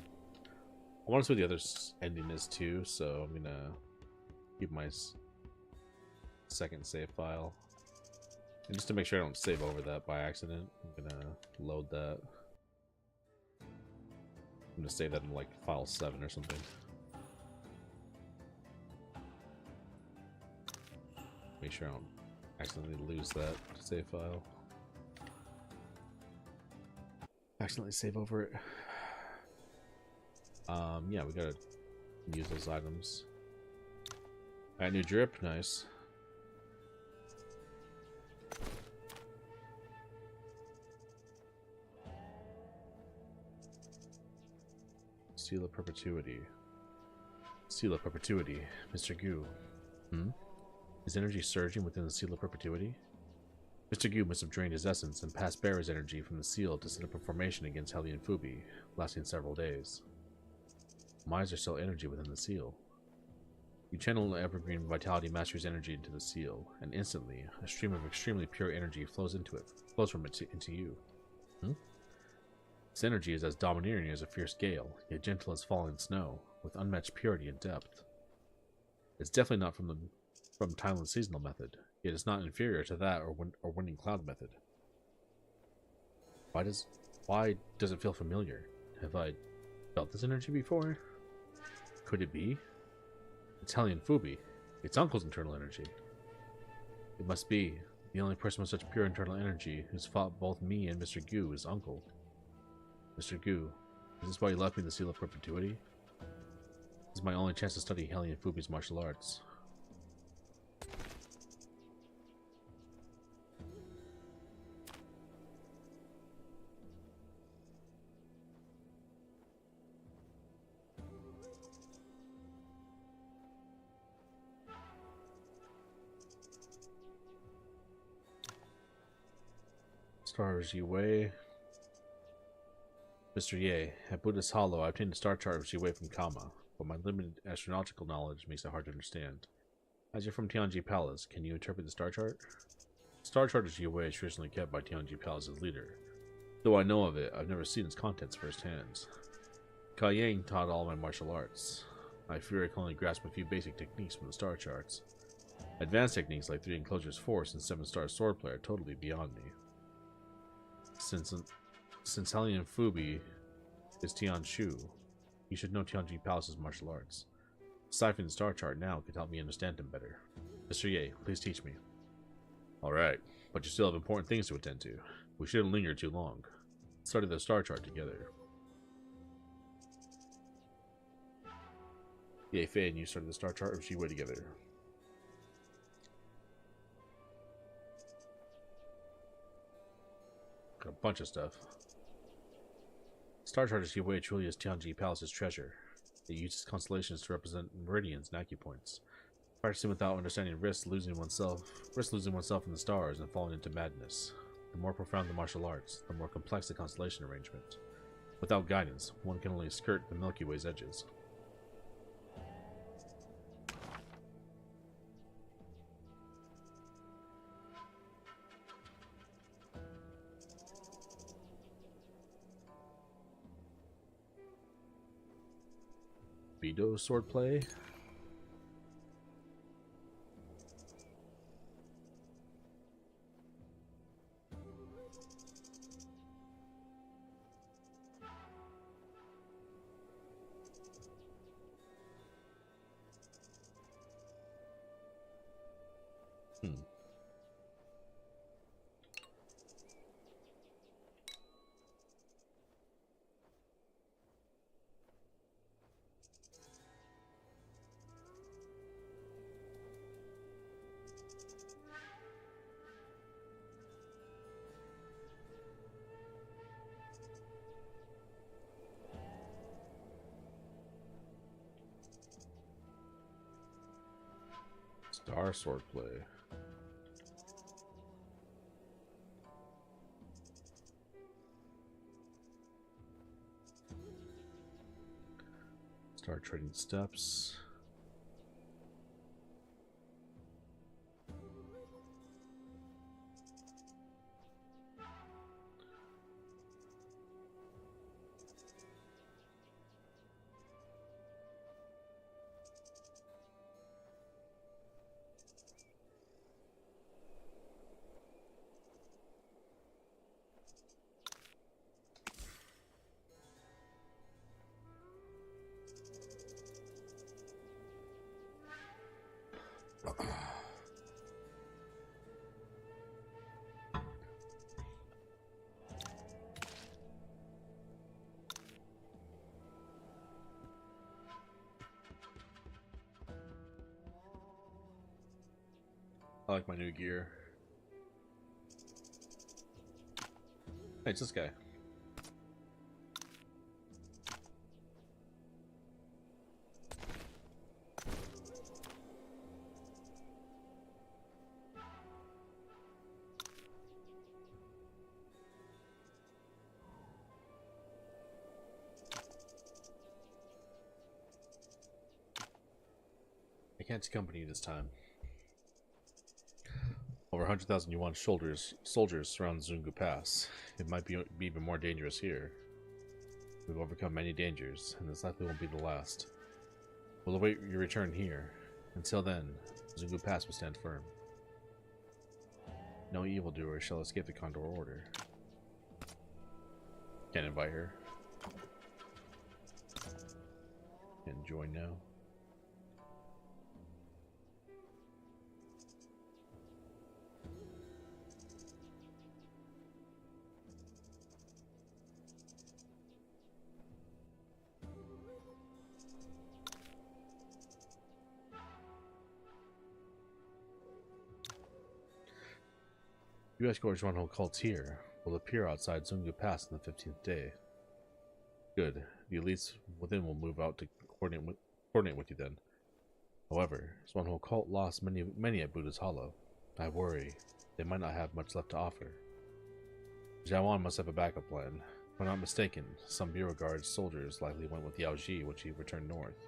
I want to see what the other ending is too, so I'm gonna keep my second save file. And just to make sure I don't save over that by accident, I'm gonna load that. I'm gonna save that in like file 7 or something. Make sure I don't accidentally lose that save file. Accidentally save over it. Yeah, we gotta use those items. Alright, new drip, nice. Seal of Perpetuity. Seal of Perpetuity. Mr. Gu. Is energy surging within the Seal of Perpetuity? Mr. Gu must have drained his essence and passed Bearer's energy from the seal to set up a formation against Hellion Fubi, lasting several days. Why is there still energy within the seal? You channel Evergreen Vitality Mastery's energy into the seal, and instantly, a stream of extremely pure energy flows from it into you. This energy is as domineering as a fierce gale, yet gentle as falling snow, with unmatched purity and depth. It's definitely not from Timelin's seasonal method, yet it's not inferior to that or Winning Cloud method. Why does it feel familiar? Have I felt this energy before? Could it be? It's Hellion Fubi. Its uncle's internal energy. It must be. The only person with such pure internal energy who's fought both me and Mr. Gu is uncle. Mr. Gu, is this why you left me the Seal of Perpetuity? This is my only chance to study Hellion Fubi's martial arts. Stars Jiwei. Mr. Ye, at Buddhist Hollow, I obtained a star chart of Jiwei from Kama, but my limited astronomical knowledge makes it hard to understand. As you're from Tianji Palace, can you interpret the star chart? Star chart of Jiwei is traditionally kept by Tianji Palace's leader. Though I know of it, I've never seen its contents firsthand. Kai Yang taught all my martial arts. I fear I can only grasp a few basic techniques from the star charts. Advanced techniques like 3 Enclosures Force and 7-star Swordplay are totally beyond me. Since Hellion Fubi is Tian Shu, you should know Tianji Palace's martial arts. Deciphering the star chart now could help me understand him better. Mr. Ye, please teach me. Alright, but you still have important things to attend to. We shouldn't linger too long. Let's study the star chart together. Ye Fei and you started the star chart of Jiwei together. Got a bunch of stuff. Star chart of Jiwei truly is Tianji Palace's treasure. It uses constellations to represent meridians and acupoints. Practicing without understanding risks losing oneself in the stars and falling into madness. The more profound the martial arts, the more complex the constellation arrangement. Without guidance, one can only skirt the Milky Way's edges. Bido swordplay. Star swordplay. Start trading steps. I like my new gear. Hey, it's this guy. I can't accompany you this time. Over 100,000 Yuan soldiers surround Zungu Pass. It might be even more dangerous here. We've overcome many dangers, and this likely won't be the last. We'll await your return here. Until then, Zungu Pass will stand firm. No evildoer shall escape the Condor Order. Can't invite her. Can't join now. U.S. Gorge-Ronho cults here will appear outside Zungu Pass on the 15th day. Good. The elites within will move out to coordinate with you then. However, Swanho cult lost many at Buddha's Hollow. I worry they might not have much left to offer. Jiawan must have a backup plan. If I'm not mistaken, some Bureau Guard soldiers likely went with Yao Ji when she returned north.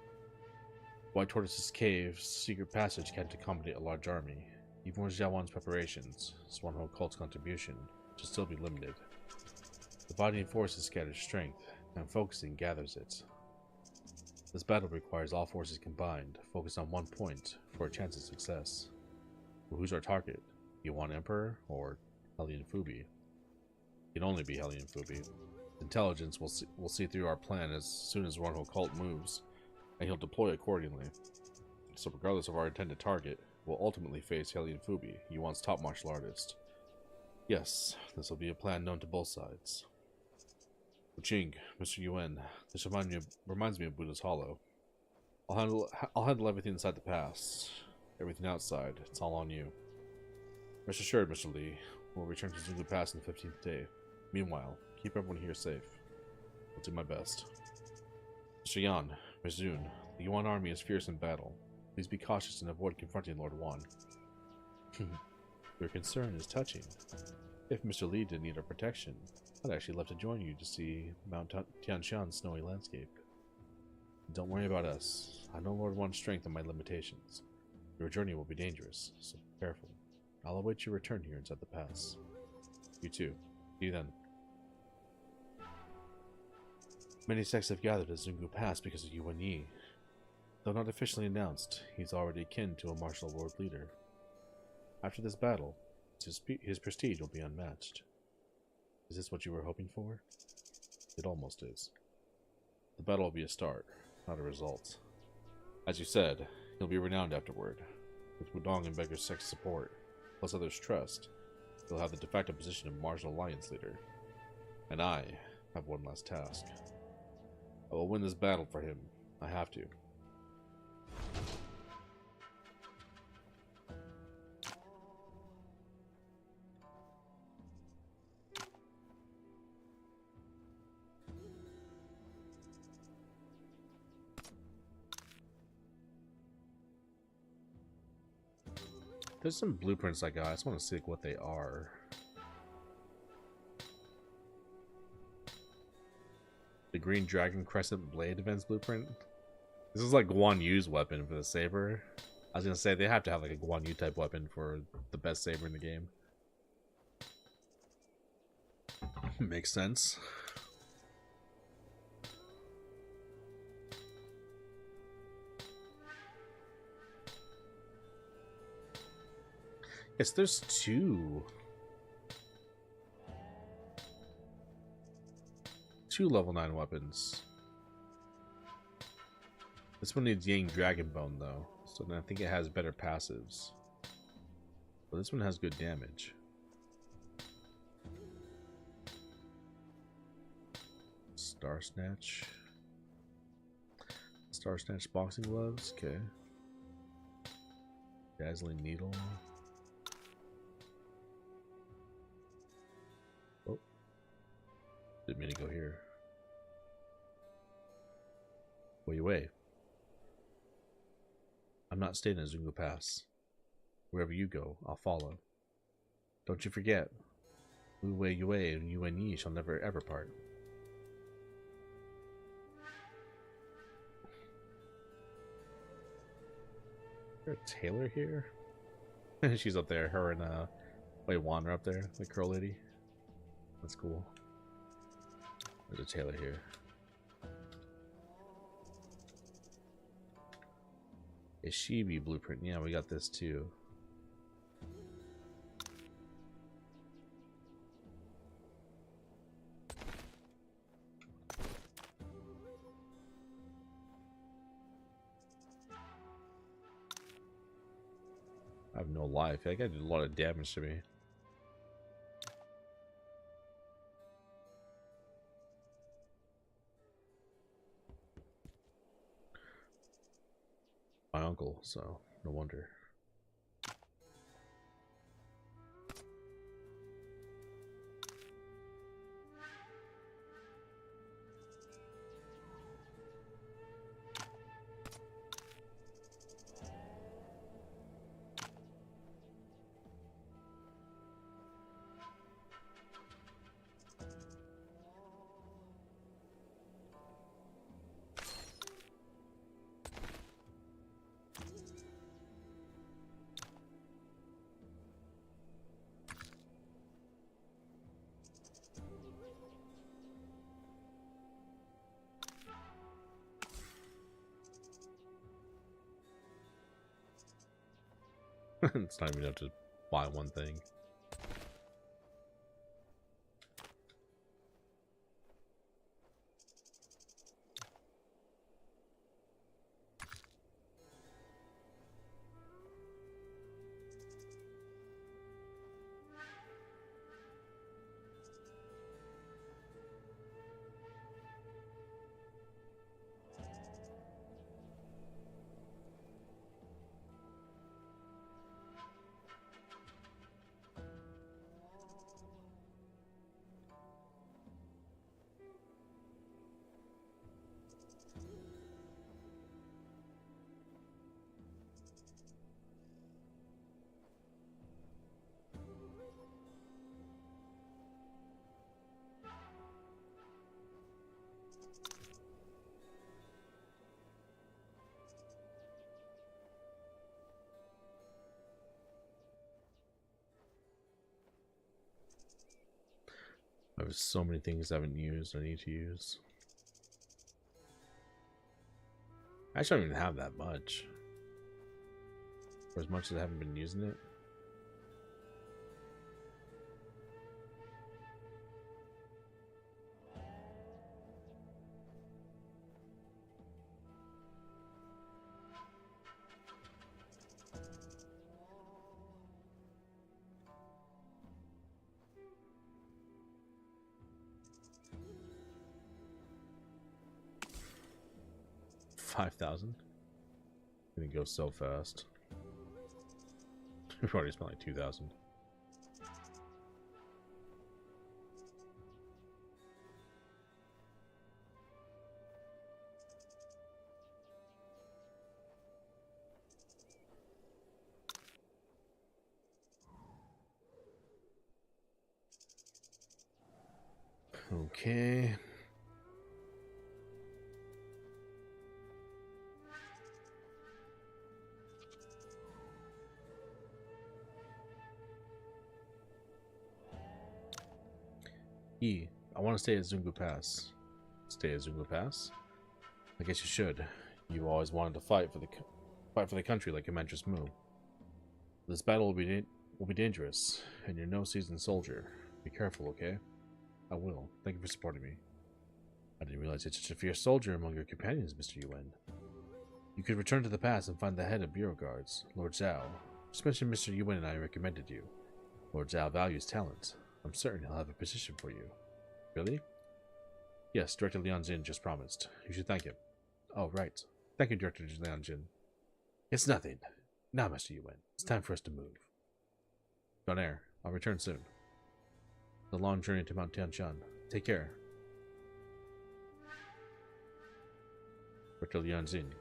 White Tortoise's Cave's secret passage can't accommodate a large army. Even with Jiawan's preparations, Swanho cult's contribution should still be limited. Dividing forces scatters strength, and focusing gathers it. This battle requires all forces combined, focused on one point for a chance of success. Well, who's our target? Yuan Emperor or Hellion Fubi? It can only be Hellion Fubi. Intelligence will see through our plan as soon as Swanho cult moves, and he'll deploy accordingly. So regardless of our intended target, will ultimately face Hellion Fubi, Yuan's top martial artist. Yes, this will be a plan known to both sides. Wuching, Mr. Yuan, this reminds me of Buddha's Hollow. I'll handle everything inside the pass. Everything outside, it's all on you. Rest assured, Mr. Li, we'll return to Zungu Pass on the 15th day. Meanwhile, keep everyone here safe. I'll do my best. Mr. Yan, Mizun, the Yuan army is fierce in battle. Please be cautious and avoid confronting Lord Wan. Your concern is touching. If Mr. Li didn't need our protection, I'd actually love to join you to see Mount Tianshan's snowy landscape. Don't worry about us. I know Lord Wan's strength and my limitations. Your journey will be dangerous, so be careful. I'll await your return here inside the pass. You too. See you then. Many sects have gathered at Zungu Pass because of Yuan Yi. Though not officially announced, he's already akin to a martial world leader. After this battle, his prestige will be unmatched. Is this what you were hoping for? It almost is. The battle will be a start, not a result. As you said, he'll be renowned afterward. With Wudong and Beggar's sect's support, plus others' trust, he'll have the de facto position of martial alliance leader. And I have one last task. I will win this battle for him. I have to. There's some blueprints I got. I just want to see what they are. The Green Dragon Crescent Blade Events blueprint. This is like Guan Yu's weapon for the saber. I was gonna say they have to have like a Guan Yu type weapon for the best saber in the game. Makes sense. Yes, there's two level 9 weapons. This one needs Yang Dragon Bone though, so then I think it has better passives. But this one has good damage. Star Snatch boxing gloves, okay. Dazzling Needle. Oh, didn't mean to go here. Wei. I'm not staying at Zungu Pass. Wherever you go, I'll follow. Don't you forget, Wu Wei Yue and Yuan Yi shall never ever part. Is there a tailor here? She's up there. Her and Wei Wan are up there, the curl lady. That's cool. There's a tailor here. A Shibi blueprint. Yeah, we got this too. I have no life. That guy did a lot of damage to me. My uncle, so no wonder. It's not even enough to buy one thing. I have so many things I haven't used, I need to use. I actually don't even have that much. For as much as I haven't been using it. $5,000. Gonna go so fast. We've already spent like 2,000. Okay. I want to stay at Zungu Pass. Stay at Zungu Pass? I guess you should. You always wanted to fight for the country like Amentrus Mu. This battle will be dangerous, and you're no seasoned soldier. Be careful, okay? I will. Thank you for supporting me. I didn't realize you're such a fierce soldier among your companions, Mr. Yuan. You could return to the pass and find the head of Bureau Guards, Lord Zhao. Just mention Mr. Yuan and I recommended you. Lord Zhao values talent. I'm certain he'll have a position for you. Really? Yes, Director Lian Jin just promised. You should thank him. Oh, right. Thank you, Director Lian Jin. It's nothing. Now, Mr. Yuan, it's time for us to move. Donaire, I'll return soon. The long journey to Mount Tianshan. Take care. Director Lian Jin.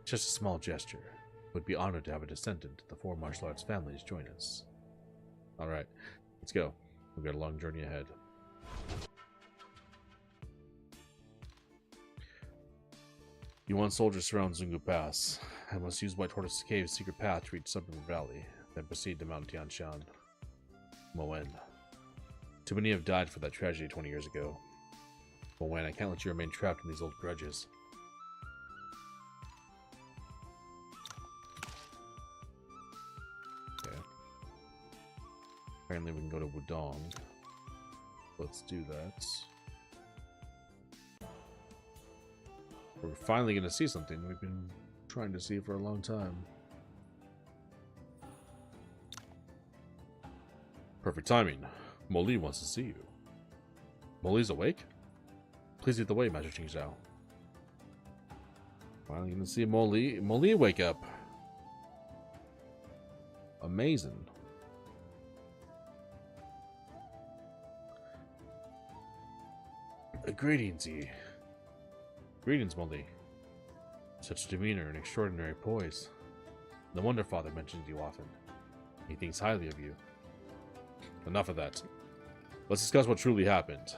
Just a small gesture. Would be honored to have a descendant of the four martial arts families join us. Alright, let's go. We've got a long journey ahead. Yuan soldiers surround Zungu Pass. I must use White Tortoise Cave's secret path to reach Sunburned Valley, then proceed to Mount Tianshan. Moen. Too many have died for that tragedy 20 years ago. Moen, I can't let you remain trapped in these old grudges. Apparently we can go to Wudong. Let's do that. We're finally going to see something we've been trying to see for a long time. Perfect timing. Mo Li wants to see you. Mo Li's awake? Please lead the way, Master Qing Zhao. Finally going to see Mo Li. Mo Li wake up. Amazing. Greetings, Yi. Greetings, Mo Li. Such demeanor and extraordinary poise. No wonder Father mentions you often. He thinks highly of you. Enough of that. Let's discuss what truly happened.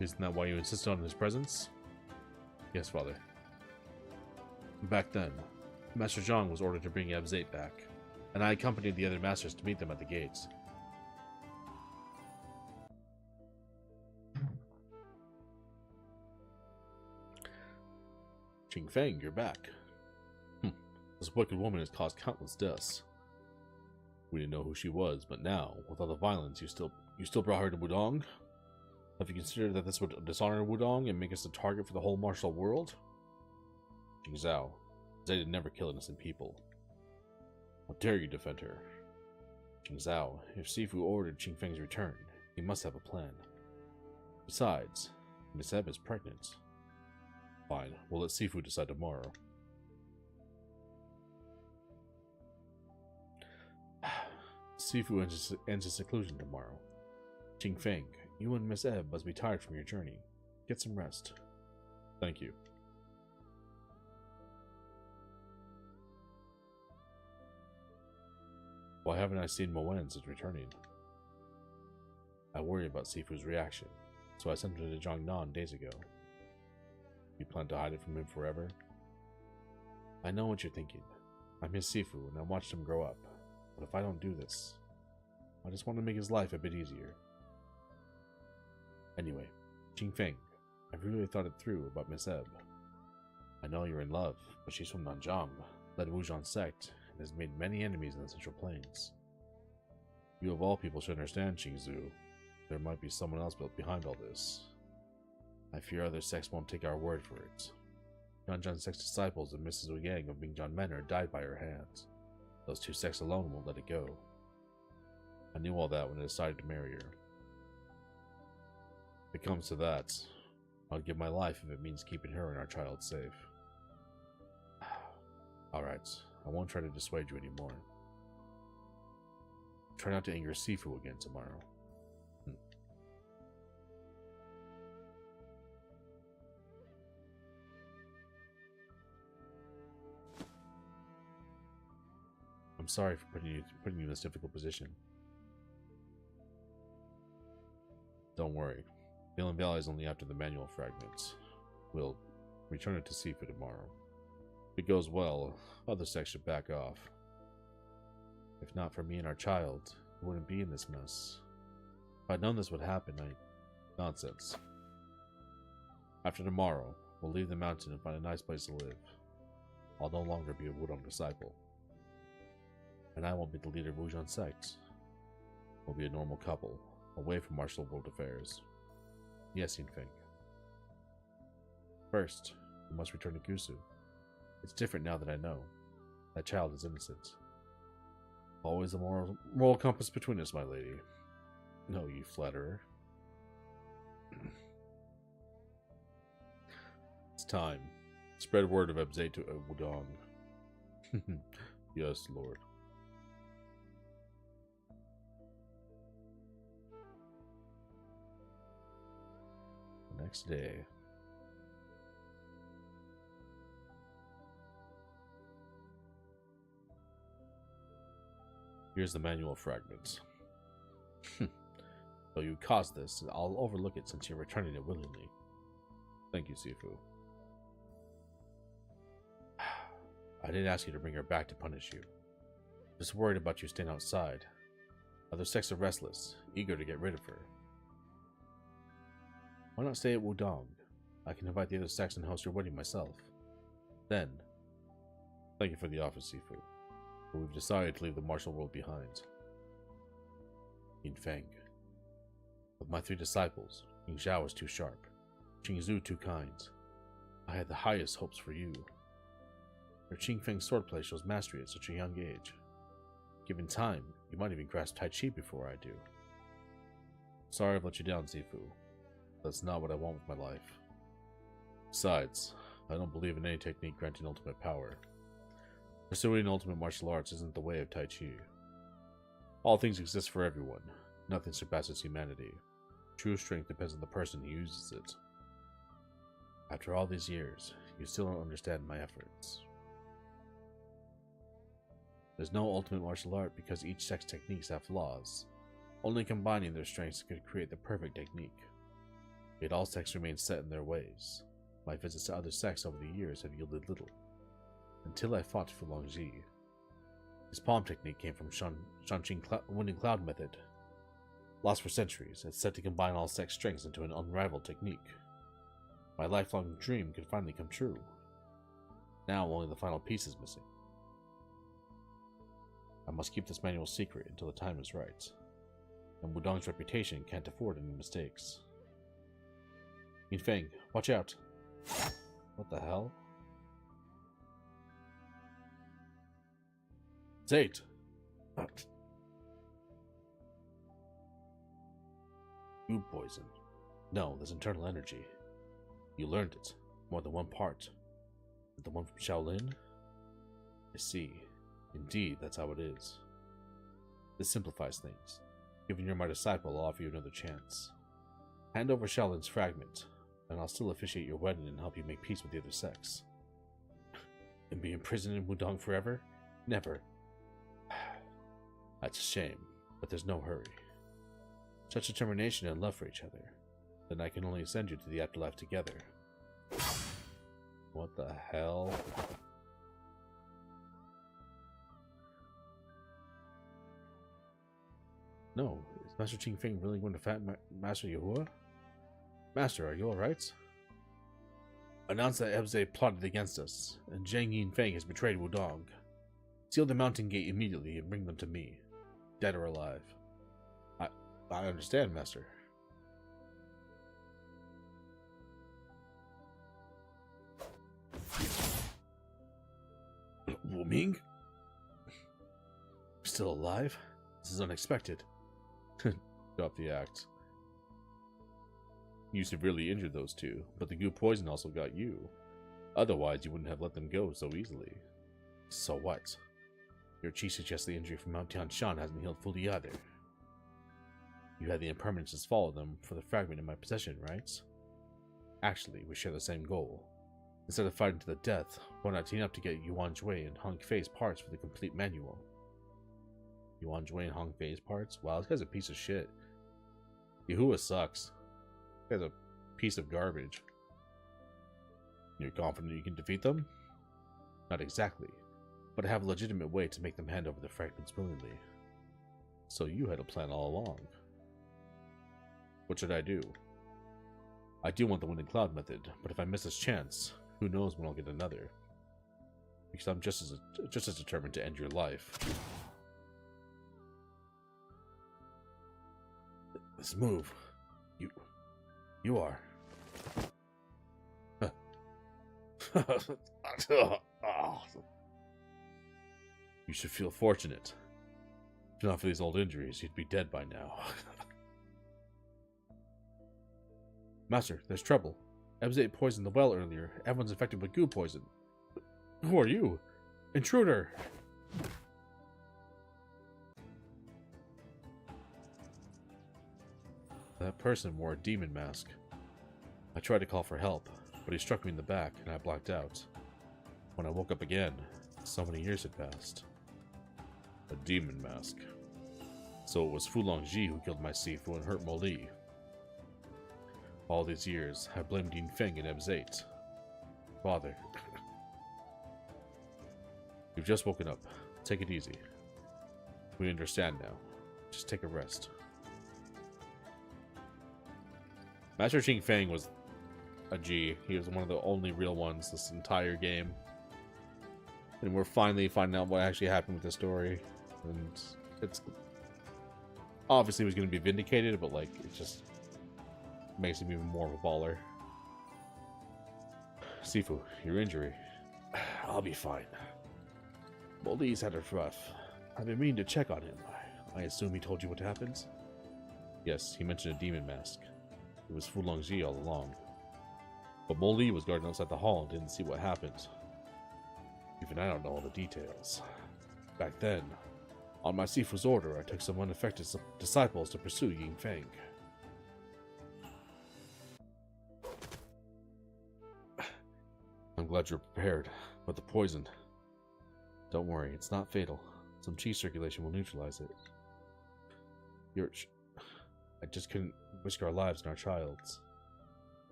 Isn't that why you insisted on his presence? Yes, Father. Back then, Master Zhang was ordered to bring Abzate back, and I accompanied the other masters to meet them at the gates. Qing Feng, you're back. This wicked woman has caused countless deaths. We didn't know who she was, but now, with all the violence, you still brought her to Wudong? Have you considered that this would dishonor Wudong and make us a target for the whole martial world? Qing Zhao, Zay did never kill innocent people. How dare you defend her? Qing Zhao, if Sifu ordered Qing Feng's return, he must have a plan. Besides, Miss Eb is pregnant. Fine, we'll let Sifu decide tomorrow. Sifu ends his seclusion tomorrow. Qing Feng, you and Miss Eb must be tired from your journey. Get some rest. Thank you. Why haven't I seen Moen since returning? I worry about Sifu's reaction, so I sent him to Jiangnan days ago. You plan to hide it from him forever? I know what you're thinking. I miss Sifu and I watched him grow up. But if I don't do this, I just want to make his life a bit easier. Anyway, Qing Feng, I've really thought it through about Miss Ebb. I know you're in love, but she's from Nanjiang, led Wuzhan sect, and has made many enemies in the Central Plains. You of all people should understand, Qingzu. There might be someone else built behind all this. I fear other sects won't take our word for it. Nanjiang sect's disciples and Mrs. Ouyang of Mingjian Manor died by her hands. Those two sects alone won't let it go. I knew all that when I decided to marry her. If it comes to that, I'll give my life if it means keeping her and our child safe. Alright, I won't try to dissuade you anymore. Try not to anger Sifu again tomorrow. I'm sorry for putting you in this difficult position. Don't worry. Galen Valley is only after the manual fragments. We'll return it to Sifu tomorrow. If it goes well, other sects should back off. If not for me and our child, we wouldn't be in this mess. If I'd known this would happen, Nonsense. After tomorrow, we'll leave the mountain and find a nice place to live. I'll no longer be a Wudong disciple. And I won't be the leader of Wuzhan sect. We'll be a normal couple, away from martial world affairs. Yes, Yin Feng. First, we must return to Gusu. It's different now that I know. That child is innocent. Always a moral compass between us, my lady. No, you flatterer. It's time. Spread word of Ebzei to Wudong. Yes, Lord. The next day. Here's the manual fragment. Though you caused this, I'll overlook it since you're returning it willingly. Thank you, Sifu. I didn't ask you to bring her back to punish you. Just worried about you staying outside. Other sects are restless, eager to get rid of her. Why not stay at Wudong? I can invite the other sects and host your wedding myself. Then, thank you for the offer, Sifu. But we've decided to leave the martial world behind. Yin Feng. With my 3 disciples, Ying Zhao was too sharp, Qingzu too kind. I had the highest hopes for you. Your Qing Feng swordplay shows mastery at such a young age. Given time, you might even grasp Tai Chi before I do. Sorry I've let you down, Sifu. That's not what I want with my life. Besides, I don't believe in any technique granting ultimate power. Pursuing ultimate martial arts isn't the way of Tai Chi. All things exist for everyone. Nothing surpasses humanity. True strength depends on the person who uses it. After all these years, you still don't understand my efforts. There's no ultimate martial art because each sect's techniques have flaws. Only combining their strengths could create the perfect technique. Yet all sects remain set in their ways. My visits to other sects over the years have yielded little. Until I fought Fu Longji. His palm technique came from Shanqing Winning Cloud method. Lost for centuries, it's set to combine all sect strengths into an unrivaled technique. My lifelong dream could finally come true. Now only the final piece is missing. I must keep this manual secret until the time is right. And Wudong's reputation can't afford any mistakes. Yin Feng, watch out! What the hell? Zate! Food poison. No, there's internal energy. You learned it. More than one part. The one from Shaolin? I see. Indeed, that's how it is. This simplifies things. Given you're my disciple, I'll offer you another chance. Hand over Shaolin's fragment, and I'll still officiate your wedding and help you make peace with the other sects. And be imprisoned in Wudong forever? Never. That's a shame, but there's no hurry. Such determination and love for each other, then I can only send you to the afterlife together. What the hell? No, is Master Qing Feng really going to fat Master Yahua? Master, are you alright? Announce that Ebze plotted against us, and Zhang Yinfeng has betrayed Wudong. Seal the mountain gate immediately and bring them to me, dead or alive. I understand, Master. Wu Ming? Still alive? This is unexpected. Drop the act. You severely injured those two, but the goo poison also got you. Otherwise, you wouldn't have let them go so easily. So what? Your chi suggests the injury from Mount Tianshan hasn't healed fully either. You had the impermanences follow them for the fragment in my possession, right? Actually, we share the same goal. Instead of fighting to the death, why not team up to get Yuan Jue and Hong Fei's parts for the complete manual? Yuan Jue and Hong Fei's parts? Wow, this guy's a piece of shit. Yahua sucks. This guy's a piece of garbage. You're confident you can defeat them? Not exactly, but I have a legitimate way to make them hand over the fragments willingly. So you had a plan all along. What should I do? I do want the Wind and Cloud method, but if I miss this chance, who knows when I'll get another. Because I'm just as determined to end your life. This move. You are. You should feel fortunate. If not for these old injuries, you'd be dead by now. Master, there's trouble. Ebze poisoned the well earlier. Everyone's infected with goo poison. Who are you? Intruder! That person wore a demon mask. I tried to call for help, but he struck me in the back and I blacked out. When I woke up again, so many years had passed. A demon mask. So it was Fu Longji who killed my Sifu and hurt Mo Li. All these years, I blamed Yinfeng and Ebze. Father. You've just woken up. Take it easy. We understand now. Just take a rest. Master Ching Feng was a G. He was one of the only real ones this entire game. And we're finally finding out what actually happened with the story. And it's... obviously he was going to be vindicated, but like, it just makes him even more of a baller. Sifu, your injury. I'll be fine. Mo Li's had it rough. I've been meaning to check on him. I assume he told you what happened? Yes, he mentioned a demon mask. It was Fu Longji all along. But Mo Li was guarding outside the hall and didn't see what happened. Even I don't know all the details. Back then, on my Sifu's order, I took some unaffected disciples to pursue Yinfeng. I'm glad you're prepared, but the poison... Don't worry, it's not fatal. Some chi circulation will neutralize it. I just couldn't risk our lives and our child's.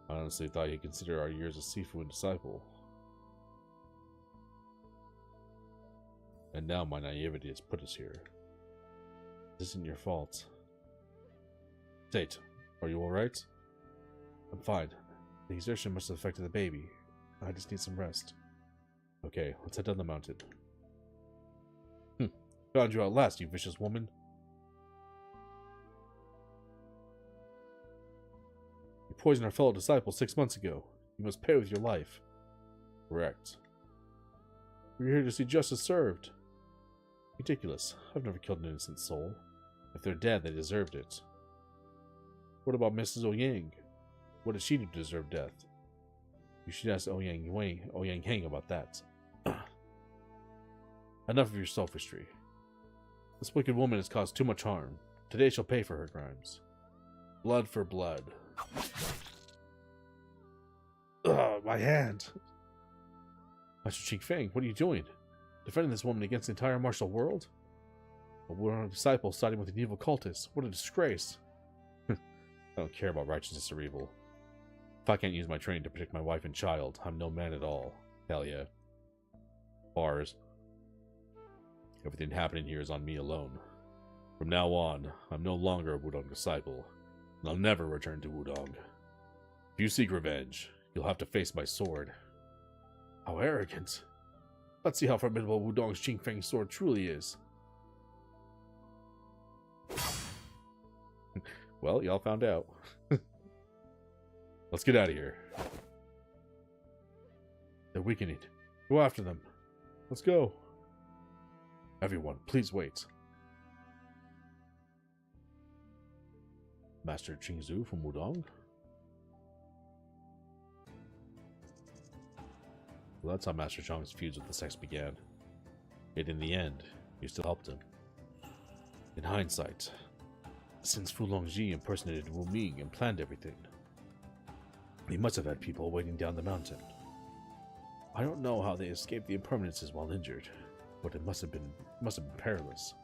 I honestly thought you'd consider our years as Sifu and disciple. And now my naivety has put us here. This isn't your fault. Tate, are you alright? I'm fine. The exertion must have affected the baby. I just need some rest. Okay, let's head down the mountain. Found you at last, you vicious woman. You poisoned our fellow disciple 6 months ago. You must pay with your life. Correct. We're here to see justice served. Ridiculous. I've never killed an innocent soul. If they're dead, they deserved it. What about Mrs. Ouyang? What did she do to deserve death? You should ask Ouyang Heng about that. Enough of your sophistry. This wicked woman has caused too much harm. Today she'll pay for her crimes. Blood for blood. Ugh, my hand. Master Ching Feng, what are you doing? Defending this woman against the entire martial world? A warring disciple siding with an evil cultist. What a disgrace. I don't care about righteousness or evil. If I can't use my training to protect my wife and child, I'm no man at all. Hell yeah. Bars. Everything happening here is on me alone. From now on, I'm no longer a Wudong disciple. I'll never return to Wudong. If you seek revenge, you'll have to face my sword. How arrogant. Let's see how formidable Wudong's Qingfeng sword truly is. Well, y'all found out. Let's get out of here. They're weakening. Go after them. Let's go. Everyone, please wait. Master Qingzu from Wudong? Well, that's how Master Zhang's feuds with the sects began. Yet in the end, you still helped him. In hindsight, since Fu Longji impersonated Wu Ming and planned everything, he must have had people waiting down the mountain. I don't know how they escaped the impermanences while injured, but it must have been perilous.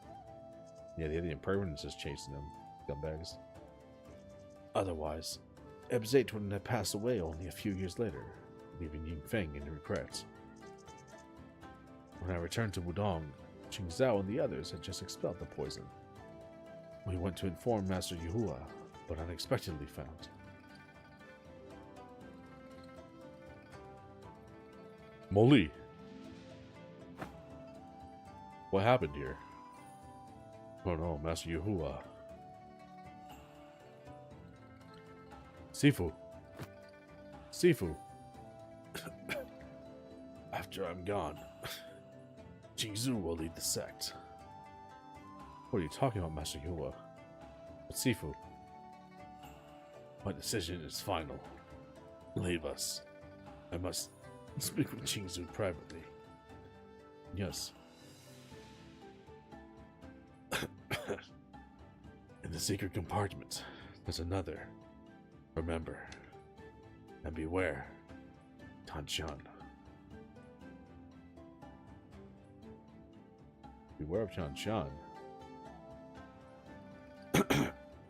Yeah, they had the impermanences chasing them, scumbags. Otherwise, Ebzate wouldn't have passed away only a few years later, leaving Yingfeng in regrets. When I returned to Wudong, Qingzhao and the others had just expelled the poison. We went to inform Master Yuhua, but unexpectedly found. Moli! What happened here? Oh no, Master Yuhua. Sifu! Sifu! After I'm gone, Qingzu will lead the sect. What are you talking about, Master Yuhua? But Sifu, my decision is final. Leave us. I must speak with Qingzu privately. Yes. In the secret compartment, there's another. Remember, and beware, Tanshan. Beware of Tanshan.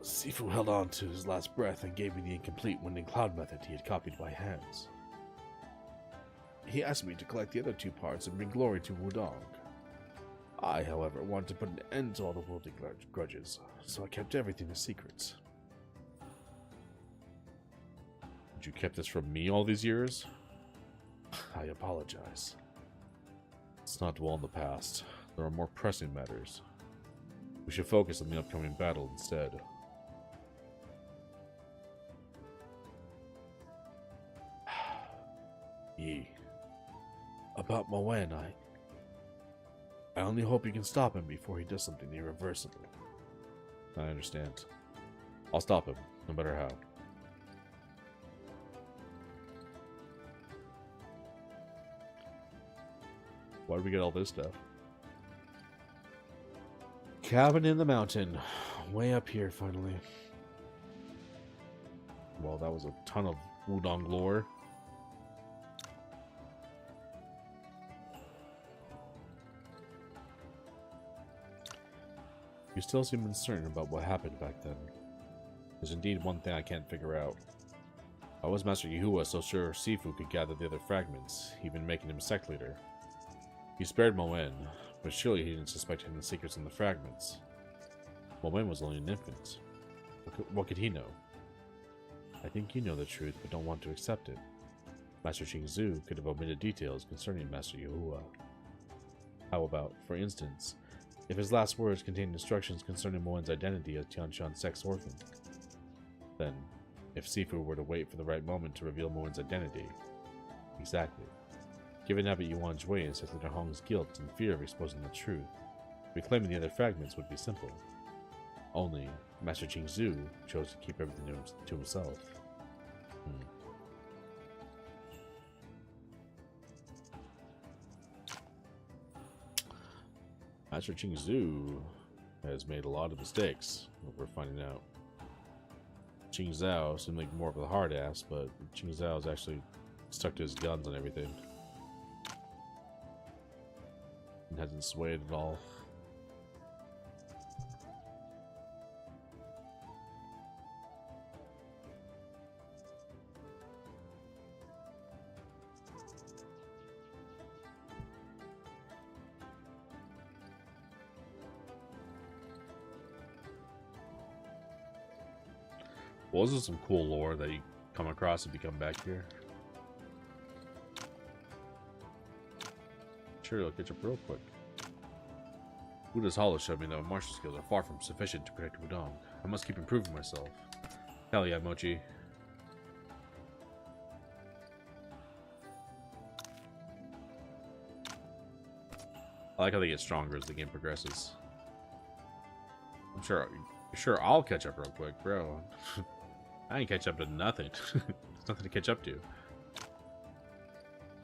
Sifu held on to his last breath and gave me the incomplete Wind and Cloud method he had copied by hands. He asked me to collect the other two parts and bring glory to Wudong. I, however, wanted to put an end to all the worldly grudges, so I kept everything a secret. You kept this from me all these years? I apologize. Let's not dwell on the past. There are more pressing matters. We should focus on the upcoming battle instead. Yi. About Moen, I only hope you can stop him before he does something irreversible. I understand. I'll stop him, no matter how. Why did we get all this stuff? Cabin in the mountain. Way up here, finally. Well, that was a ton of Wudong lore. You still seem uncertain about what happened back then. There's indeed one thing I can't figure out. How was Master Yuhua so sure Sifu could gather the other fragments, even making him sect leader? He spared Moen, but surely he didn't suspect hidden secrets in the fragments. Moen was only an infant. What could he know? I think you know the truth, but don't want to accept it. Master Qingzu could have omitted details concerning Master Yuhua. How about, for instance, if his last words contained instructions concerning Moen's identity as Tianshan's sex orphan? Then, if Sifu were to wait for the right moment to reveal Moen's identity... Exactly. Given Abbot Yuan's way and Sith Leader Hong's guilt and fear of exposing the truth, reclaiming the other fragments would be simple. Only, Master Qingzu chose to keep everything to himself. Master Qingzu has made a lot of mistakes, what we're finding out. Qingzhao seemed like more of a hard ass, but Qingzhao's actually stuck to his guns on everything. And hasn't swayed at all. Well, this is some cool lore that you come across if you come back here. Sure, I'll catch up real quick. Buddha's Hollow showed me that my martial skills are far from sufficient to protect Wudong. I must keep improving myself. Hell yeah, Mochi. I like how they get stronger as the game progresses. I'm sure I'll catch up real quick, bro. I ain't catch up to nothing. There's nothing to catch up to.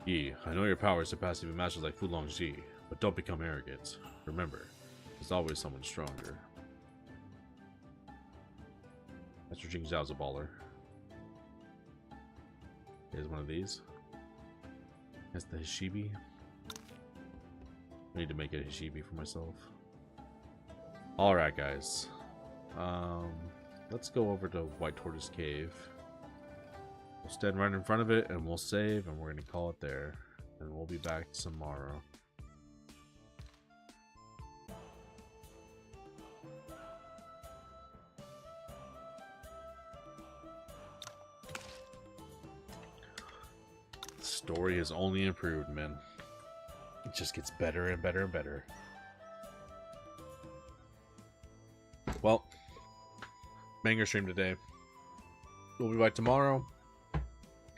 Yi, I know your powers surpass even masters like Fu Longji, but don't become arrogant. Remember, there's always someone stronger. Master Jing Zhao's a baller. Here's one of these. That's the Hishibi. I need to make a Hishibi for myself. Alright, guys. Let's go over to White Tortoise Cave. We'll stand right in front of it and we'll save and we're going to call it there. And we'll be back tomorrow. The story has only improved, man. It just gets better and better and better. Well, banger stream today. We'll be back tomorrow.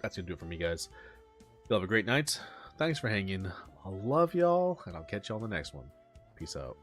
That's gonna do it for me, guys. You'll have a great night. Thanks for hanging. I love y'all, and I'll catch y'all on the next one. Peace out.